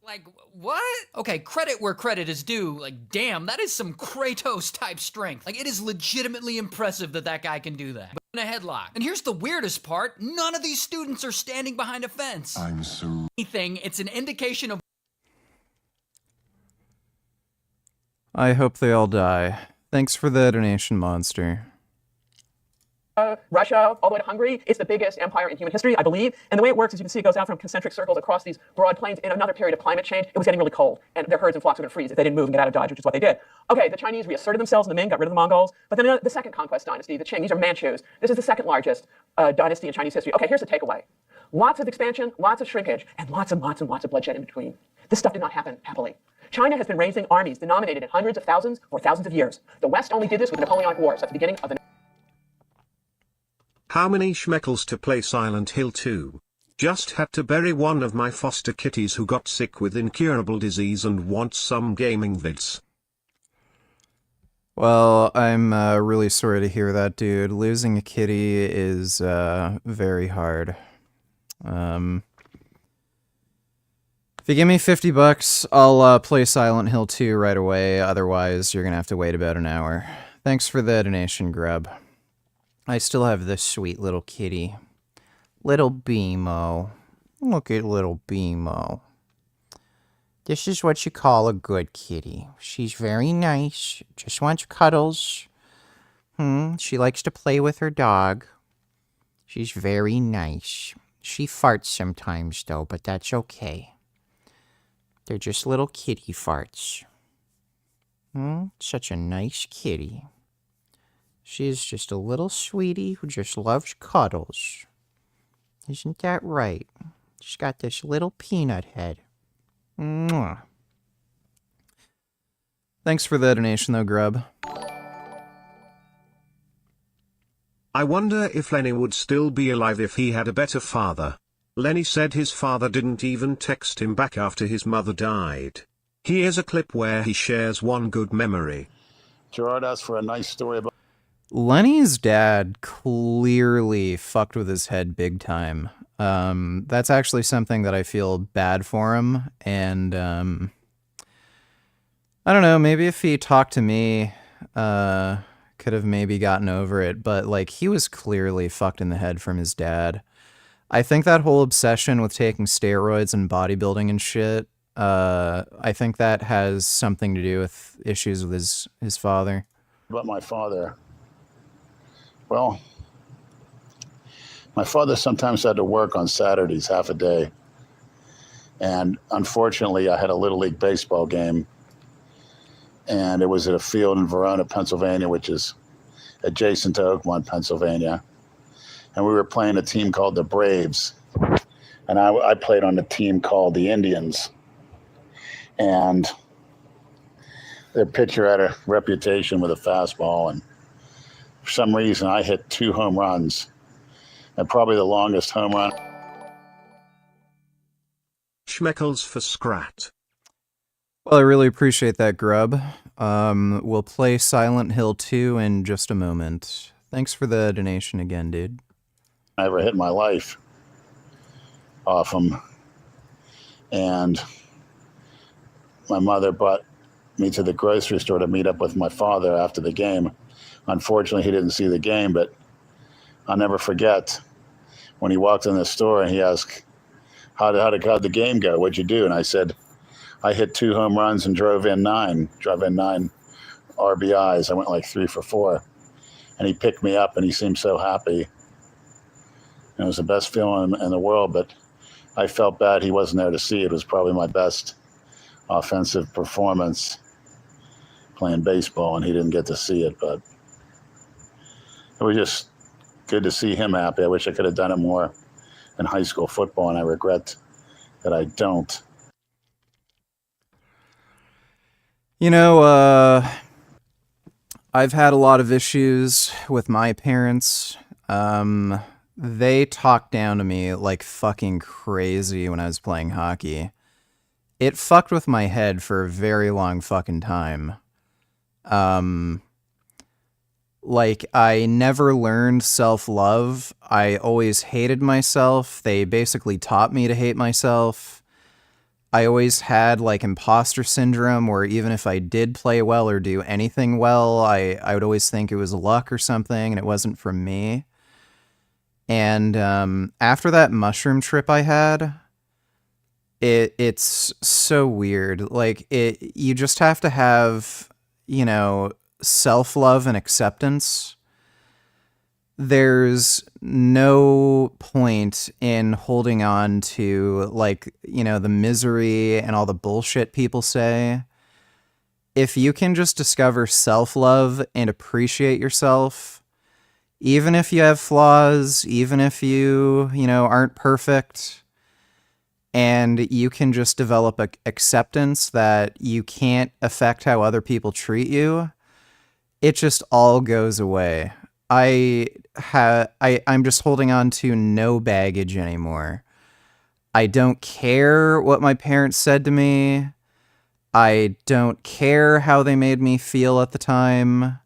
Like, what? Okay, credit where credit is due. Like, damn, that is some Kratos-type strength. Like, it is legitimately impressive that that guy can do that. But in a headlock. And here's the weirdest part. None of these students are standing behind a fence. I'm so... Anything, it's an indication of... I hope they all die. Thanks for the donation, Monster. Russia, all the way to Hungary. It's the biggest empire in human history, I believe. And the way it works is you can see it goes out from concentric circles across these broad plains. In another period of climate change, it was getting really cold, and their herds and flocks were going to freeze if they didn't move and get out of Dodge, which is what they did. Okay, the Chinese reasserted themselves in the Ming, got rid of the Mongols. But then the second conquest dynasty, the Qing, these are Manchus. This is the second largest dynasty in Chinese history. Okay, here's the takeaway. Lots of expansion, lots of shrinkage, and lots and lots and lots of bloodshed in between. This stuff did not happen happily. China has been raising armies denominated in hundreds of thousands for thousands of years. The West only did this with the Napoleonic Wars at the beginning of the... How many schmeckles to play Silent Hill 2? Just had to bury one of my foster kitties who got sick with incurable disease and wants some gaming vids. Well, I'm really sorry to hear that, dude. Losing a kitty is very hard. If you give me $50, I'll play Silent Hill 2 right away. Otherwise, you're gonna have to wait about an hour. Thanks for the donation, Grub. I still have this sweet little kitty. Little Beemo. Look at little Beemo. This is what you call a good kitty. She's very nice. Just wants cuddles. She likes to play with her dog. She's very nice. She farts sometimes, though, but that's okay. They're just little kitty farts. Such a nice kitty. She's just a little sweetie who just loves cuddles. Isn't that right? She's got this little peanut head. Mwah. Thanks for the donation, though, Grub. I wonder if Lenny would still be alive if he had a better father. Lenny said his father didn't even text him back after his mother died. Here's a clip where he shares one good memory. Gerard asked for a nice story about... Lenny's dad clearly fucked with his head big time. That's actually something that I feel bad for him, and I don't know, maybe if he talked to me, could have maybe gotten over it, but like he was clearly fucked in the head from his dad. I think that whole obsession with taking steroids and bodybuilding and shit, I think that has something to do with issues with his father. About my father. Well, my father sometimes had to work on Saturdays half a day. And unfortunately, I had a Little League baseball game. And it was at a field in Verona, Pennsylvania, which is adjacent to Oakmont, Pennsylvania. And we were playing a team called the Braves. And I played on a team called the Indians. And their pitcher had a reputation with a fastball. And for some reason, I hit 2 home runs, and probably the longest home run. Schmeckles for Scrat. Well, I really appreciate that, Grub. We'll play Silent Hill 2 in just a moment. Thanks for the donation again, dude. I ever hit in my life off him. And my mother brought me to the grocery store to meet up with my father after the game. Unfortunately, he didn't see the game, but I'll never forget when he walked in the store and he asked, how'd the game go? What'd you do? And I said, I hit 2 home runs and drove in 9 RBIs. I went like 3 for 4. And he picked me up and he seemed so happy. And it was the best feeling in the world, but I felt bad he wasn't there to see it. It was probably my best offensive performance playing baseball, and he didn't get to see it, but it was just good to see him happy. I wish I could have done it more in high school football, and I regret that I don't. You know, I've had a lot of issues with my parents. They talked down to me like fucking crazy when I was playing hockey. It fucked with my head for a very long fucking time. Like, I never learned self-love. I always hated myself. They basically taught me to hate myself. I always had, like, imposter syndrome, where even if I did play well or do anything well, I would always think it was luck or something, and it wasn't from me. And after that mushroom trip I had, it's so weird. Like, you just have to have, you know, self-love and acceptance. There's no point in holding on to, like, you know, the misery and all the bullshit people say. If you can just discover self-love and appreciate yourself, even if you have flaws, even if you know, aren't perfect, and you can just develop acceptance that you can't affect how other people treat you, it just all goes away. I'm just holding on to no baggage anymore. I don't care what my parents said to me. I don't care how they made me feel at the time.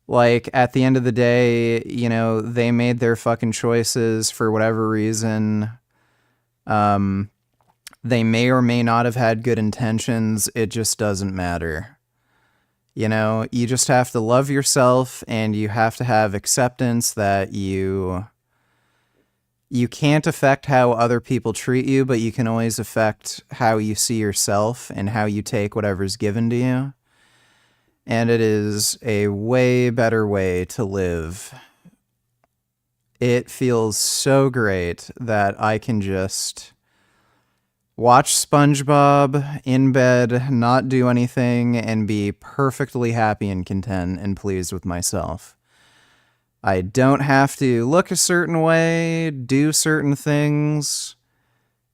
Like, at the end of the day, you know, they made their fucking choices for whatever reason. They may or may not have had good intentions. It just doesn't matter. You know, you just have to love yourself, and you have to have acceptance that you can't affect how other people treat you, but you can always affect how you see yourself and how you take whatever's given to you. And it is a way better way to live. It feels so great that I can just watch SpongeBob in bed, not do anything, and be perfectly happy and content and pleased with myself. I don't have to look a certain way, do certain things,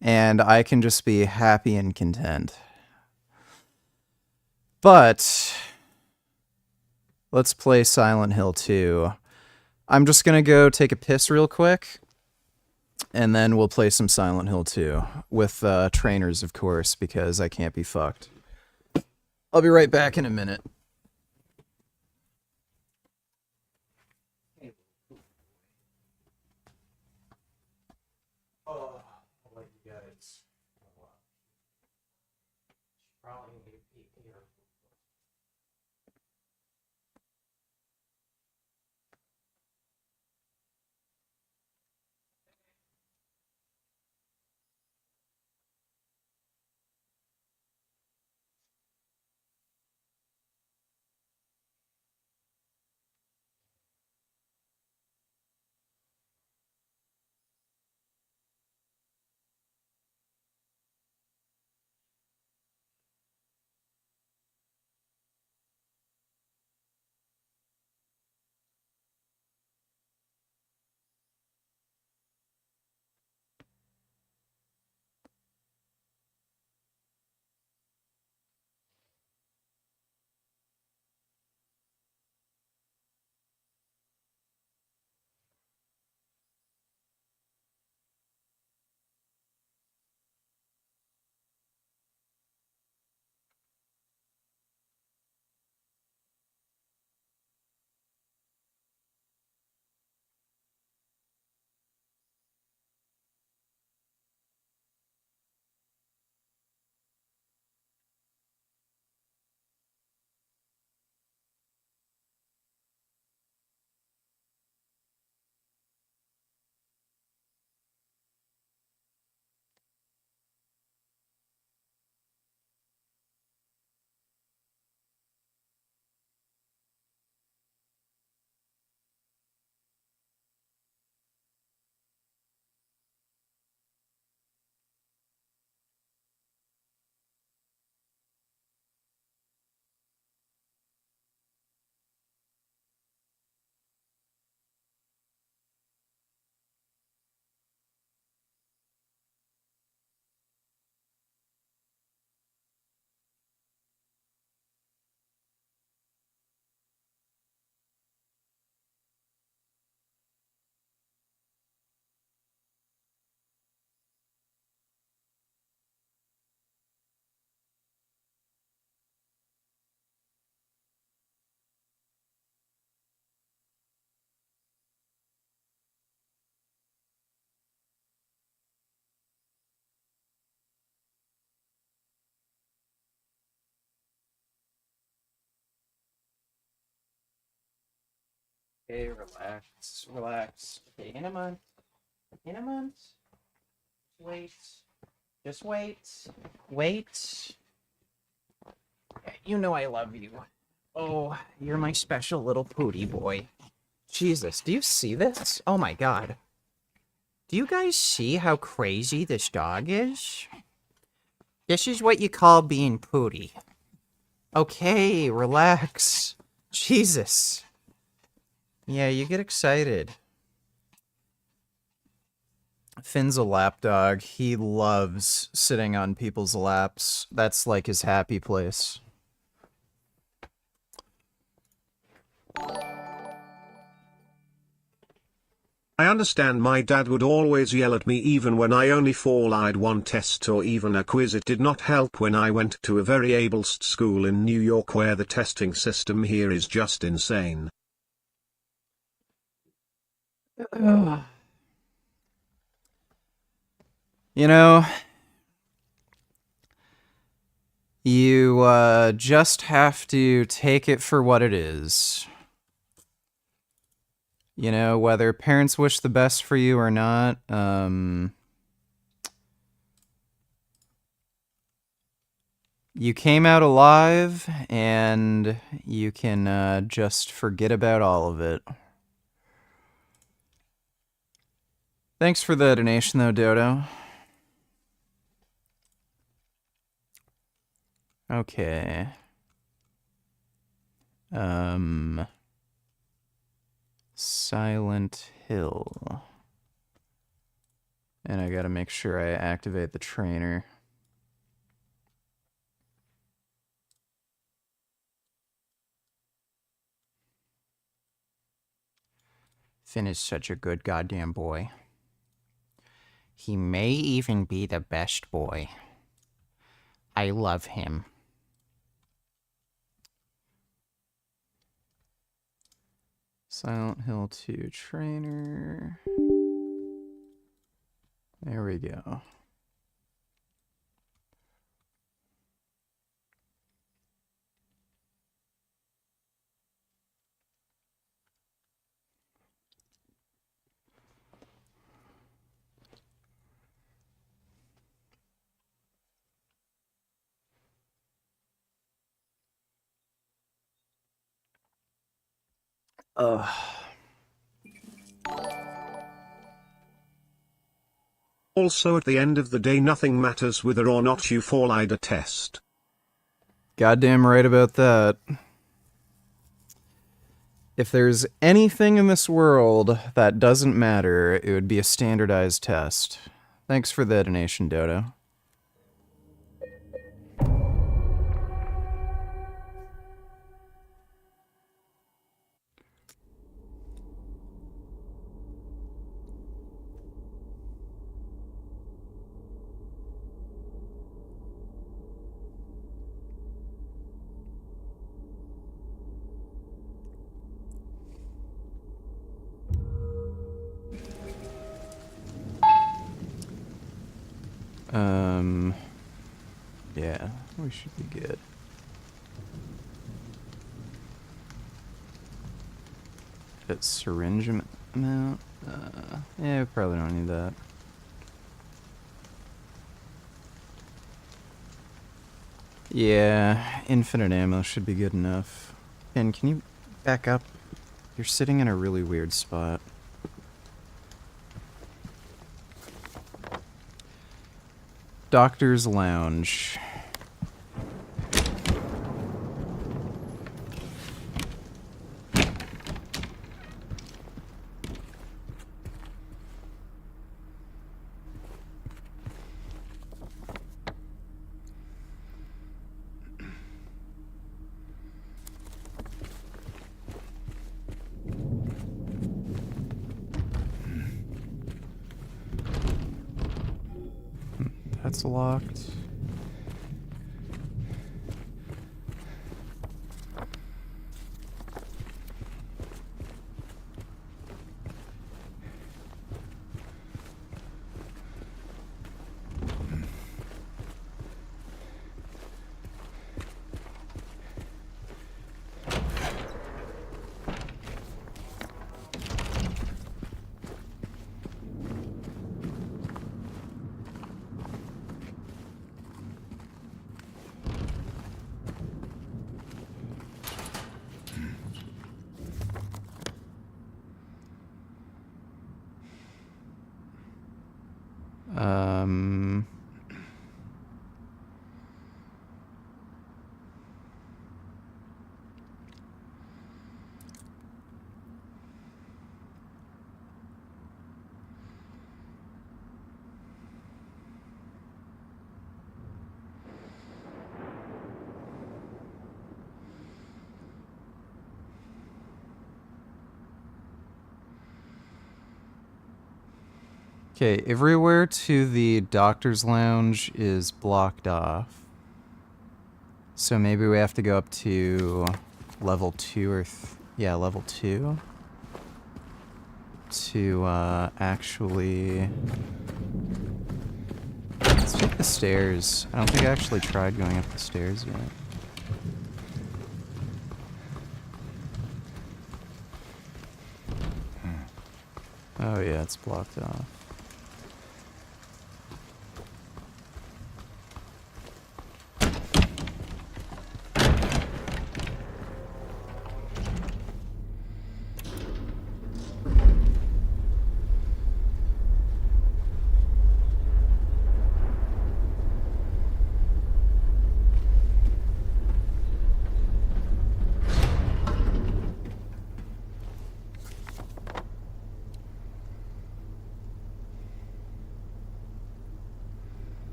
and I can just be happy and content. But let's play Silent Hill 2. I'm just gonna go take a piss real quick, and then we'll play some Silent Hill 2 with trainers, of course, because I can't be fucked. I'll be right back in a minute. Okay, relax, relax. Okay, in a month. In a month. Wait. Just wait. Wait. You know I love you. Oh, you're my special little pooty boy. Jesus, do you see this? Oh my god. Do you guys see how crazy this dog is? This is what you call being pooty. Okay, relax. Jesus. Yeah, you get excited. Finn's a lap dog. He loves sitting on people's laps. That's like his happy place. I understand my dad would always yell at me even when I only I'd one test or even a quiz. It did not help when I went to a very ableist school in New York where the testing system here is just insane. You know, you just have to take it for what it is. You know, whether parents wish the best for you or not, you came out alive, and you can just forget about all of it. Thanks for the donation, though, Dodo. Okay. Silent Hill. And I gotta make sure I activate the trainer. Finn is such a good goddamn boy. He may even be the best boy. I love him. Silent Hill 2 trainer. There we go. Also at the end of the day nothing matters whether or not you I'd a test. Goddamn right about that. If there's anything in this world that doesn't matter, it would be a standardized test. Thanks for the donation, Dodo. Yeah, we should be good. That syringe amount? Yeah, we probably don't need that. Yeah, infinite ammo should be good enough. And can you back up? You're sitting in a really weird spot. Doctor's Lounge. That's locked. Okay, everywhere to the doctor's lounge is blocked off. So maybe we have to go up to level 2 or... yeah, level 2. To, actually... Let's take the stairs. I don't think I actually tried going up the stairs yet. Oh yeah, it's blocked off.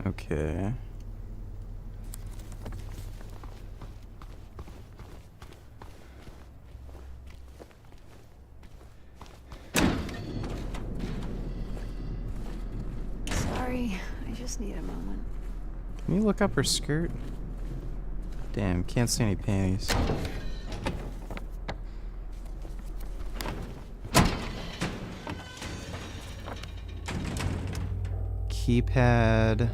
Okay. Sorry, I just need a moment. Can you look up her skirt? Damn, can't see any panties. Keypad.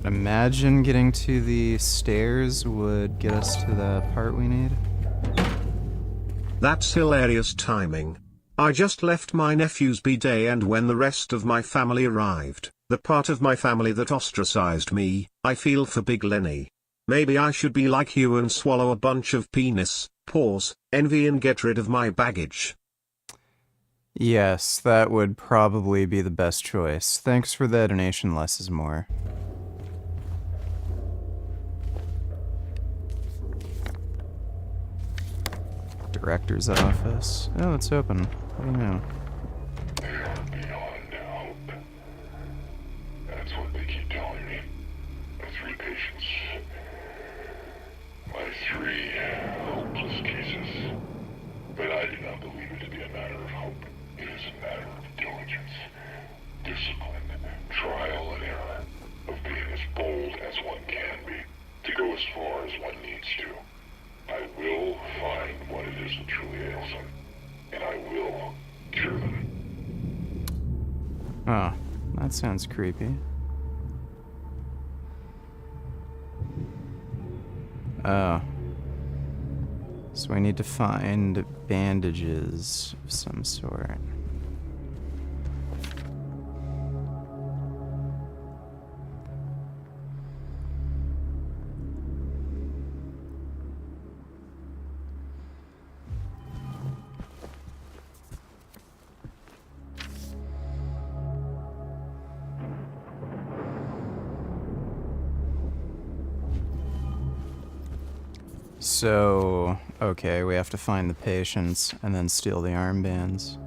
I'd imagine getting to the stairs would get us to the part we need. That's hilarious timing. I just left my nephew's b-day, and when the rest of my family arrived, the part of my family that ostracized me, I feel for big Lenny. Maybe I should be like you and swallow a bunch of penis, pause, envy and get rid of my baggage. Yes, that would probably be the best choice. Thanks for the donation, less is more. Director's office. Oh, it's open. What do you know? Beyond hope. That's what they keep telling me. My 3 patients. My 3 hopeless cases. But I do not believe it to be a matter of hope. It is a matter of diligence, discipline, trial and error, of being as bold as one can be, to go as far as one needs to. I will find what it is that truly ails them, and I will cure them. Oh, that sounds creepy. Oh. So we need to find bandages of some sort. So, okay, we have to find the patients and then steal the armbands.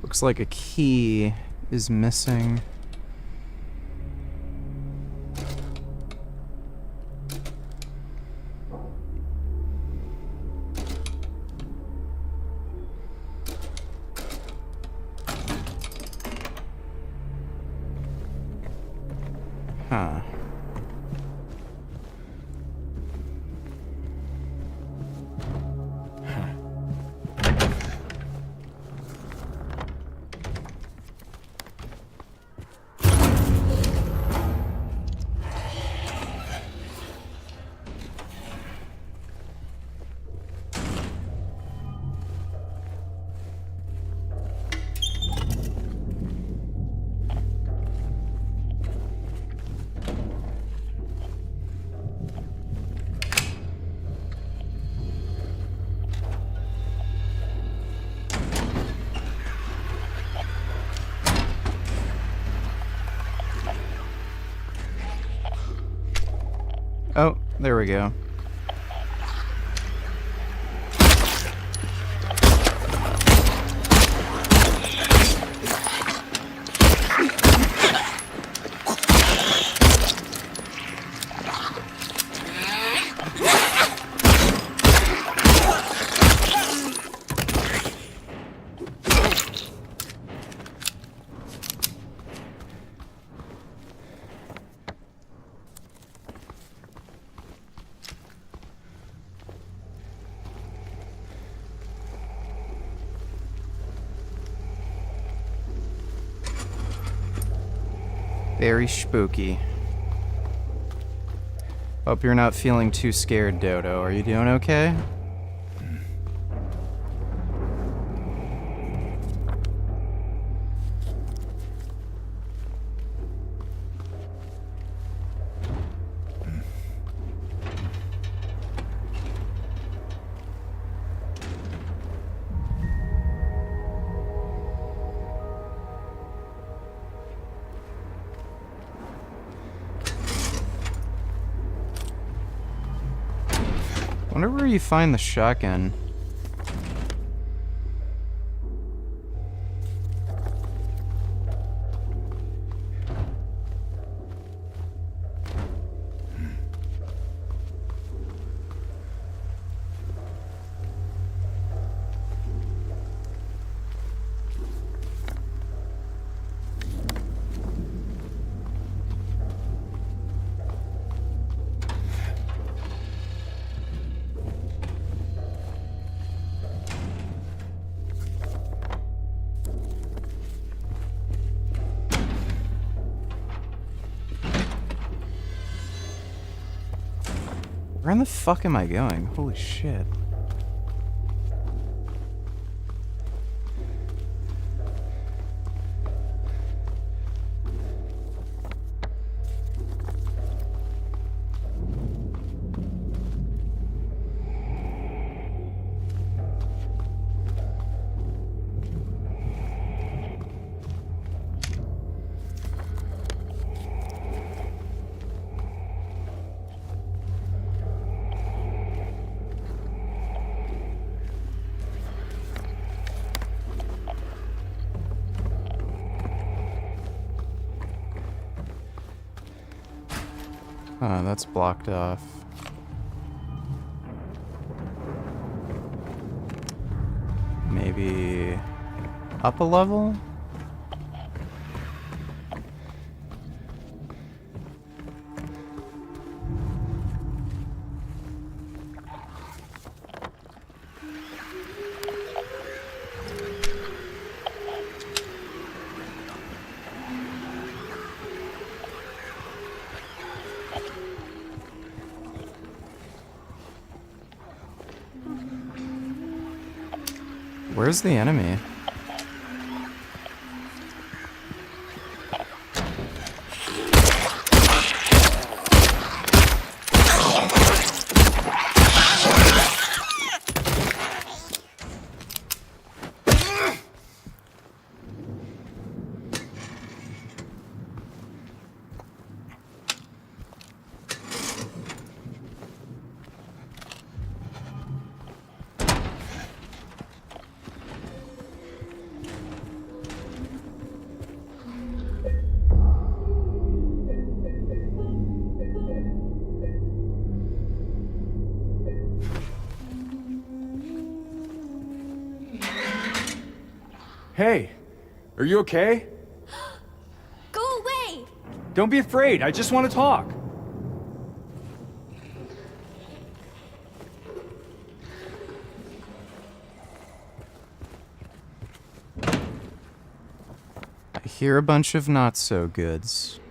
Looks like a key is missing. Huh. Oh, there we go. Very spooky. Hope you're not feeling too scared, Dodo. Are you doing okay? Wonder where you find the shotgun. Where in the fuck am I going? Holy shit. Oh, that's blocked off. Maybe up a level? Where's the enemy? Hey, are you okay? Go away! Don't be afraid, I just want to talk. I hear a bunch of not-so-goods.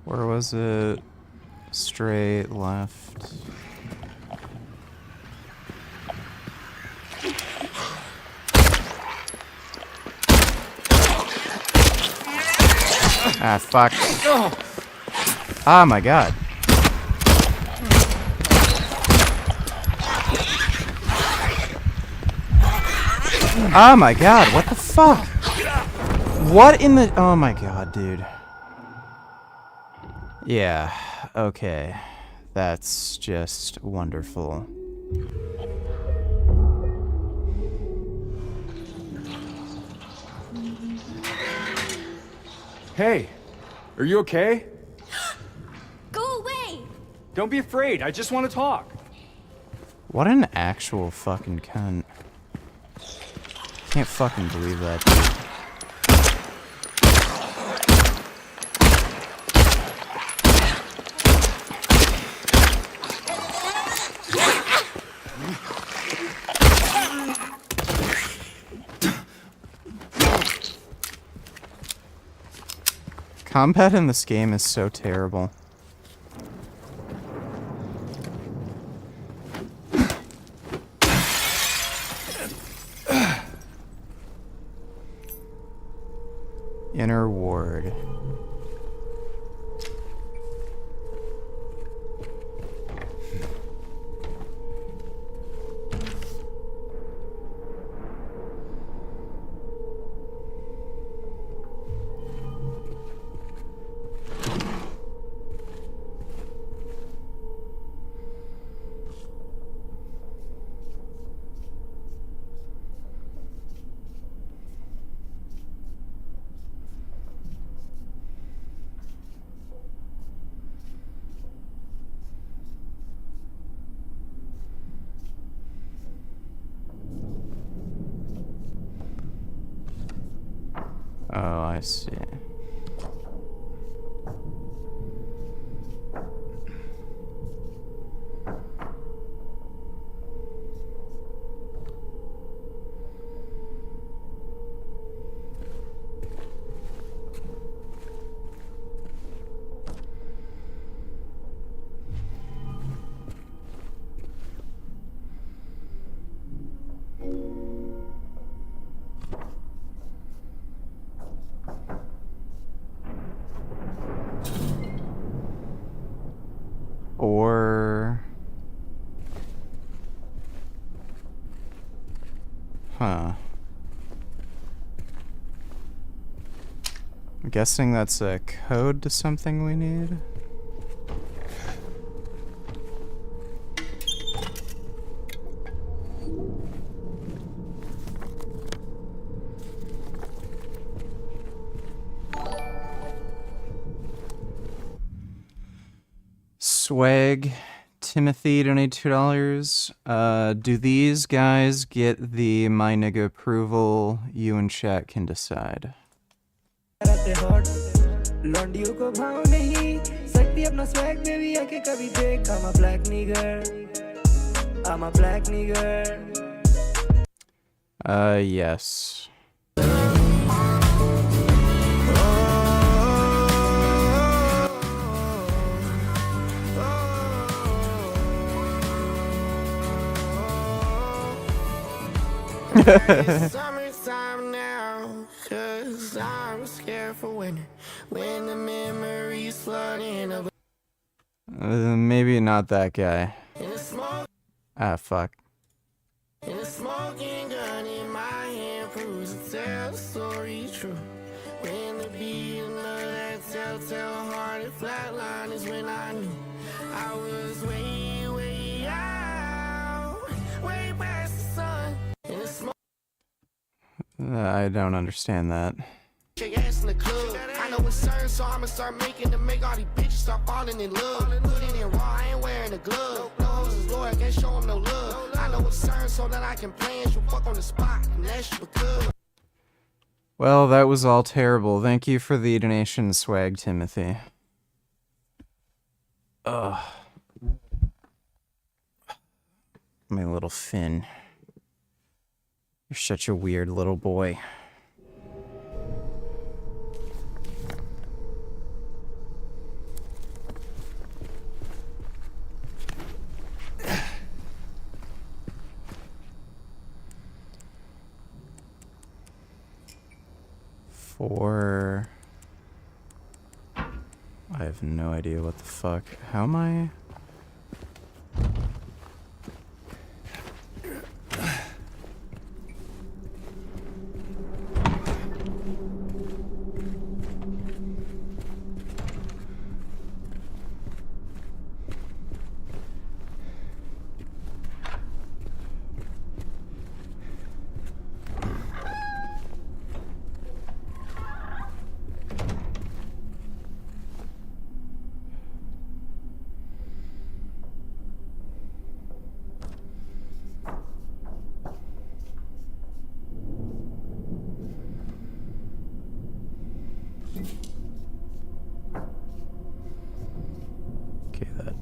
Where was it? Straight left. Ah, fuck. Oh my god. Oh my god, what the fuck? What in the... Oh my god, dude. Yeah, okay. That's just wonderful. Hey, are you okay? Go away! Don't be afraid, I just want to talk. What an actual fucking cunt. Can't fucking believe that, dude. Combat in this game is so terrible. Inner ward. Oh, I see. Or... Huh. I'm guessing that's a code to something we need. Swag, Timothy donated $2. Do these guys get the my nigga approval? You and chat can decide. लौंडियों को भाव नहीं सकती अपना swag baby आके कभी देख I'm a black nigger I'm a black nigger Yes. Summertime now, 'cause I'm scared for winter when the memories flood in of Maybe not that guy. Ah, fuck. and a smoking gun in my hand proves to tell the story true. When the beating of that telltale hearted flatline is when I knew I was way, way out, way past the sun. And the smoke I don't understand that. your ass in the club. I know it's certain, so I'ma start making them make all these bitches start falling in love. Put it in raw, I ain't wearing a glove. No hoes is loyal, can't show them no love. I know it's certain, so that I can plan. You fuck on the spot, and that's because. Well, that was all terrible. Thank you for the donation, Swag Timothy. Ugh. My little Finn. You're such a weird little boy. For... I have no idea what the fuck. How am I...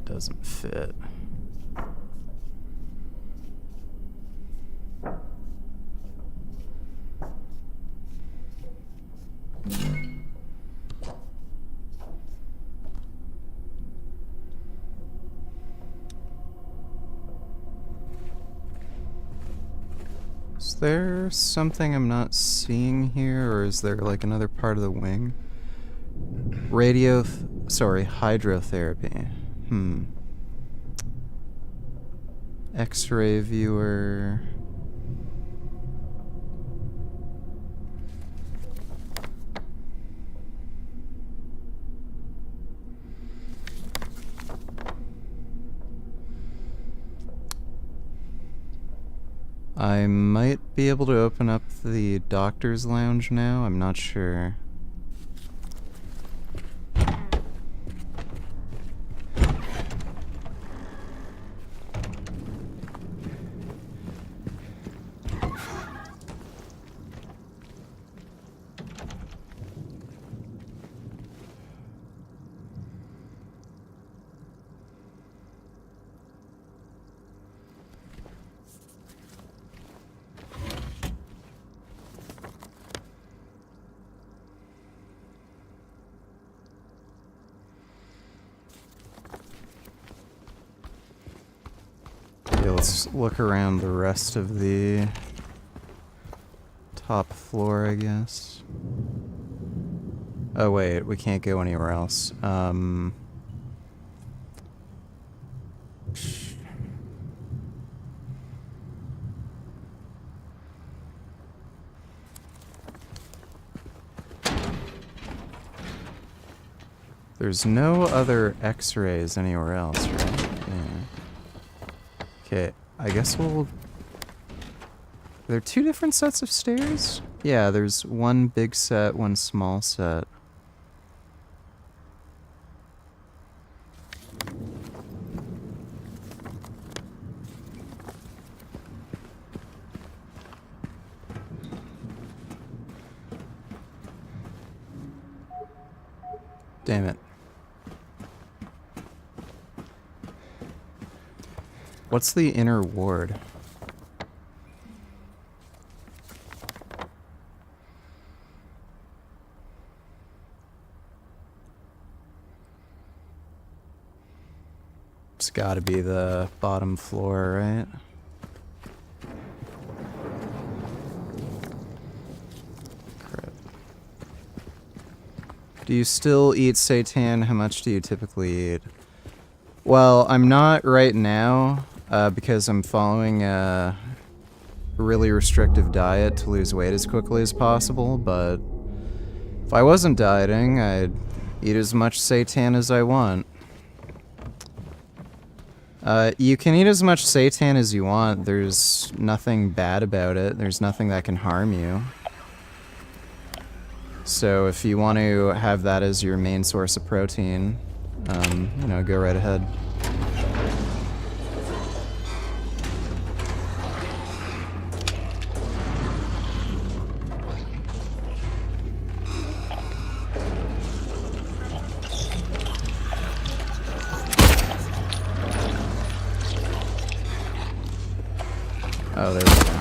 doesn't fit. Is there something I'm not seeing here, or is there like another part of the wing? Hydrotherapy. X-ray viewer. I might be able to open up the doctor's lounge now. I'm not sure. Let's look around the rest of the top floor, I guess. Oh wait, we can't go anywhere else. There's no other X-rays anywhere else, right? Yeah. Okay, I guess we'll... Are there two different sets of stairs? Yeah, there's one big set, one small set. Damn it. What's the inner ward? It's gotta be the bottom floor, right? Crap. Do you still eat seitan? How much do you typically eat? Well, I'm not right now, because I'm following a really restrictive diet to lose weight as quickly as possible, but if I wasn't dieting, I'd eat as much seitan as I want. You can eat as much seitan as you want. There's nothing bad about it. There's nothing that can harm you. So if you want to have that as your main source of protein, you know, go right ahead. Oh, there we go.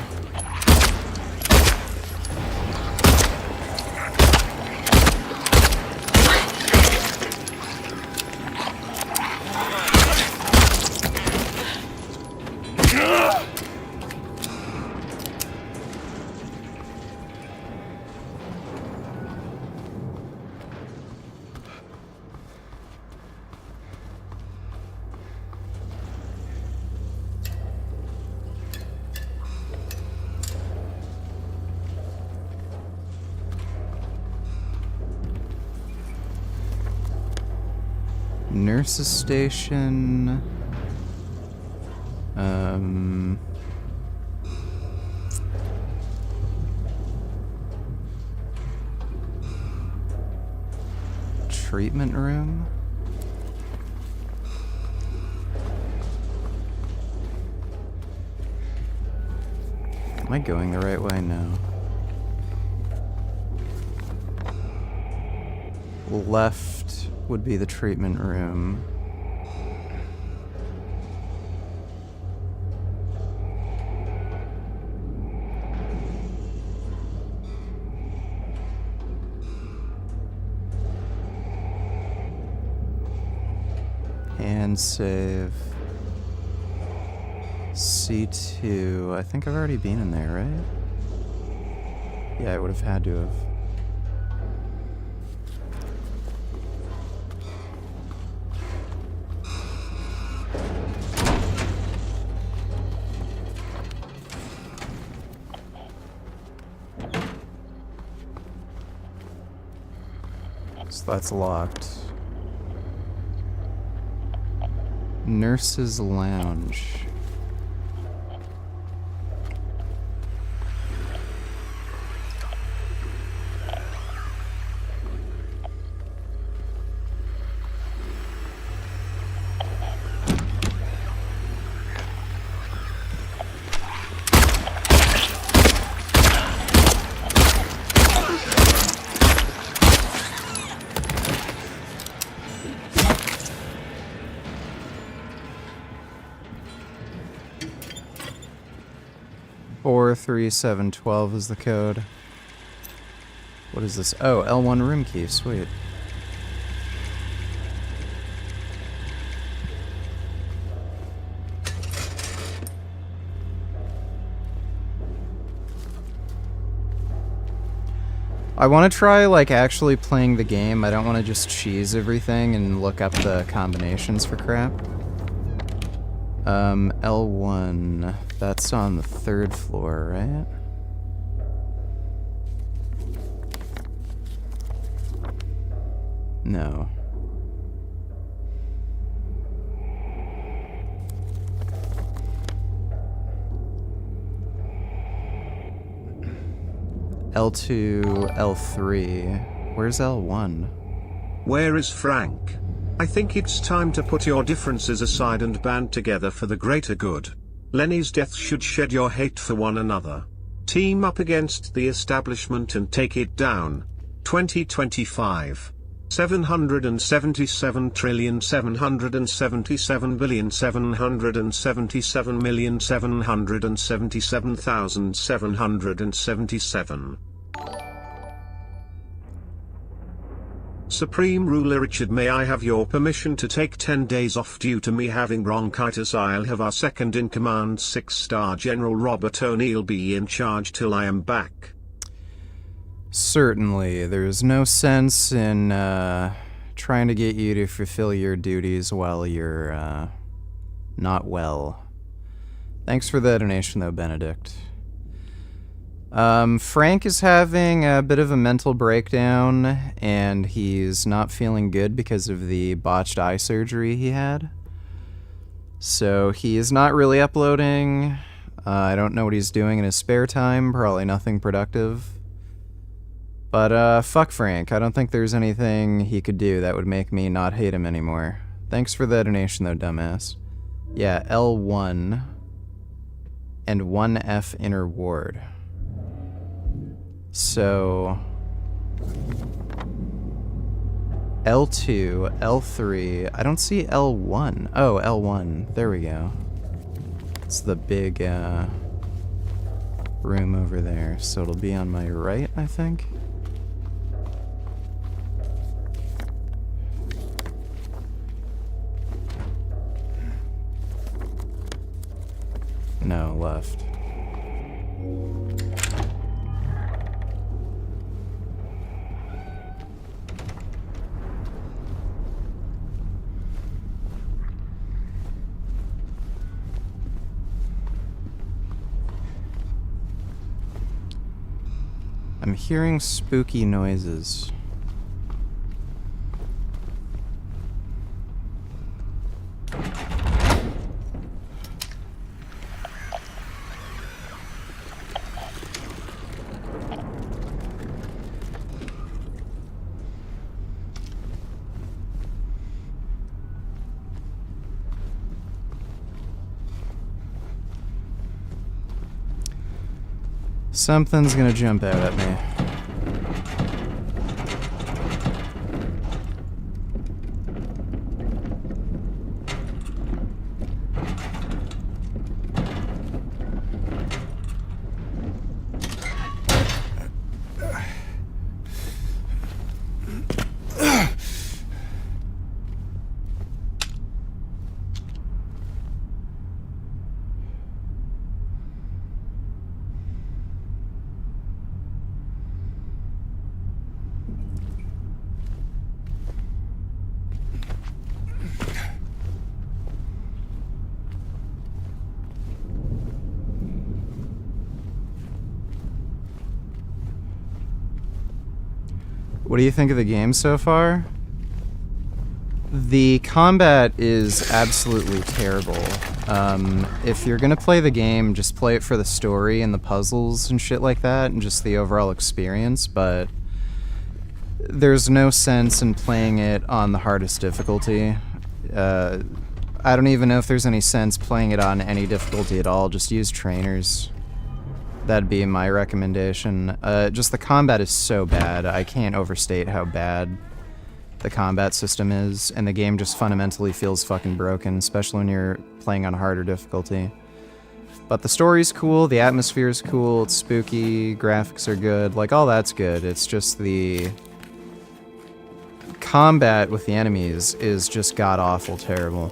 Nurse's station. Treatment room. Am I going the right way now? Left would be the treatment room. Hand save. C2. I think I've already been in there, right? Yeah, I would have had to have. So that's locked. Nurse's Lounge. Four, 3, 7, 12 is the code. What is this? Oh, L1 room key. Sweet. I want to try, like, actually playing the game. I don't want to just cheese everything and look up the combinations for crap. L1. That's on the 3rd floor, right? No. L2, L3. Where's L1? Where is Frank? I think it's time to put your differences aside and band together for the greater good. Lenny's death should shed your hate for one another. Team up against the establishment and take it down. 2025. 777,777,777,777,777. Supreme Ruler Richard, may I have your permission to take 10 days off due to me having bronchitis? I'll have our second in command 6-star General Robert O'Neill be in charge till I am back. Certainly. There's no sense in trying to get you to fulfill your duties while you're not well. Thanks for the donation though, Benedict. Frank is having a bit of a mental breakdown, and he's not feeling good because of the botched eye surgery he had. So he is not really uploading. I don't know what he's doing in his spare time, probably nothing productive. But, fuck Frank. I don't think there's anything he could do that would make me not hate him anymore. Thanks for the donation though, dumbass. Yeah, L1 and 1F inner ward. So L2, L3, I don't see L1. Oh, L1, there we go. It's the big room over there, so it'll be on my right, I think. No, left. I'm hearing spooky noises. Something's gonna jump out at me. What do you think of the game so far? The combat is absolutely terrible. If you're gonna play the game, just play it for the story and the puzzles and shit like that, and just the overall experience, but there's no sense in playing it on the hardest difficulty. I don't even know if there's any sense playing it on any difficulty at all. Just use trainers. That'd be my recommendation. Just the combat is so bad. I can't overstate how bad the combat system is, and the game just fundamentally feels fucking broken, especially when you're playing on harder difficulty. But the story's cool, the atmosphere's cool, it's spooky, graphics are good, like all that's good. It's just the combat with the enemies is just god-awful terrible.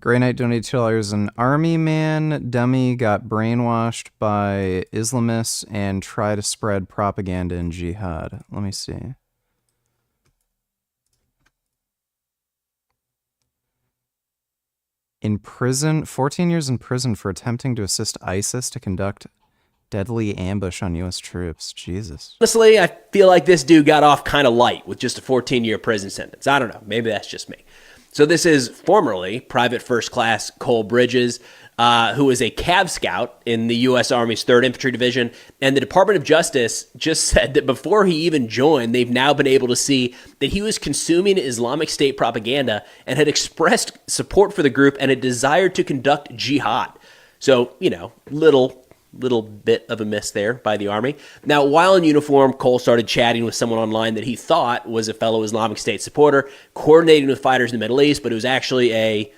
Grey Knight donated $2. An army man dummy got brainwashed by Islamists and tried to spread propaganda in jihad. Let me see. In prison, 14 years in prison for attempting to assist ISIS to conduct deadly ambush on U.S. troops. Jesus. Honestly, I feel like this dude got off kind of light with just a 14-year prison sentence. I don't know. Maybe that's just me. So this is formerly Private First Class Cole Bridges, who is a Cav Scout in the U.S. Army's 3rd Infantry Division. And the Department of Justice just said that before he even joined, they've now been able to see that he was consuming Islamic State propaganda and had expressed support for the group and a desire to conduct jihad. So, you know, little bit of a miss there by the Army. Now, while in uniform, Cole started chatting with someone online that he thought was a fellow Islamic State supporter, coordinating with fighters in the Middle East, but it was actually a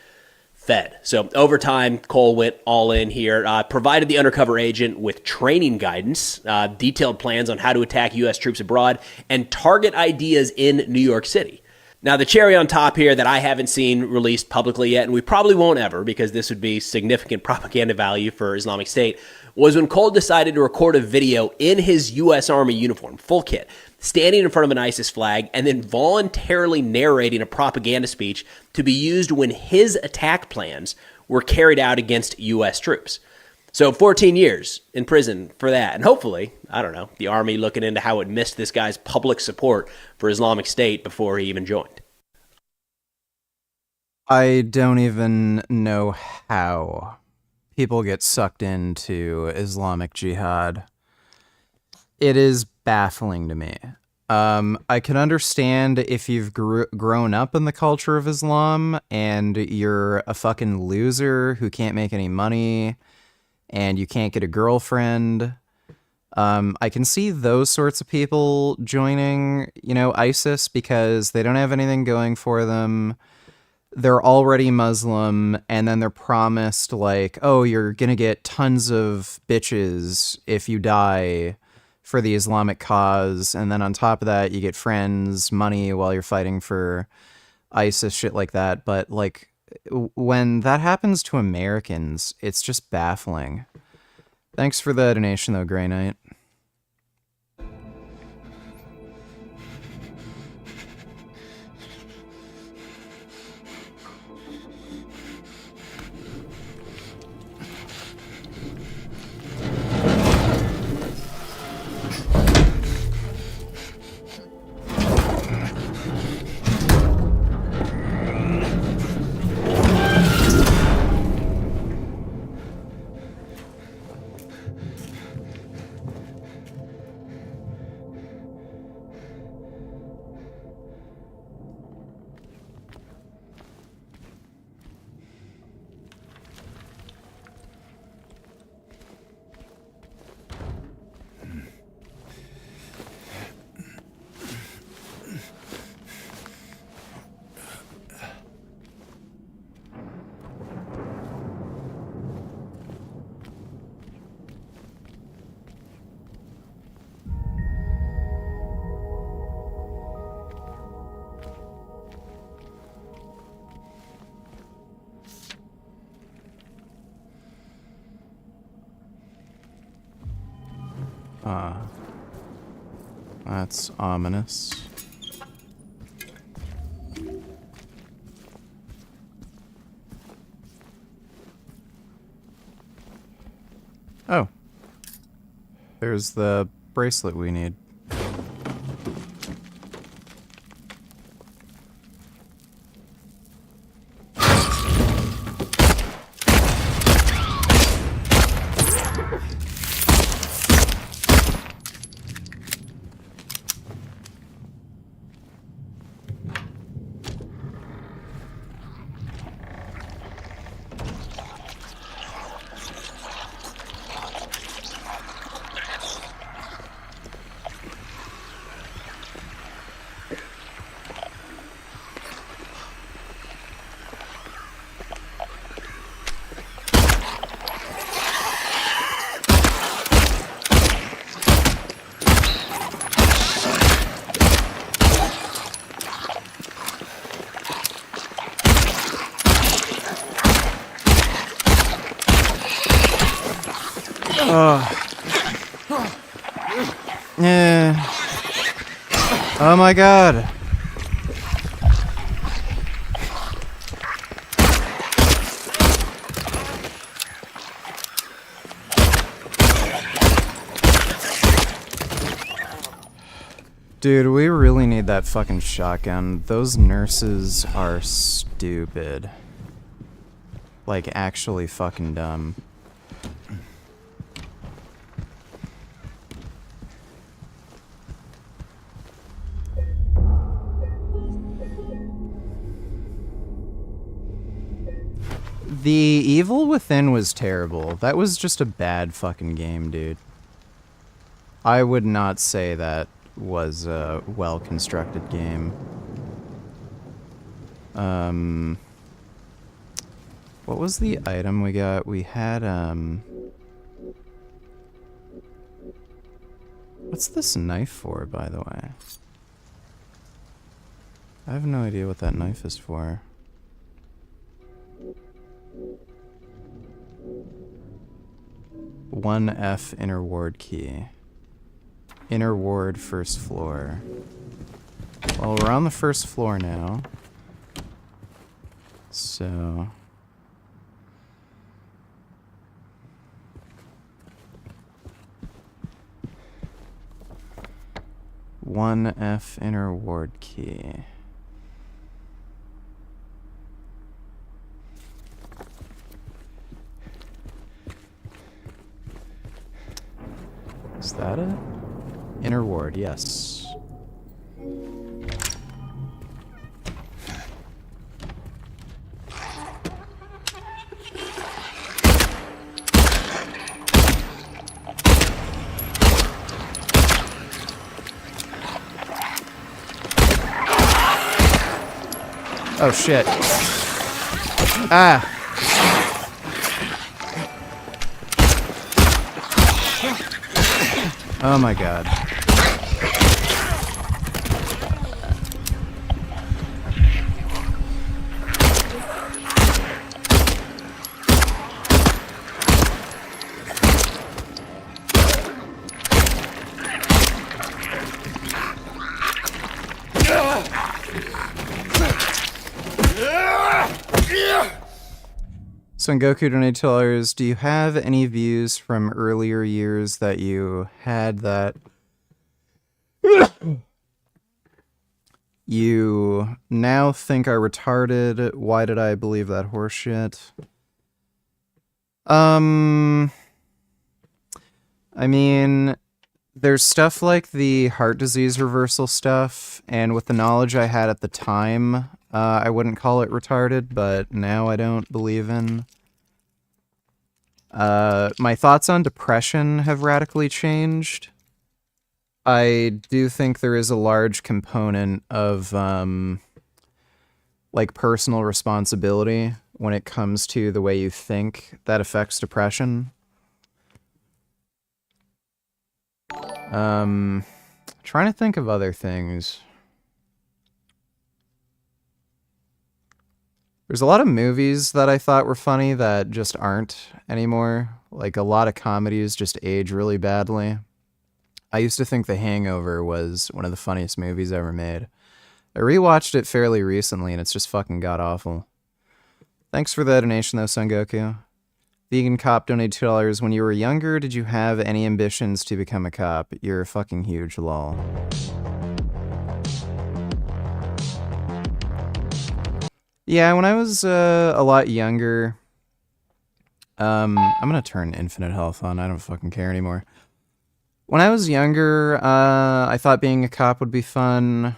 Fed. So over time, Cole went all in here, provided the undercover agent with training guidance, detailed plans on how to attack U.S. troops abroad, and target ideas in New York City. Now, the cherry on top here that I haven't seen released publicly yet, and we probably won't ever because this would be significant propaganda value for Islamic State, was when Cole decided to record a video in his U.S. Army uniform, full kit, standing in front of an ISIS flag and then voluntarily narrating a propaganda speech to be used when his attack plans were carried out against U.S. troops. So 14 years in prison for that. And hopefully, I don't know, the Army looking into how it missed this guy's public support for Islamic State before he even joined. I don't even know how people get sucked into Islamic Jihad. It is baffling to me. I can understand if you've grown up in the culture of Islam and you're a fucking loser who can't make any money and you can't get a girlfriend. I can see those sorts of people joining, you know, ISIS because they don't have anything going for them. They're already Muslim, and then they're promised, like, oh, you're gonna get tons of bitches if you die for the Islamic cause, and then on top of that, you get friends, money while you're fighting for ISIS, shit like that. But, like, when that happens to Americans, it's just baffling. Thanks for the donation, though, Grey Knight. That's ominous. Oh. There's the bracelet we need. Yeah. Oh my god. Dude, we really need that fucking shotgun. Those nurses are stupid. Like, actually fucking dumb. The Evil Within was terrible. That was just a bad fucking game, dude. I would not say that was a well-constructed game. What was the item we got? We had, what's this knife for, by the way? I have no idea what that knife is for. One F inner ward key. Inner ward first floor. Well, we're on the first floor now. So... One F inner ward key. Is that it? Inner ward, yes. Oh shit. Ah. Oh my god. Son Goku donated $2. Do you have any views from earlier years that you had that you now think are retarded? Why did I believe that horseshit? I mean, there's stuff like the heart disease reversal stuff, and with the knowledge I had at the time, I wouldn't call it retarded, but now I don't believe in. My thoughts on depression have radically changed. I do think there is a large component of, like, personal responsibility when it comes to the way you think that affects depression. Trying to think of other things. There's a lot of movies that I thought were funny that just aren't anymore. Like, a lot of comedies just age really badly. I used to think The Hangover was one of the funniest movies ever made. I rewatched it fairly recently, and it's just fucking god-awful. Thanks for the donation, though, Son Goku. Vegan Cop donated $2. When you were younger, did you have any ambitions to become a cop? You're fucking huge, lol. Yeah, when I was a lot younger... I'm gonna turn Infinite Health on. I don't fucking care anymore. When I was younger, I thought being a cop would be fun.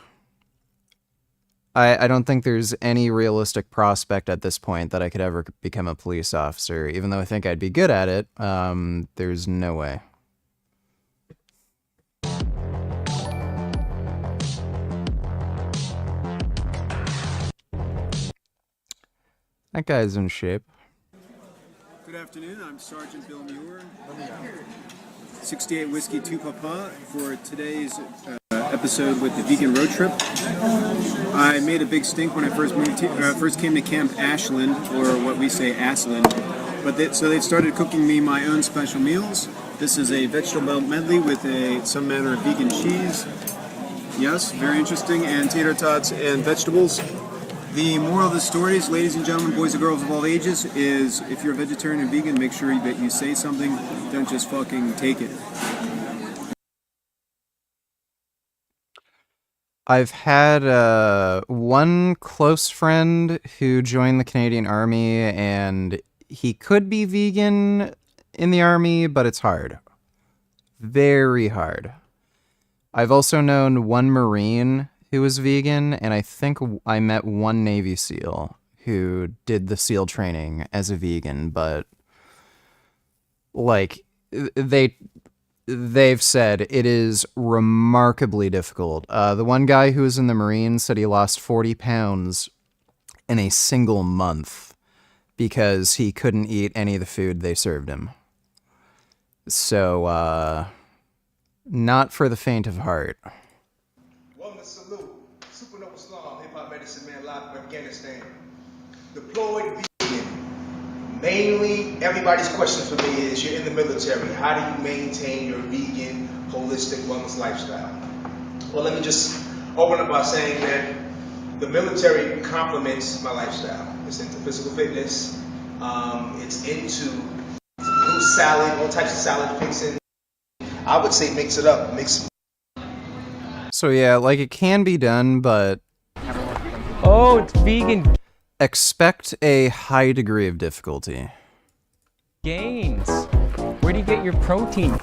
I don't think there's any realistic prospect at this point that I could ever become a police officer. Even though I think I'd be good at it, there's no way. That guy's in shape. Good afternoon, I'm Sergeant Bill Muir, 68 Whiskey 2 Papa, for today's episode with the Vegan Road Trip. I made a big stink when I first came to Camp Ashland, or what we say Ashland. So they started cooking me my own special meals. This is a vegetable medley with some manner of vegan cheese. Yes, very interesting, and tater tots and vegetables. The moral of the story is, ladies and gentlemen, boys and girls of all ages, is if you're a vegetarian and vegan, make sure that you say something. Don't just fucking take it. I've had one close friend who joined the Canadian Army, and he could be vegan in the Army, but it's hard. Very hard. I've also known one Marine who was vegan, and I think I met one Navy SEAL who did the SEAL training as a vegan, but like they've said it is remarkably difficult. The one guy who was in the Marines said he lost 40 pounds in a single month because he couldn't eat any of the food they served him. So, not for the faint of heart. Afghanistan. Deployed vegan. Mainly, everybody's question for me is, you're in the military. How do you maintain your vegan, holistic wellness lifestyle? Well, let me just open up by saying that the military complements my lifestyle. It's into physical fitness. It's into new salad, all types of salad fixing. I would say mix it up. So yeah, like it can be done, but oh, it's vegan. Expect a high degree of difficulty. Gains. Where do you get your protein?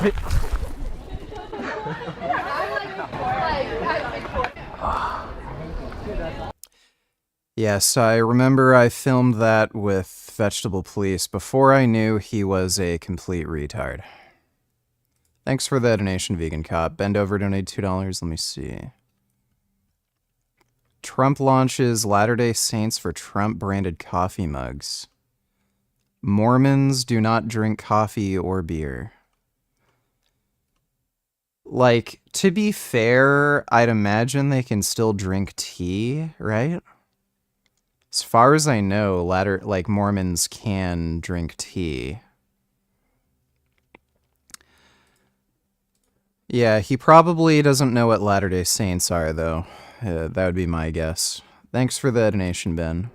Yes, I remember I filmed that with Vegetable Police before I knew he was a complete retard. Thanks for the donation, Vegan Cop. Bend over, donate $2. Let me see. Trump launches Latter-day Saints for Trump-branded coffee mugs. Mormons do not drink coffee or beer. Like, to be fair, I'd imagine they can still drink tea, right? As far as I know, Mormons can drink tea. Yeah, he probably doesn't know what Latter-day Saints are, though. That would be my guess. Thanks for the donation, Ben.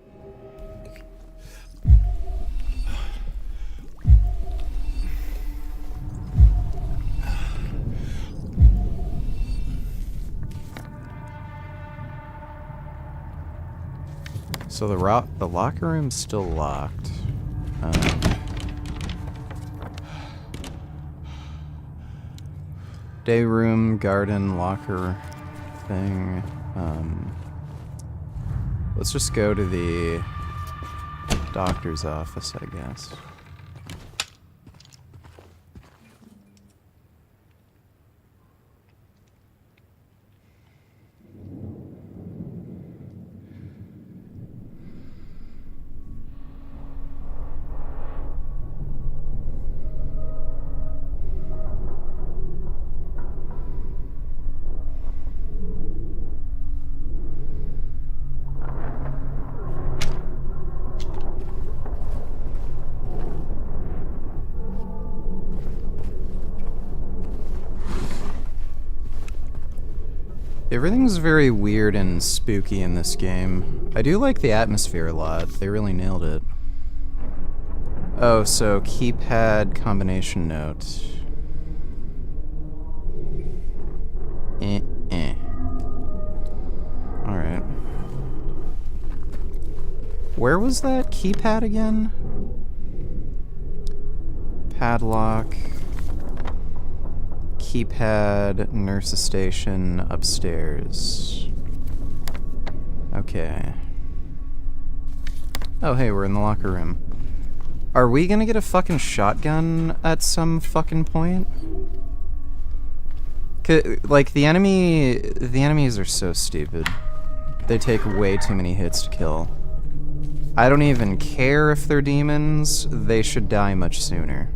So the locker room's still locked. Day room, garden, locker thing. Let's just go to the doctor's office, I guess. Everything's very weird and spooky in this game. I do like the atmosphere a lot. They really nailed it. Oh, so keypad combination note. Alright. Where was that keypad again? Padlock. Keypad, nurse's station, upstairs. Okay. Oh, hey, we're in the locker room. Are we gonna get a fucking shotgun at some fucking point? Like, the enemies are so stupid. They take way too many hits to kill. I don't even care if they're demons, they should die much sooner.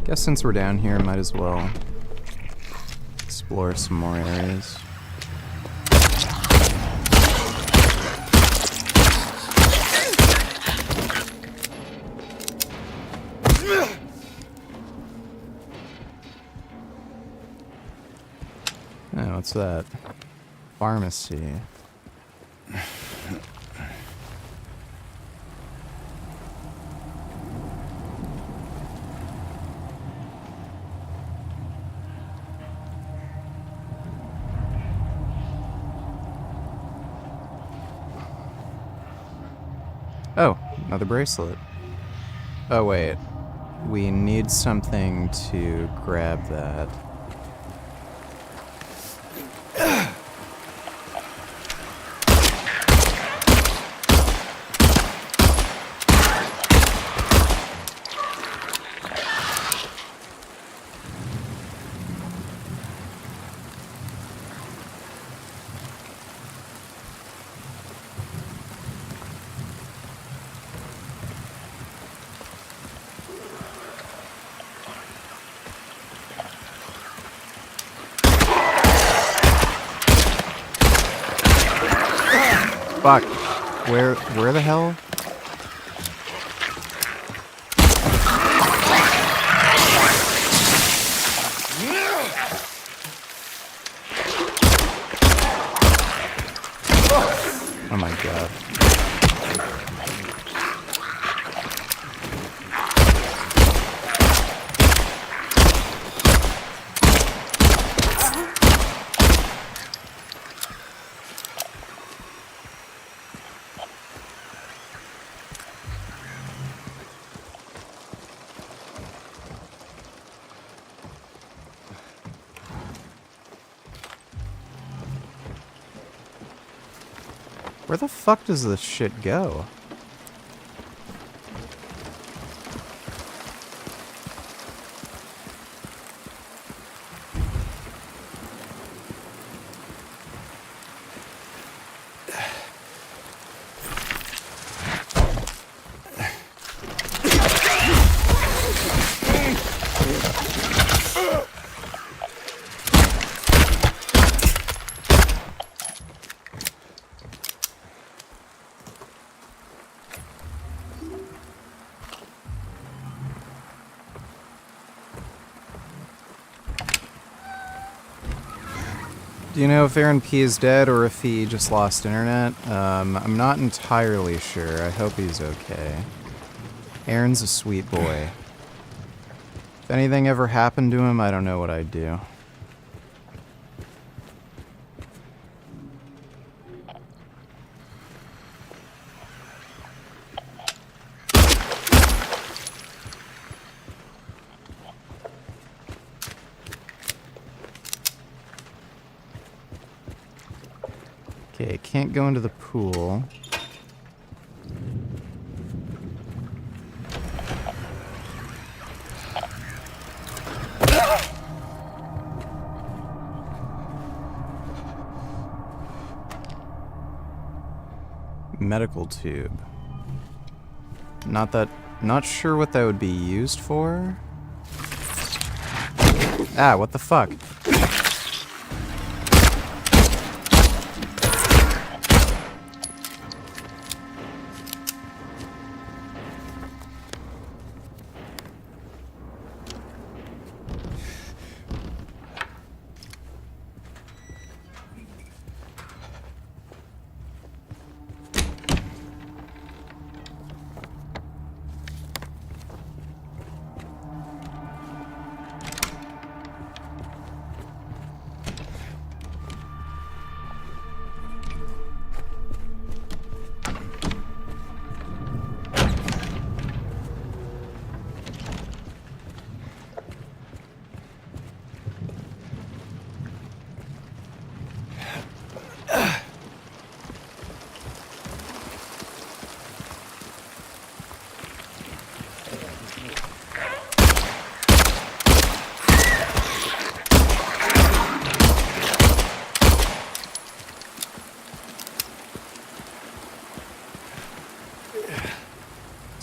Guess since we're down here, might as well explore some more areas. Oh, what's that? Pharmacy. Oh, another bracelet. Oh, wait. We need something to grab that. Fuck. Where the hell? Oh my god. Where the fuck does this shit go? Do you know if Aaron P is dead or if he just lost internet? I'm not entirely sure. I hope he's okay. Aaron's a sweet boy. If anything ever happened to him, I don't know what I'd do. Okay, can't go into the pool. Medical tube. Not sure what that would be used for. Ah, what the fuck?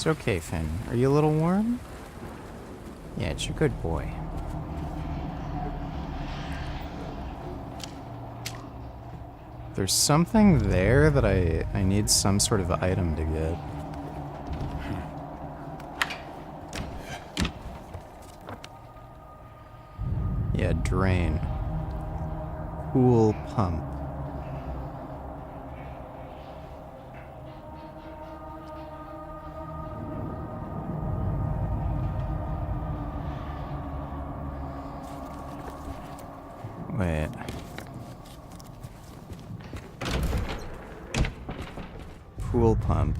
It's okay, Finn. Are you a little warm? Yeah, it's your good boy. There's something there that I need some sort of item to get. Yeah, drain. Cool pump. Wait. Pool pump.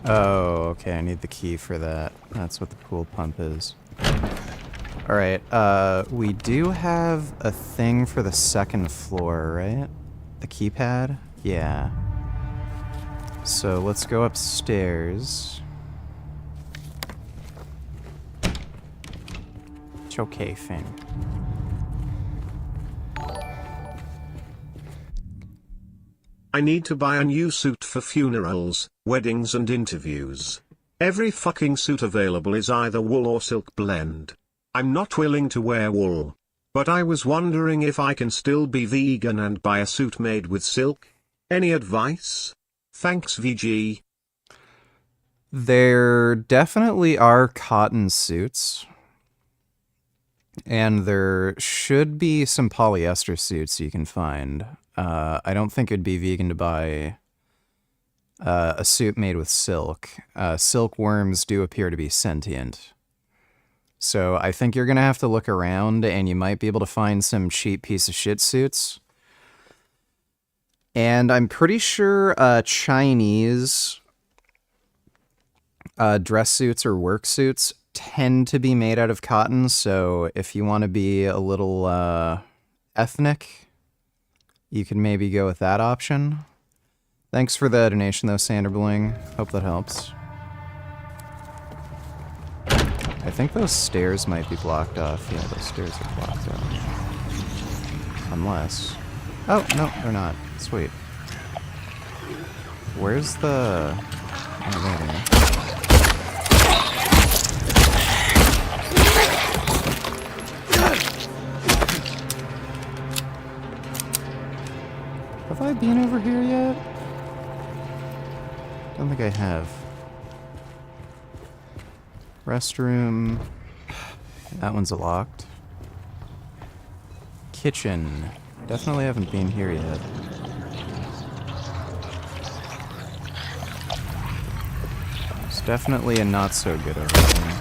Oh, okay, I need the key for that. That's what the pool pump is. Alright, we do have a thing for the second floor, right? The keypad? Yeah. So let's go upstairs. It's okay, Finn. I need to buy a new suit for funerals, weddings and interviews. Every fucking suit available is either wool or silk blend. I'm not willing to wear wool. But I was wondering if I can still be vegan and buy a suit made with silk? Any advice? Thanks, VG. There definitely are cotton suits. And there should be some polyester suits you can find. I don't think it'd be vegan to buy a suit made with silk. Silkworms do appear to be sentient. So I think you're going to have to look around, and you might be able to find some cheap piece of shit suits. And I'm pretty sure Chinese dress suits or work suits tend to be made out of cotton, so if you want to be a little ethnic, you can maybe go with that option. Thanks for the donation though, Sanderbling. Hope that helps. I think those stairs might be blocked off. Yeah, those stairs are blocked off. Unless... Oh, no, they're not. Sweet. Where's the... Oh, there they are. Have I been over here yet? Don't think I have. Restroom. That one's locked. Kitchen. Definitely haven't been here yet. It's definitely a not so good over there.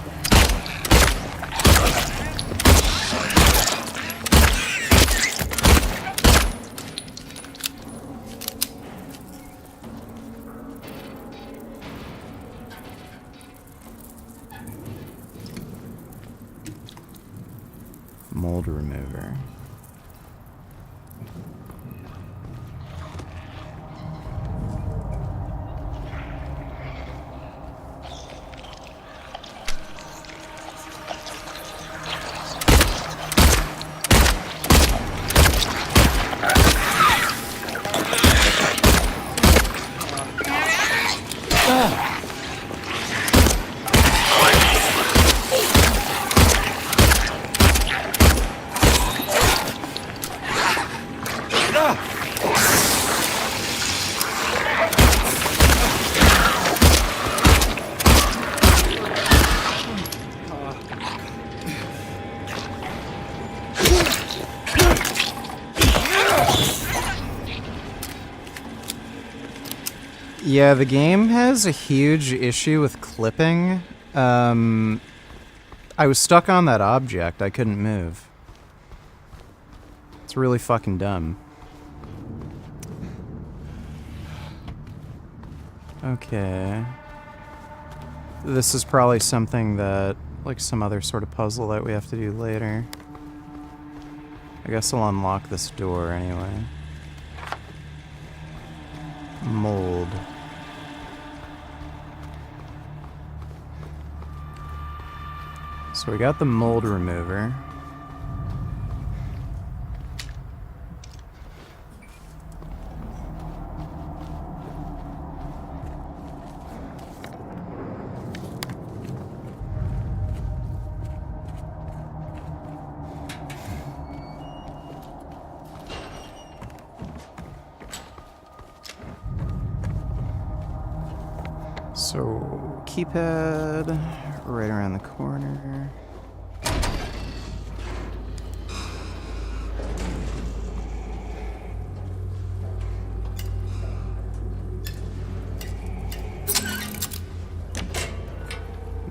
Mold remover. Yeah, the game has a huge issue with clipping. I was stuck on that object. I couldn't move. It's really fucking dumb. Okay. This is probably something that, like some other sort of puzzle that we have to do later. I guess I'll unlock this door anyway. Mold. So we got the mold remover. So, keypad right around the corner.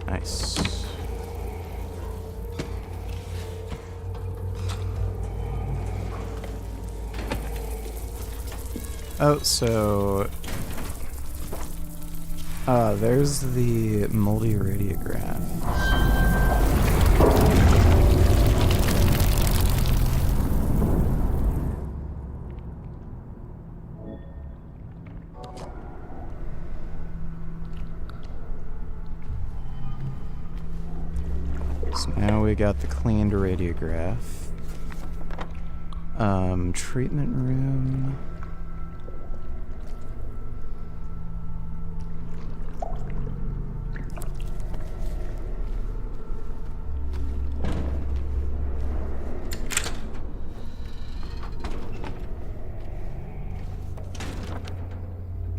Nice. Oh, so there's the moldy radiograph. So now we got the cleaned radiograph. Treatment room.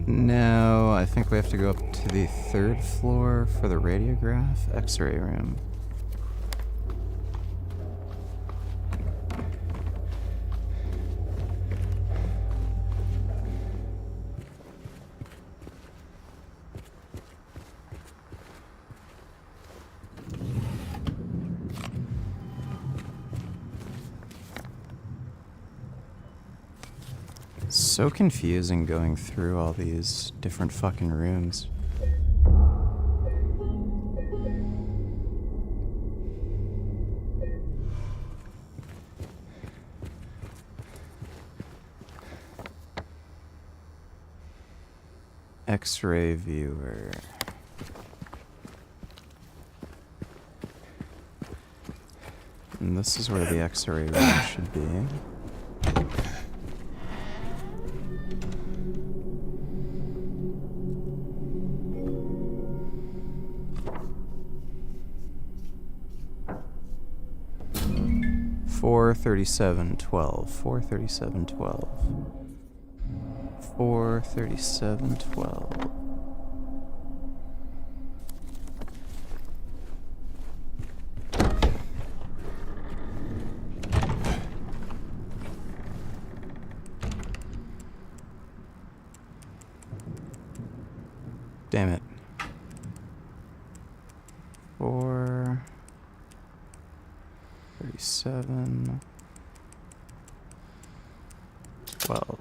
No, I think we have to go up to the 3rd floor for the radiograph X-ray room. So confusing going through all these different fucking rooms. X-ray viewer. And this is where the X-ray room should be. Four 3712. 43712. 43712. Damn it. 437 12.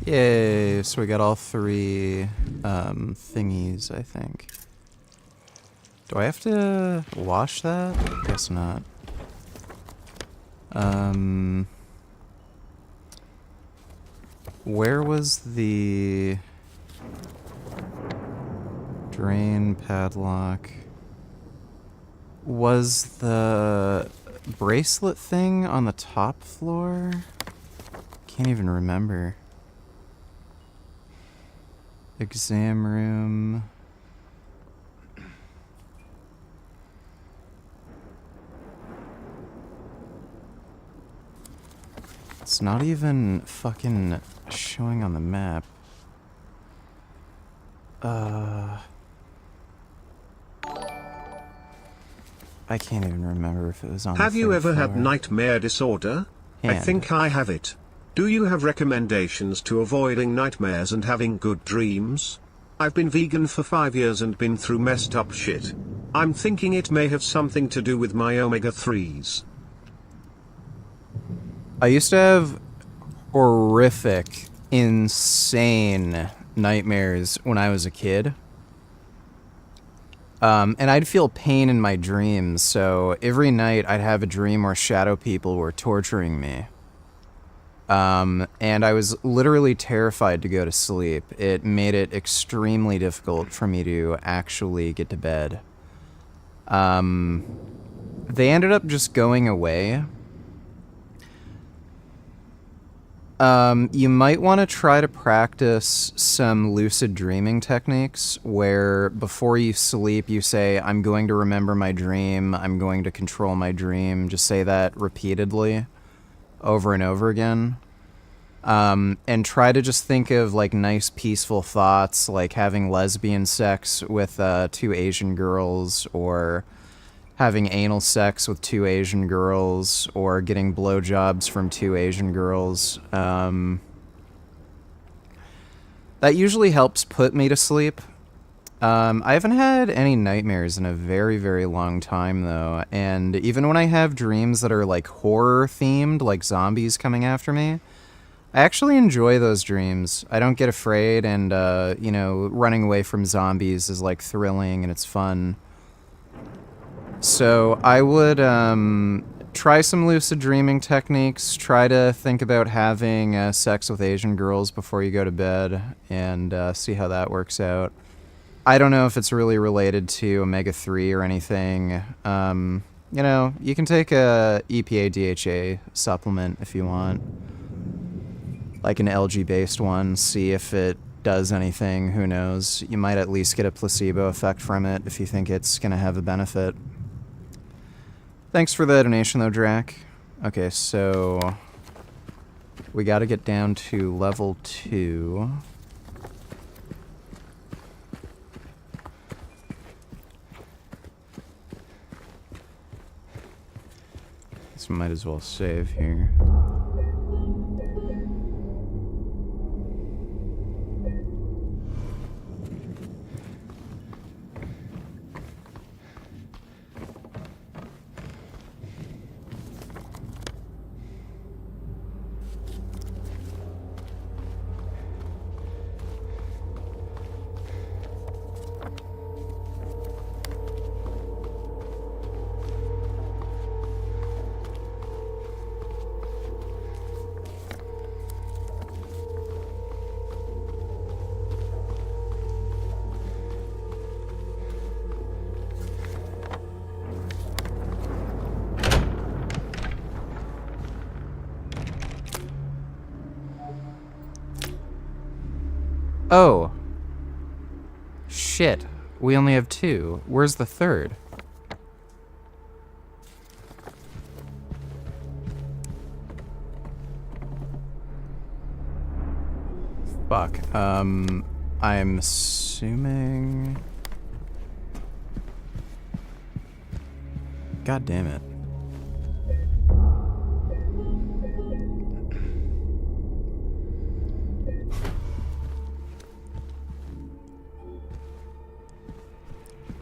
Yay, so we got all 3 thingies, I think. Do I have to wash that? Guess not. Where was the drain padlock? Was the bracelet thing on the top floor? Can't even remember. Exam room. It's not even fucking showing on the map. I can't even remember if it was on Have the you 3rd ever had floor. nightmare disorder? I Hand. think I have it. Do you have recommendations to avoiding nightmares and having good dreams? I've been vegan for 5 years and been through messed up shit. I'm thinking it may have something to do with my omega-3s. I used to have horrific, insane nightmares when I was a kid. And I'd feel pain in my dreams, so every night I'd have a dream where shadow people were torturing me. And I was literally terrified to go to sleep. It made it extremely difficult for me to actually get to bed. They ended up just going away. You might want to try to practice some lucid dreaming techniques where before you sleep you say, I'm going to remember my dream, I'm going to control my dream. Just say that repeatedly over and over again. And try to just think of like nice peaceful thoughts, like having lesbian sex with 2 Asian girls, or having anal sex with 2 Asian girls, or getting blowjobs from 2 Asian girls. That usually helps put me to sleep. I haven't had any nightmares in a very, very long time, though. And even when I have dreams that are like horror themed, like zombies coming after me, I actually enjoy those dreams. I don't get afraid, and, you know, running away from zombies is like thrilling and it's fun. So I would try some lucid dreaming techniques, try to think about having sex with Asian girls before you go to bed, and see how that works out. I don't know if it's really related to omega-3 or anything. You know, you can take a EPA DHA supplement if you want. Like an algae-based one, see if it does anything, who knows. You might at least get a placebo effect from it if you think it's going to have a benefit. Thanks for the donation, though, Drac. Okay, so we got to get down to level 2. So might as well save here. Oh. Shit. We only have 2. Where's the 3rd? Fuck. I'm assuming... God damn it.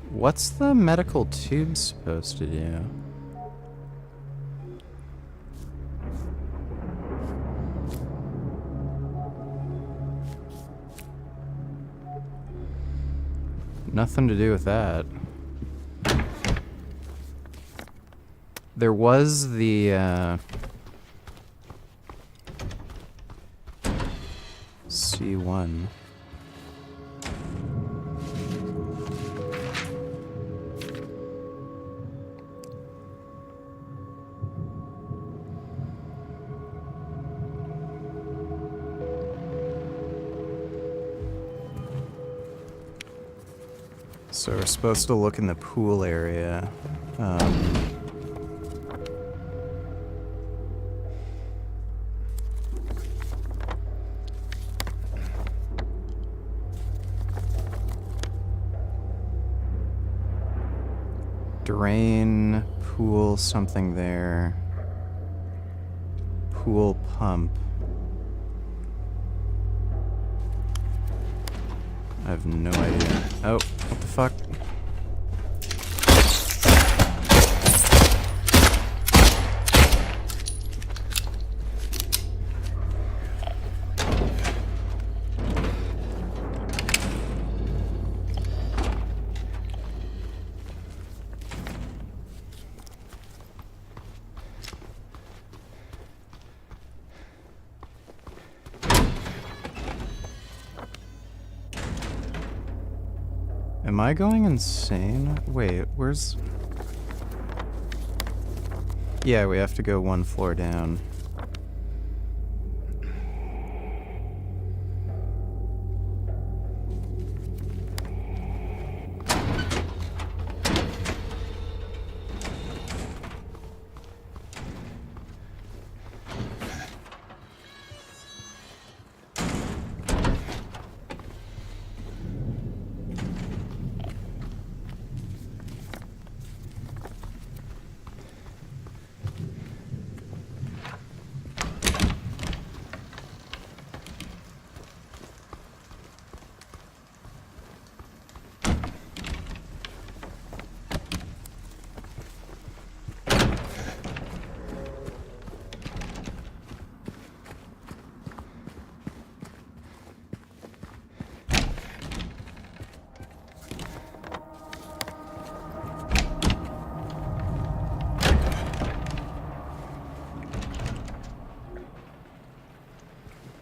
What's the medical tube supposed to do? Nothing to do with that. There was the, C1. So we're supposed to look in the pool area. Drain, pool, something there. Pool pump. I have no idea. Oh, what the fuck? Am I going insane? Wait, where's... Yeah, we have to go one floor down.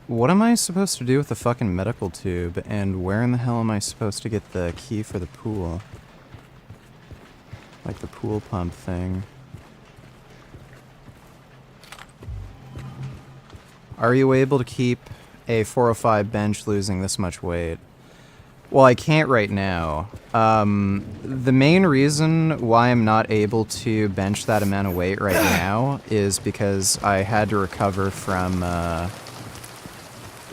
What am I supposed to do with the fucking medical tube, and where in the hell am I supposed to get the key for the pool? Like the pool pump thing. Are you able to keep a 405 bench losing this much weight? Well, I can't right now. The main reason why I'm not able to bench that amount of weight right now is because I had to recover from,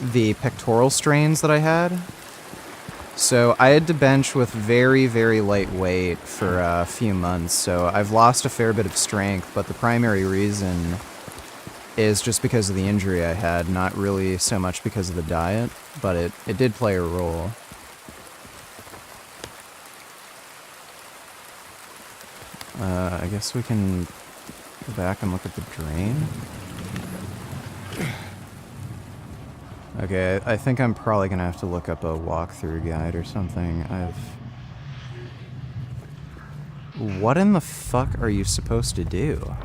the pectoral strains that I had. So I had to bench with very, very light weight for a few months, so I've lost a fair bit of strength, but the primary reason is just because of the injury I had, not really so much because of the diet, but it did play a role. I guess we can go back and look at the drain. Okay, I think I'm probably gonna have to look up a walkthrough guide or something. What in the fuck are you supposed to do?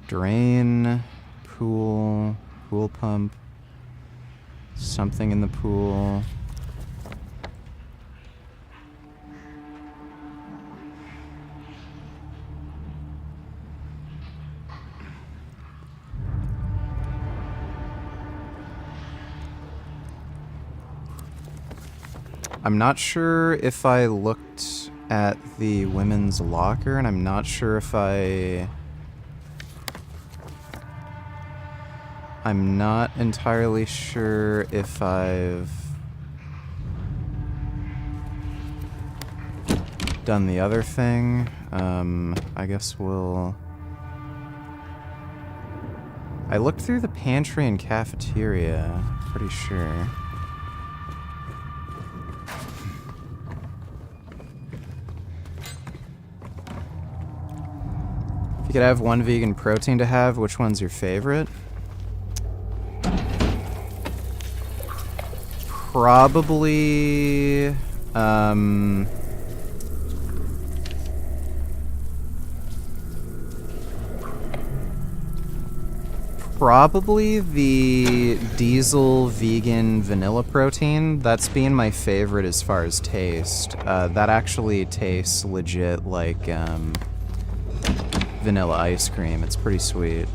Drain, pool, pool pump, something in the pool. I'm not sure if I looked at the women's locker, and I'm not sure if I'm not entirely sure if I've done the other thing. I guess I looked through the pantry and cafeteria, pretty sure. If you could have one vegan protein to have, which one's your favorite? Probably, probably the diesel vegan vanilla protein. That's being my favorite as far as taste. That actually tastes legit like, vanilla ice cream. It's pretty sweet.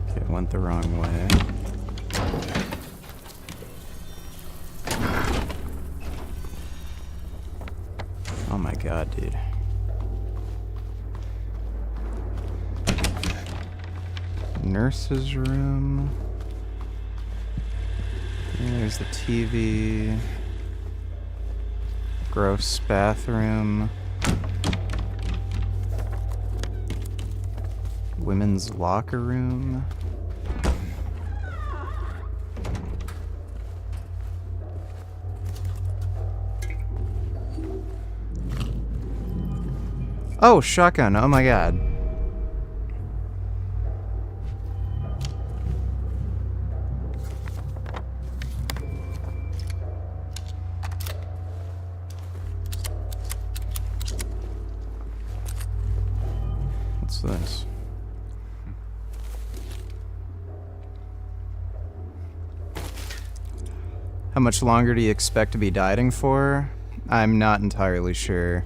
Okay, it went the wrong way. Oh my god, dude. Nurse's room. There's the TV. Gross bathroom. Women's locker room. Oh, shotgun. Oh my god. What's this? How much longer do you expect to be dieting for? I'm not entirely sure.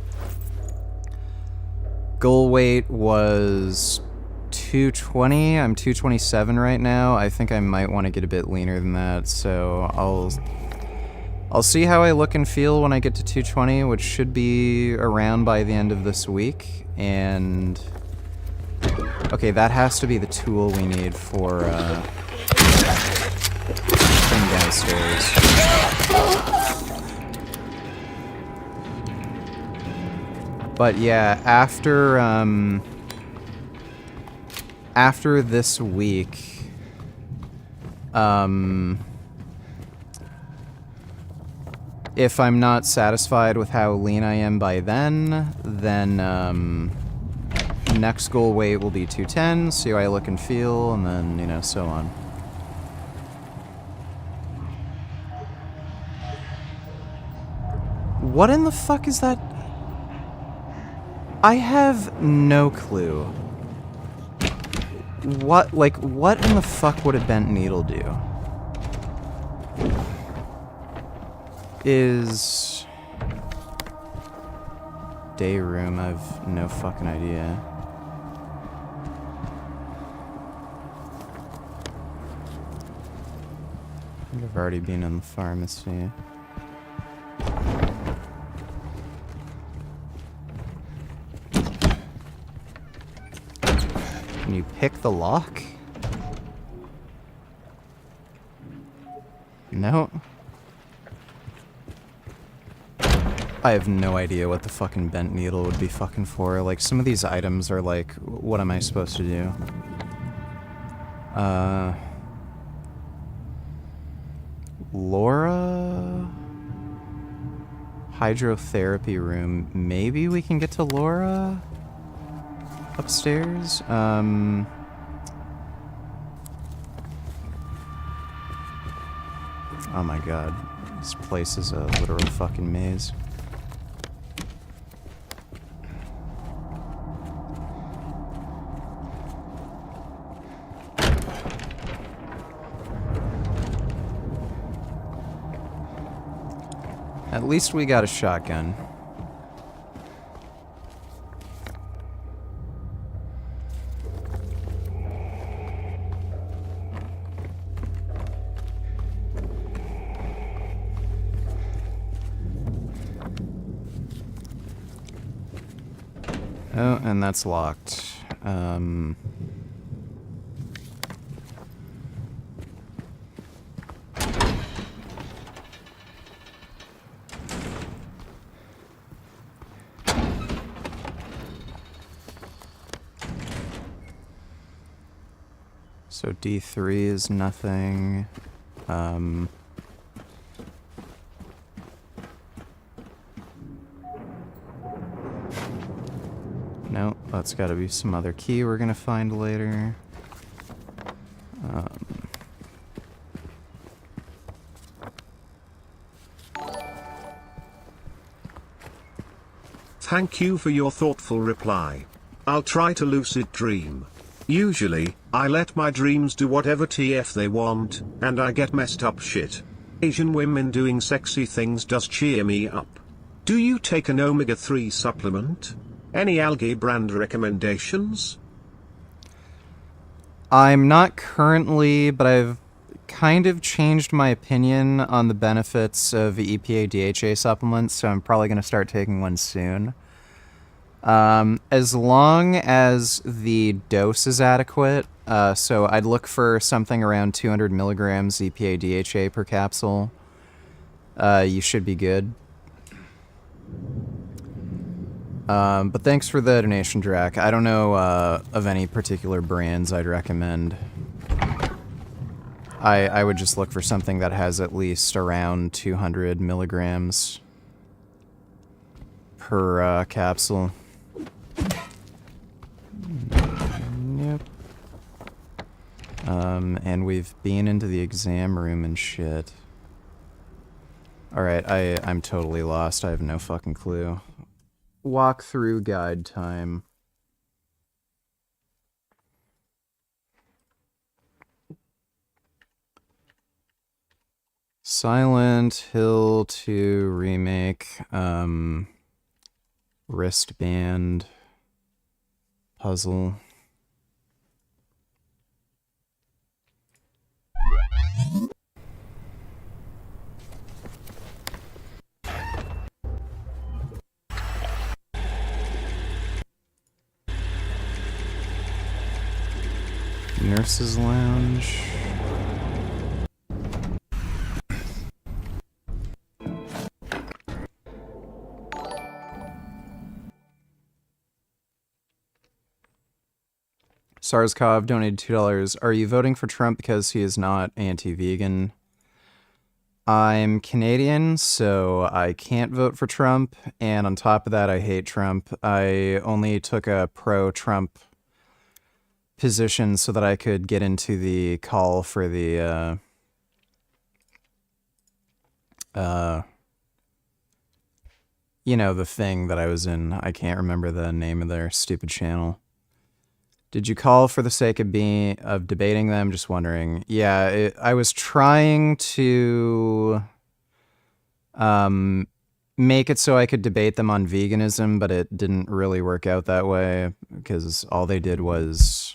Goal weight was 220. I'm 227 right now. I think I might want to get a bit leaner than that, so I'll see how I look and feel when I get to 220, which should be around by the end of this week. And okay, that has to be the tool we need for going downstairs. But yeah, after this week, if I'm not satisfied with how lean I am by then next goal weight will be 210, see how I look and feel, and then, you know, so on. What in the fuck is that? I have no clue. What in the fuck would a bent needle do? Is day room? I have no fucking idea. I think I've already been in the pharmacy. Can you pick the lock? No. I have no idea what the fucking bent needle would be fucking for. Like, some of these items are like, what am I supposed to do? Laura? Hydrotherapy room. Maybe we can get to Laura? Upstairs? Oh my god. This place is a literal fucking maze. At least we got a shotgun. Oh, and that's locked. So D3 is nothing. No, that's gotta be some other key we're gonna find later. Thank you for your thoughtful reply. I'll try to lucid dream. Usually, I let my dreams do whatever TF they want, and I get messed up shit. Asian women doing sexy things does cheer me up. Do you take an omega-3 supplement? Any algae brand recommendations? I'm not currently, but I've kind of changed my opinion on the benefits of EPA DHA supplements, so I'm probably going to start taking one soon. As long as the dose is adequate, so I'd look for something around 200 milligrams EPA DHA per capsule. You should be good. But thanks for the donation, Drac. I don't know of any particular brands I'd recommend. I would just look for something that has at least around 200 milligrams per capsule. Yep. And we've been into the exam room and shit. Alright, I'm totally lost. I have no fucking clue. Walkthrough guide time. Silent Hill 2 remake, wristband puzzle. Nurse's Lounge. SARS-CoV donated $2. Are you voting for Trump because he is not anti-vegan? I'm Canadian, so I can't vote for Trump, and on top of that, I hate Trump. I only took a pro-Trump position so that I could get into the call for the you know, the thing that I was in. I can't remember the name of their stupid channel. Did you call for the sake of debating them? Just wondering. Yeah, I was trying to make it so I could debate them on veganism, but it didn't really work out that way because all they did was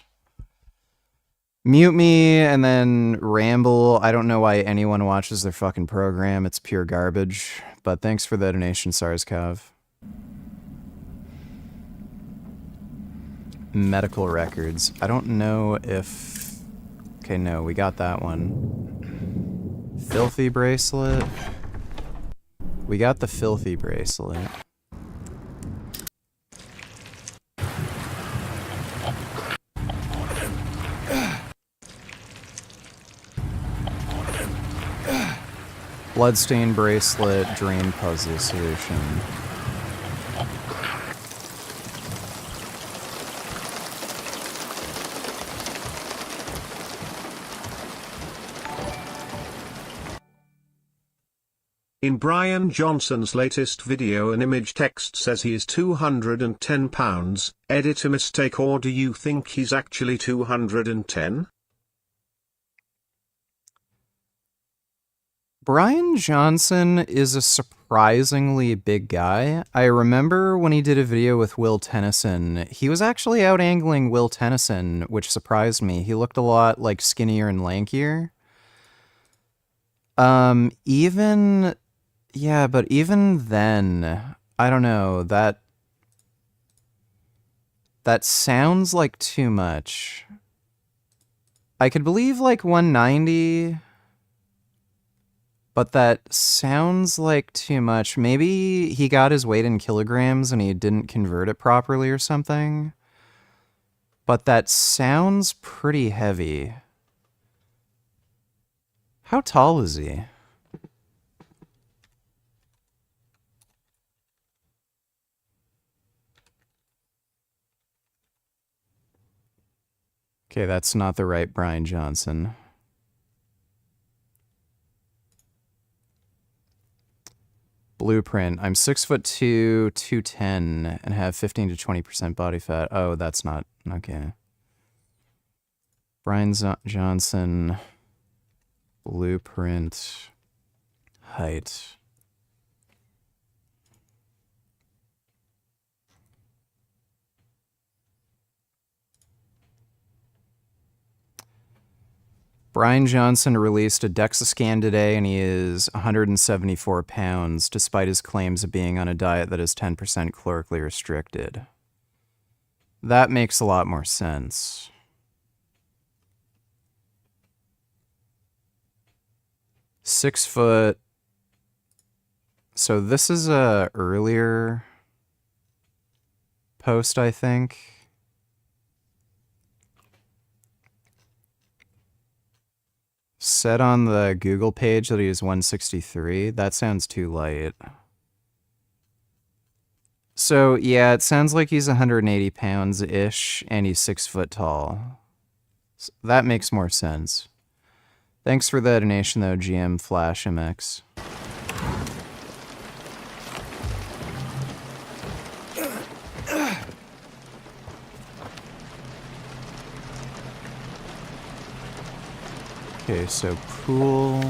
mute me and then ramble. I don't know why anyone watches their fucking program. It's pure garbage. But thanks for the donation, SARS-CoV. Medical records. I don't know if... Okay, no, we got that one. Filthy bracelet. We got the filthy bracelet. Bloodstain bracelet, dream puzzle solution. In Brian Johnson's latest video, an image text says he is 210 pounds. Edit a mistake, or do you think he's actually 210? Brian Johnson is a surprisingly big guy. I remember when he did a video with Will Tennyson, he was actually out angling Will Tennyson, which surprised me. He looked a lot like skinnier and lankier. But even then, I don't know, that sounds like too much. I could believe like 190, but that sounds like too much. Maybe he got his weight in kilograms and he didn't convert it properly or something. But that sounds pretty heavy. How tall is he? Okay, that's not the right Brian Johnson. Blueprint. I'm 6'2", 210, and have 15 to 20% body fat. Oh, that's not okay. Brian Johnson. Blueprint. Height. Brian Johnson released a DEXA scan today, and he is 174 pounds, despite his claims of being on a diet that is 10% calorically restricted. That makes a lot more sense. Six foot. So this is a earlier post, I think. Said on the Google page that he was 163. That sounds too light. So, yeah, it sounds like he's 180 pounds-ish, and he's 6 foot tall. So that makes more sense. Thanks for the donation, though, GM Flash MX. Okay, so pool.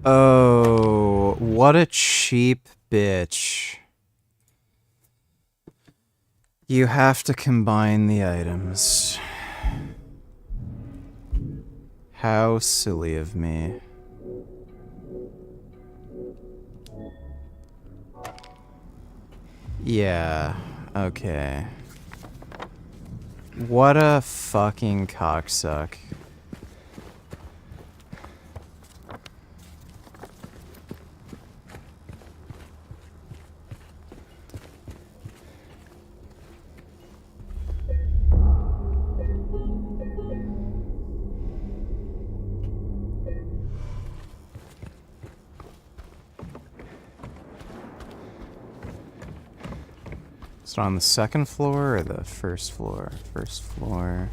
Oh, what a cheap bitch. You have to combine the items. How silly of me. Yeah, okay. What a fucking cocksuck. Is it on the second floor or the first floor? First floor.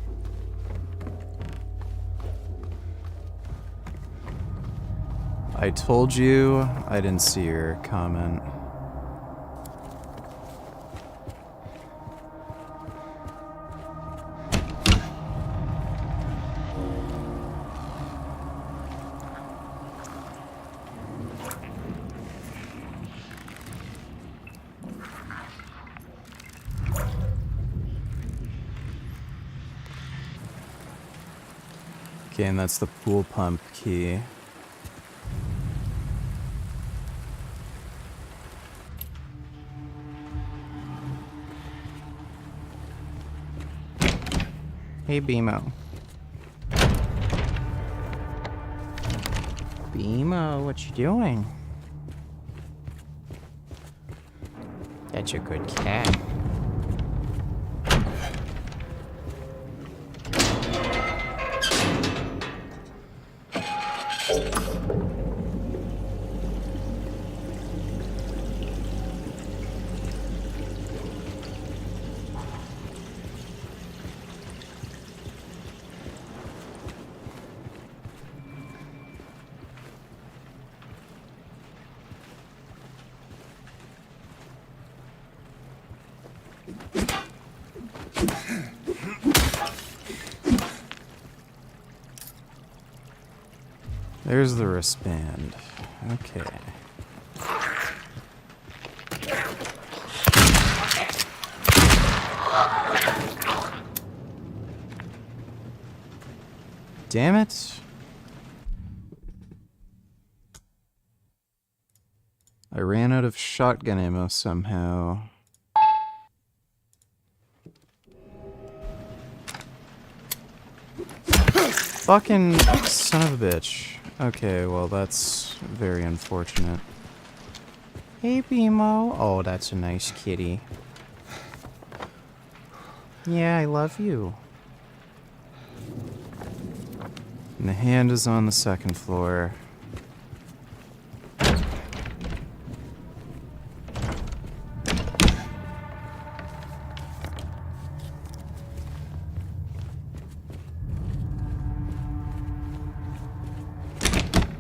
I told you I didn't see your comment. Okay, and that's the pool pump key. Hey, BMO. BMO, what you doing? That's a good cat. There's the wristband. Okay. Damn it. I ran out of shotgun ammo somehow. Fucking son of a bitch. Okay, well that's very unfortunate. Hey, BMO. Oh, that's a nice kitty. Yeah, I love you. And the hand is on the second floor.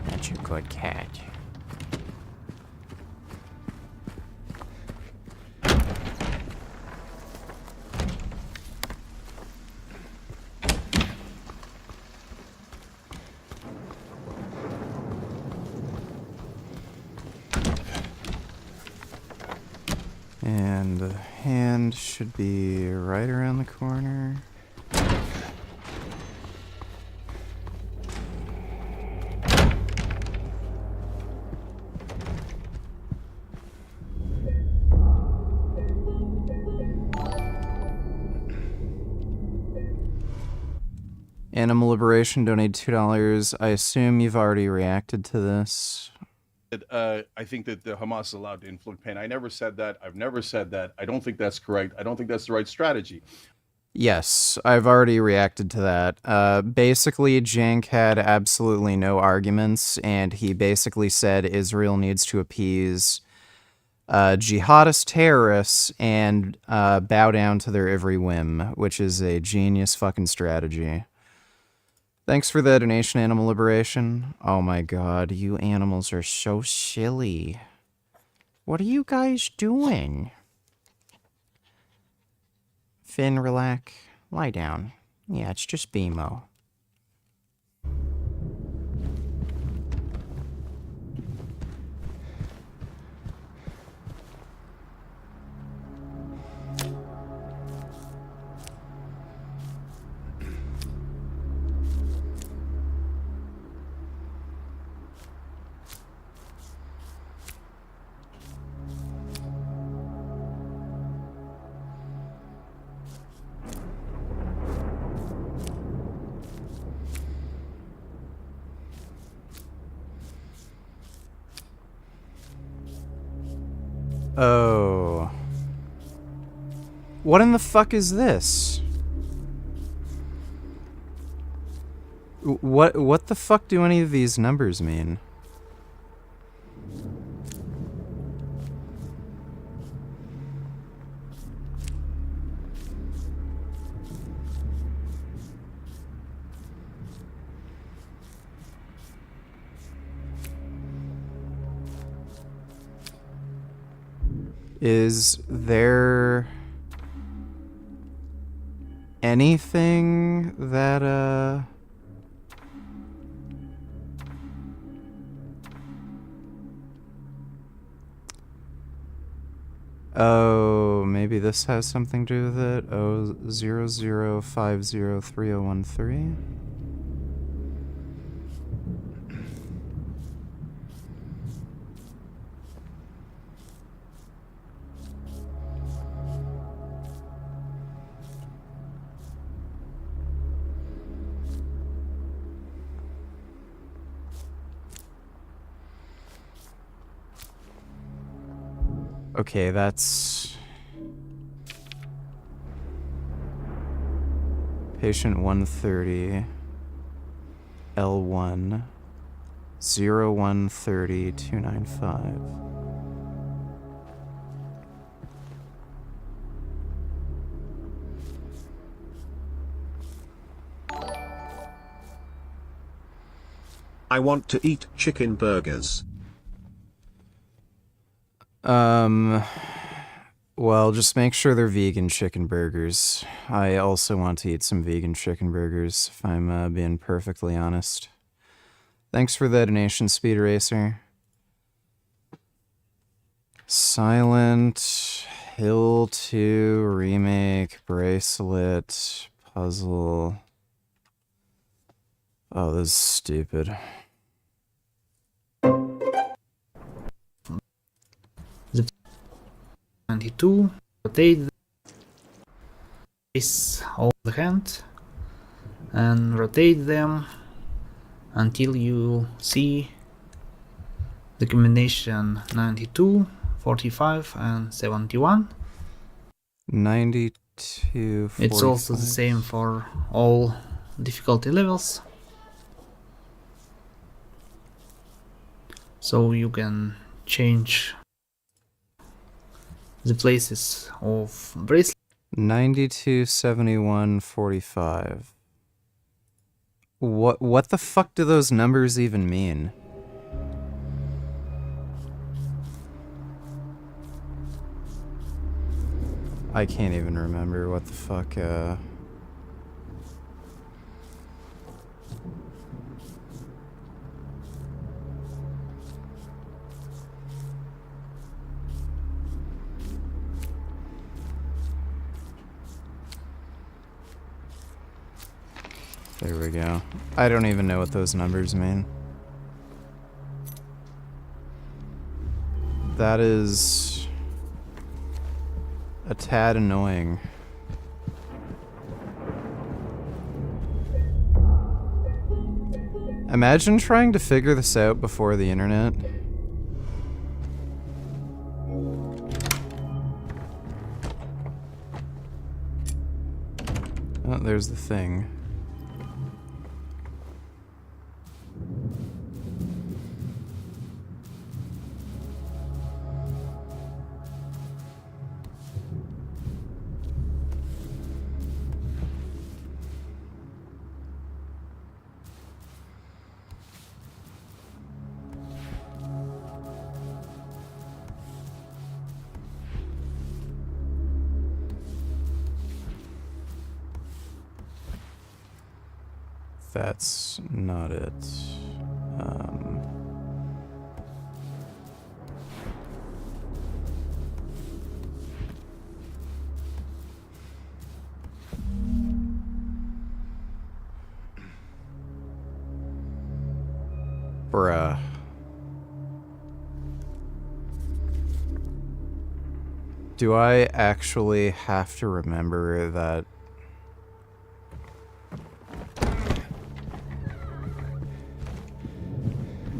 That's a good cat. And the hand should be right around the corner. Animal Liberation donated $2. I assume you've already reacted to this. I think that the Hamas is allowed to inflict pain. I never said that. I've never said that. I don't think that's correct. I don't think that's the right strategy. Yes, I've already reacted to that. Basically, Jank had absolutely no arguments, and he basically said Israel needs to appease jihadist terrorists and bow down to their every whim, which is a genius fucking strategy. Thanks for the donation, Animal Liberation. Oh my god, you animals are so silly. What are you guys doing? Finn, relax. Lie down. Yeah, it's just BMO. Oh. What in the fuck is this? What the fuck do any of these numbers mean? Is there anything that, oh, maybe this has something to do with it? Oh, 00503013? Okay, that's patient 130 L1 0130 295. I want to eat chicken burgers. Well, just make sure they're vegan chicken burgers. I also want to eat some vegan chicken burgers, if I'm being perfectly honest. Thanks for the donation, Speed Racer. Silent Hill 2 remake bracelet puzzle. Oh, this is stupid. Sv3rige, rotate the face of the hand and rotate them until you see the combination 92, 45 and 71. 92, 45. It's also the same for all difficulty levels. So you can change the places of bracelet. 92, 71, 45. What the fuck do those numbers even mean? I can't even remember what the fuck, There we go. I don't even know what those numbers mean. That is a tad annoying. Imagine trying to figure this out before the internet. Oh, there's the thing. That's not it. Bruh. Do I actually have to remember that?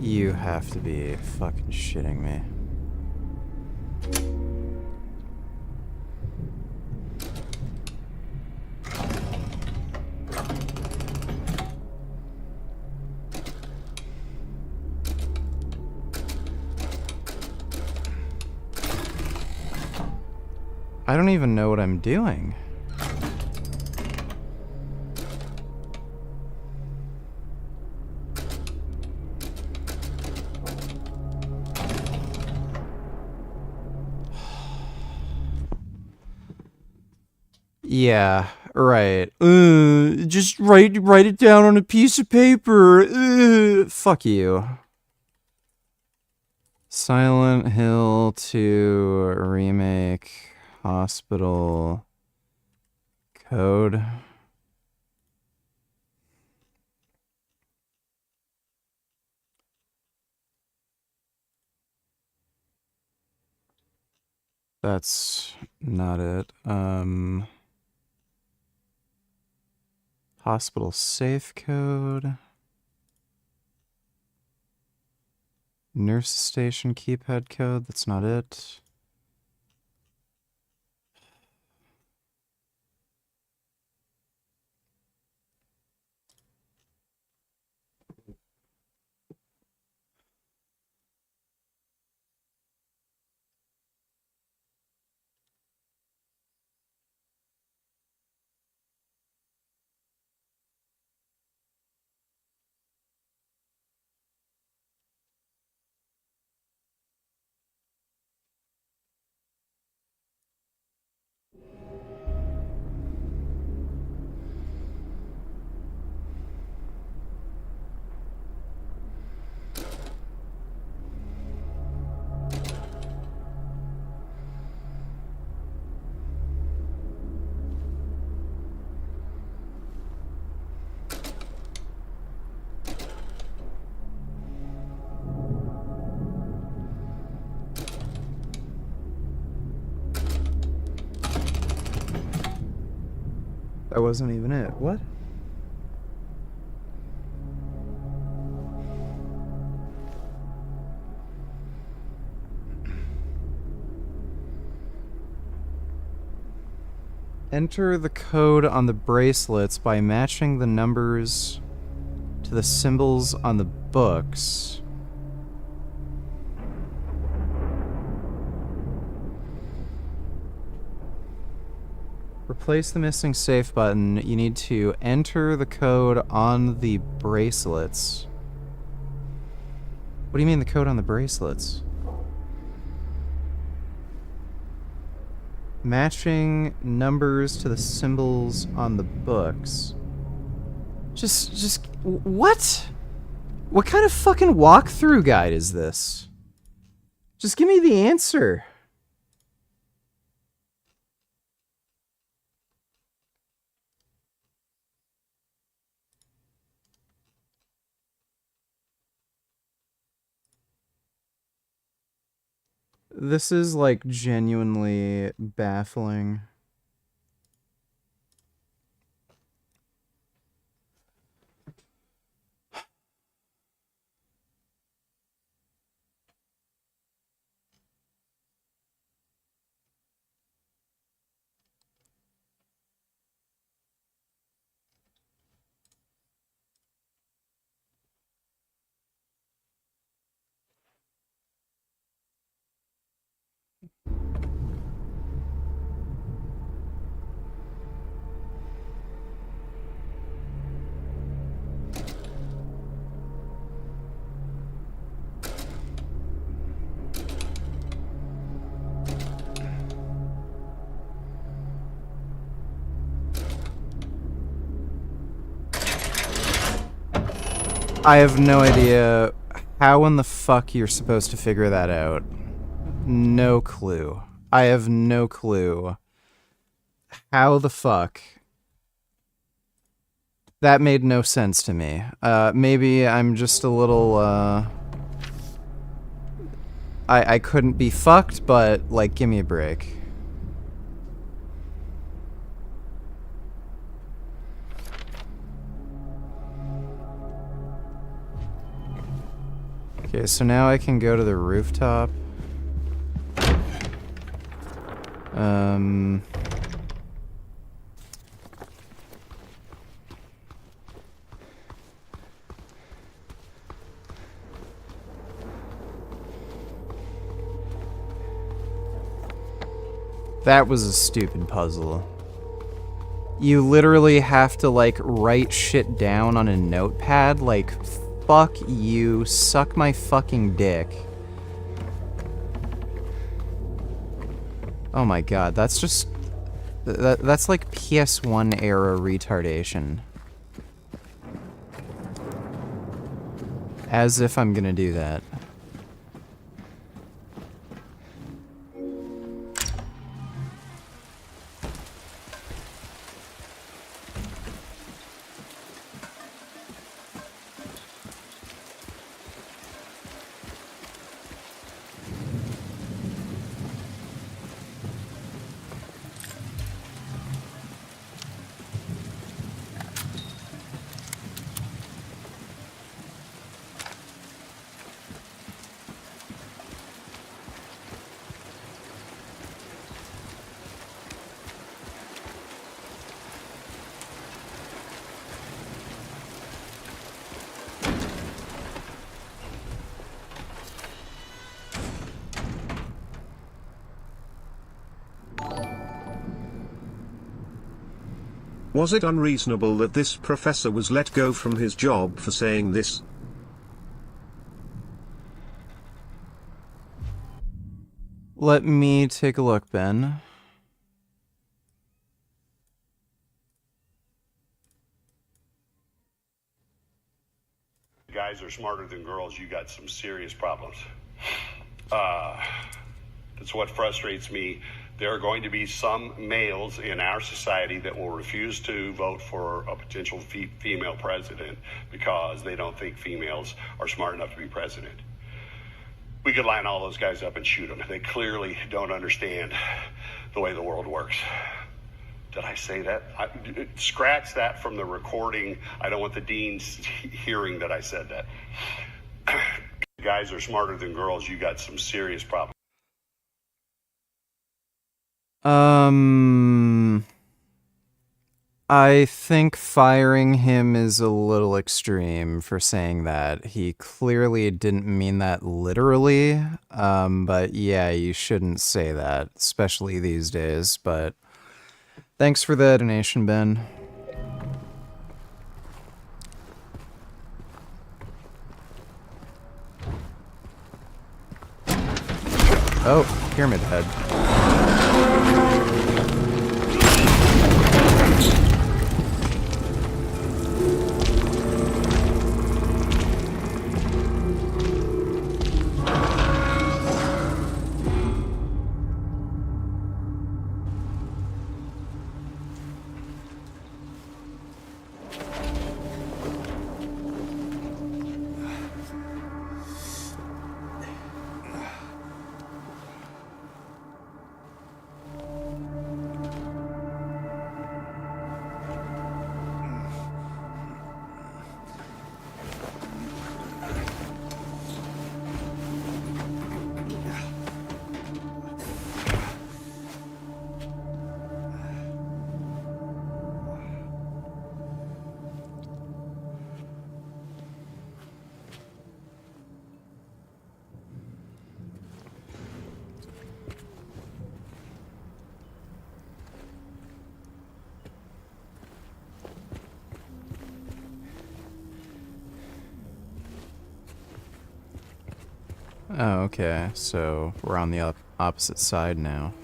You have to be fucking shitting me. I don't even know what I'm doing. Yeah, right. Just write it down on a piece of paper. Fuck you. Silent Hill 2 remake hospital code. That's not it. Hospital safe code. Nurse station keypad code. That's not it. That wasn't even it. What? Enter the code on the bracelets by matching the numbers to the symbols on the books. Replace the missing safe button. You need to enter the code on the bracelets. What do you mean the code on the bracelets? Matching numbers to the symbols on the books. Just, what? What kind of fucking walkthrough guide is this? Just give me the answer. This is, like, genuinely baffling. I have no idea how in the fuck you're supposed to figure that out. No clue. I have no clue. How the fuck? That made no sense to me. Maybe I'm just a little, I couldn't be fucked, but, like, give me a break. Okay, so now I can go to the rooftop. That was a stupid puzzle. You literally have to, like, write shit down on a notepad. Like, fuck you. Suck my fucking dick. Oh my god, that's just... That's like PS1 era retardation. As if I'm gonna do that. Was it unreasonable that this professor was let go from his job for saying this? Let me take a look, Ben. Guys are smarter than girls, you got some serious problems. That's what frustrates me. There are going to be some males in our society that will refuse to vote for a potential female president because they don't think females are smart enough to be president. We could line all those guys up and shoot them. They clearly don't understand the way the world works. Did I say that? Scratch that from the recording. I don't want the deans hearing that I said that. Guys are smarter than girls. You got some serious problems. I think firing him is a little extreme for saying that. He clearly didn't mean that literally, but yeah, you shouldn't say that, especially these days, but thanks for the donation, Ben. Oh, Pyramid Head. Oh, okay, so we're on the opposite side now.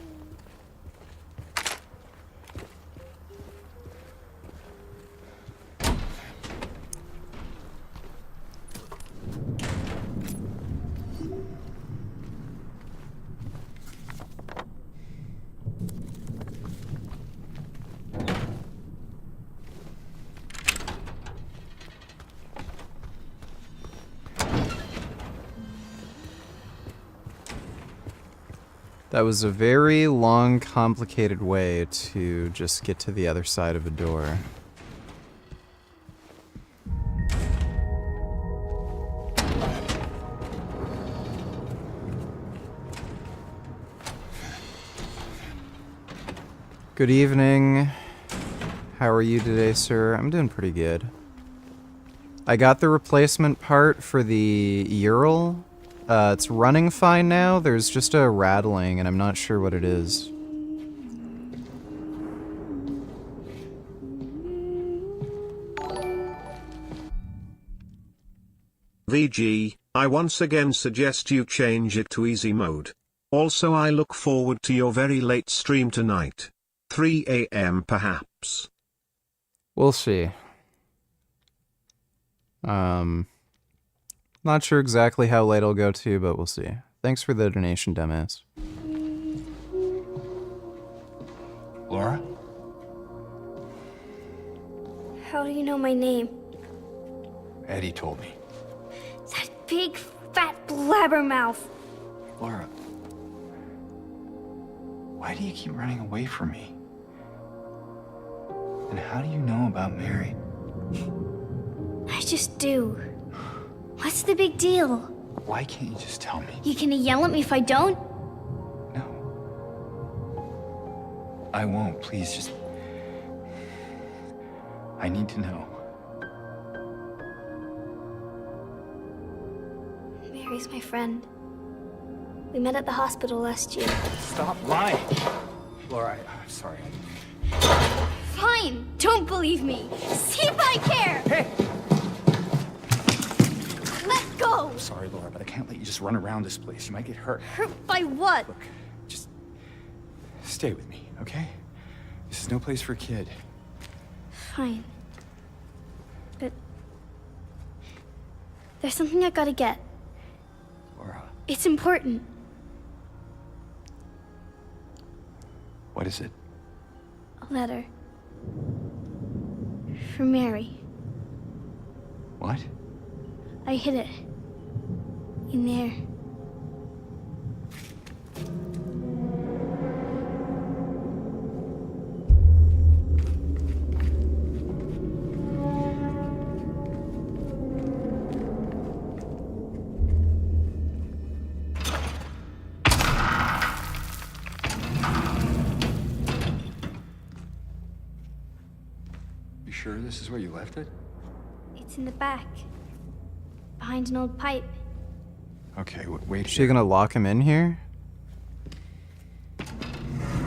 That was a very long, complicated way to just get to the other side of a door. Good evening. How are you today, sir? I'm doing pretty good. I got the replacement part for the Ural. It's running fine now. There's just a rattling, and I'm not sure what it is. VG, I once again suggest you change it to easy mode. Also, I look forward to your very late stream tonight. 3 a.m. perhaps. We'll see. Not sure exactly how late I'll go to, but we'll see. Thanks for the donation, Demis. Laura? How do you know my name? Eddie told me. That big, fat blabbermouth. Laura, why do you keep running away from me? And how do you know about Mary? I just do. What's the big deal? Why can't you just tell me? You gonna yell at me if I don't? I won't. Please, just... I need to know. Mary's my friend. We met at the hospital last year. Stop lying. Laura, I'm sorry. Fine, don't believe me. See if I care. Hey! Let go. I'm sorry, Laura, but I can't let you just run around this place. You might get hurt. Hurt by what? Look, just stay with me, okay? This is no place for a kid. Fine. But there's something I gotta get. Laura. It's important. What is it? A letter. For Mary. What? I hid it. In there. You sure this is where you left it? It's in the back. Behind an old pipe. Okay, wait. Is she gonna lock him in here?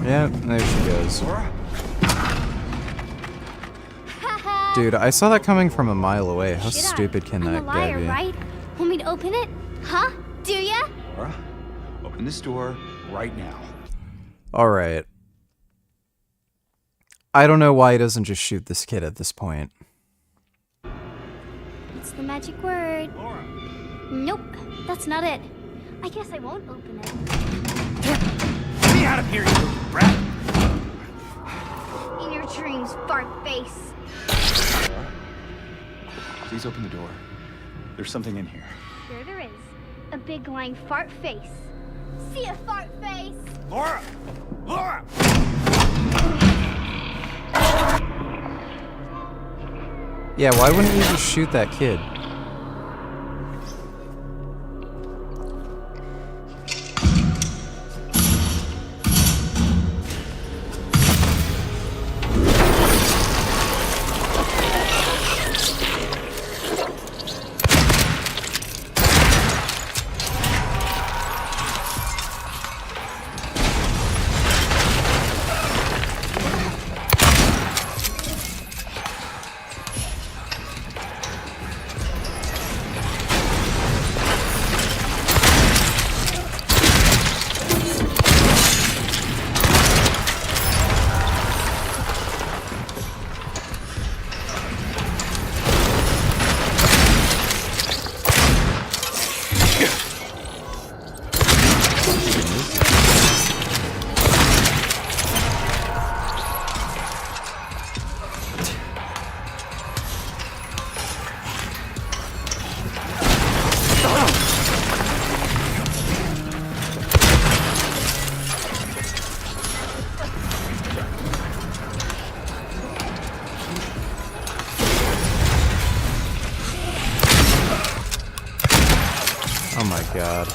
Yeah, there she goes. Dude, I saw that coming from a mile away. How stupid can I'm that a liar, guy be? right? Want me to open it? Huh? Do ya? Laura, open this door right now. Alright. I don't know why he doesn't just shoot this kid at this point. It's the magic word. Laura. Nope, that's not it. I guess I won't open it. Get me out of here, you brat! In your dreams, fart face. Laura, please open the door. There's something in here. Sure there is. A big lying fart face. See ya, fart face! Laura! Laura! Yeah, why wouldn't you just shoot that kid? Oh my god.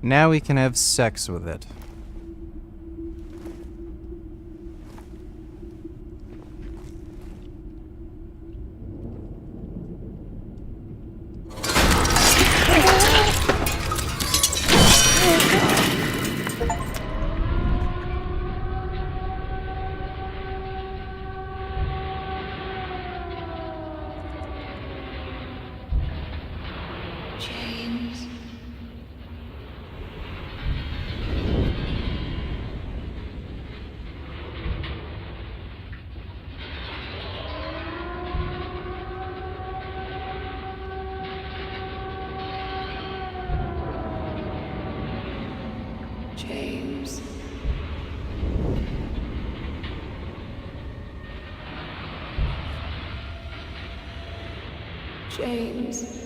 Now we can have sex with it. James. James. James.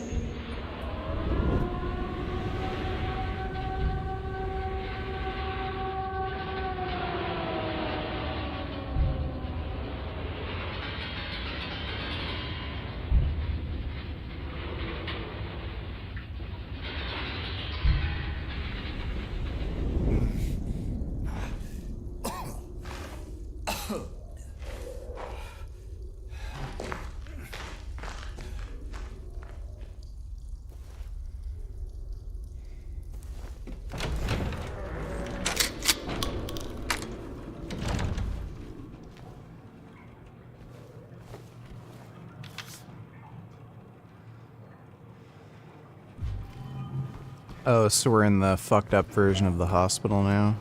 Oh, so we're in the fucked up version of the hospital now.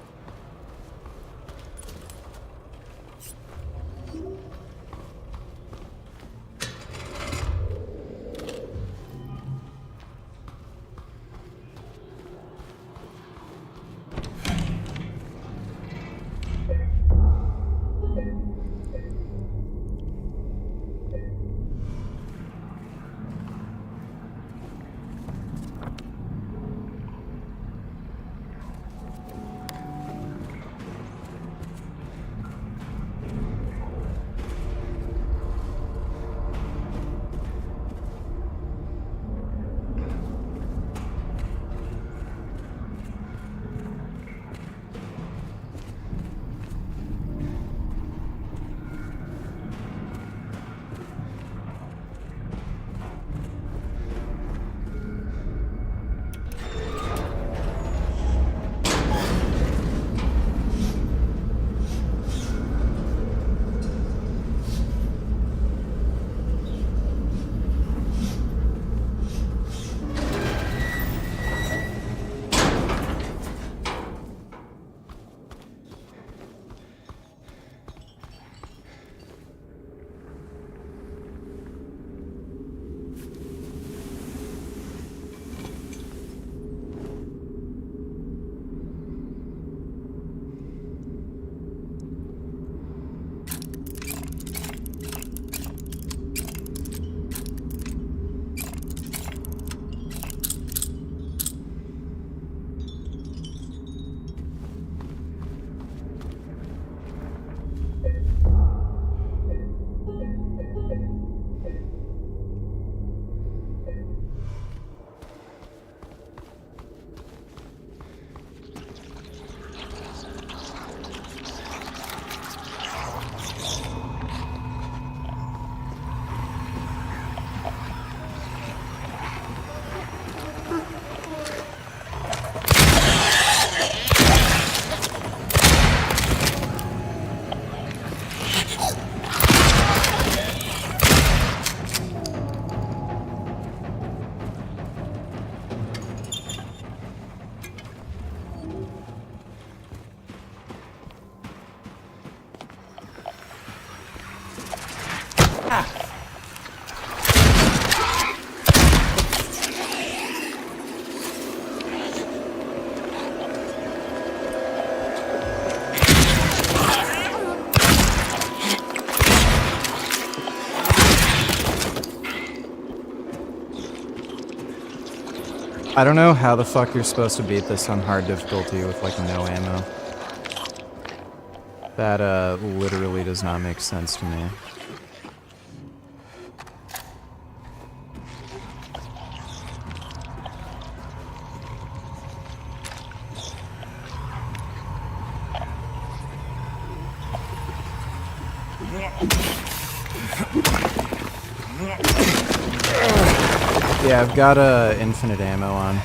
I don't know how the fuck you're supposed to beat this on hard difficulty with, like, no ammo. That, literally does not make sense to me. Yeah, I've got infinite ammo on.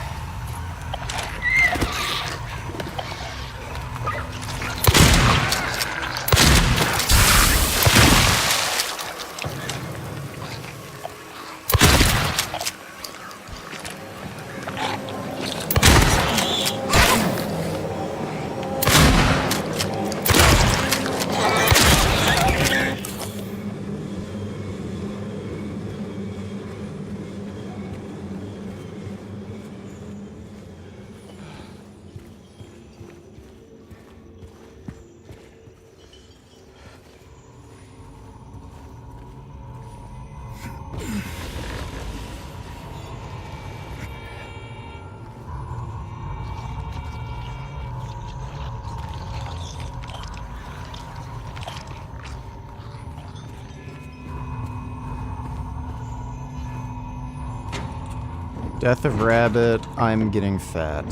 Death of rabbit, I'm getting fat.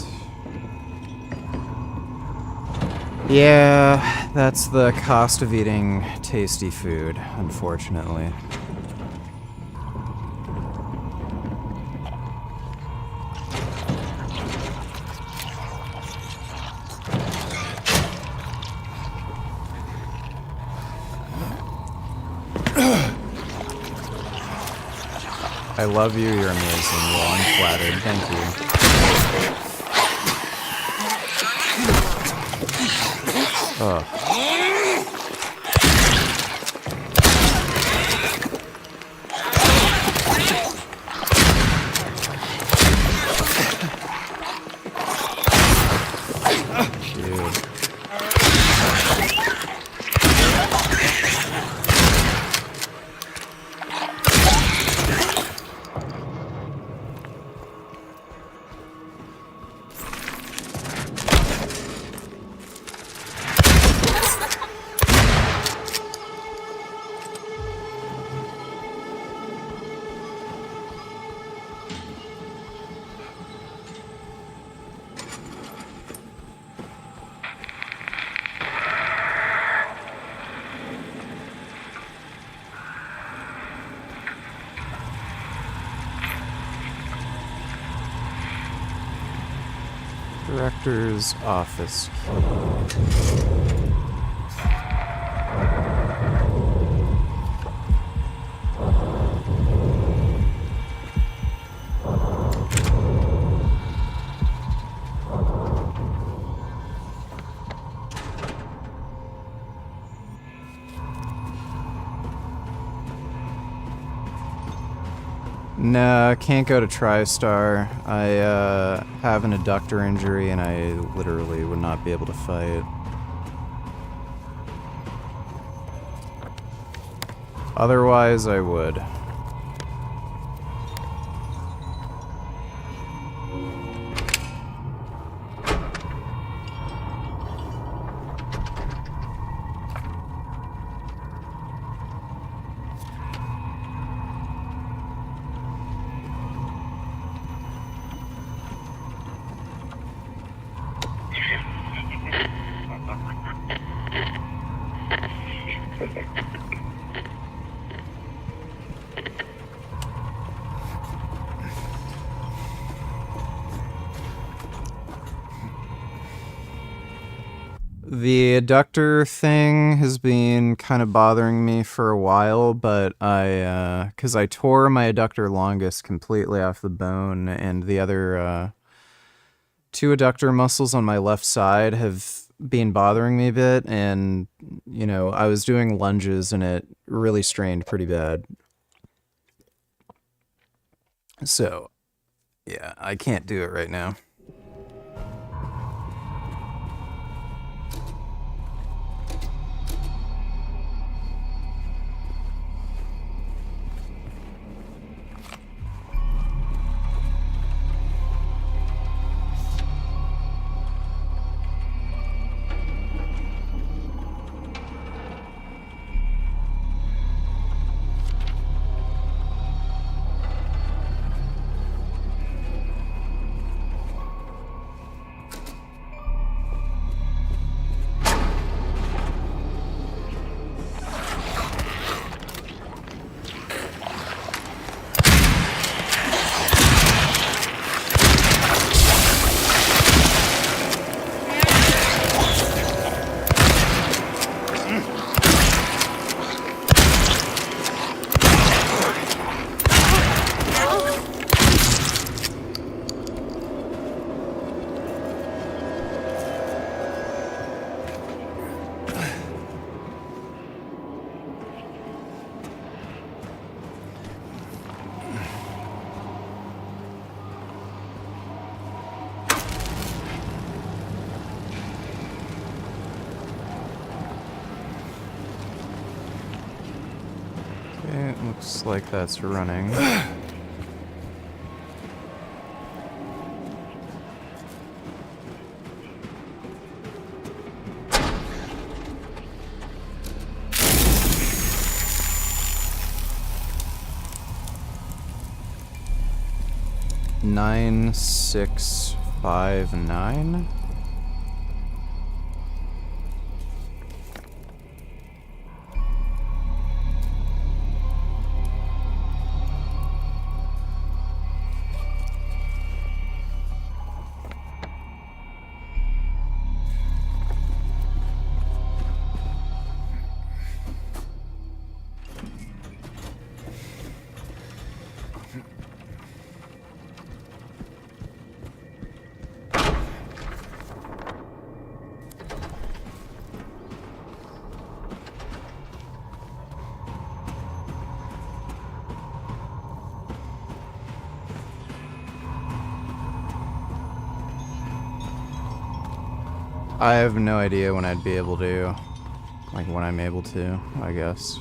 Yeah, that's the cost of eating tasty food, unfortunately. I love you, you're amazing. Well, I'm flattered. Thank you. Ugh. Director's office key. No, can't go to TriStar. I have an adductor injury and I literally would not be able to fight. Otherwise, I would. The adductor thing has been kind of bothering me for a while, but because I tore my adductor longus completely off the bone, and the other two adductor muscles on my left side have been bothering me a bit, and, you know, I was doing lunges and it really strained pretty bad. So, yeah, I can't do it right now. Okay, it looks like that's running. Nine, 6, 5, 9. I have no idea when I'd be able to. Like, when I'm able to, I guess.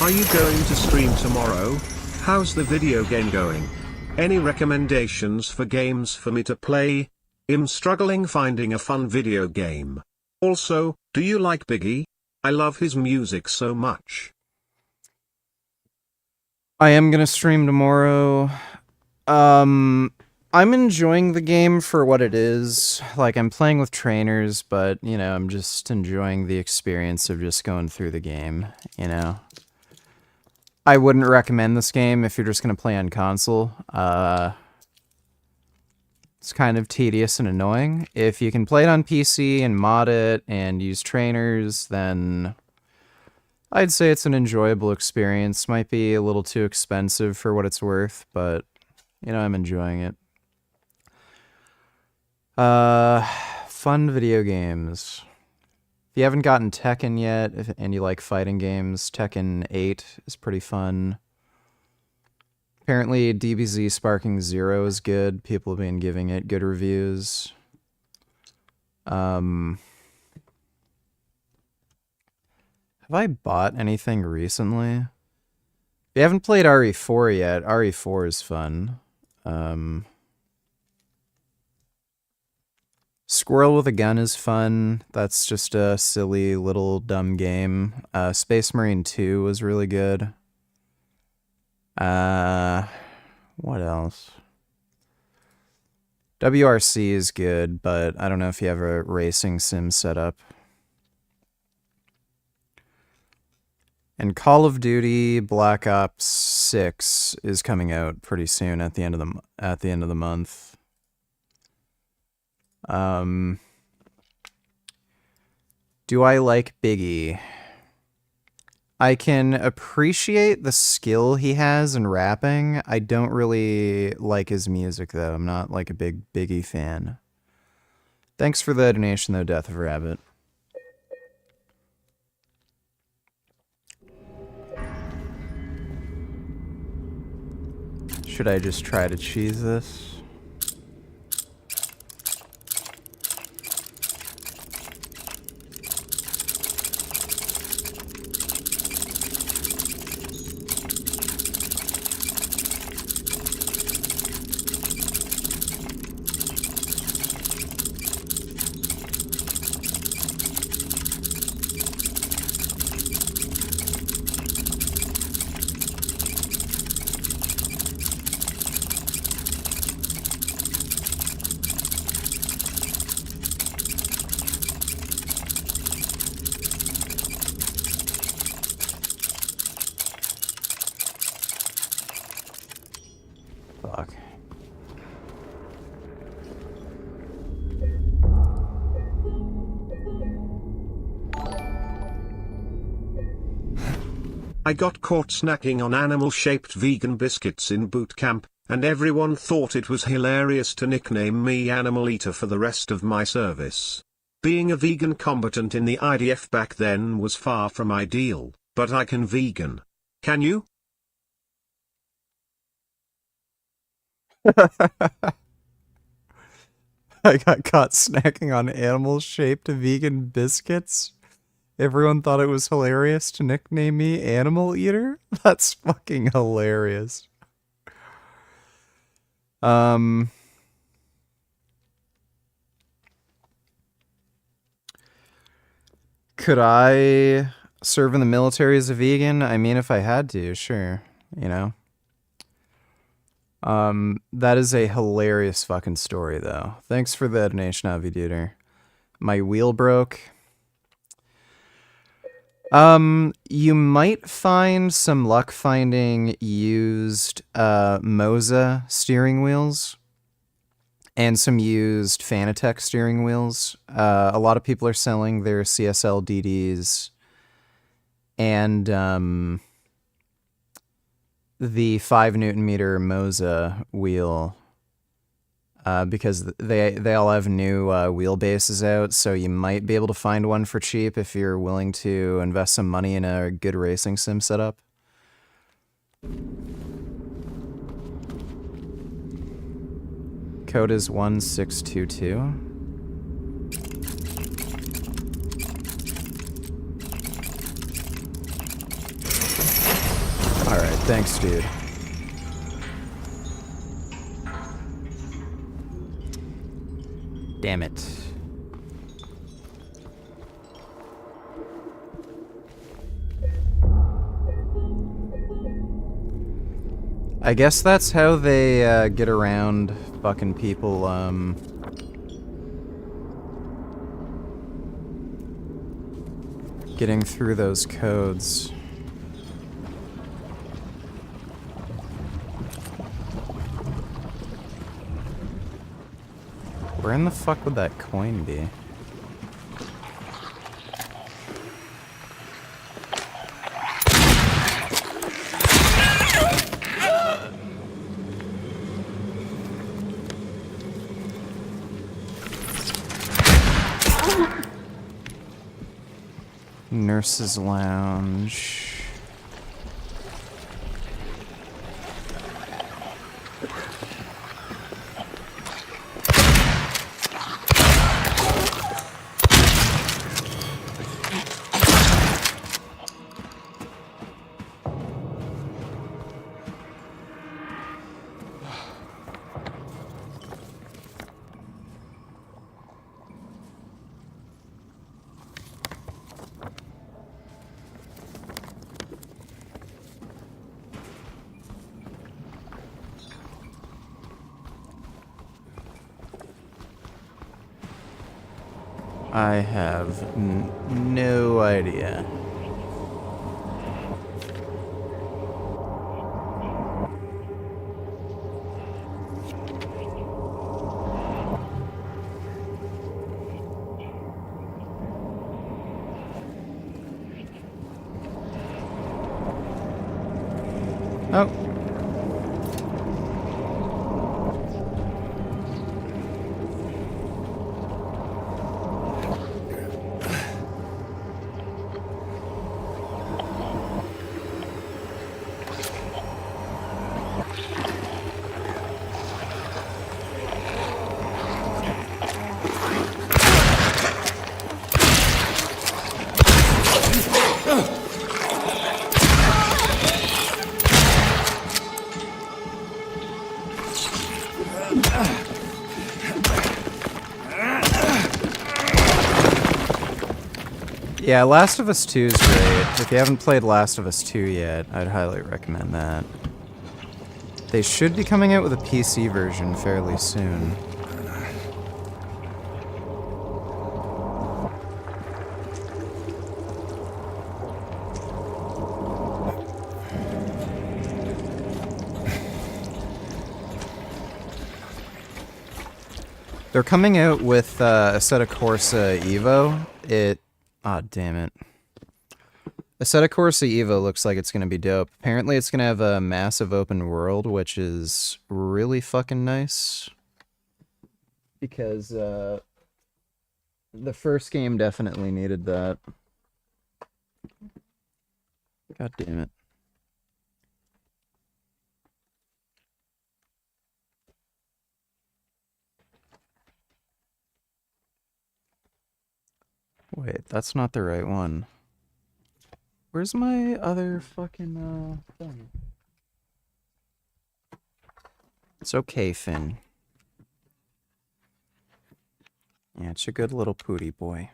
Are you going to stream tomorrow? How's the video game going? Any recommendations for games for me to play? I'm struggling finding a fun video game. Also, do you like Biggie? I love his music so much. I am gonna stream tomorrow. I'm enjoying the game for what it is. Like, I'm playing with trainers, but, you know, I'm just enjoying the experience of just going through the game, you know? I wouldn't recommend this game if you're just gonna play on console. It's kind of tedious and annoying. If you can play it on PC and mod it and use trainers, then I'd say it's an enjoyable experience. Might be a little too expensive for what it's worth, but, you know, I'm enjoying it. Fun video games. If you haven't gotten Tekken yet, and you like fighting games, Tekken 8 is pretty fun. Apparently, DBZ Sparking Zero is good. People have been giving it good reviews. Have I bought anything recently? If you haven't played RE4 yet, RE4 is fun. Squirrel with a Gun is fun. That's just a silly little dumb game. Space Marine 2 was really good. What else? WRC is good, but I don't know if you have a racing sim set up. And Call of Duty Black Ops 6 is coming out pretty soon at the end of the month. Do I like Biggie? I can appreciate the skill he has in rapping. I don't really like his music, though. I'm not like a big Biggie fan. Thanks for the donation, though, Death of Rabbit. Should I just try to cheese this? Fuck. I got caught snacking on animal-shaped vegan biscuits in boot camp, and everyone thought it was hilarious to nickname me Animal Eater for the rest of my service. Being a vegan combatant in the IDF back then was far from ideal, but I can vegan. Can you? I got caught snacking on animal-shaped vegan biscuits. Everyone thought it was hilarious to nickname me Animal Eater. That's fucking hilarious. Could I serve in the military as a vegan? I mean, if I had to, sure. You know? That is a hilarious fucking story, though. Thanks for the donation, Aviduder. My wheel broke. You might find some luck finding used, Moza steering wheels. And some used Fanatec steering wheels. A lot of people are selling their CSL DDs. And, the 5 Newton meter Moza wheel, because they all have new wheelbases out, so you might be able to find one for cheap if you're willing to invest some money in a good racing sim setup. Code is 1622. Alright, thanks, dude. Damn it. I guess that's how they get around fucking people, getting through those codes. Where in the fuck would that coin be? Nurse's Lounge. I have no idea. Oh. Yeah, Last of Us 2 is great. If you haven't played Last of Us 2 yet, I'd highly recommend that. They should be coming out with a PC version fairly soon. They're coming out with Assetto Corsa Evo. Aw, damn it. Assetto Corsa Evo looks like it's going to be dope. Apparently it's going to have a massive open world, which is really fucking nice. Because, The first game definitely needed that. God damn it. Wait, that's not the right one. Where's my other fucking thing? It's okay, Finn. Yeah, it's a good little pooty boy.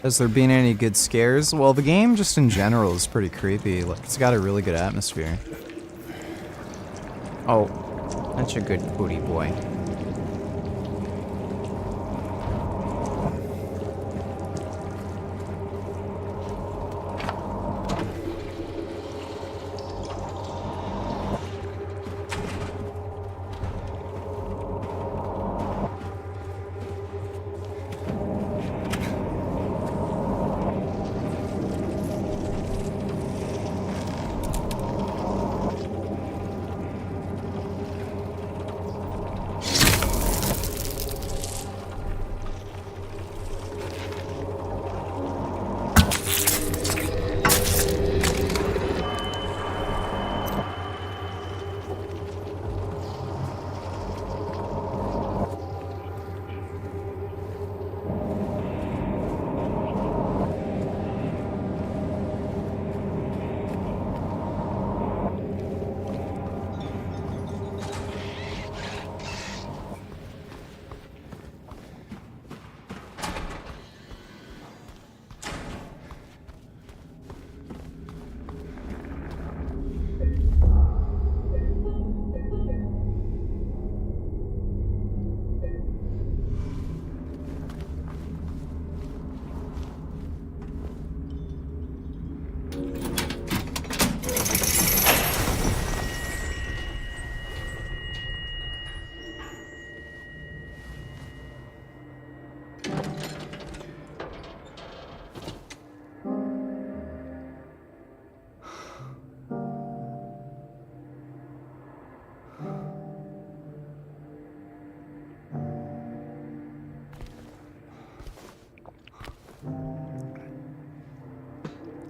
Has there been any good scares? Well, the game just in general is pretty creepy. Like, it's got a really good atmosphere. Oh, that's a good booty boy.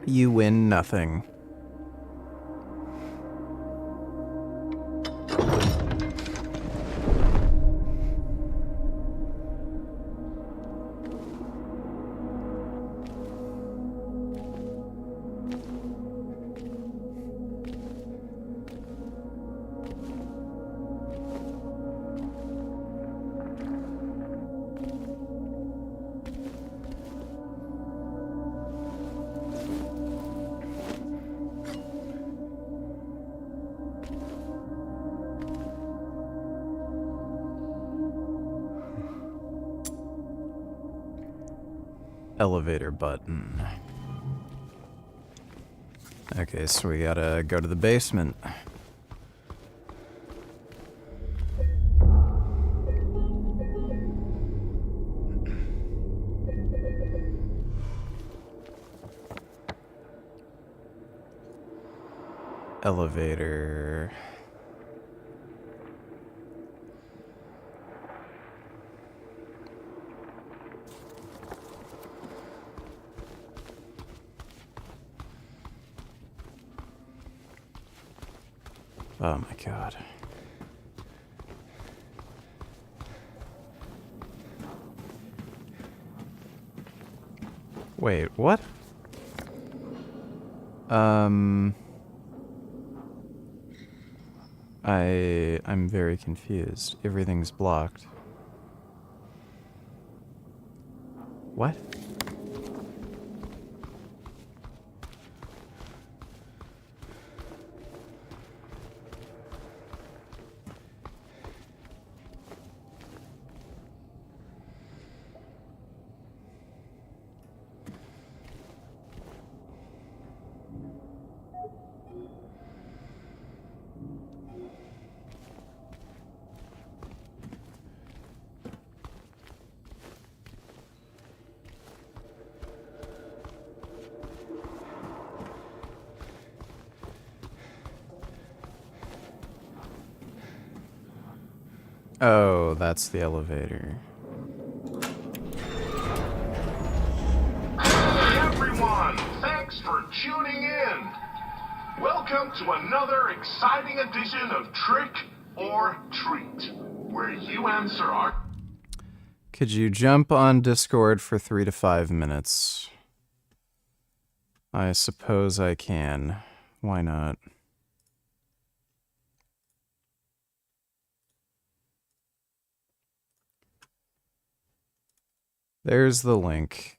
You win nothing. Elevator button. Okay, so we gotta go to the basement. Elevator. Oh my god. Wait, what? I'm very confused. Everything's blocked. What? Oh, that's the elevator. Hey everyone, thanks for tuning in. Welcome to another exciting edition of Trick or Treat, where you answer our... Could you jump on Discord for 3 to 5 minutes? I suppose I can. Why not? There's the link.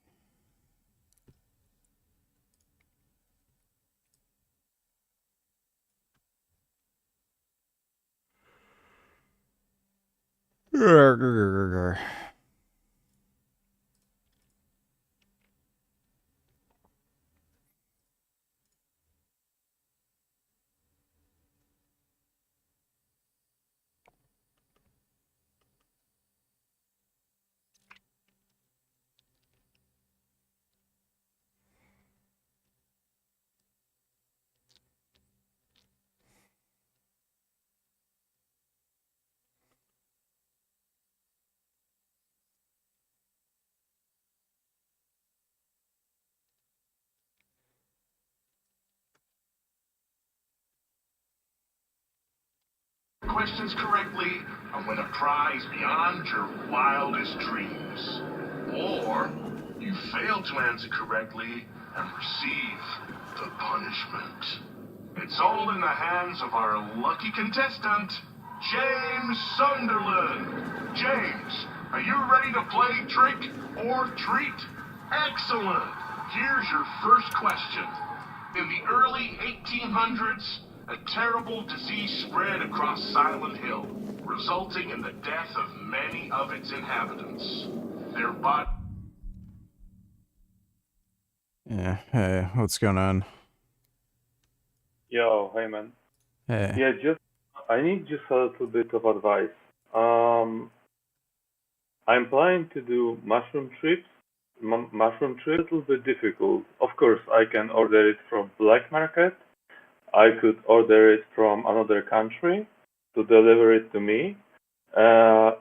questions correctly and win a prize beyond your wildest dreams. Or you fail to answer correctly and receive the punishment. It's all in the hands of our lucky contestant, James Sunderland. James, are you ready to play Trick or Treat? Excellent. Here's your first question. In the early 1800s, a terrible disease spread across Silent Hill, resulting in the death of many of its inhabitants. Their bodies... Yeah, hey, what's going on? Yo, hey man. Hey. Yeah, I need just a little bit of advice. I'm planning to do mushroom trips. Mushroom trip, a little bit difficult. Of course, I can order it from black market. I could order it from another country to deliver it to me. How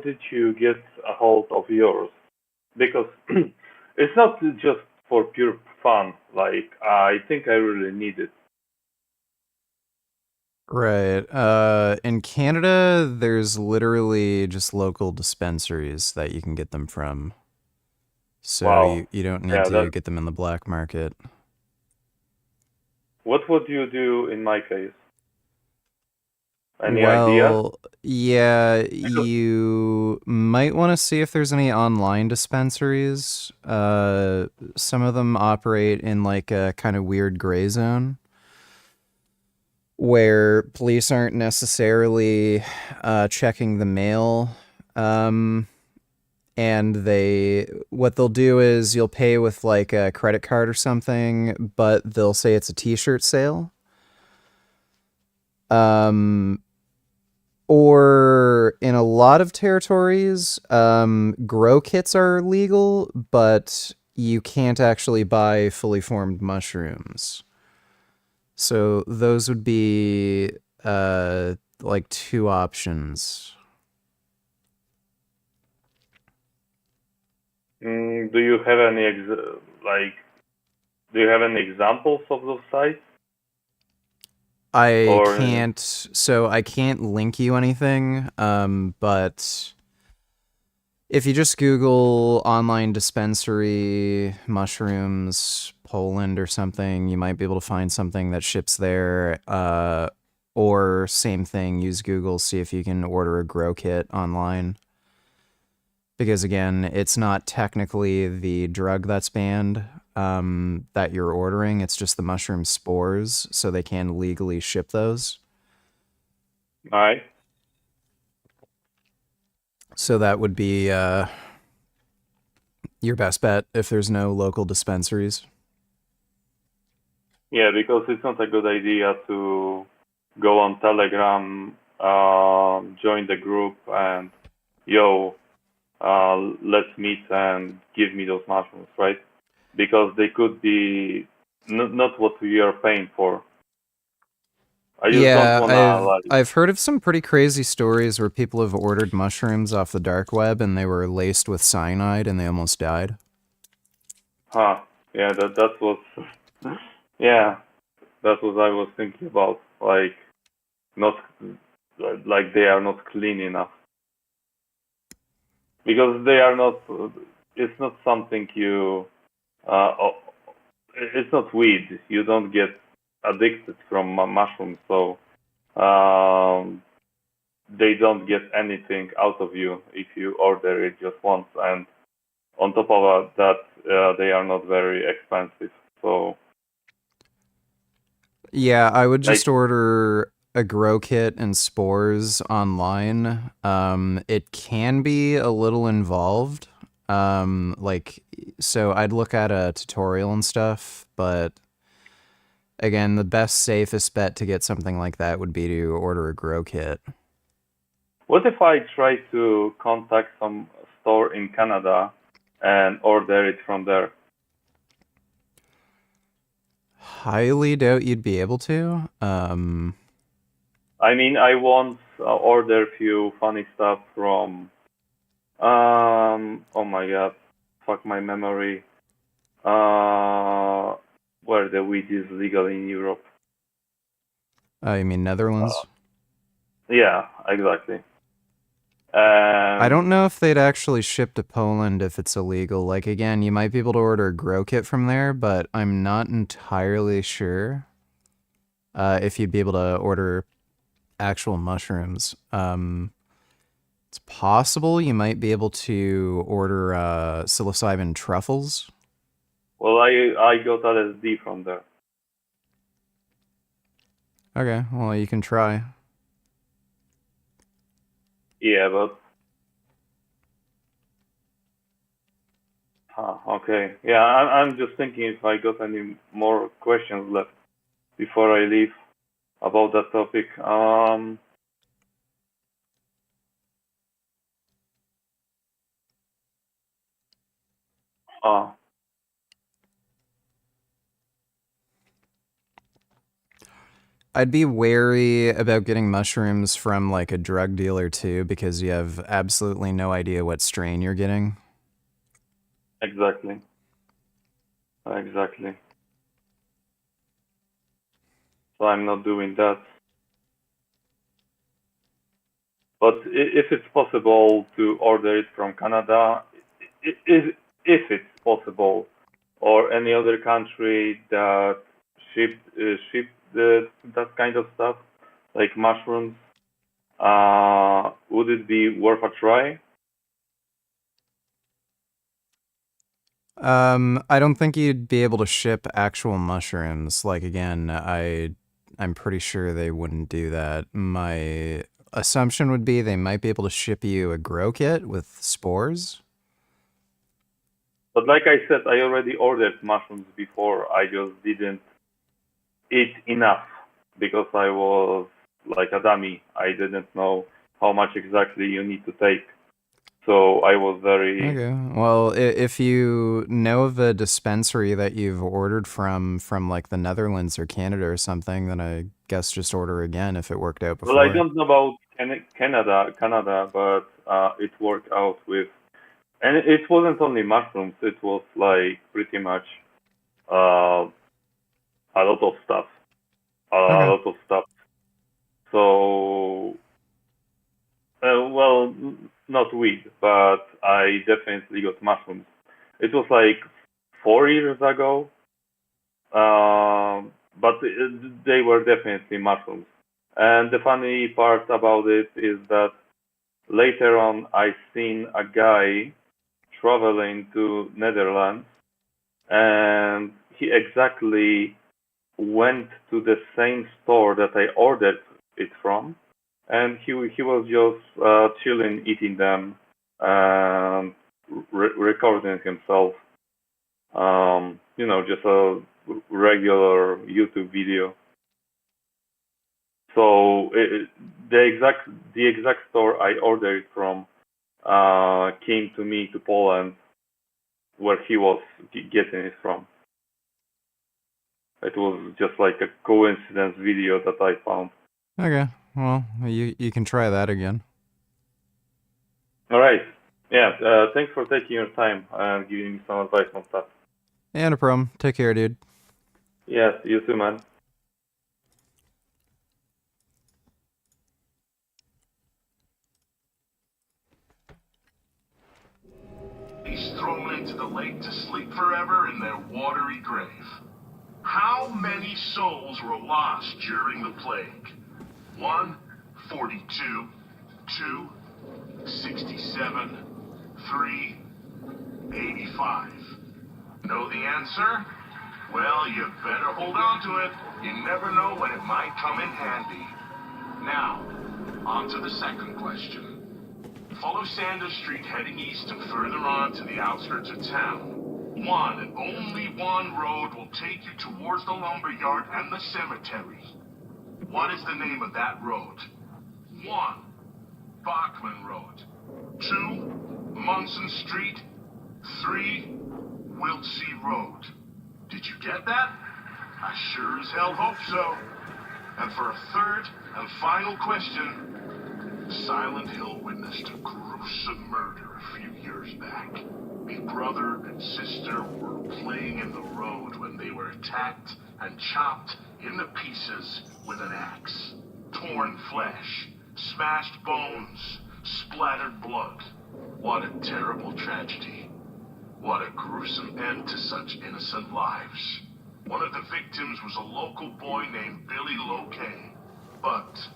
did you get a hold of yours? Because it's not just for pure fun. Like, I think I really need it. Right. In Canada, there's literally just local dispensaries that you can get them from. So Wow. you don't need to get them in the black market. What would you do in my case? Any ideas? Yeah, you might want to see if there's any online dispensaries. Some of them operate in like a kind of weird gray zone where police aren't necessarily checking the mail and what they'll do is you'll pay with like a credit card or something, but they'll say it's a t-shirt sale. Or in a lot of territories, grow kits are legal, but you can't actually buy fully formed mushrooms. So those would be like two options. Do you have any do you have any examples of those sites? I can't link you anything, but if you just Google online dispensary mushrooms Poland or something, you might be able to find something that ships there. Or same thing, use Google, see if you can order a grow kit online. Because again, it's not technically the drug that's banned that you're ordering. It's just the mushroom spores, so they can legally ship those. All right. So that would be your best bet if there's no local dispensaries. Yeah, because it's not a good idea to go on Telegram, join the group, and let's meet and give me those mushrooms, right? Because they could be not what we are paying for. I just don't wanna, I've heard of some pretty crazy stories where people have ordered mushrooms off the dark web and they were laced with cyanide and they almost died. Yeah, that's what. Yeah, that's what I was thinking about. Like, they are not clean enough. Because they are not. It's not something you. It's not weed. You don't get addicted from mushrooms, so they don't get anything out of you if you order it just once. And on top of that, they are not very expensive. So yeah, I would just order a grow kit and spores online. It can be a little involved. So I'd look at a tutorial and stuff, but again, the best, safest bet to get something like that would be to order a grow kit. what if I try to contact some store in Canada and order it from there? Highly doubt you'd be able to. I mean, I once ordered a few funny stuff from. Oh my god, fuck my memory. Where the weed is legal in Europe. You mean Netherlands? Yeah, exactly. I don't know if they'd actually ship to Poland if it's illegal. Like, again, you might be able to order a grow kit from there, but I'm not entirely sure if you'd be able to order actual mushrooms. It's possible you might be able to order psilocybin truffles. Well, I got LSD from there. Okay, well, you can try. Yeah, but... okay. Yeah, I'm just thinking if I got any more questions left before I leave about that topic. I'd be wary about getting mushrooms from like a drug dealer too, because you have absolutely no idea what strain you're getting. Exactly. So I'm not doing that. But if it's possible to order it from Canada, if it's possible, or any other country that ship that kind of stuff, like mushrooms, would it be worth a try? I don't think you'd be able to ship actual mushrooms. Like, again, I'm pretty sure they wouldn't do that. My assumption would be they might be able to ship you a grow kit with spores. But like I said, I already ordered mushrooms before. I just didn't eat enough because I was like a dummy. I didn't know how much exactly you need to take. So I was very... Okay. Well, if you know of a dispensary that you've ordered from like the Netherlands or Canada or something, then I guess just order again if it worked out before. Well, I don't know about Canada, but it worked out with... And it wasn't only mushrooms. It was like pretty much a lot of stuff. A lot of stuff. So... well, not weed, but I definitely got mushrooms. It was like 4 years ago, but they were definitely mushrooms. And the funny part about it is that later on I seen a guy traveling to Netherlands, and he exactly went to the same store that I ordered it from. And he was just chilling, eating them, and recording himself. Just a regular YouTube video. So the exact store I ordered from came to me to Poland, where he was getting it from. It was just like a coincidence video that I found. Okay. Well, you can try that again. All right. Yeah. Thanks for taking your time and giving me some advice on stuff. Yeah, no problem. Take care, dude. Yes, you too, man. He's thrown into the lake to sleep forever in their watery grave. How many souls were lost during the plague? 1, 42, 2, 67, 3, 85. Know the answer? Well, you better hold on to it. You never know when it might come in handy. Now, on to the second question. Follow Sanders Street heading east and further on to the outskirts of town. One and only one road will take you towards the lumberyard and the cemetery. What is the name of that road? 1, Bachman Road. 2, Munson Street. 3, Wiltsey Road. Did you get that? I sure as hell hope so. And for a third and final question, Silent Hill witnessed a gruesome murder a few years back. A brother and sister were playing in the road when they were attacked and chopped into pieces with an axe. Torn flesh, smashed bones, splattered blood. What a terrible tragedy. What a gruesome end to such innocent lives. One of the victims was a local boy named Billy Locay. But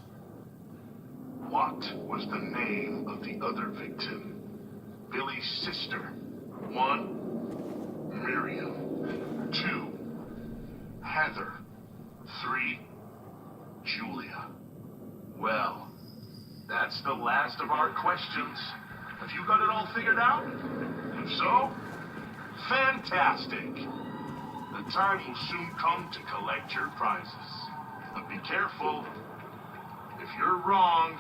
what was the name of the other victim? Billy's sister. 1, Miriam. 2, Heather. 3, Julia. Well, that's the last of our questions. Have you got it all figured out? If so, fantastic. The time will soon come to collect your prizes. But be careful. If you're wrong,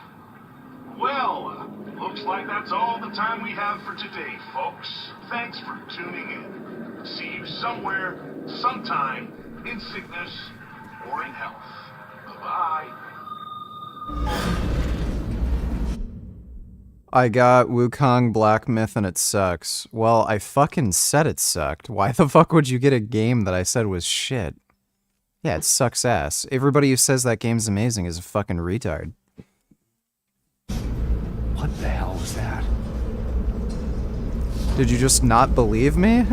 well, looks like that's all the time we have for today, folks. Thanks for tuning in. See you somewhere, sometime, in sickness or in health. Bye-bye. I got Wukong Black Myth and it sucks. Well, I fucking said it sucked. Why the fuck would you get a game that I said was shit? Yeah, it sucks ass. Everybody who says that game's amazing is a fucking retard. What the hell was that? Did you just not believe me?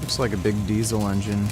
Looks like a big diesel engine.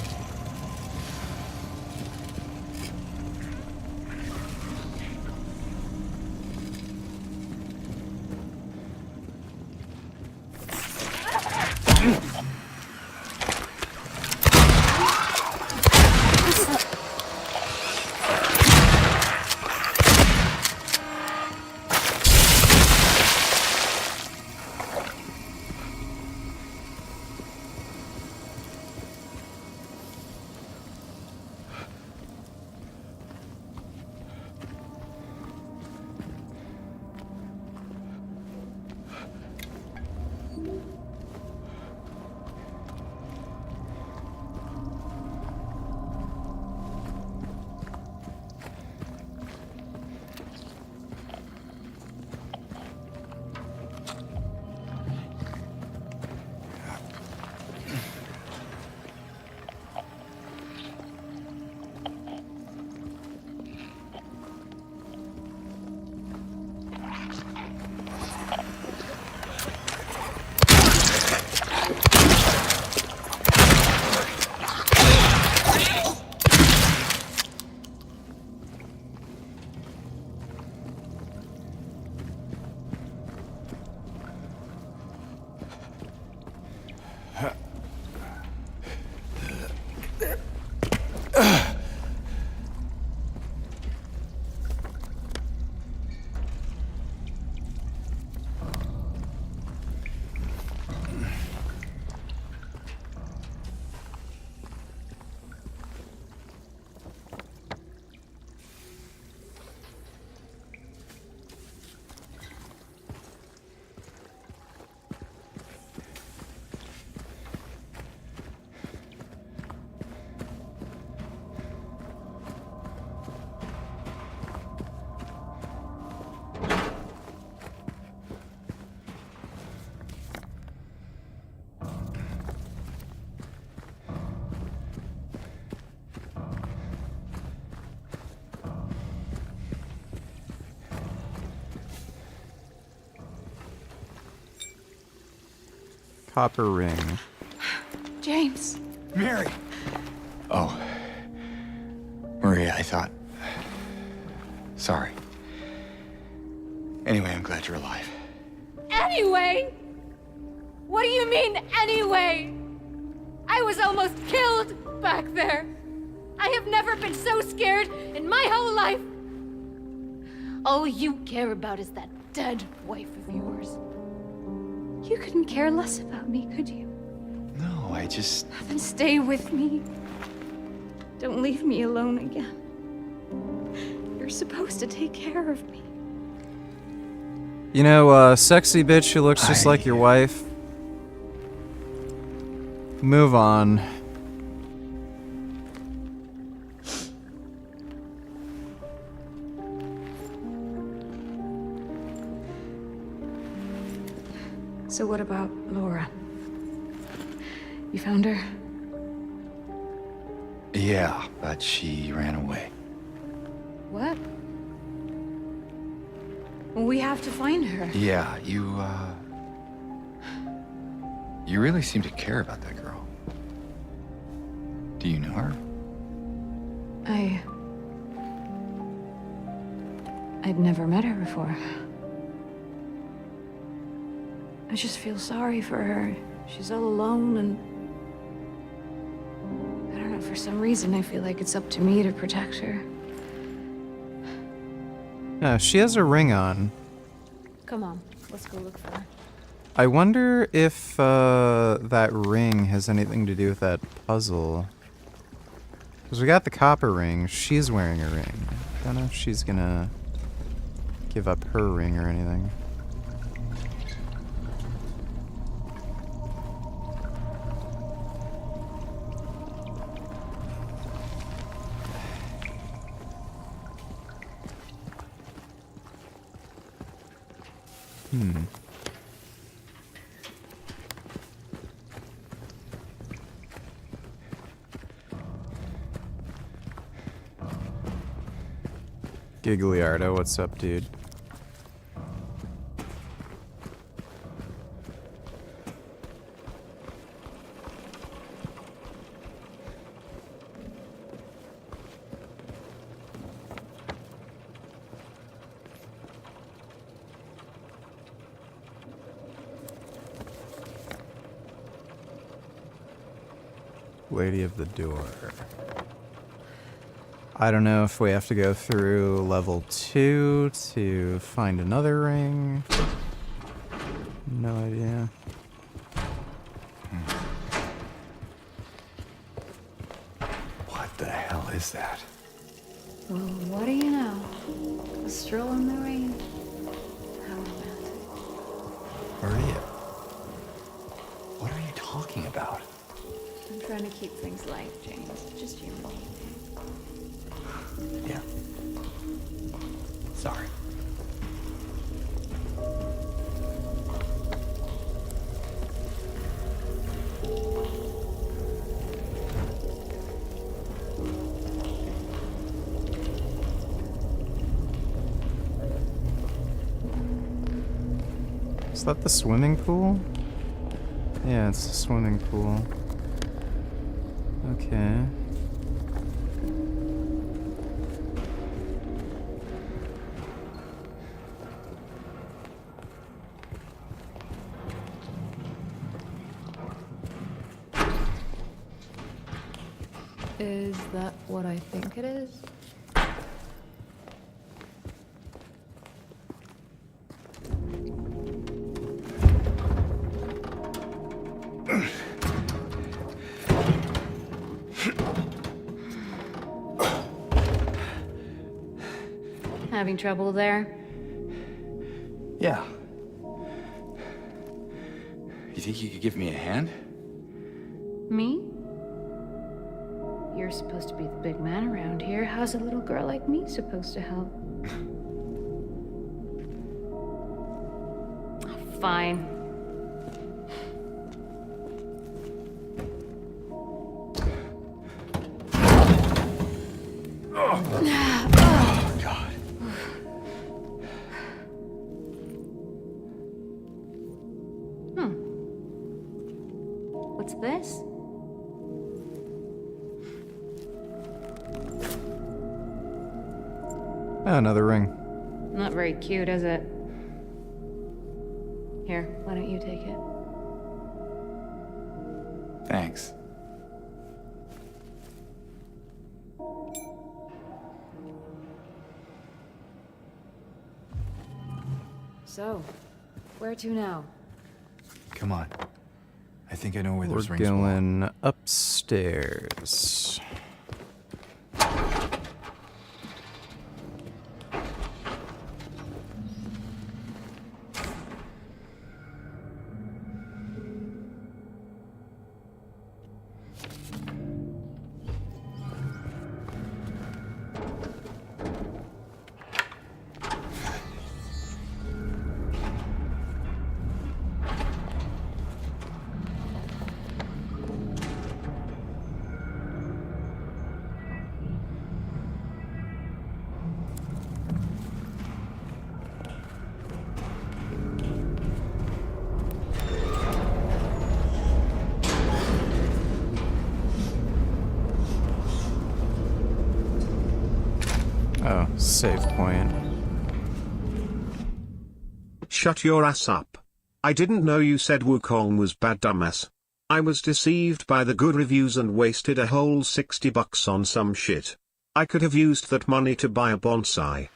Copper ring. James. Mary! Oh. Maria, I thought... Sorry. Anyway, I'm glad you're alive. Anyway? What do you mean, anyway? I was almost killed back there. I have never been so scared in my whole life. All you care about is that dead wife of yours. You couldn't care less about me, could you? No, I just... Then stay with me. Don't leave me alone again. You're supposed to take care of me. You know, sexy bitch who looks just like your wife. Move on. So what about Laura? You found her? Yeah, but she ran away. What? We have to find her. Yeah, you really seem to care about that girl. Do you know her? I'd never met her before. I just feel sorry for her. She's all alone, and I don't know, for some reason I feel like it's up to me to protect her. She has a ring on. Come on, let's go look for her. I wonder if that ring has anything to do with that puzzle. Because we got the copper ring. She's wearing a ring. I don't know if she's gonna give up her ring or anything. Gigliardo, what's up, dude? Lady of the Door. I don't know if we have to go through level 2 to find another ring. No idea. What the hell is that? Well, what do you know? A stroll in the rain. How romantic. Maria, what are you talking about? I'm trying to keep things light, James. Just you and me. Yeah. Sorry. Is that the swimming pool? Yeah, it's the swimming pool. Okay. Is that what I think it is? Having trouble there? Yeah. You think you could give me a hand? Me? You're supposed to be the big man around here. How's a little girl like me supposed to help? Fine. Oh, God. What's this? Oh, another ring. Not very cute, is it? Here, why don't you take it? Thanks. So, where to now? Come on. I think I know where We're those rings belong. going upstairs. Oh, save point. Shut your ass up. I didn't know you said Wukong was bad, dumbass. I was deceived by the good reviews and wasted a whole $60 on some shit. I could have used that money to buy a bonsai.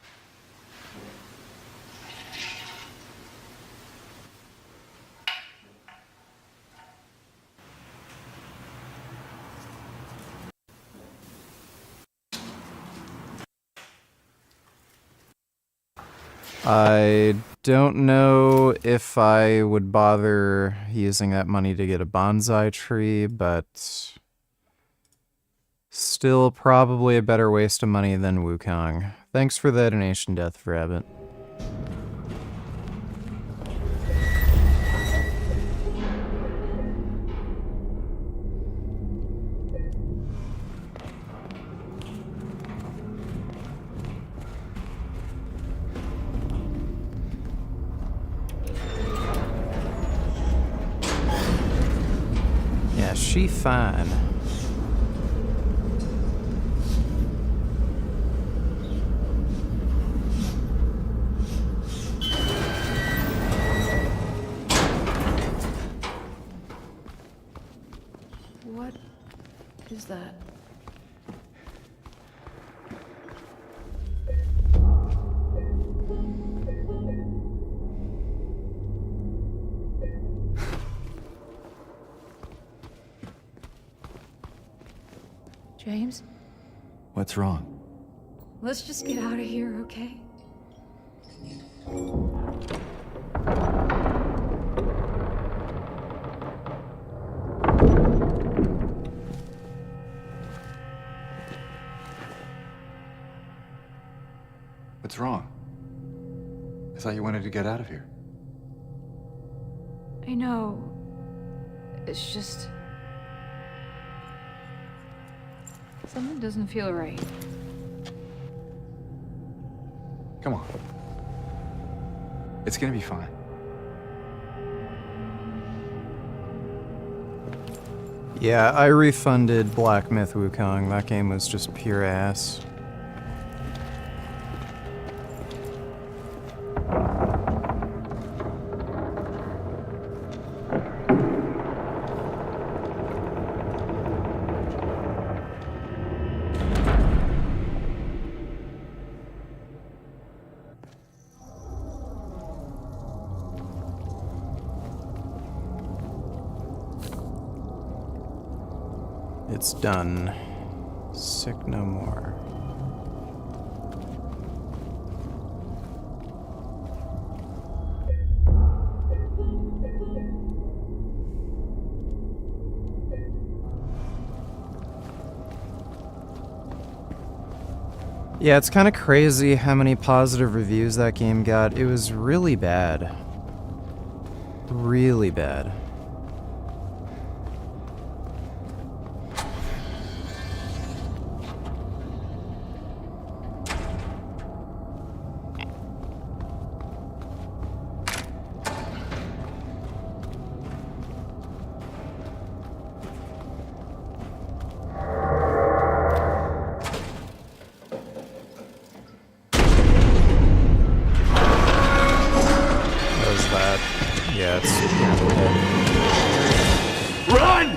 I don't know if I would bother using that money to get a bonsai tree, but still probably a better waste of money than Wukong. Thanks for the donation, Death Rabbit. Yeah, she fine. What is that? James, What's wrong? let's just get out of here, okay? What's wrong? I thought you wanted to get out of here. I know. It's just... something doesn't feel right. Come on. It's gonna be fine. Yeah, I refunded Black Myth Wukong. That game was just pure ass. It's done. Sick no more. Yeah, it's kind of crazy how many positive reviews that game got. It was really bad. Really bad. Run!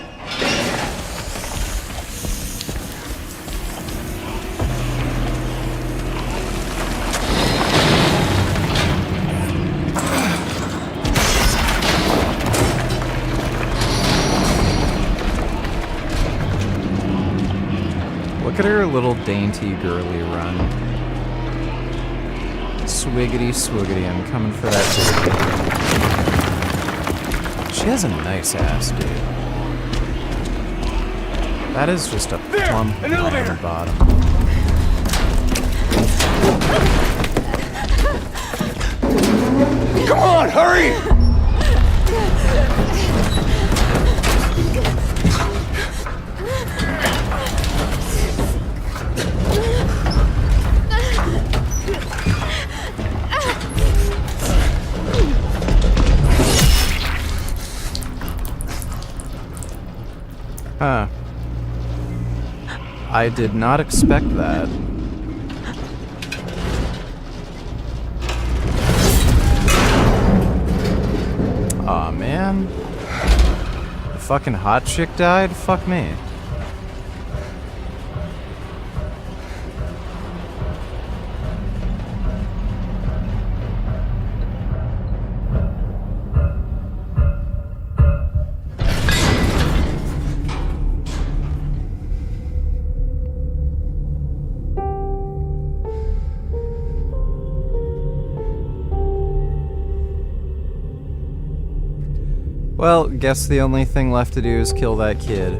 Look at her little dainty girly run. Swiggity swiggity, I'm coming for that too. She has a nice ass, dude. That is just a plump round bottom. Come on, hurry! Huh. I did not expect that. man. The fucking hot chick died? Fuck me. Well, guess the only thing left to do is kill that kid.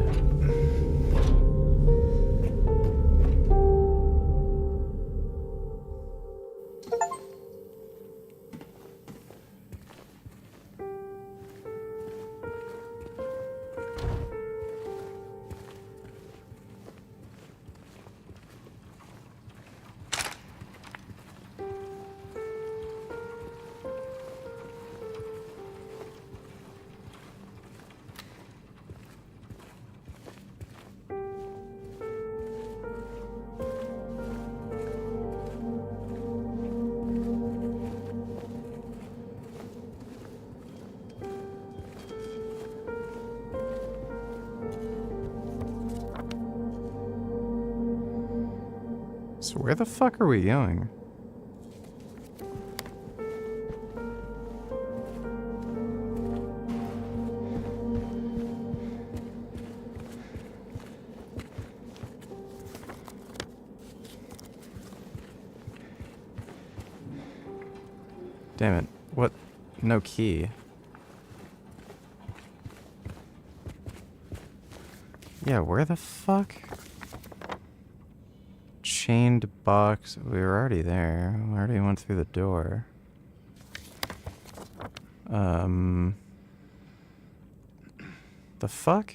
So where the fuck are we going? Damn it. What? No key. Yeah, where the fuck? Chained box. We were already there. We already went through the door. The fuck?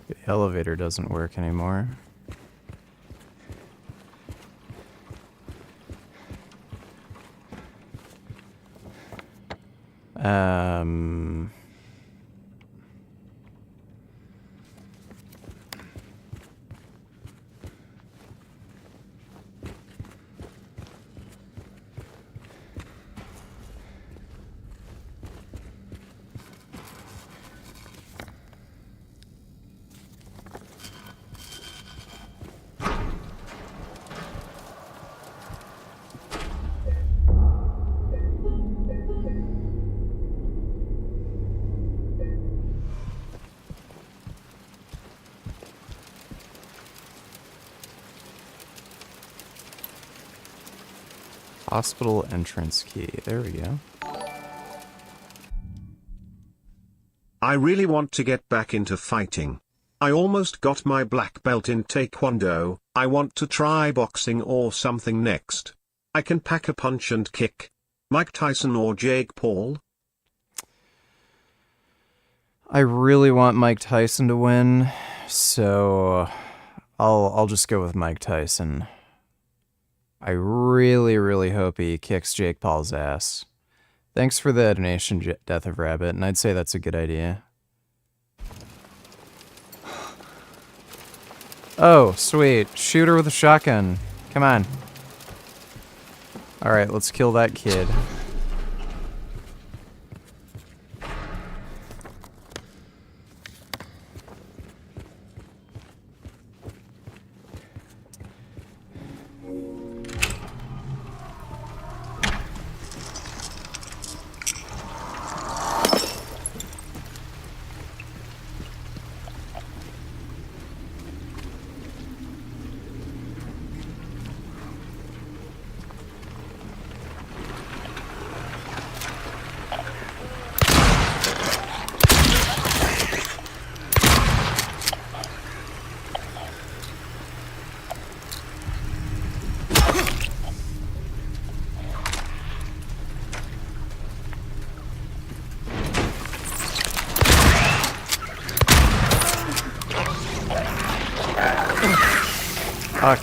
The elevator doesn't work anymore. Hospital entrance key. There we go. I really want to get back into fighting. I almost got my black belt in Taekwondo. I want to try boxing or something next. I can pack a punch and kick. Mike Tyson or Jake Paul? I really want Mike Tyson to win, so I'll just go with Mike Tyson. I really, really hope he kicks Jake Paul's ass. Thanks for the donation, Death of Rabbit, and I'd say that's a good idea. Oh, sweet. Shooter with a shotgun. Come on. Alright, let's kill that kid. Fuck.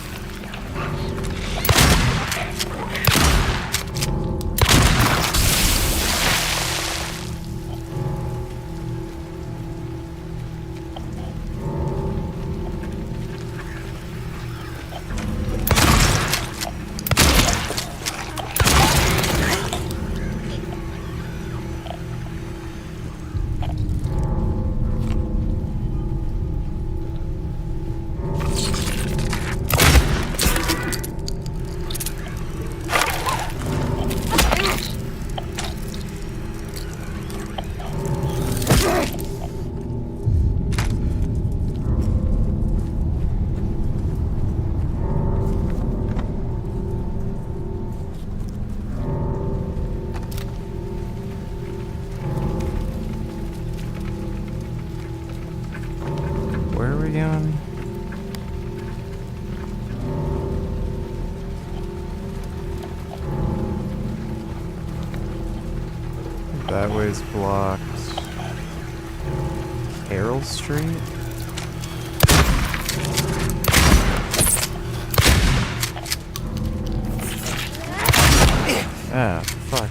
That way's blocked. Carroll Street? Ah, fuck.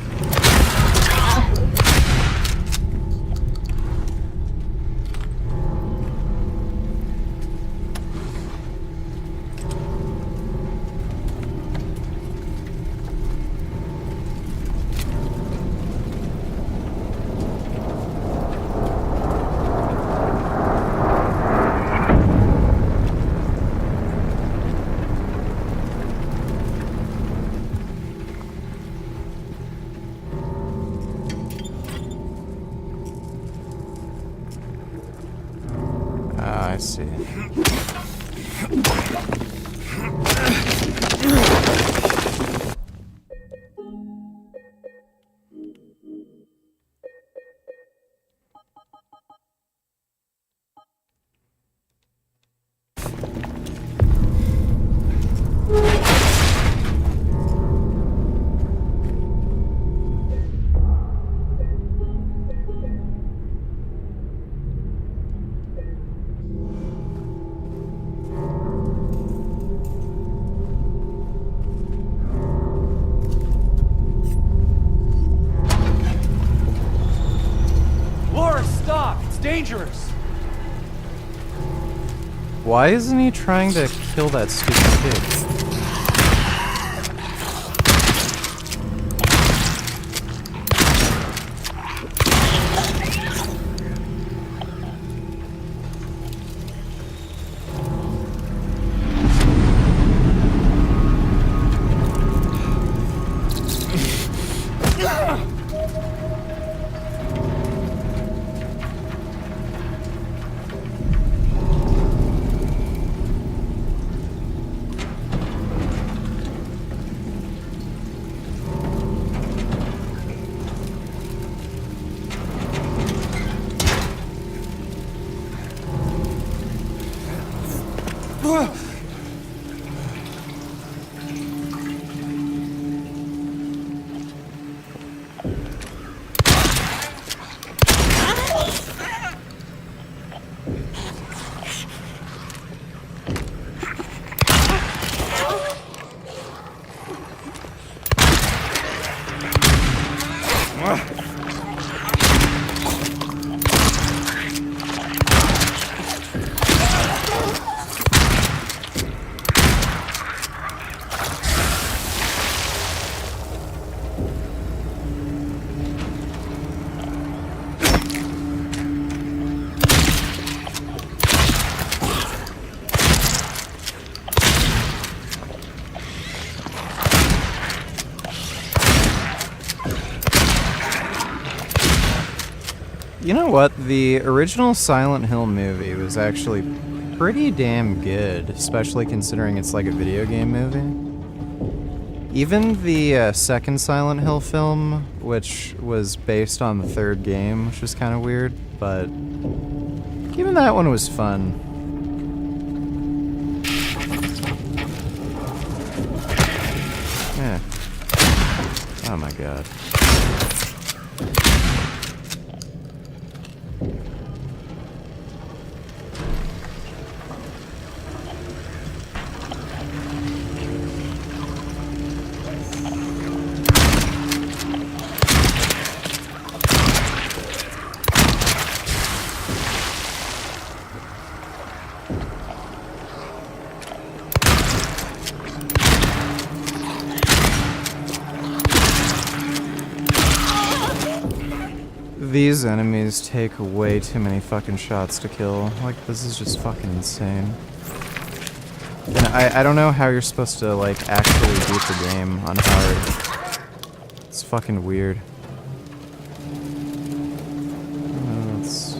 I see. Laura, stop! It's dangerous! Why isn't he trying to kill that stupid kid? You know what? The original Silent Hill movie was actually pretty damn good, especially considering it's like a video game movie. Even the second Silent Hill film, which was based on the third game, which was kind of weird, but even that one was fun. Yeah. Oh my god. These enemies take way too many fucking shots to kill. Like, this is just fucking insane. And I don't know how you're supposed to, like, actually beat the game on hard. It's fucking weird. Let's see.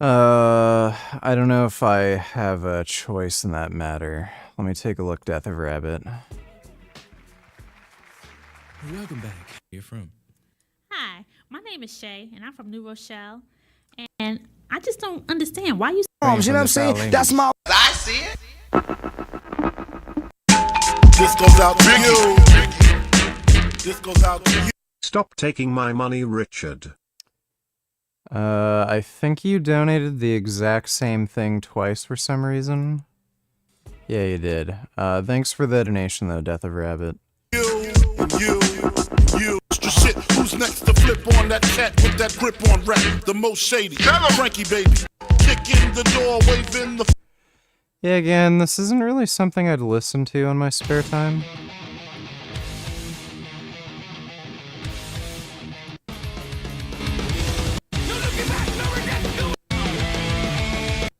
I don't know if I have a choice in that matter. Let me take a look, Death of Rabbit. Welcome back. Where you from? Hi, my name is Shay, and I'm from New Rochelle. And I just don't understand why you. You know what I'm saying? That's my. I see it. This goes out to you. This goes out to you. Stop taking my money, Richard. I think you donated the exact same thing twice for some reason. Yeah, you did. Thanks for the donation, though, Death of Rabbit. You. Extra shit. Who's next to flip on that cat with that grip on rap? The most shady. Frankie, baby. Kick in the door, waving the. Yeah, again, this isn't really something I'd listen to on my spare time.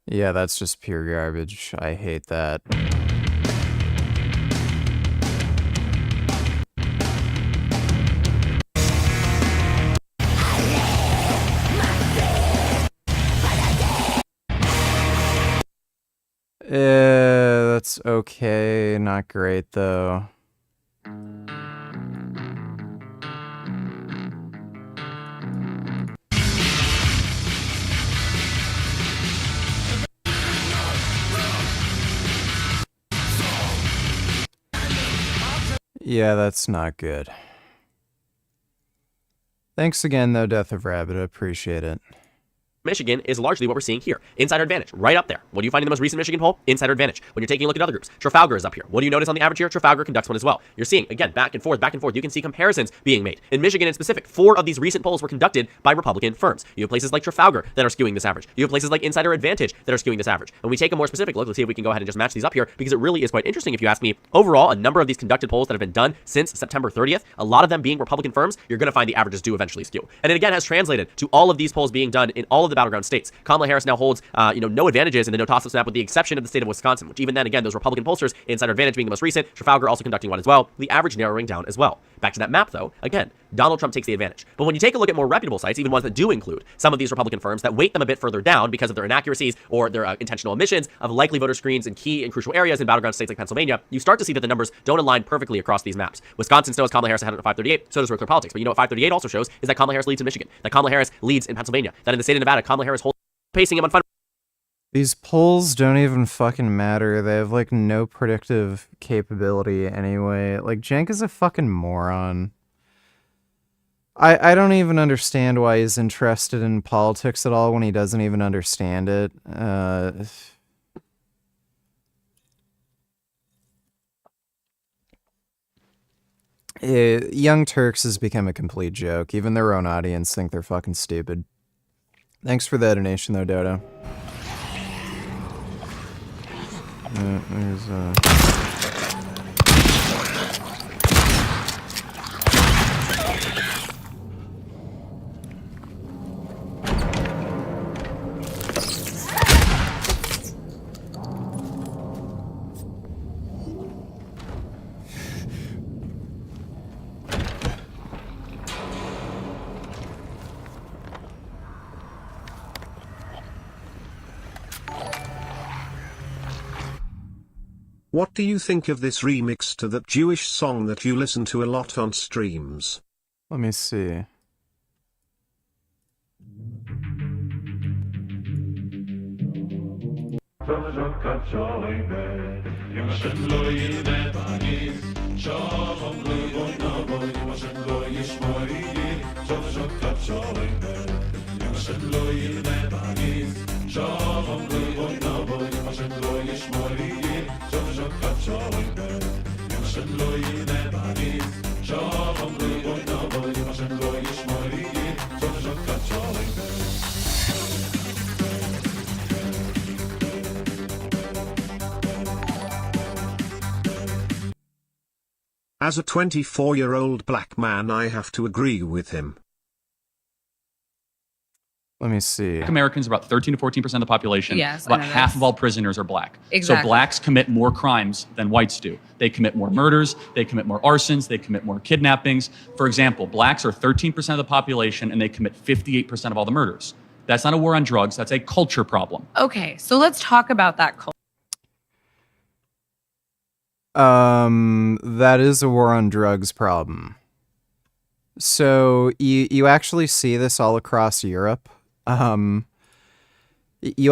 Yeah, that's just pure garbage. I hate that. That's okay. Not great, though. Yeah, that's not good. Thanks again, though, Death of Rabbit. I appreciate it. Michigan is largely what we're seeing here. Insider advantage, right up there. What do you find in the most recent Michigan poll? Insider advantage. When you're taking a look at other groups, Trafalgar is up here. What do you notice on the average here? Trafalgar conducts one as well. You're seeing, again, back and forth. You can see comparisons being made. In Michigan in specific, 4 of these recent polls were conducted by Republican firms. You have places like Trafalgar that are skewing this average. You have places like Insider Advantage that are skewing this average. When we take a more specific look, let's see if we can go ahead and just match these up here, because it really is quite interesting if you ask me. Overall, a number of these conducted polls that have been done since September 30th, a lot of them being Republican firms, you're going to find the averages do eventually skew. And it again has translated to all of these polls being done in all of the battleground states. Kamala Harris now holds, no advantages in the no toss-up snap with the exception of the state of Wisconsin, which even then, again, those Republican pollsters, Insider Advantage being the most recent, Trafalgar also conducting one as well, the average narrowing down as well. Back to that map, though, again, Donald Trump takes the advantage. But when you take a look at more reputable sites, even ones that do include some of these Republican firms that weight them a bit further down because of their inaccuracies or their intentional omissions of likely voter screens in key and crucial areas in battleground states like Pennsylvania, you start to see that the numbers don't align perfectly across these maps. Wisconsin still has Kamala Harris ahead at 538, so does Regular Politics. But you know what 538 also shows is that Kamala Harris leads in Michigan, that Kamala Harris leads in Pennsylvania, that in the state of Nevada, Kamala Harris holds pacing him on fun. These polls don't even fucking matter. They have, like, no predictive capability anyway. Like, Cenk is a fucking moron. I don't even understand why he's interested in politics at all when he doesn't even understand it. Young Turks has become a complete joke. Even their own audience think they're fucking stupid. Thanks for the donation, though, Dodo. What do you think of this remix to that Jewish song that you listen to a lot on streams? Let me see. As a 24-year-old black man, I have to agree with him. Let me see. Americans are about 13 to 14% of the population. Yes, about half of all prisoners are black. Exactly. So blacks commit more crimes than whites do. They commit more murders, they commit more arsons, they commit more kidnappings. For example, blacks are 13% of the population and they commit 58% of all the murders. That's not a war on drugs. That's a culture problem. Okay, so let's talk about that culture. That is a war on drugs problem. So you actually see this all across Europe. You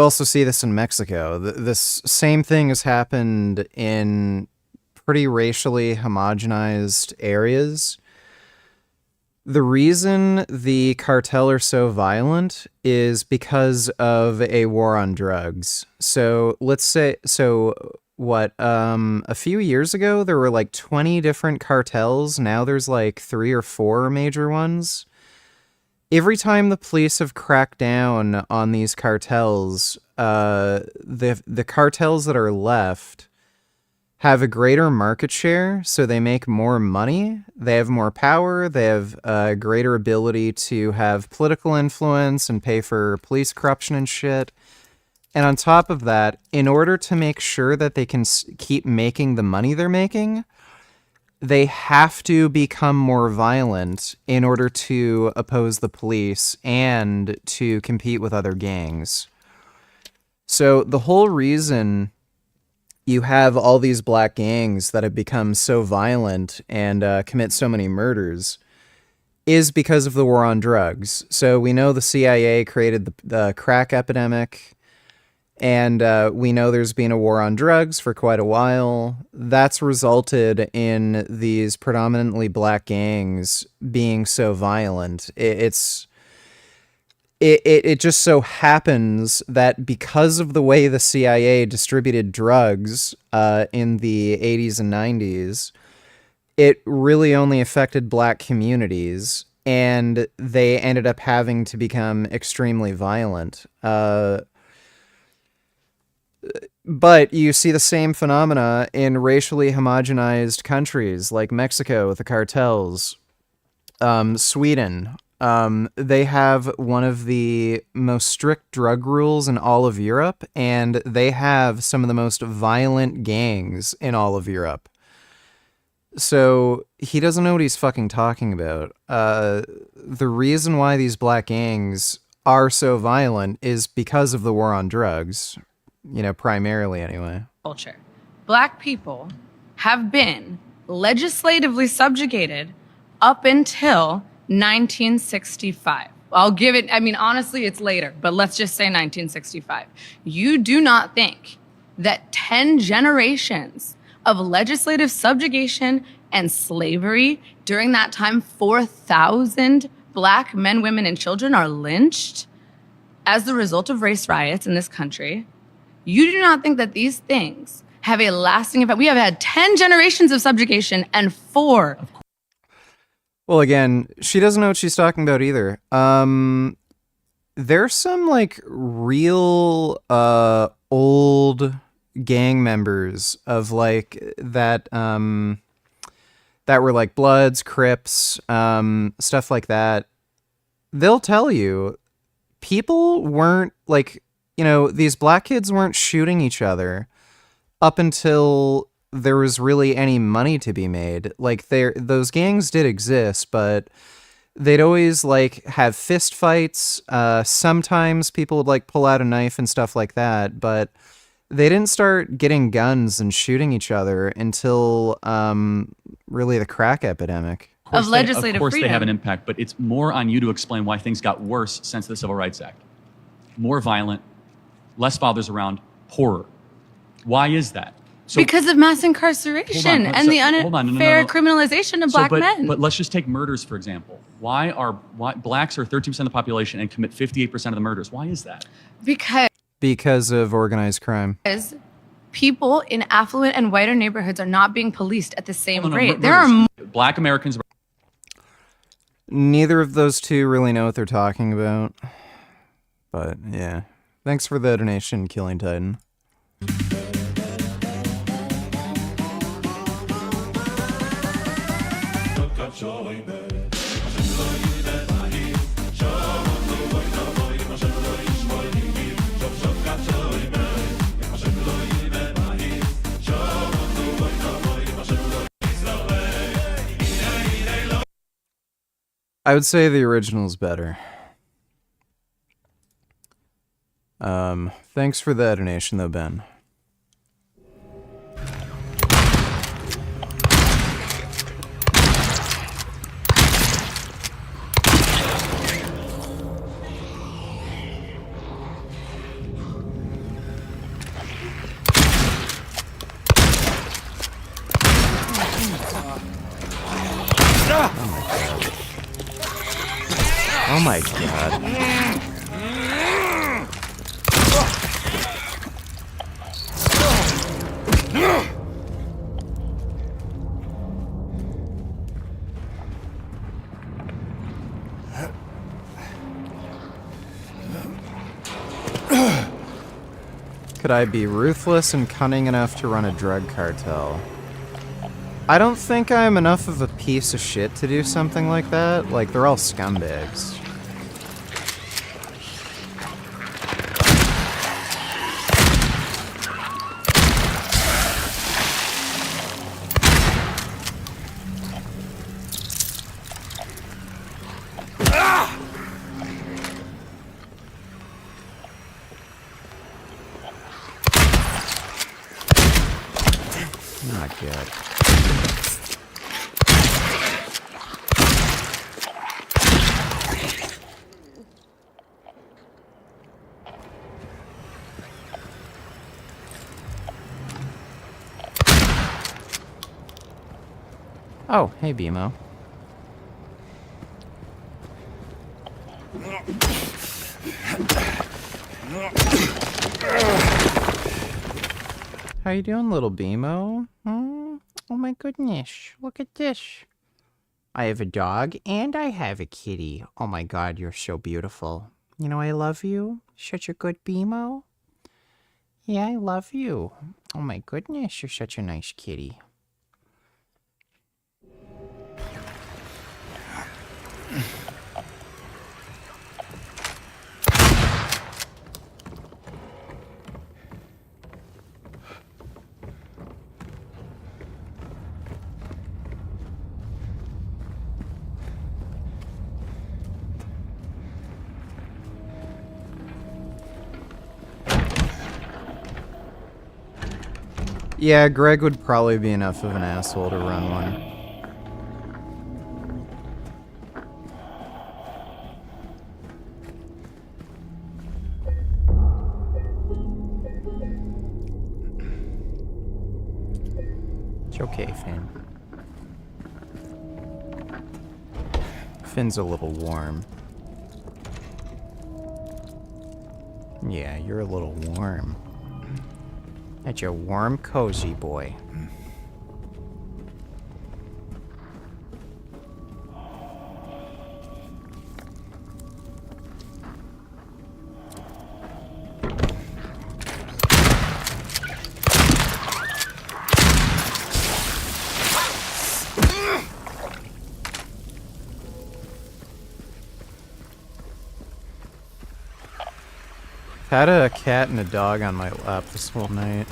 also see this in Mexico. This same thing has happened in pretty racially homogenized areas. The reason the cartel are so violent is because of a war on drugs. So let's say, a few years ago, there were like 20 different cartels. Now there's like 3 or 4 major ones. Every time the police have cracked down on these cartels, the cartels that are left have a greater market share, so they make more money, they have more power, they have a greater ability to have political influence and pay for police corruption and shit. And on top of that, in order to make sure that they can keep making the money they're making, they have to become more violent in order to oppose the police and to compete with other gangs. So the whole reason you have all these black gangs that have become so violent and commit so many murders is because of the war on drugs. So we know the CIA created the crack epidemic, and we know there's been a war on drugs for quite a while. That's resulted in these predominantly black gangs being so violent. It just so happens that because of the way the CIA distributed drugs in the 80s and 90s, it really only affected black communities, and they ended up having to become extremely violent. But you see the same phenomena in racially homogenized countries like Mexico with the cartels, Sweden. They have one of the most strict drug rules in all of Europe, and they have some of the most violent gangs in all of Europe. So he doesn't know what he's fucking talking about. The reason why these black gangs are so violent is because of the war on drugs, primarily anyway. Culture. Black people have been legislatively subjugated up until 1965. I'll give it, honestly, it's later, but let's just say 1965. You do not think that 10 generations of legislative subjugation and slavery during that time, 4,000 black men, women, and children are lynched as the result of race riots in this country? You do not think that these things have a lasting effect? We have had 10 generations of subjugation and 4. Well, again, she doesn't know what she's talking about either. There's some real old gang members of that that were like Bloods, Crips, stuff like that. They'll tell you people weren't these black kids weren't shooting each other up until there was really any money to be made. Those gangs did exist, but they'd always have fist fights. Sometimes people would pull out a knife and stuff like that, but they didn't start getting guns and shooting each other until really the crack epidemic. Of legislative Of course freedom. They have an impact, but it's more on you to explain why things got worse since the Civil Rights Act. More violent, less fathers around, poorer. Why is that? Because of mass incarceration and the unfair criminalization of black men. But let's just take murders, for example. Why blacks are 13% of the population and commit 58% of the murders? Why is that? Because of organized crime. Because people in affluent and whiter neighborhoods are not being policed at the same rate. Black Americans. Neither of those two really know what they're talking about. But yeah. Thanks for the donation, Killing Titan. I would say the original's better. Thanks for the donation, though, Ben. Oh my god. Could I be ruthless and cunning enough to run a drug cartel? I don't think I'm enough of a piece of shit to do something like that. Like, they're all scumbags. Not good. Oh, hey, BMO. How you doing, little BMO? Oh my goodness, look at this. I have a dog and I have a kitty. Oh my god, you're so beautiful. You know I love you. Such a good BMO. Yeah, I love you. Oh my goodness, you're such a nice kitty. Yeah, Greg would probably be enough of an asshole to run one. It's okay, Finn. Finn's a little warm. Yeah, you're a little warm. That's a warm, cozy boy. Had a cat and a dog on my lap this whole night.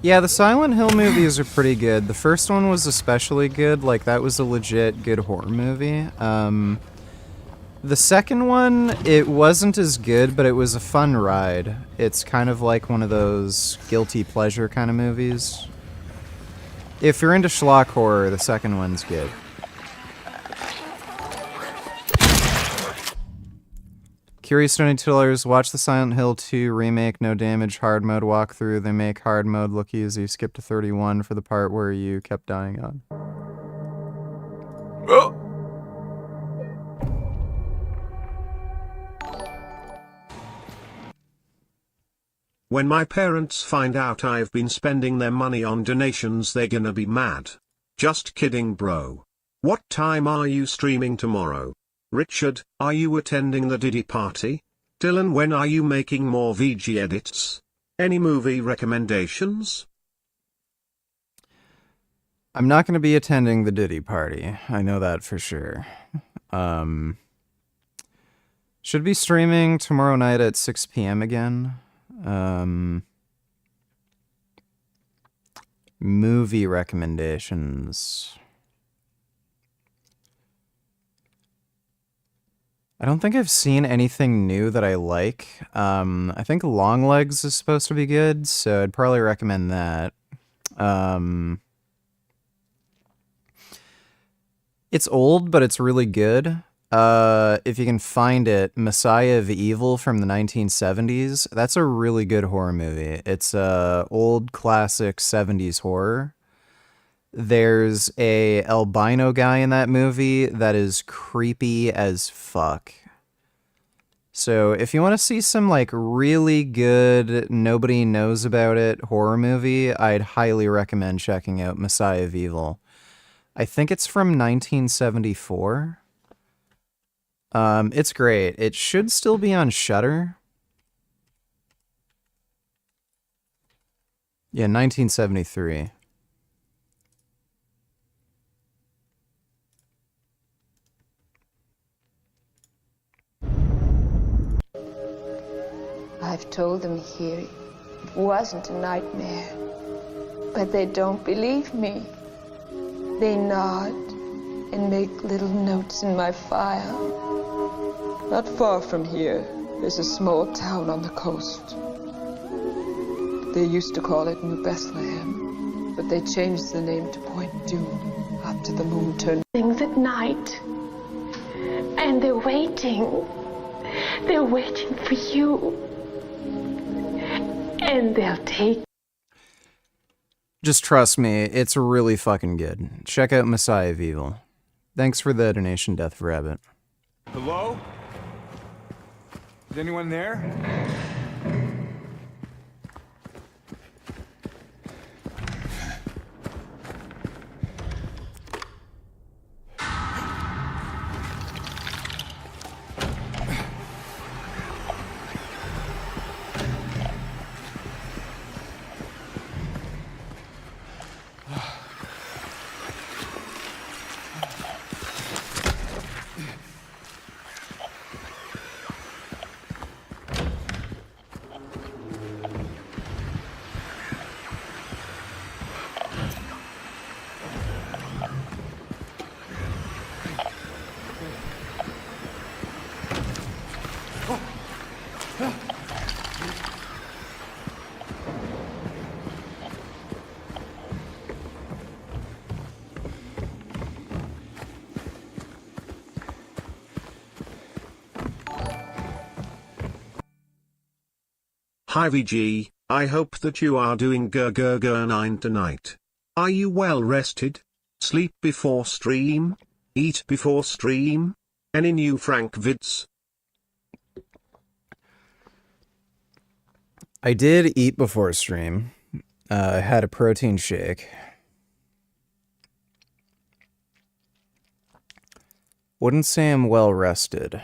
Yeah, the Silent Hill movies are pretty good. The first one was especially good. Like, that was a legit good horror movie. The second one, it wasn't as good, but it was a fun ride. It's kind of like one of those guilty pleasure kind of movies. If you're into schlock horror, the second one's good. Curious Stony Tillers, watch the Silent Hill 2 remake, no damage, hard mode walkthrough. They make hard mode look easy. Skip to 31 for the part where you kept dying on. When my parents find out I've been spending their money on donations, they're gonna be mad. Just kidding, bro. What time are you streaming tomorrow? Richard, are you attending the Diddy party? Dylan, when are you making more VG edits? Any movie recommendations? I'm not going to be attending the Diddy party. I know that for sure. Should be streaming tomorrow night at 6 p.m. again. Movie recommendations. I don't think I've seen anything new that I like. I think Longlegs is supposed to be good, so I'd probably recommend that. It's old, but it's really good. If you can find it, Messiah of Evil from the 1970s. That's a really good horror movie. It's a old classic 70s horror. There's a albino guy in that movie that is creepy as fuck. So if you want to see some like really good, nobody knows about it horror movie, I'd highly recommend checking out Messiah of Evil. I think it's from 1974. It's great. It should still be on Shudder. Yeah, 1973. I've told them here it wasn't a nightmare, but they don't believe me. They nod and make little notes in my file. Not far from here, there's a small town on the coast. They used to call it New Bethlehem, but they changed the name to Point Doom after the moon turned things at night. And they're waiting. They're waiting for you. And they'll take. Just trust me, it's really fucking good. Check out Messiah of Evil. Thanks for the donation, Death Rabbit. Hello? Is anyone there? Hi VG, I hope that you are doing 9 tonight. Are you well rested? Sleep before stream? Eat before stream? Any new Frank vids? I did eat before stream. I had a protein shake. Wouldn't say I'm well rested.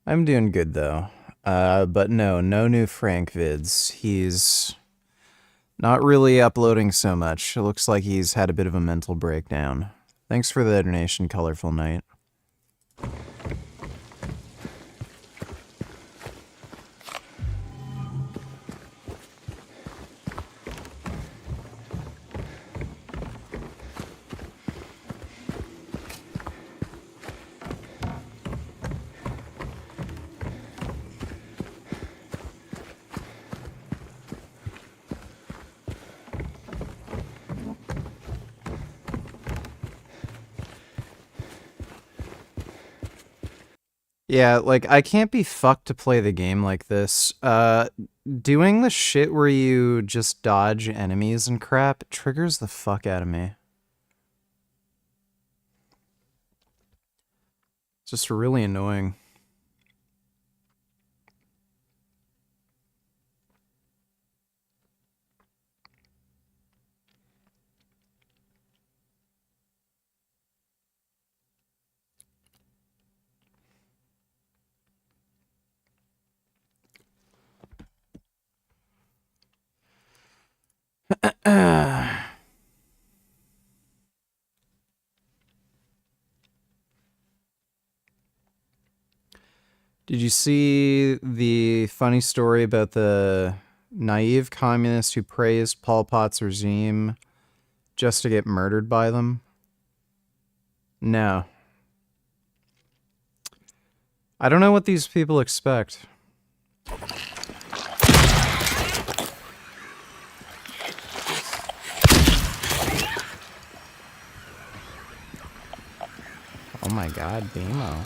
I'm doing good though. But no new Frank vids. He's not really uploading so much. It looks like he's had a bit of a mental breakdown. Thanks for the donation, Colorful Night. Yeah, like, I can't be fucked to play the game like this. Doing the shit where you just dodge enemies and crap triggers the fuck out of me. It's just really annoying. Did you see the funny story about the naive communist who praised Pol Pot's regime just to get murdered by them? No. I don't know what these people expect. Oh my god, Bimo.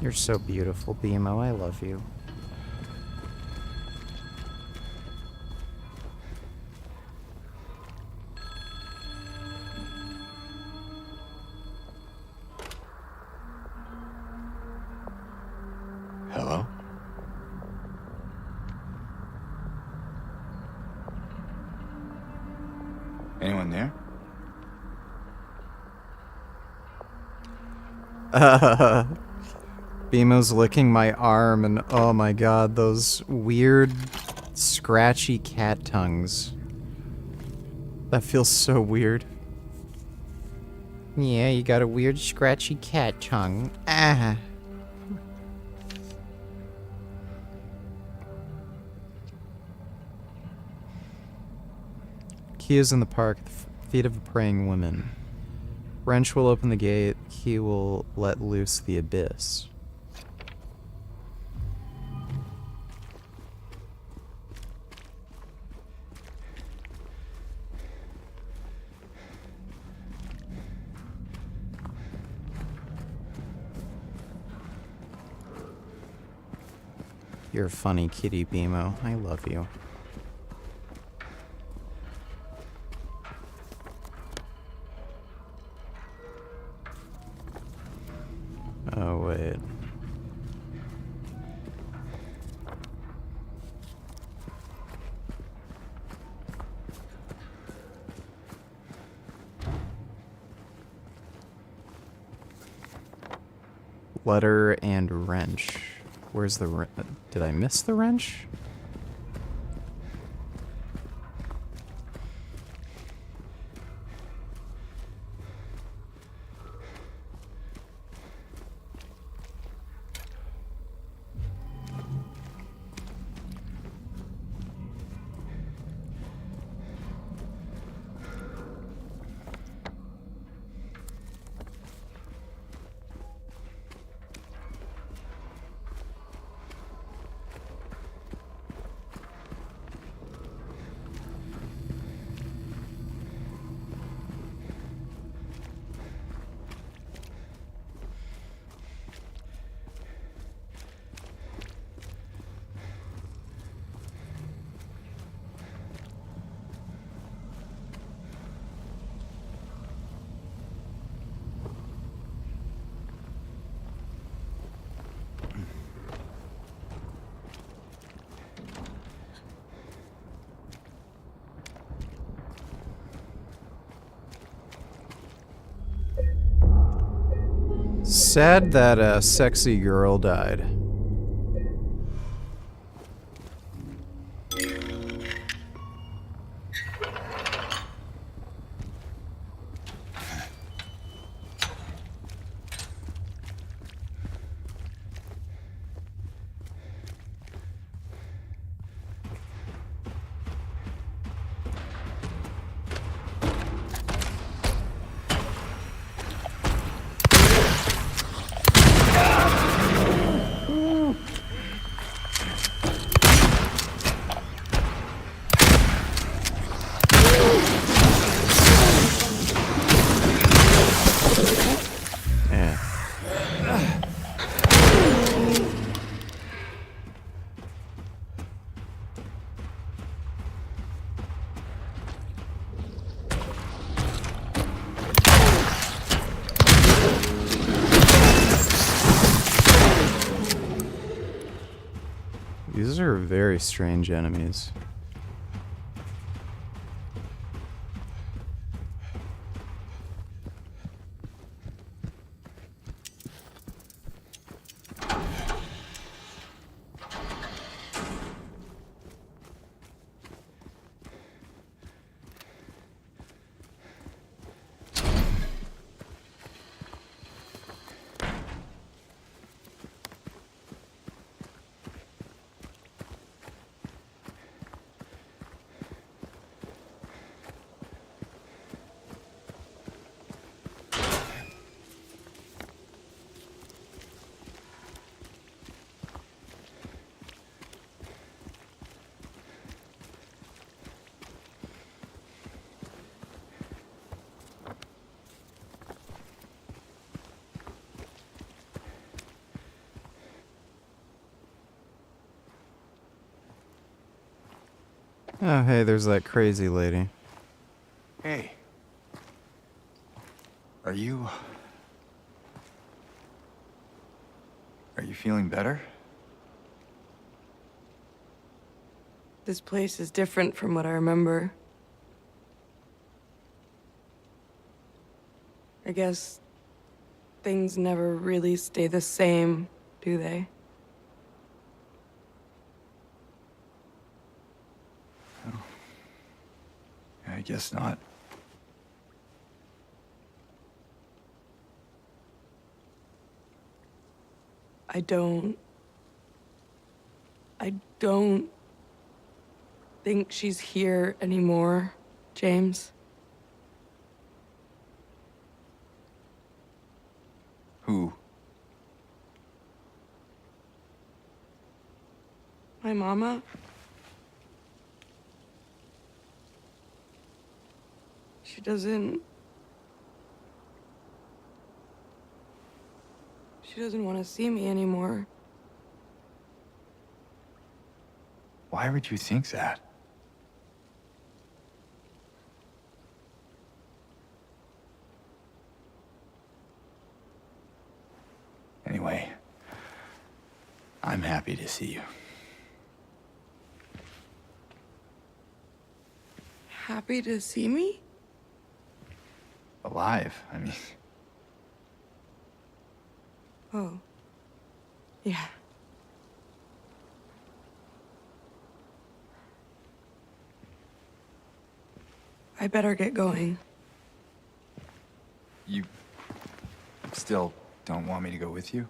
You're so beautiful, Bimo. I love you. Hello? Anyone there? Bimo's licking my arm, and oh my god, those weird, scratchy cat tongues. That feels so weird. Yeah, you got a weird, scratchy cat tongue. Ah. Key is in the park at the feet of a praying woman. Wrench will open the gate. Key will let loose the abyss. You're a funny kitty, Bimo. I love you. Oh, wait. Letter and wrench. Where's the did I miss the wrench? Sad that a sexy girl died. These are very strange enemies. Oh, hey, there's that crazy lady. Hey. Are you feeling better? This place is different from what I remember. I guess things never really stay the same, do they? I guess not. I don't think she's here anymore, James. Who? My mama? She doesn't want to see me anymore. Why would you think that? Anyway, I'm happy to see you. Happy to see me? Alive, I mean. Oh. Yeah. I better get going. You still don't want me to go with you?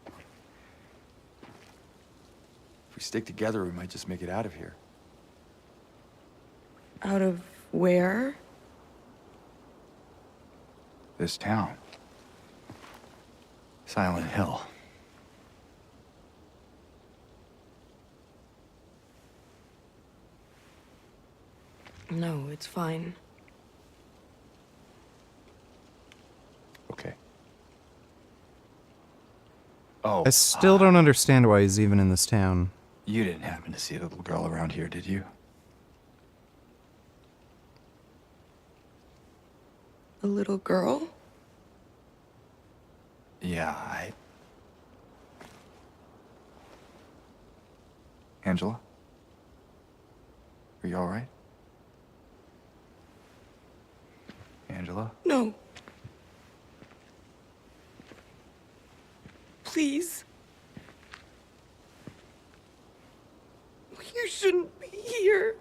If we stick together, we might just make it out of here. Out of where? This town. Silent Hill. No, it's fine. Okay. Oh. I still don't understand why he's even in this town. You didn't happen to see a little girl around here, did you? A little girl? Yeah, Angela? Are you all right? Angela? No. Please. You shouldn't be here.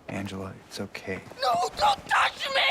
Angela, it's okay. No, don't touch me!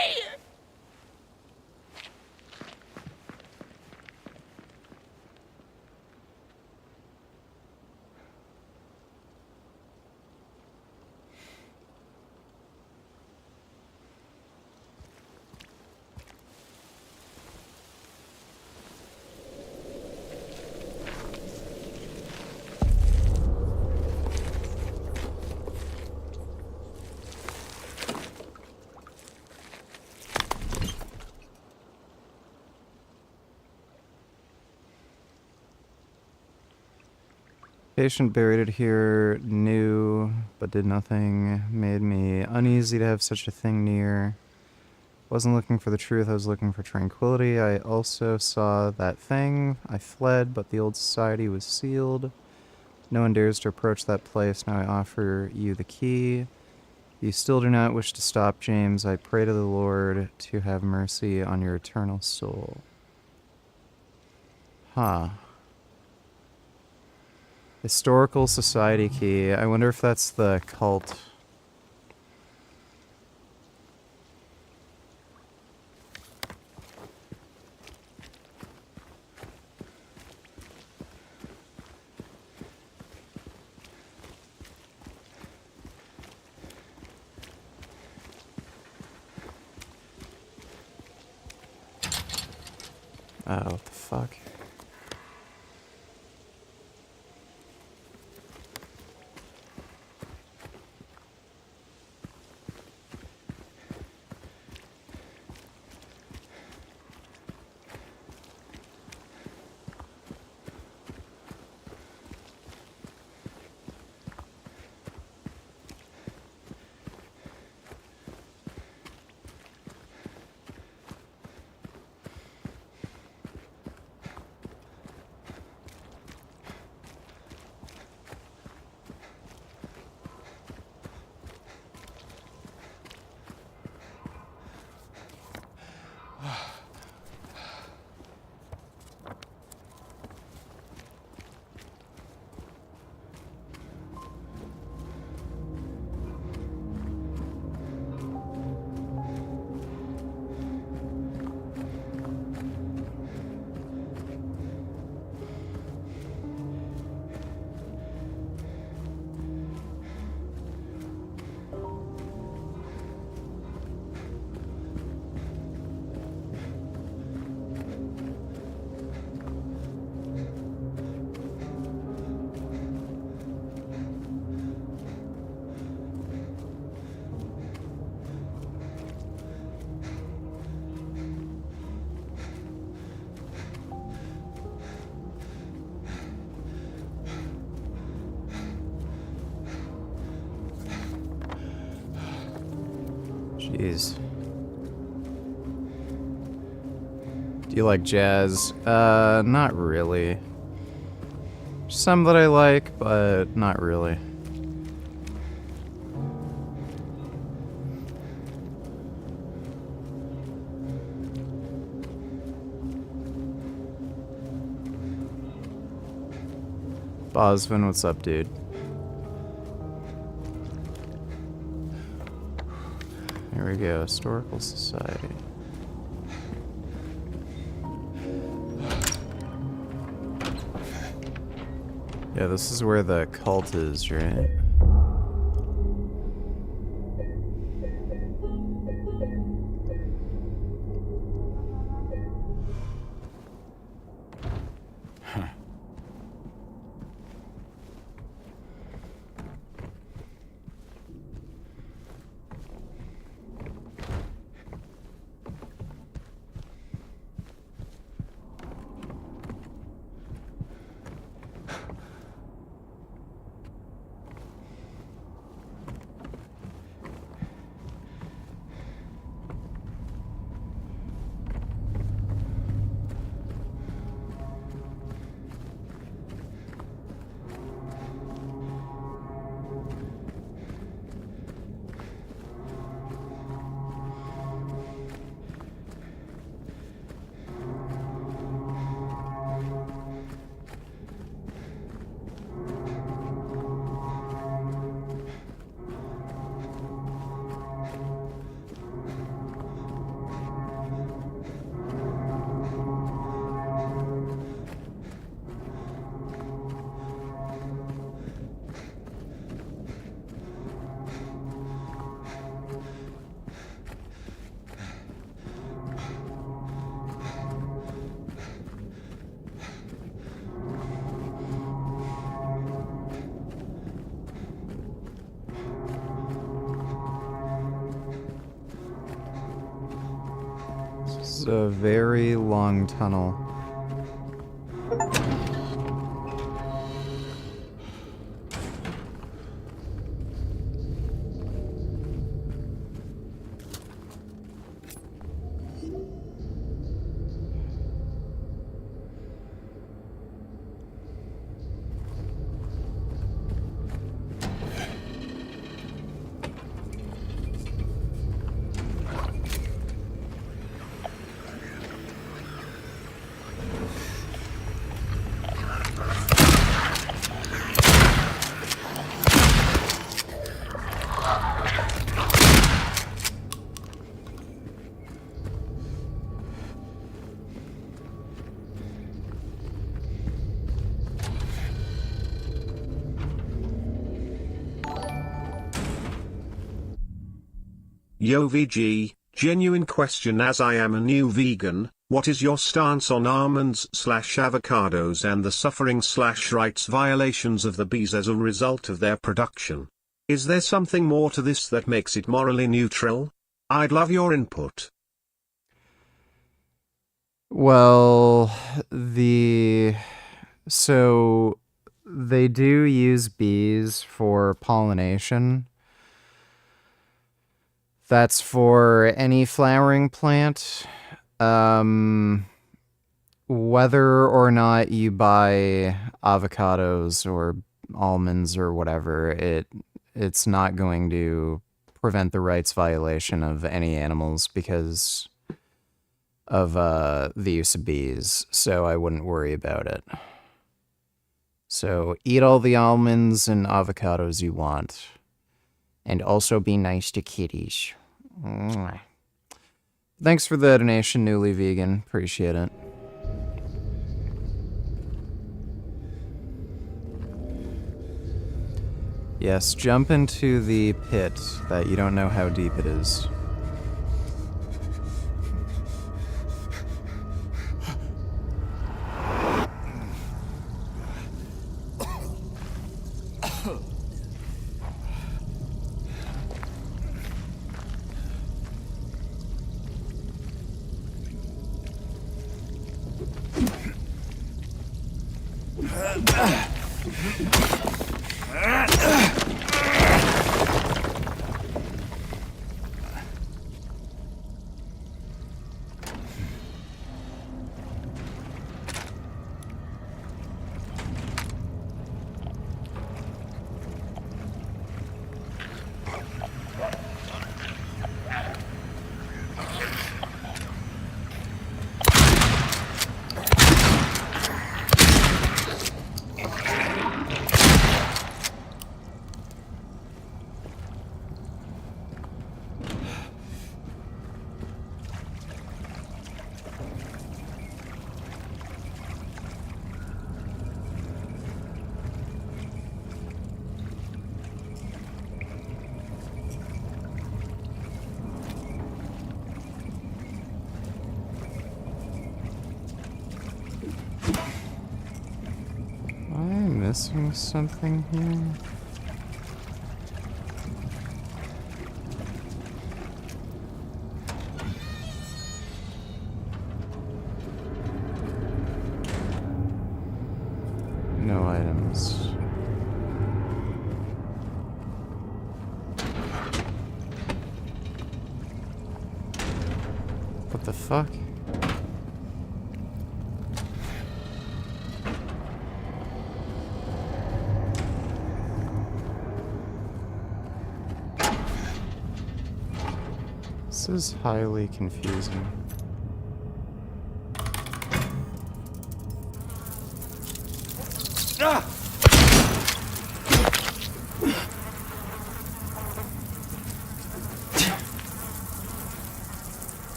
Patient buried it here, knew, but did nothing. Made me uneasy to have such a thing near. Wasn't looking for the truth, I was looking for tranquility. I also saw that thing. I fled, but the old society was sealed. No one dares to approach that place. Now I offer you the key. You still do not wish to stop, James. I pray to the Lord to have mercy on your eternal soul. Huh. Historical Society key. I wonder if that's the cult. Oh, what the fuck? Jeez. Do you like jazz? Not really. Some that I like, but not really. Bosvin, what's up, dude? Here we go, Historical Society. Yeah, this is where the cult is, right? This is a very long tunnel. Yo VG, genuine question as I am a new vegan, what is your stance on almonds/avocados and the suffering/rights violations of the bees as a result of their production? Is there something more to this that makes it morally neutral? I'd love your input. Well, so they do use bees for pollination. That's for any flowering plant. Whether or not you buy avocados or almonds or whatever, it's not going to prevent the rights violation of any animals because of the use of bees, so I wouldn't worry about it. So eat all the almonds and avocados you want. And also be nice to kitties. Mwah. Thanks for the donation, Newly Vegan. Appreciate it. Yes, jump into the pit that you don't know how deep it is. missing something here? No items. What the fuck? This is highly confusing. Ah!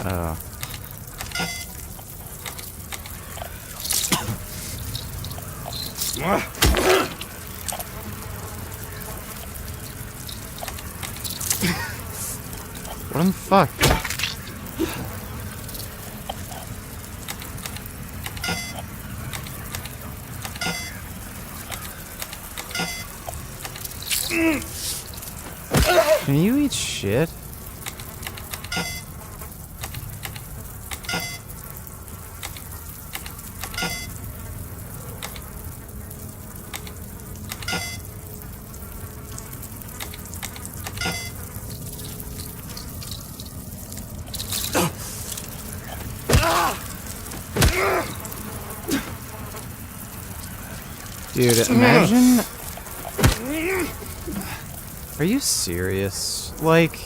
Oh. What in the fuck? Can you eat shit? Dude, imagine... Are you serious? Like...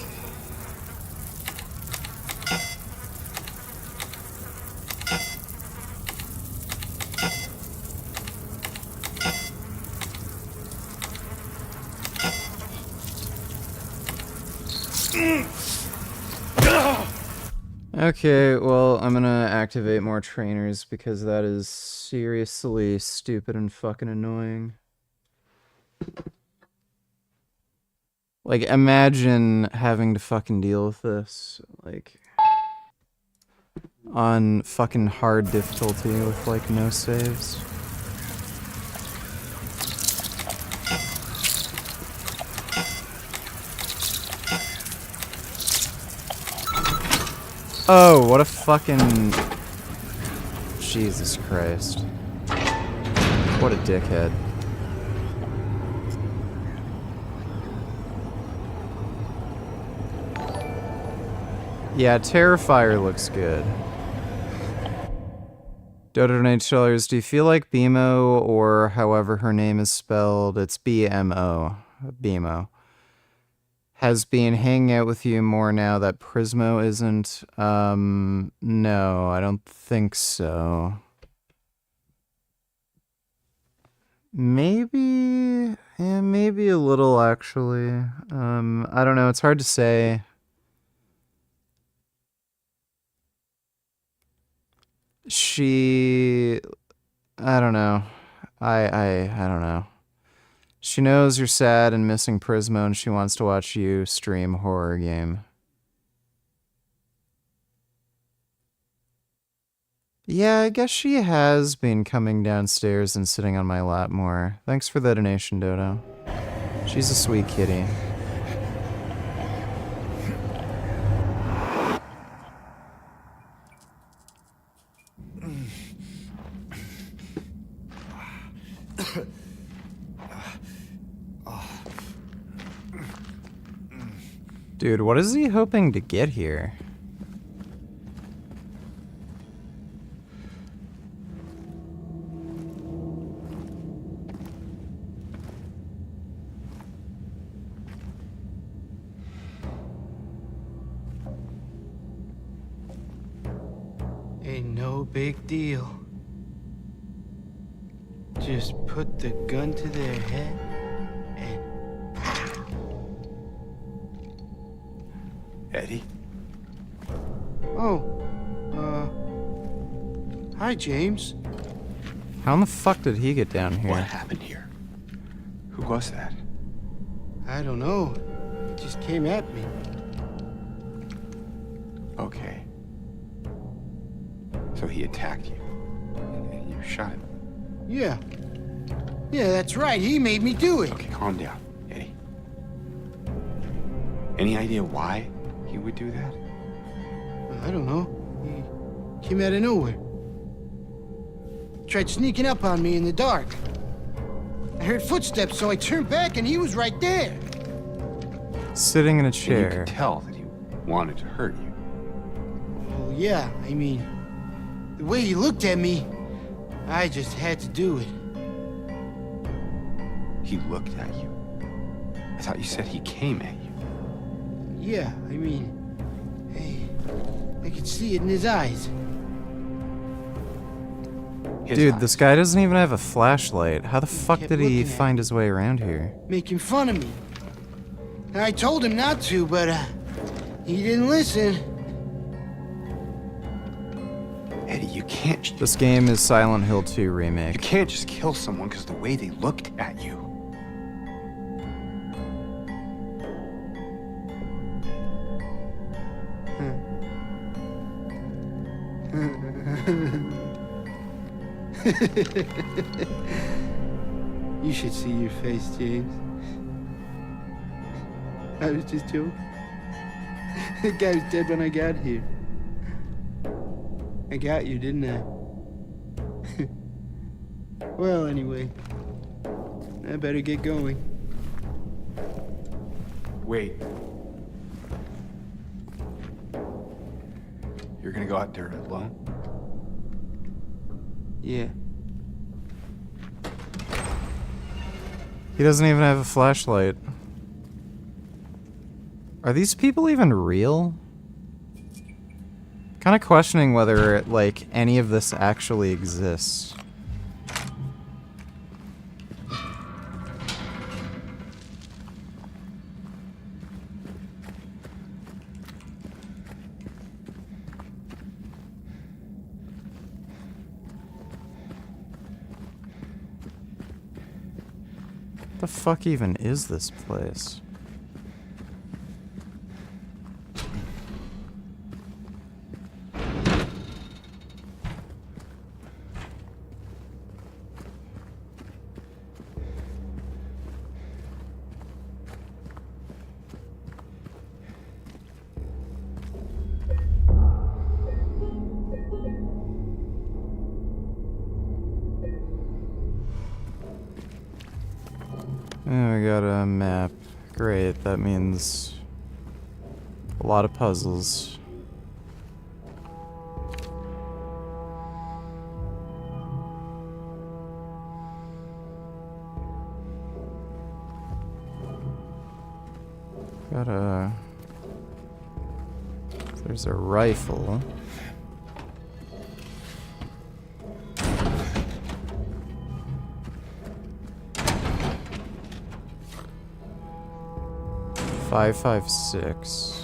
Okay, well, I'm gonna activate more trainers because that is seriously stupid and fucking annoying. Like, imagine having to fucking deal with this, like, on fucking hard difficulty with, like, no saves. Oh, what a fucking... Jesus Christ. What a dickhead. Yeah, Terrifier looks good. Dodo donates $2. Do you feel like BMO, or however her name is spelled, it's BMO, BMO, has been hanging out with you more now that Prismo isn't? No, I don't think so. Maybe, yeah, maybe a little actually. I don't know, it's hard to say. She, I don't know. I don't know. She knows you're sad and missing Prismo, and she wants to watch you stream horror game. Yeah, I guess she has been coming downstairs and sitting on my lap more. Thanks for the donation, Dodo. She's a sweet kitty. Dude, what is he hoping to get here? Ain't no big deal. Just put the gun to their head and... Eddie? Oh, hi, James. How in the fuck did he get down here? What happened here? Who was that? I don't know. It just came at me. Okay. So he attacked you, and you shot him. Yeah. Yeah, that's right. He made me do it. Okay, calm down, Eddie. Any idea why he would do that? I don't know. He came out of nowhere. Tried sneaking up on me in the dark. I heard footsteps, so I turned back, and he was right there. Sitting in a And you chair. could tell that he wanted to hurt you. Well, yeah, I mean, the way he looked at me, I just had to do it. He looked at you. I thought you said he came at you. Yeah, I mean, hey, I could see it in his eyes. Dude, this guy doesn't even have a flashlight. How the fuck kept did he looking at find his way around here? Making fun of me. And I told him not to, but he didn't listen. Eddie, you can't. This game is Silent Hill 2 Remake. You can't just kill someone because the way they looked at you. You should see your face, James. I was just joking. The guy was dead when I got here. I got you, didn't I? Well, anyway, I better get going. Wait. You're gonna go out there alone? Yeah. He doesn't even have a flashlight. Are these people even real? Kind of questioning whether, like, any of this actually exists. What the fuck even is this place? Oh, we got a map. Great, that means a lot of puzzles. Got a... There's a rifle. Five, 5.56.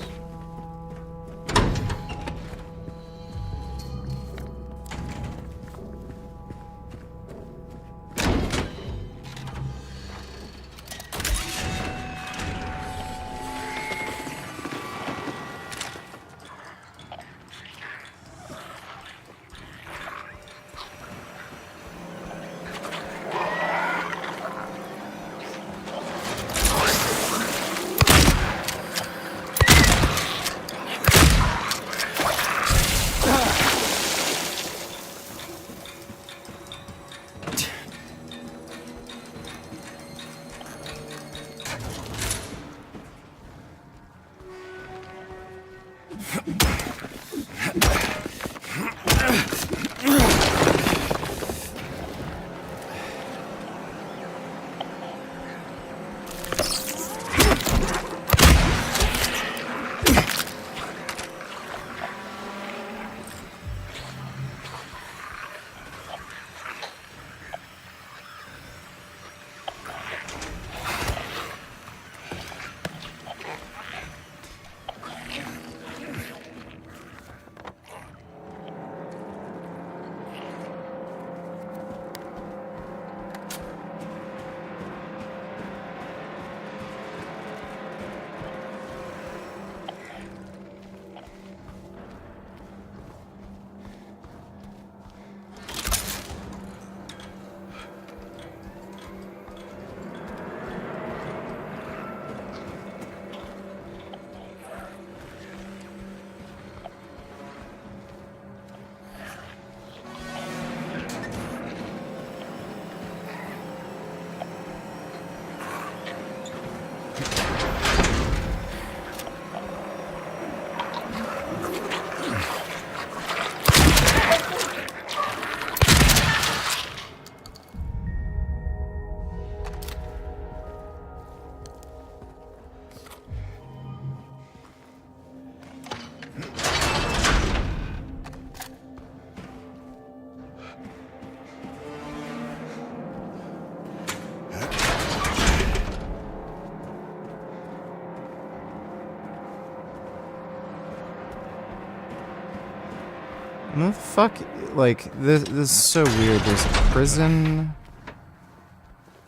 What the fuck? Like, this is so weird. There's a prison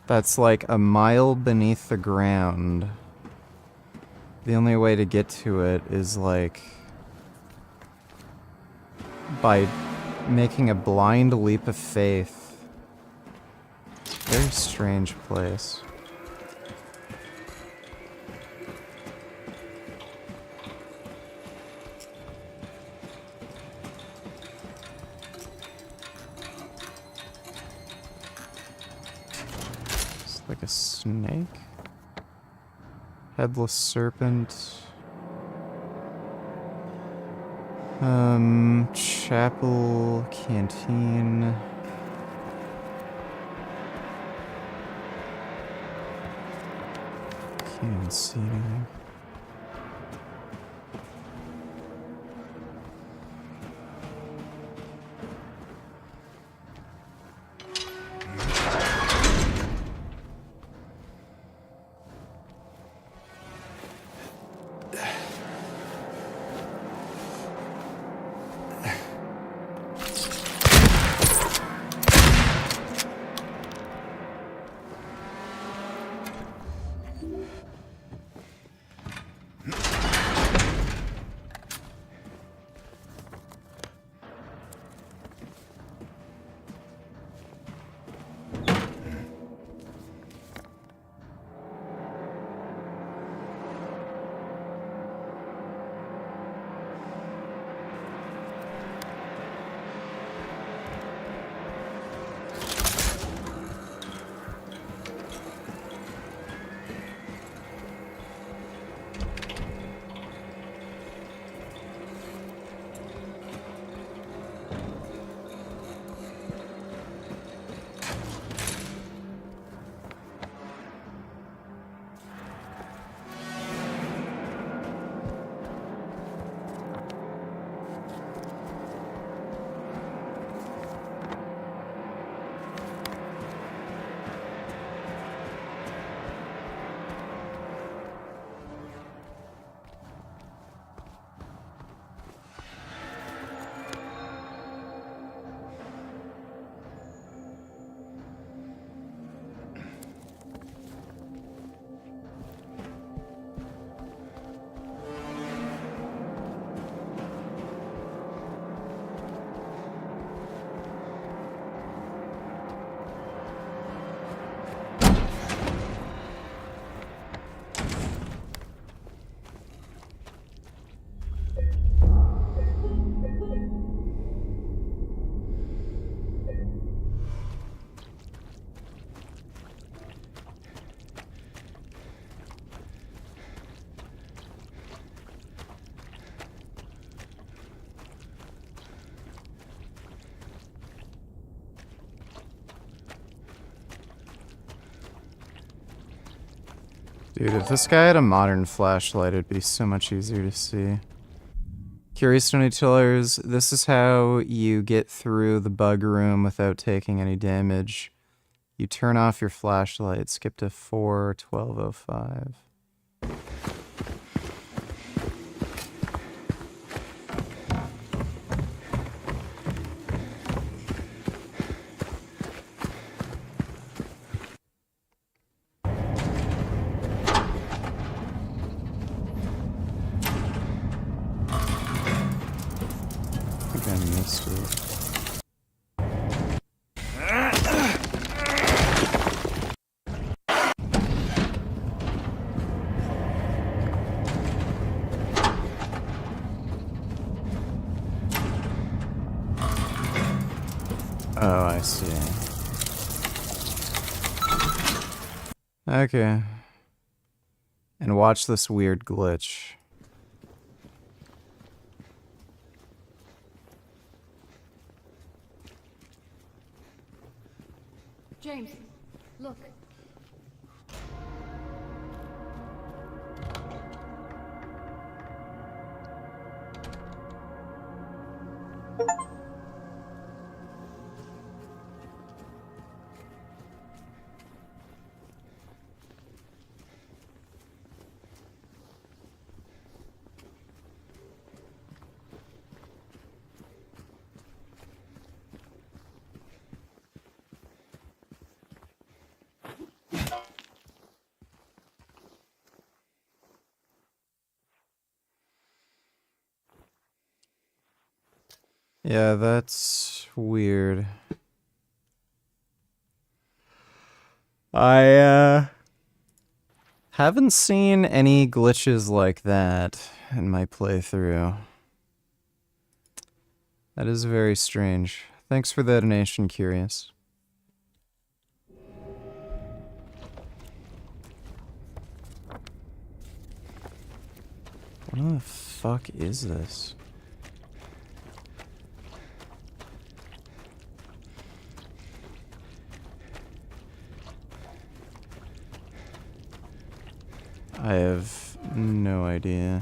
that's like a mile beneath the ground. The only way to get to it is like by making a blind leap of faith. Very strange place. It's like a snake. Headless serpent. Chapel, canteen. Can't even see anything. Dude, if this guy had a modern flashlight, it'd be so much easier to see. Curious Stony Tillers, this is how you get through the bug room without taking any damage. You turn off your flashlight, skip to 4:12:05. Oh, I see. Okay. And watch this weird glitch. James, look. Yeah, that's weird. I haven't seen any glitches like that in my playthrough. That is very strange. Thanks for the donation, Curious. What the fuck is this? I have no idea.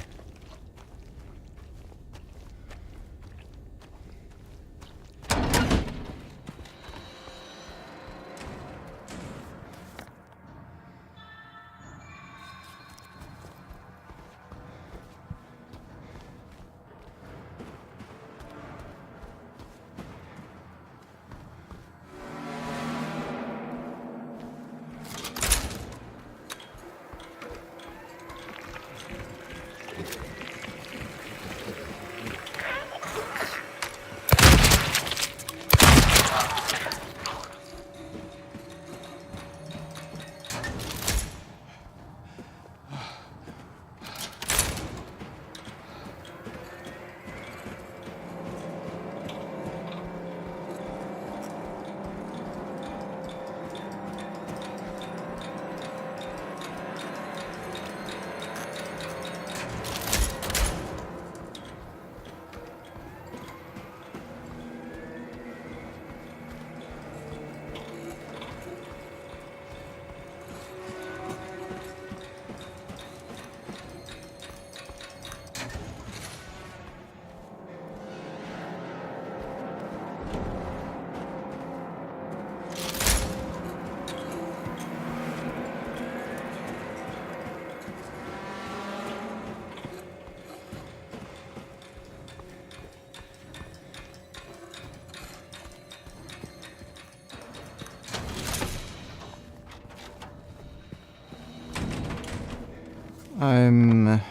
I'm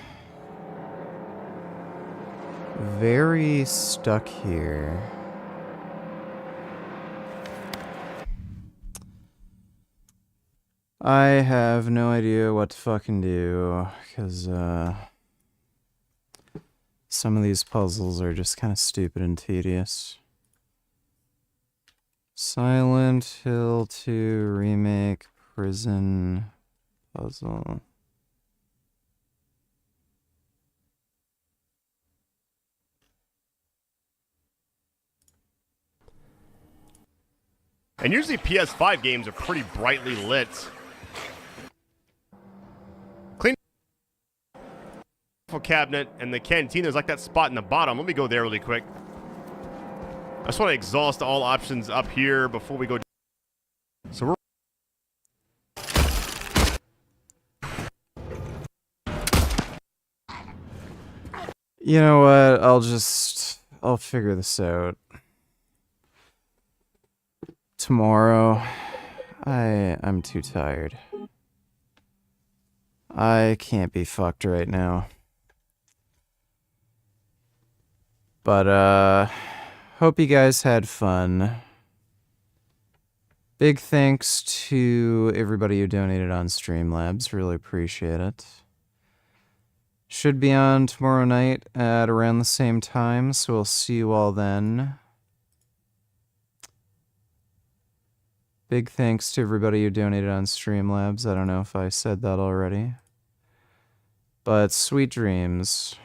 very stuck here. I have no idea what to fucking do, because some of these puzzles are just kind of stupid and tedious. Silent Hill 2 Remake Prison Puzzle. And usually PS5 games are pretty brightly lit. Clean cabinet and the canteen, there's like that spot in the bottom. Let me go there really quick. I just want to exhaust all options up here before we go. So we're You know what? I'll figure this out. Tomorrow. I'm too tired. I can't be fucked right now. But, hope you guys had fun. Big thanks to everybody who donated on Streamlabs. Really appreciate it. Should be on tomorrow night at around the same time, so we'll see you all then. Big thanks to everybody who donated on Streamlabs. I don't know if I said that already. But sweet dreams.